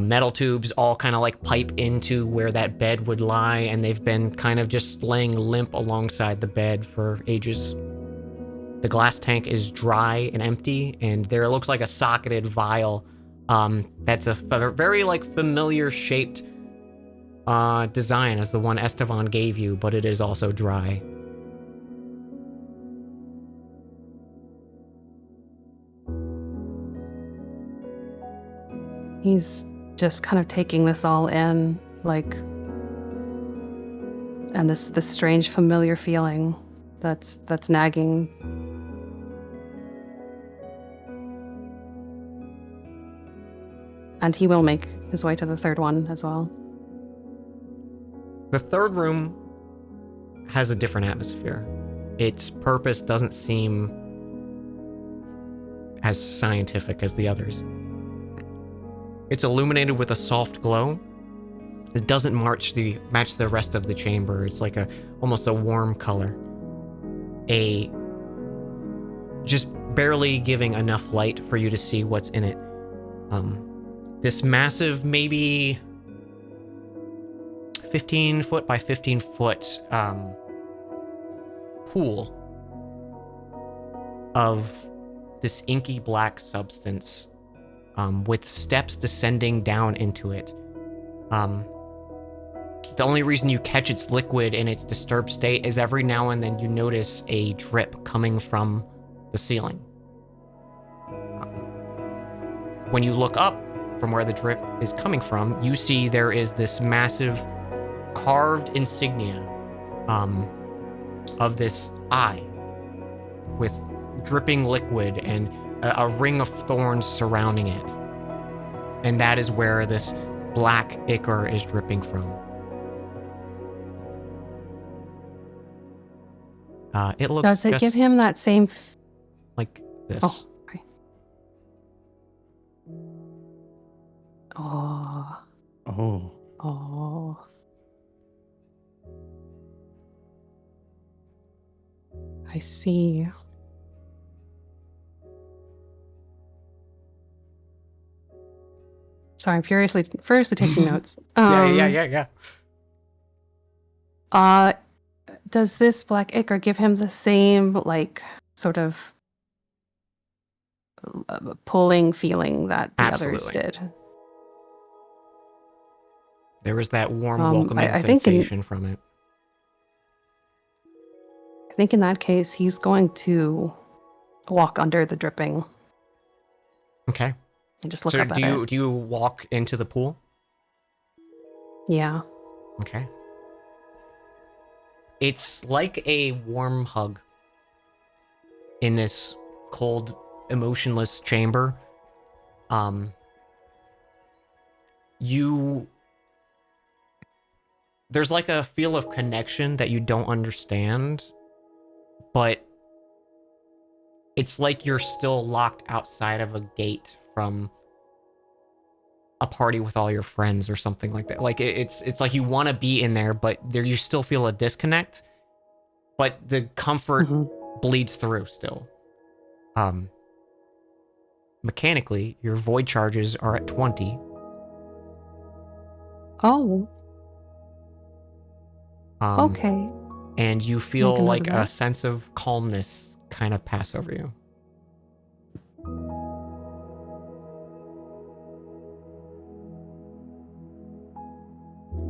Metal tubes all kind of like pipe into where that bed would lie, and they've been kind of just laying limp alongside the bed for ages. The glass tank is dry and empty, and there looks like a socketed vial that's a very like familiar shaped design as the one Estevan gave you, but it is also dry. He's just kind of taking this all in, like, and this strange familiar feeling that's nagging. And he will make his way to the third one as well. The third room has a different atmosphere. Its purpose doesn't seem as scientific as the others. It's illuminated with a soft glow. It doesn't match the rest of the chamber. It's like almost a warm color. Just barely giving enough light for you to see what's in it. This massive, maybe 15 foot by 15 foot pool of this inky black substance with steps descending down into it. The only reason you catch its liquid in its disturbed state is every now and then you notice a drip coming from the ceiling. When you look up from where the drip is coming from, you see there is this massive carved insignia of this eye with dripping liquid and a ring of thorns surrounding it. And that is where this black ichor is dripping from. It looks Does it give him that same... like this. Oh, right. Oh. Oh. Oh. I see. Sorry, I'm furiously taking notes. Yeah. Does this black ichor give him the same, like, sort of pulling feeling that the others Absolutely. did? There was that warm, welcoming I think sensation from it. I think in that case, he's going to walk under the dripping Okay. and just look So up at it. do you walk into the pool? Yeah. Okay. It's like a warm hug in this cold, emotionless chamber. There's like a feel of connection that you don't understand, but it's like you're still locked outside of a gate from a party with all your friends or something like that. Like it's like you want to be in there, but there you still feel a disconnect, but the comfort bleeds through still. Mechanically, your void charges are at 20. Oh, Um, okay. And you Make feel a note like of a that. sense of calmness kind of pass over you.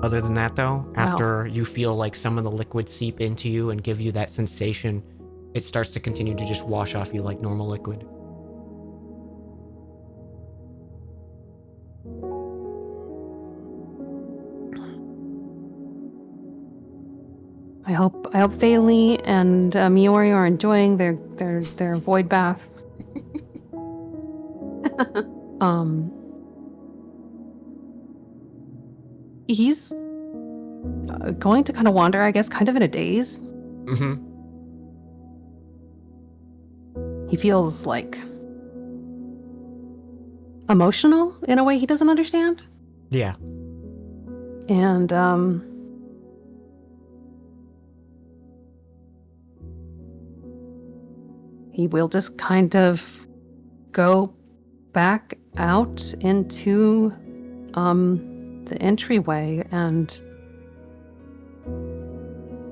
Other than that, though, after you feel like some of the liquid seep into you and give you that sensation, it starts to continue to just wash off you like normal liquid. I hope Fayle and Miori are enjoying their void bath. He's going to kind of wander, I guess, kind of in a daze. Mm-hmm. He feels like emotional in a way he doesn't understand. Yeah. And he will just kind of go back out into the entryway and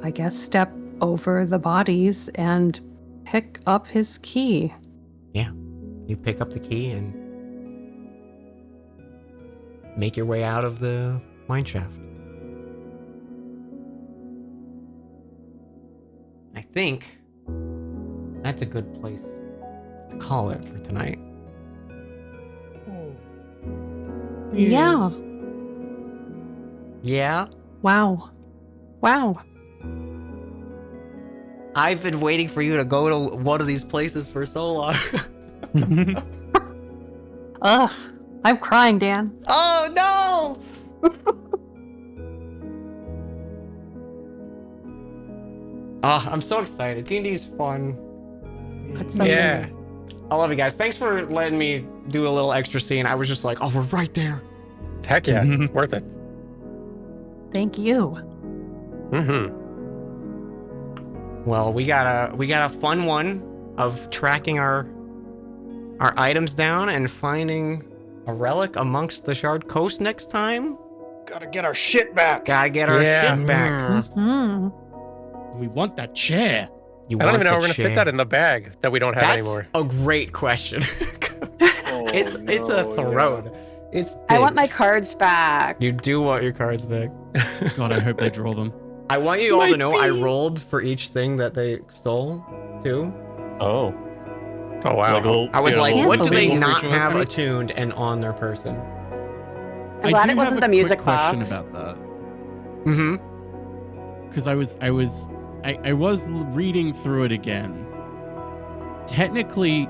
I guess step over the bodies and pick up his key. Yeah. You pick up the key and make your way out of the mine shaft. I think that's a good place to call it for tonight. Yeah. Yeah? Wow. Wow. I've been waiting for you to go to one of these places for so long. Ugh. I'm crying, Dan. Oh, no! Oh, I'm so excited. D&D's fun. That's so Yeah. good. I love you guys. Thanks for letting me do a little extra scene. I was just like, oh, we're right there. Heck yeah. Worth it. Thank you. Mm-hmm. Well, we got a fun one of tracking our items down and finding a relic amongst the Shard Coast next time. Gotta get our shit back. Gotta get our Yeah. shit back. Hmm. We want that chair. You I don't want even know how the we're gonna fit chair. that in the bag that we don't have That's anymore. a great question. Oh, it's a no, throne. It's big. I want my cards back. You do want your cards back. God, I hope they draw them. I want you all to Might know I be. rolled for each thing that they stole, too. Oh. Oh wow. Like, well, I was you know, like, Can't what do they believe not it. have attuned and on their person? I'm glad do it wasn't have the a music quick question box. about that. Mm-hmm. Because I was reading through it again. Technically,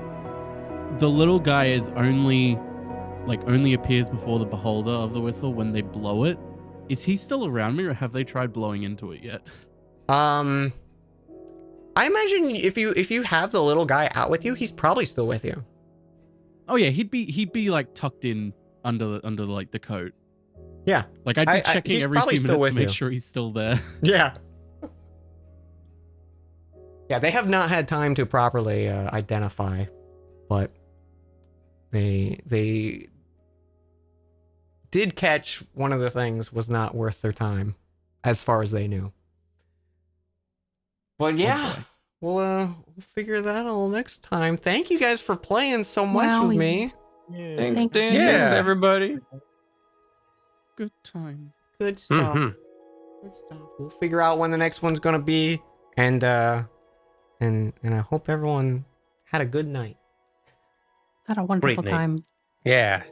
the little guy is only appears before the beholder of the whistle when they blow it. Is he still around me, or have they tried blowing into it yet? I imagine if you have the little guy out with you, he's probably still with you. Oh yeah, he'd be like tucked in under like the coat. Yeah. Like I'd be I- checking he's every probably few still minutes to with make you. sure he's still there. Yeah. Yeah, they have not had time to properly identify, but they did catch one of the things was not worth their time, as far as they knew. But yeah, we'll figure that out next time. Thank you guys for playing so much Wow, with you- me. Thanks, Thank Dan. you. Thanks, Yeah. everybody. Good time. Good stuff. Mhm. Good stuff. We'll figure out when the next one's gonna be, and I hope everyone had a good night. Had a wonderful Great name. time. Yeah.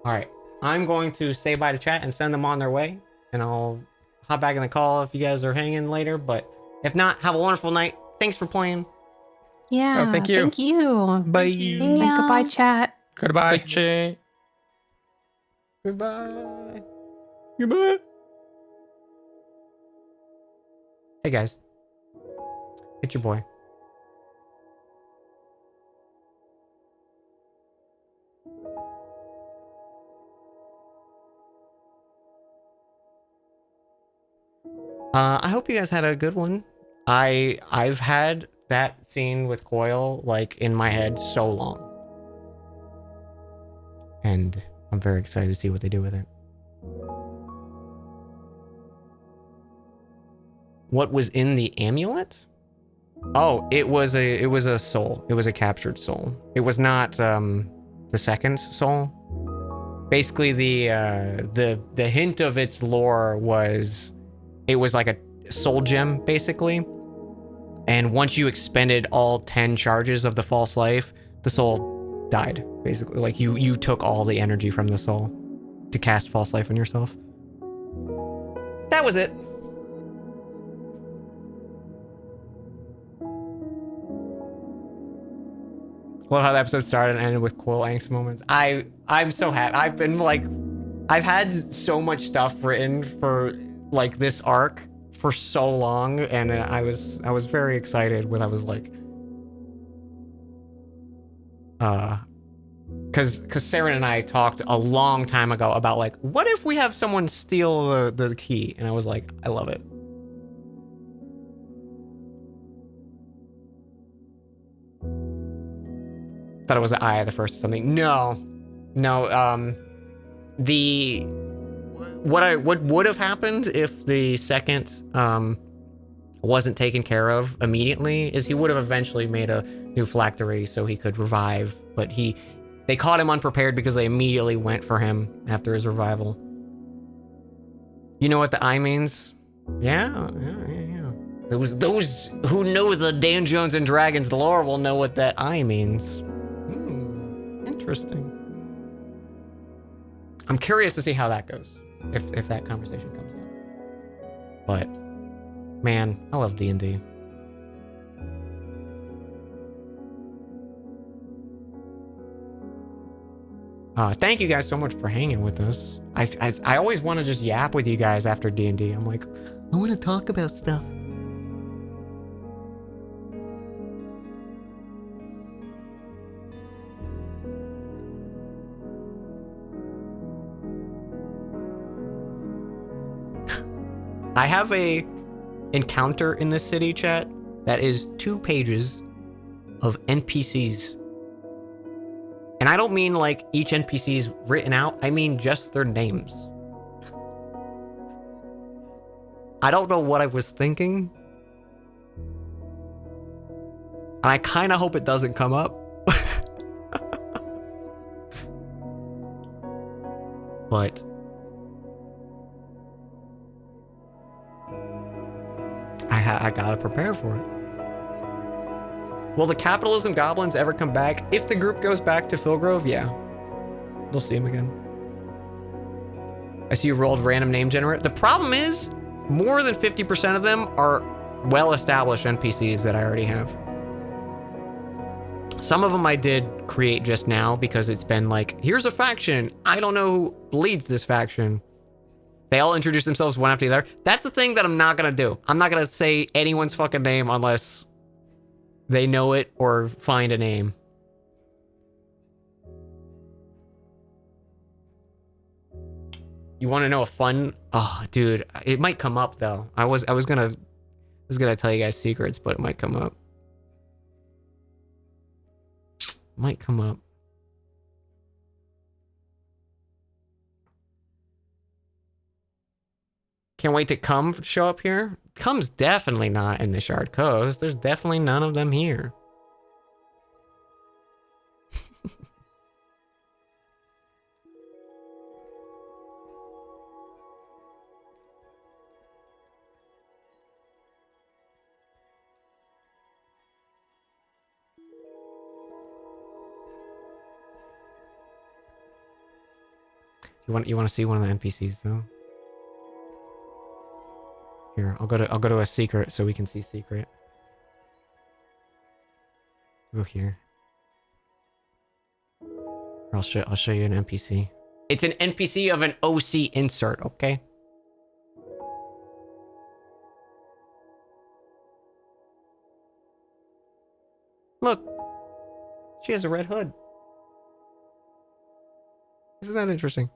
All right, I'm going to say bye to chat and send them on their way, and I'll hop back in the call if you guys are hanging later. But if not, have a wonderful night. Thanks for playing. Yeah. thank you. Thank you. Bye. And goodbye, chat. Goodbye. Bye. Goodbye. Goodbye. Hey guys, it's your boy. I hope you guys had a good one. I've had that scene with Coil like in my head so long, and I'm very excited to see what they do with it. What was in the amulet? Oh, it was a soul. It was a captured soul. It was not the second soul. Basically, the hint of its lore was it was like a soul gem, basically. And once you expended all 10 charges of the false life, the soul died, basically. Like you took all the energy from the soul to cast false life on yourself. That was it. Love how the episode started and ended with Coil angst moments. I'm so happy. I've had so much stuff written for like this arc for so long, and I was very excited when I was like, because Saren and I talked a long time ago about like, what if we have someone steal the key? And I was like, I love it. Thought it was an eye of the first or something. No. What would have happened if the second wasn't taken care of immediately is he would have eventually made a new phylactery so he could revive, but they caught him unprepared because they immediately went for him after his revival. You know what the eye means? Yeah. Those who know the Dan Jones and Dragons lore will know what that eye means. Interesting. I'm curious to see how that goes, if that conversation comes up. But man, I love D&D. Thank you guys so much for hanging with us. I always want to just yap with you guys after D&D. I'm like, I want to talk about stuff. I have a encounter in this city, chat, that is 2 pages of NPCs. And I don't mean like each NPC's written out, I mean just their names. I don't know what I was thinking. And I kind of hope it doesn't come up. But I gotta prepare for it. Will the capitalism goblins ever come back? If the group goes back to Philgrove, yeah. They'll see him again. I see you rolled random name generator. The problem is, more than 50% of them are well-established NPCs that I already have. Some of them I did create just now because it's been like, here's a faction. I don't know who leads this faction. They all introduce themselves one after the other. That's the thing that I'm not gonna do. I'm not gonna say anyone's fucking name unless they know it or find a name. You want to know a fun? Oh, dude, it might come up though. I was gonna tell you guys secrets, but it might come up. Might come up. Can't wait to show up here. Cum's definitely not in the Shard Coast. There's definitely none of them here. You want to see one of the NPCs though? Here, I'll go to a secret so we can see secret. Go here. I'll show you an NPC. It's an NPC of an OC insert, okay? Look, she has a red hood. Isn't that interesting?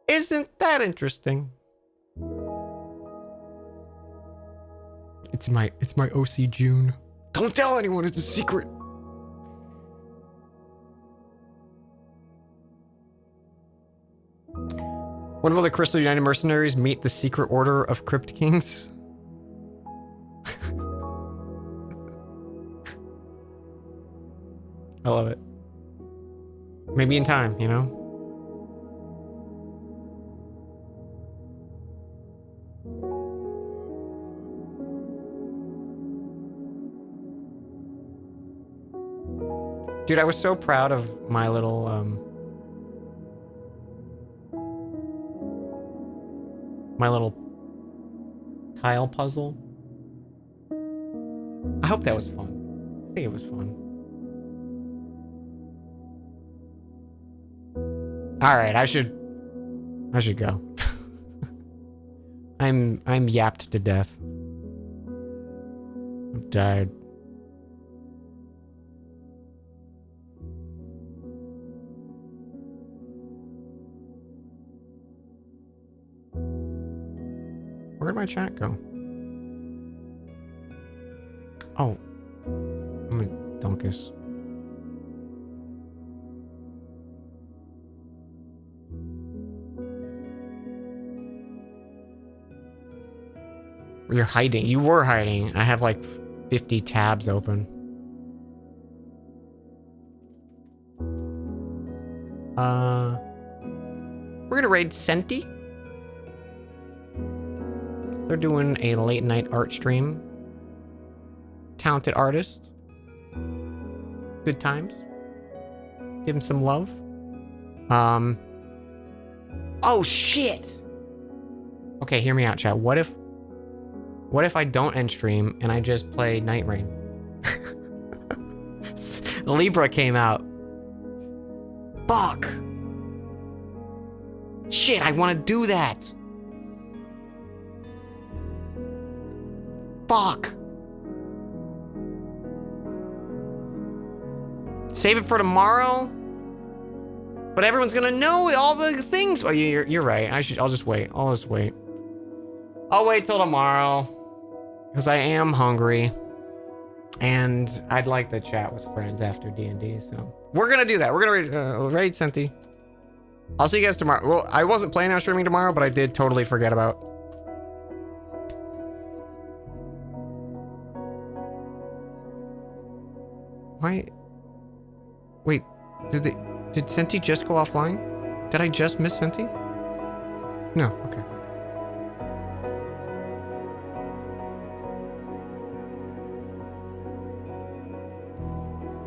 Isn't that interesting? It's my OC June. Don't tell anyone, it's a secret. When will the Crystal United Mercenaries meet the Secret Order of Crypt Kings? I love it. Maybe in time, you know? Dude, I was so proud of my little, tile puzzle. I hope that was fun. I think it was fun. All right, I should go. I'm yapped to death. I'm tired. Where'd my chat go? Oh. I'm a Dunkus. You're hiding. You were hiding. I have like 50 tabs open. We're gonna raid Senti. They're doing a late night art stream. Talented artist. Good times. Give him some love. Oh shit. Okay, hear me out, chat. What if I don't end stream and I just play Night Rain? Libra came out. Fuck. Shit, I want to do that. Fuck. Save it for tomorrow. But everyone's gonna know all the things. Oh, you're right. I'll just wait. I'll wait till tomorrow, because I am hungry, and I'd like to chat with friends after D&D. So we're gonna do that. We're gonna raid Senti. I'll see you guys tomorrow. Well, I wasn't planning on streaming tomorrow, but I did totally forget about. Why? Wait, did Senti just go offline? Did I just miss Senti? No, okay.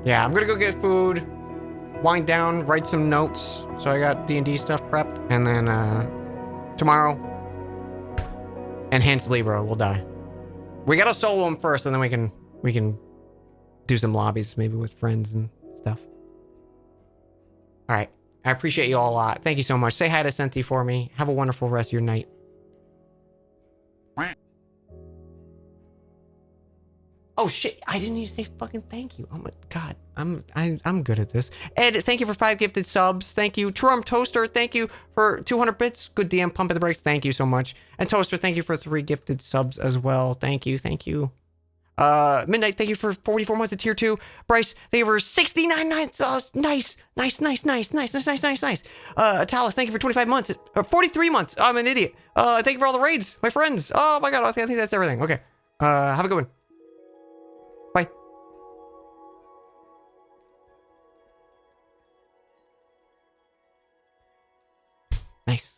Yeah, I'm gonna go get food, wind down, write some notes. So I got D&D stuff prepped, and then tomorrow, Enhanced Libra will die. We gotta solo him first, and then we can do some lobbies, maybe with friends and stuff. All right, I appreciate you all a lot. Thank you so much. Say hi to Senti for me. Have a wonderful rest of your night. Oh shit! I didn't even say fucking thank you. Oh my god, I'm good at this. Ed, thank you for 5 gifted subs. Thank you, Trump Toaster. Thank you for 200 bits. Good DM, pumping the brakes. Thank you so much. And Toaster, thank you for 3 gifted subs as well. Thank you, thank you. Midnight, thank you for 44 months of tier 2. Bryce, thank you for 69 nights. Nice. Talis, thank you for 25 months. 43 months. I'm an idiot. Thank you for all the raids, my friends. Oh my god, I think that's everything. Okay. Have a good one. Bye. Nice.